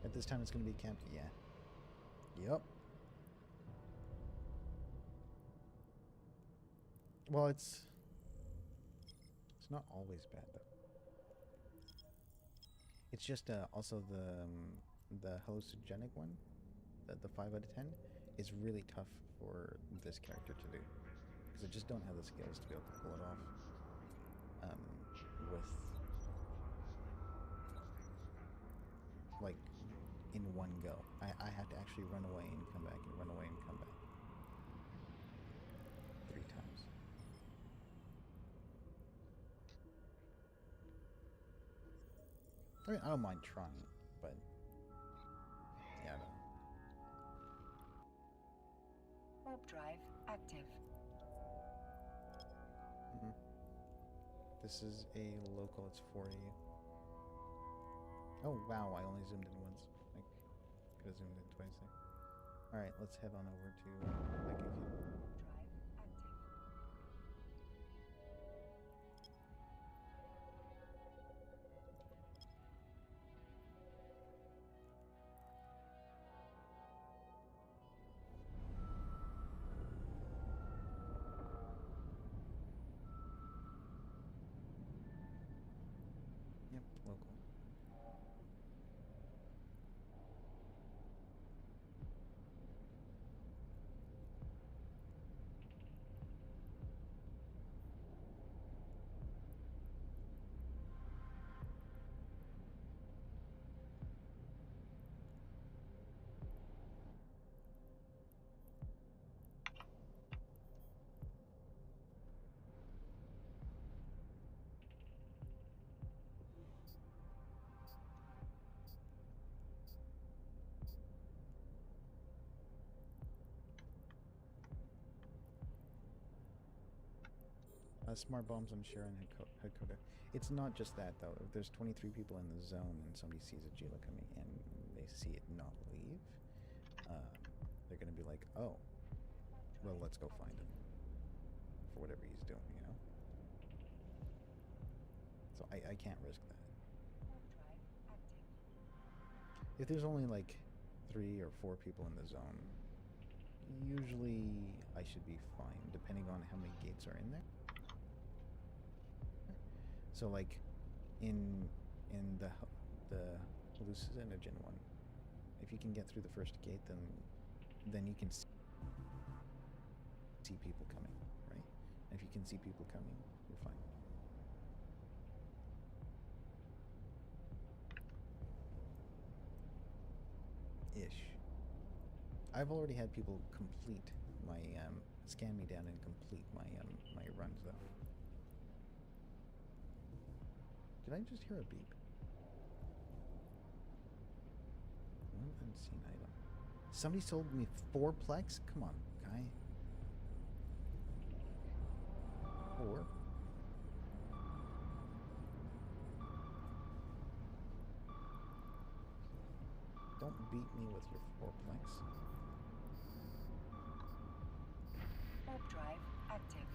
S7: At this time it's going to be camped? Yeah. Yep. Well, it's not always bad though. It's just also the hallucinogenic one, the 5 out of 10, is really tough for this character to do because I just don't have the skills to be able to pull it off with like in one go. I have to actually run away and come back and run away and come back 3 times. I mean, I don't mind trying, but yeah, I don't know.
S9: Warp drive active.
S7: This is a local, it's 4 AU. Oh wow, I only zoomed in once. I could have zoomed in twice there. Alright, let's head on over to Mega Kid. Yep, local. Smart bombs on Sharon Hakoda. It's not just that though. If there's 23 people in the zone and somebody sees a Jila coming and they see it not leave, they're gonna be like, oh, well, let's go find him for whatever he's doing, you know? So I can't risk that. If there's only like 3 or 4 people in the zone, usually I should be fine, depending on how many gates are in there. So like in the hallucinogen one, if you can get through the first gate, then you can see people coming, right? And if you can see people coming, you're fine. Ish. I've already had people complete my scan me down and complete my my runs though. Did I just hear a beep? One unseen item. Somebody sold me 4-plex? Come on, guy. 4? Don't beat me with your 4-plex.
S9: Warp drive active.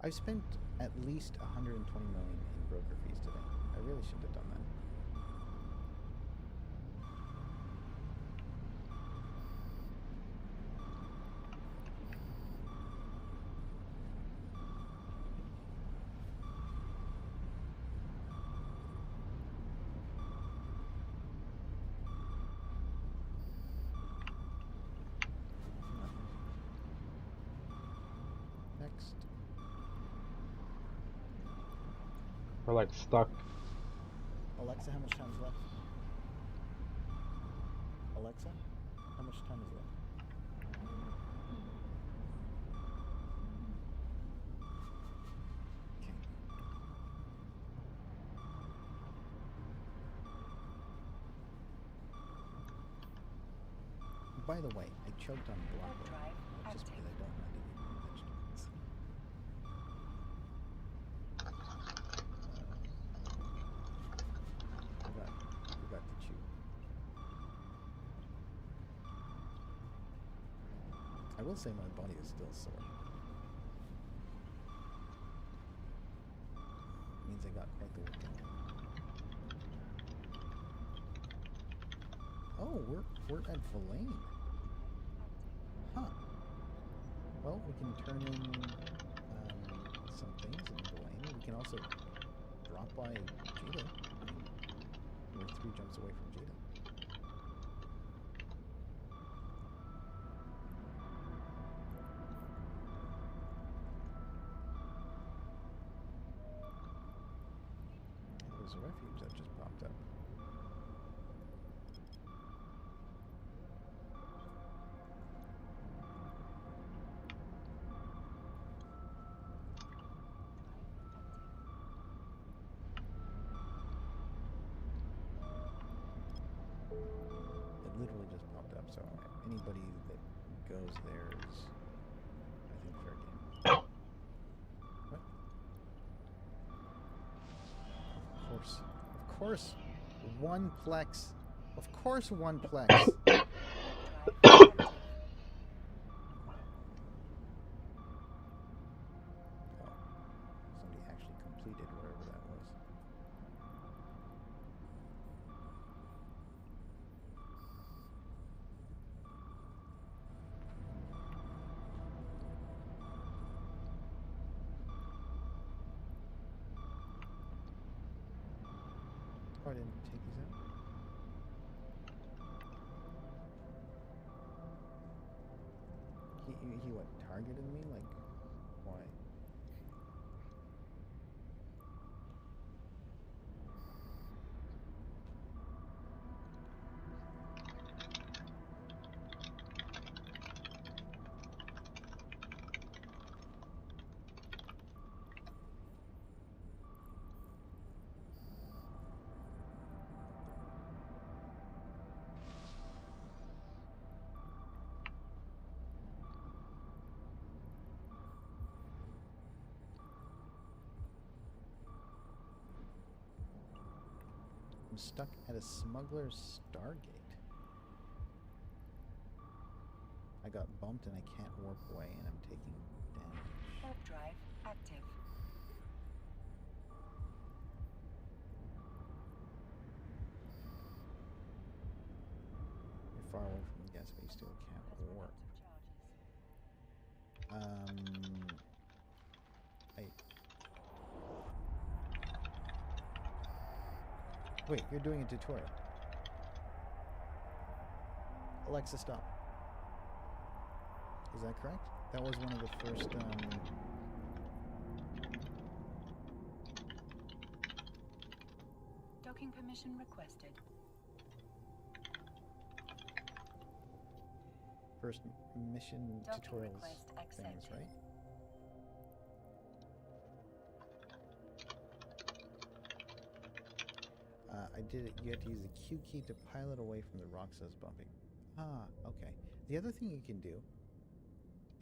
S7: I've spent at least 120 million in broker fees today. I really shouldn't have done that. next.
S3: We're like stuck.
S7: Alexa, how much time is left? Alexa, how much time is left? Okay. By the way, I choked on broccoli, just because I don't want to eat vegetables. Forgot to chew. I will say my body is still sore. Means I got quite the workout. Oh, we're at Villain. Huh. Well, we can turn in some things in Villain. We can also drop by Jada. We're 3 jumps away from Jada. There's a refuge that just popped up. It literally just popped up, so anybody that goes there is, I think, fair game. What? Of course, one plex. Of course, one plex. Somebody actually completed whatever that was. Oh, I didn't take these out. He what, targeted me? Like, why? I'm stuck at a smuggler's Stargate. I got bumped and I can't warp away and I'm taking damage.
S9: Warp drive active.
S7: You're far away from the gas, but you still can't warp. Wait, you're doing a tutorial. Alexa, stop. Is that correct? That was one of the first,
S9: Docking permission requested.
S7: first mission
S9: Docking
S7: tutorials
S9: request
S7: things,
S9: accepted.
S7: right? I did it. You have to use the Q key to pilot away from the rock says bumping. Ah, okay. The other thing you can do,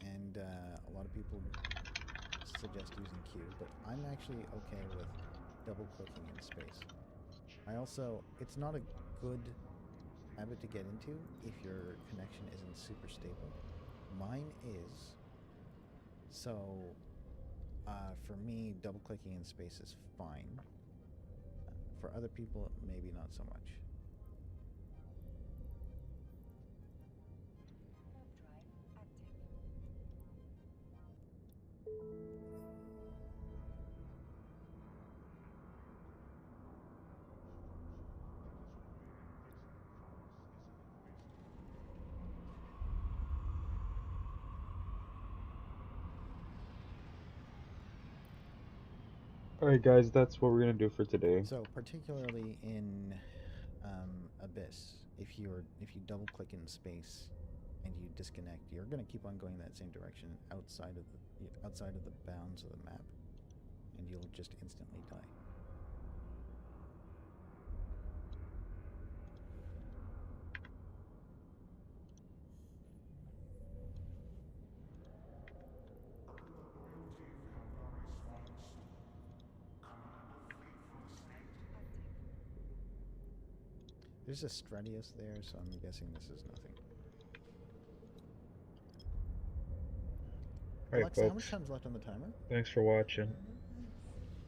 S7: and a lot of people suggest using Q, but I'm actually okay with double clicking in space. I also, it's not a good habit to get into if your connection isn't super stable. Mine is. So, for me, double clicking in space is fine. For other people, maybe not so much.
S3: Alright, guys, that's what we're gonna do for today.
S7: So particularly in Abyss, if you double click in space and you disconnect, you're going to keep on going that same direction outside of the bounds of the map, and you'll just instantly die. There's a Stratius there, so I'm guessing this is nothing.
S3: Alright,
S7: Alexa, how much
S3: folks.
S7: time's left on the timer?
S3: Thanks for watching.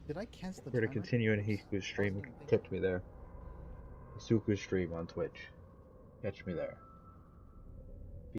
S7: Did I cancel the
S3: We're
S7: timer?
S3: to continue in Hiku's stream. Catch me there. Suku's stream on Twitch. Catch me there.